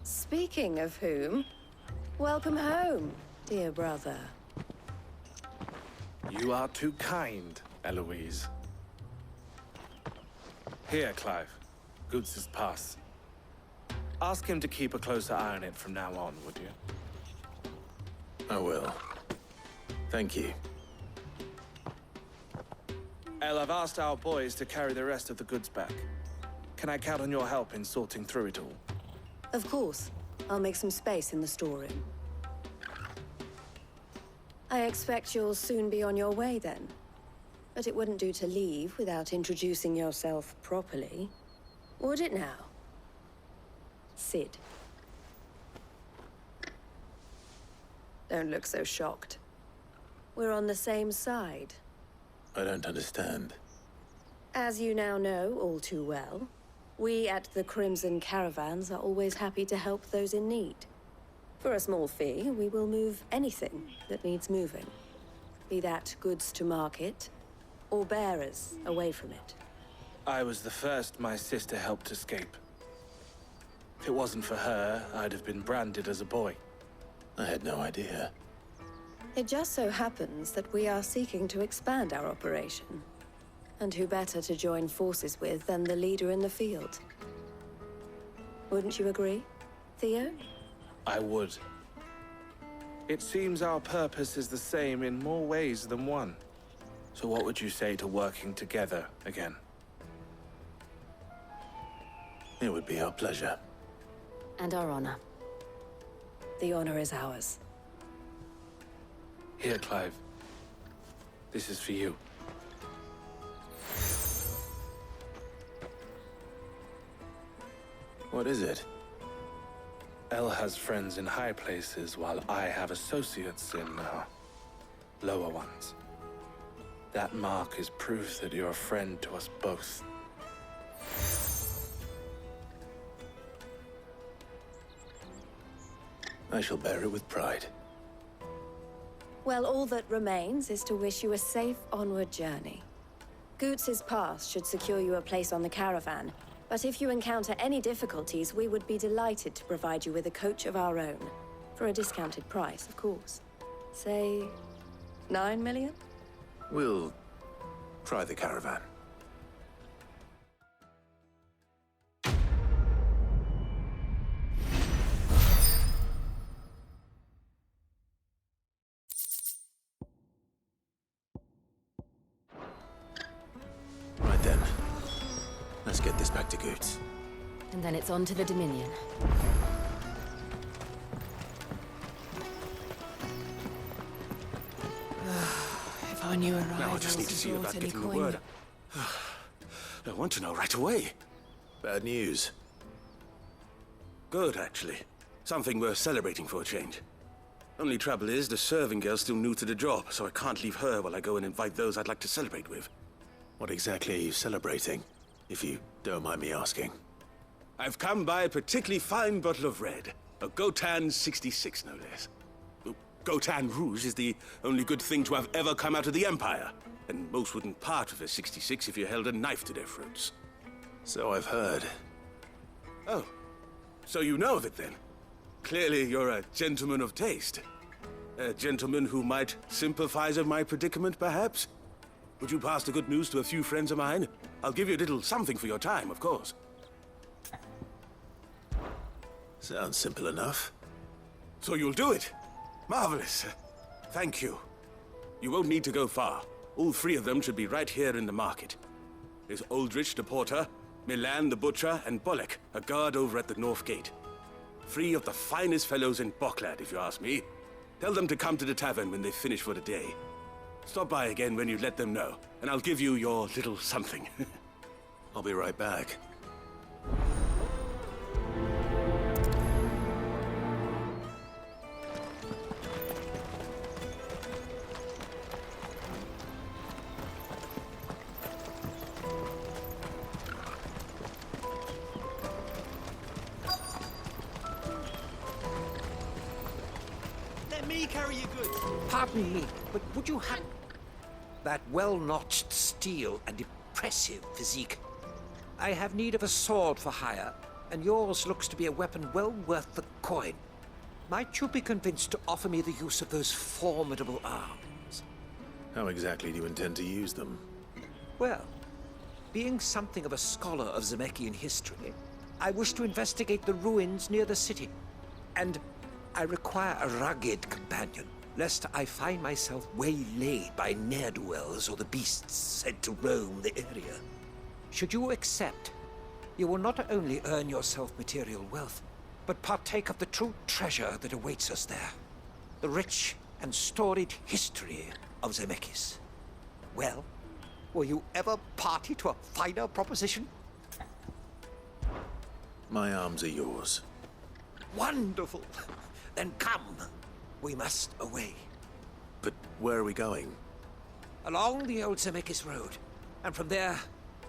Speaking of whom, welcome home, dear brother. You are too kind, Eloise. Here, Clive. Goots's pass. Ask him to keep a closer eye on it from now on, would you? I will. Thank you. El, I've asked our boys to carry the rest of the goods back. Can I count on your help in sorting through it all? Of course. I'll make some space in the storeroom. I expect you'll soon be on your way then. But it wouldn't do to leave without introducing yourself properly. Would it now? Sid. Don't look so shocked. We're on the same side. I don't understand. As you now know all too well, we at the Crimson Caravans are always happy to help those in need. For a small fee, we will move anything that needs moving. Be that goods to market, or bearers away from it. I was the first my sister helped escape. If it wasn't for her, I'd have been branded as a boy. I had no idea. It just so happens that we are seeking to expand our operation. And who better to join forces with than the leader in the field? Wouldn't you agree, Theo? I would. It seems our purpose is the same in more ways than one. So what would you say to working together again? It would be our pleasure. And our honor. The honor is ours. Here, Clive. This is for you. What is it? El has friends in high places, while I have associates in, lower ones. That mark is proof that you're a friend to us both. I shall bear it with pride. Well, all that remains is to wish you a safe onward journey. Goots's pass should secure you a place on the caravan, but if you encounter any difficulties, we would be delighted to provide you with a coach of our own. For a discounted price, of course. Say, 9 million? We'll try the caravan. Right then. Let's get this back to Goots. And then it's on to the Dominion. If I knew arrivals Now I just need to see about brought any getting the coin. word. I want to know right away. Bad news. Good, actually. Something worth celebrating for a change. Only trouble is, the serving girl's still new to the job, so I can't leave her while I go and invite those I'd like to celebrate with. What exactly are you celebrating, if you don't mind me asking? I've come by a particularly fine bottle of red. A Gotan 66, no less. Gotan Rouge is the only good thing to have ever come out of the Empire. And most wouldn't part with a 66 if you held a knife to their throats. So I've heard. Oh, so you know of it then? Clearly you're a gentleman of taste. A gentleman who might sympathize with my predicament, perhaps? Would you pass the good news to a few friends of mine? I'll give you a little something for your time, of course. Sounds simple enough. So you'll do it? Marvelous. Thank you. You won't need to go far. All three of them should be right here in the market. There's Aldrich the porter, Milan the butcher, and Bollock, a guard over at the north gate. Three of the finest fellows in Bocklad, if you ask me. Tell them to come to the tavern when they finish for the day. Stop by again when you let them know, and I'll give you your little something. I'll be right back. Pardon me, but would you have that well-notched steel and impressive physique? I have need of a sword for hire, and yours looks to be a weapon well worth the coin. Might you be convinced to offer me the use of those formidable arms? How exactly do you intend to use them? Well, being something of a scholar of Zemeckis history, I wish to investigate the ruins near the city, and I require a rugged companion, lest I find myself waylaid by ne'er-do-wells or the beasts said to roam the area. Should you accept, you will not only earn yourself material wealth, but partake of the true treasure that awaits us there. The rich and storied history of Zemeckis. Well, were you ever party to a finer proposition? My arms are yours. Wonderful! Then come. We must away. But where are we going? Along the old Zemeckis Road, and from there,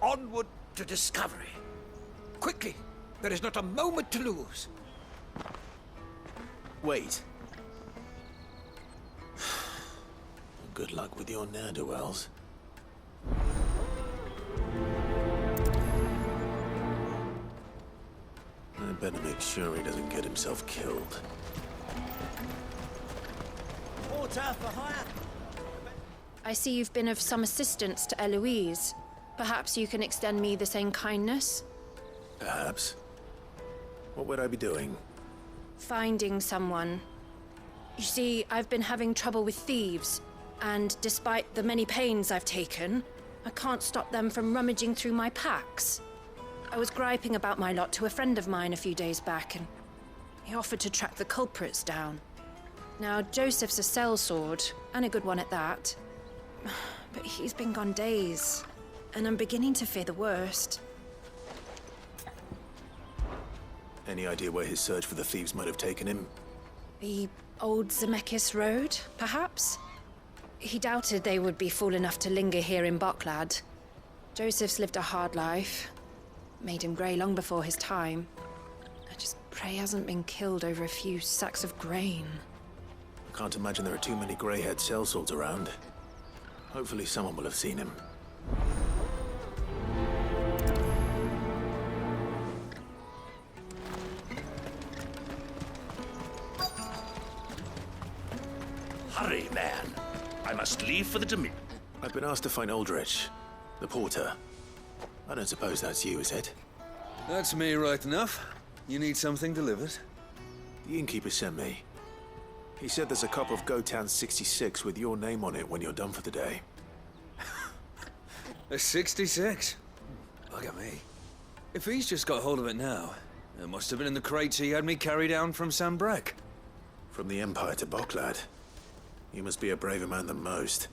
onward to discovery. Quickly! There is not a moment to lose. Wait. Good luck with your ne'er-do-wells. I better make sure he doesn't get himself killed. Water for hire. I see you've been of some assistance to Eloise. Perhaps you can extend me the same kindness? Perhaps. What would I be doing? Finding someone. You see, I've been having trouble with thieves, and despite the many pains I've taken, I can't stop them from rummaging through my packs. I was griping about my lot to a friend of mine a few days back, and he offered to track the culprits down. Now, Joseph's a sellsword, and a good one at that. But he's been gone days, and I'm beginning to fear the worst. Any idea where his search for the thieves might have taken him? The old Zemeckis Road, perhaps? He doubted they would be fool enough to linger here in Bocklad. Joseph's lived a hard life. Made him grey long before his time. I just pray he hasn't been killed over a few sacks of grain. I can't imagine there are too many grey-haired sellswords around. Hopefully someone will have seen him. Hurry, man. I must leave for the Dominion. I've been asked to find Aldrich, the porter. I don't suppose that's you, is it? That's me right enough. You need something delivered? The innkeeper sent me. He said there's a cup of Gotan 66 with your name on it when you're done for the day. A 66? Bugger me. If he's just got hold of it now, it must have been in the crates he had me carry down from Sambrek. From the Empire to Bocklad. You must be a braver man than most.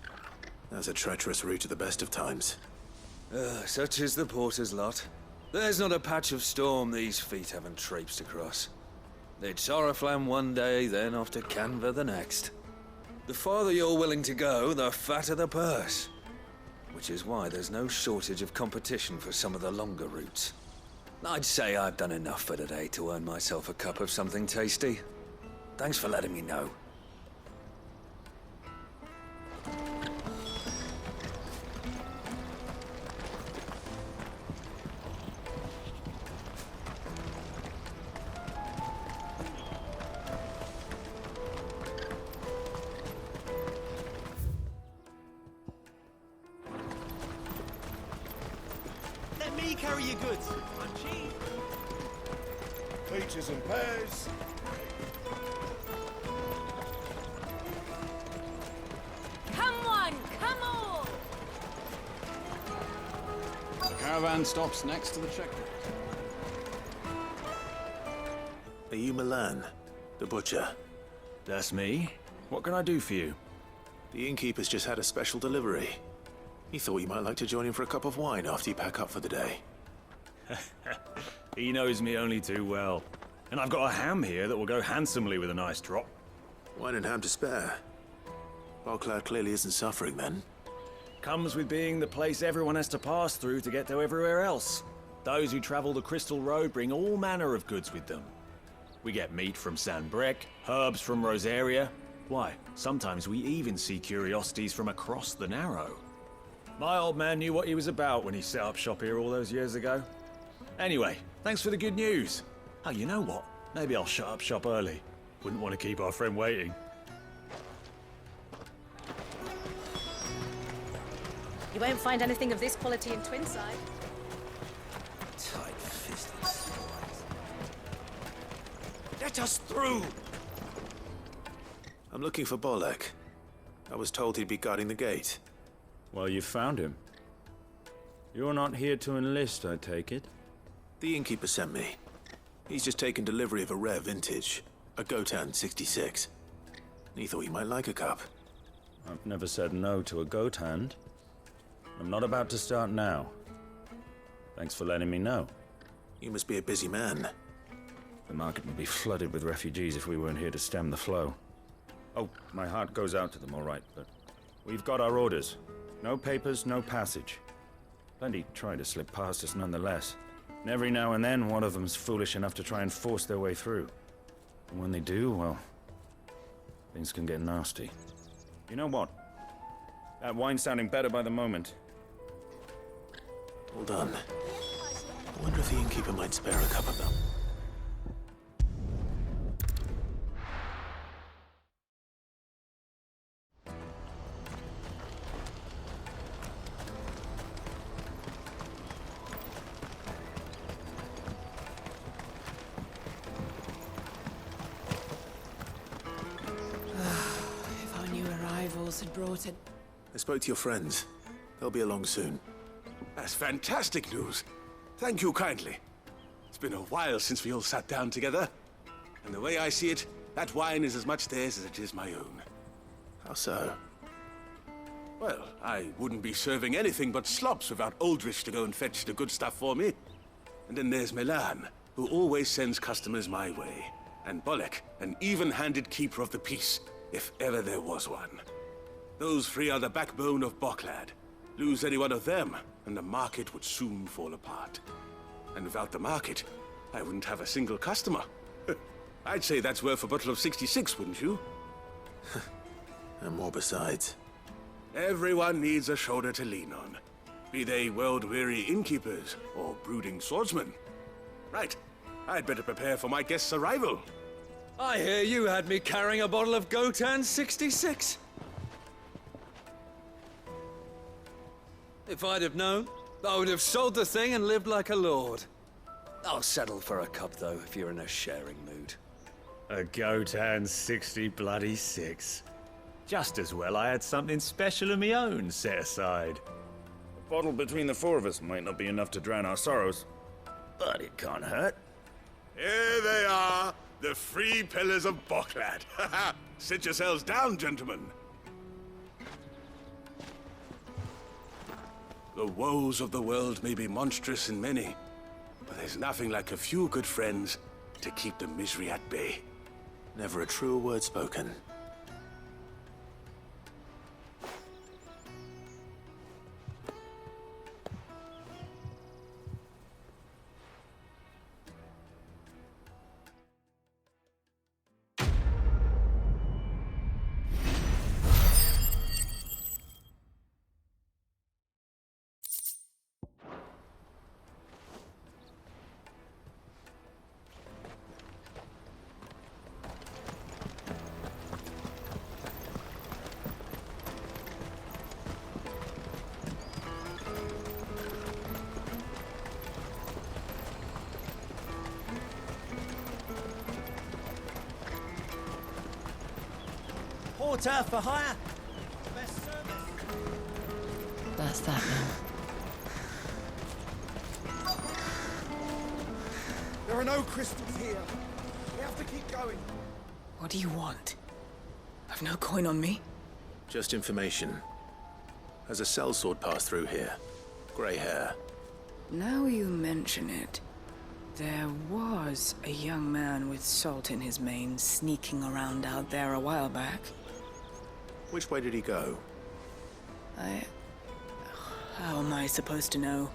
That's a treacherous route at the best of times. Such is the porter's lot. There's not a patch of storm these feet haven't traipsed across. It's Oriflamme one day, then off to Canva the next. The farther you're willing to go, the fatter the purse. Which is why there's no shortage of competition for some of the longer routes. I'd say I've done enough for today to earn myself a cup of something tasty. Thanks for letting me know. Let me carry your goods. I'm cheap. Peaches and pears. Come one, come all! The caravan stops next to the checkpoint. Are you Milan, the butcher? That's me. What can I do for you? The innkeeper's just had a special delivery. He thought you might like to join him for a cup of wine after you pack up for the day. He knows me only too well. And I've got a ham here that will go handsomely with a nice drop. Wine and ham to spare. Bocklad clearly isn't suffering then. Comes with being the place everyone has to pass through to get to everywhere else. Those who travel the Crystal Road bring all manner of goods with them. We get meat from San Brec, herbs from Rosaria. Why, sometimes we even see curiosities from across the Narrow. My old man knew what he was about when he set up shop here all those years ago. Anyway, thanks for the good news. Oh, you know what? Maybe I'll shut up shop early. Wouldn't want to keep our friend waiting. You won't find anything of this quality in Twinside. Tight-fisted spies. Let us through! I'm looking for Bolek. I was told he'd be guarding the gate. Well, you found him. You're not here to enlist, I take it? The innkeeper sent me. He's just taken delivery of a rare vintage, a Gotan 66. He thought you might like a cup. I've never said no to a goat hand. I'm not about to start now. Thanks for letting me know. You must be a busy man. The market would be flooded with refugees if we weren't here to stem the flow. Oh, my heart goes out to them, all right, but we've got our orders. No papers, no passage. Plenty try to slip past us nonetheless. And every now and then, one of them's foolish enough to try and force their way through. And when they do, well, things can get nasty. You know what? That wine's sounding better by the moment. Hold on. I wonder if the innkeeper might spare a cup of them. If our new arrivals had brought it. I spoke to your friends. They'll be along soon. That's fantastic news. Thank you kindly. It's been a while since we all sat down together. And the way I see it, that wine is as much theirs as it is my own. How so? Well, I wouldn't be serving anything but slops without Aldrich to go and fetch the good stuff for me. And then there's Milan, who always sends customers my way. And Bolek, an even-handed keeper of the peace, if ever there was one. Those three are the backbone of Bocklad. Lose any one of them, and the market would soon fall apart. And without the market, I wouldn't have a single customer. I'd say that's worth a bottle of 66, wouldn't you? And more besides. Everyone needs a shoulder to lean on. Be they world-weary innkeepers or brooding swordsmen. Right, I'd better prepare for my guest's arrival. I hear you had me carrying a bottle of Gotan 66. If I'd have known, I would have sold the thing and lived like a lord. I'll settle for a cup, though, if you're in a sharing mood. A Gotan 66. Just as well I had something special of my own set aside. A bottle between the four of us might not be enough to drown our sorrows, but it can't hurt. Here they are, the three pillars of Bocklad. Sit yourselves down, gentlemen. The woes of the world may be monstrous in many, but there's nothing like a few good friends to keep the misery at bay. Never a truer word spoken. Porter for hire. Best service. That's that now. There are no crystals here. We have to keep going. What do you want? I've no coin on me. Just information. Has a sellsword passed through here? Grey hair. Now you mention it, there was a young man with salt in his mane sneaking around out there a while back. Which way did he go? How am I supposed to know?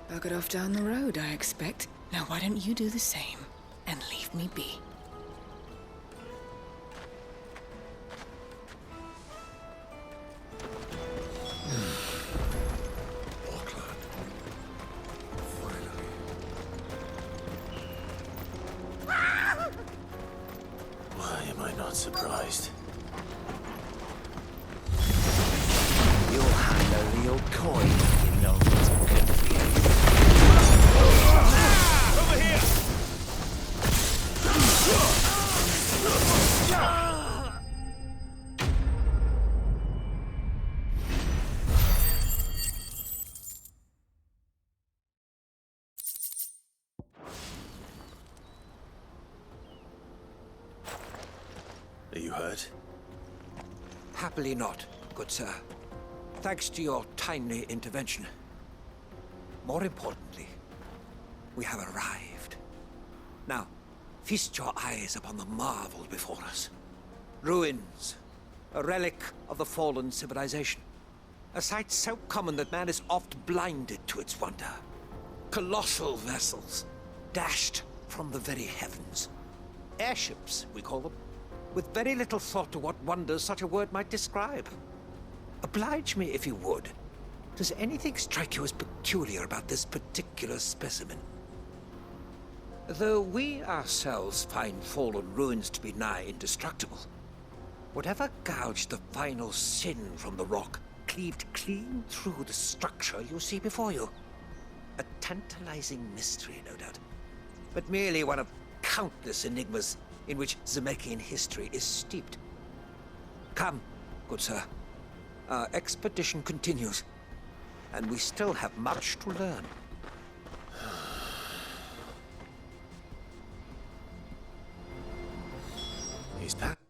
Buggered off down the road, I expect. Now why don't you do the same and leave me be? Why am I not surprised? You'll hand over your coin, you know what's good for you. Over here! Are you hurt? Happily not, good sir. Thanks to your timely intervention. More importantly, we have arrived. Now, feast your eyes upon the marvel before us. Ruins, a relic of the fallen civilization. A sight so common that man is oft blinded to its wonder. Colossal vessels, dashed from the very heavens. Airships, we call them, with very little thought to what wonders such a word might describe. Oblige me if you would. Does anything strike you as peculiar about this particular specimen? Though we ourselves find fallen ruins to be nigh indestructible, whatever gouged the final sin from the rock cleaved clean through the structure you see before you. A tantalizing mystery, no doubt, but merely one of countless enigmas in which Zemeckis history is steeped. Come, good sir. Our expedition continues, and we still have much to learn. He's back.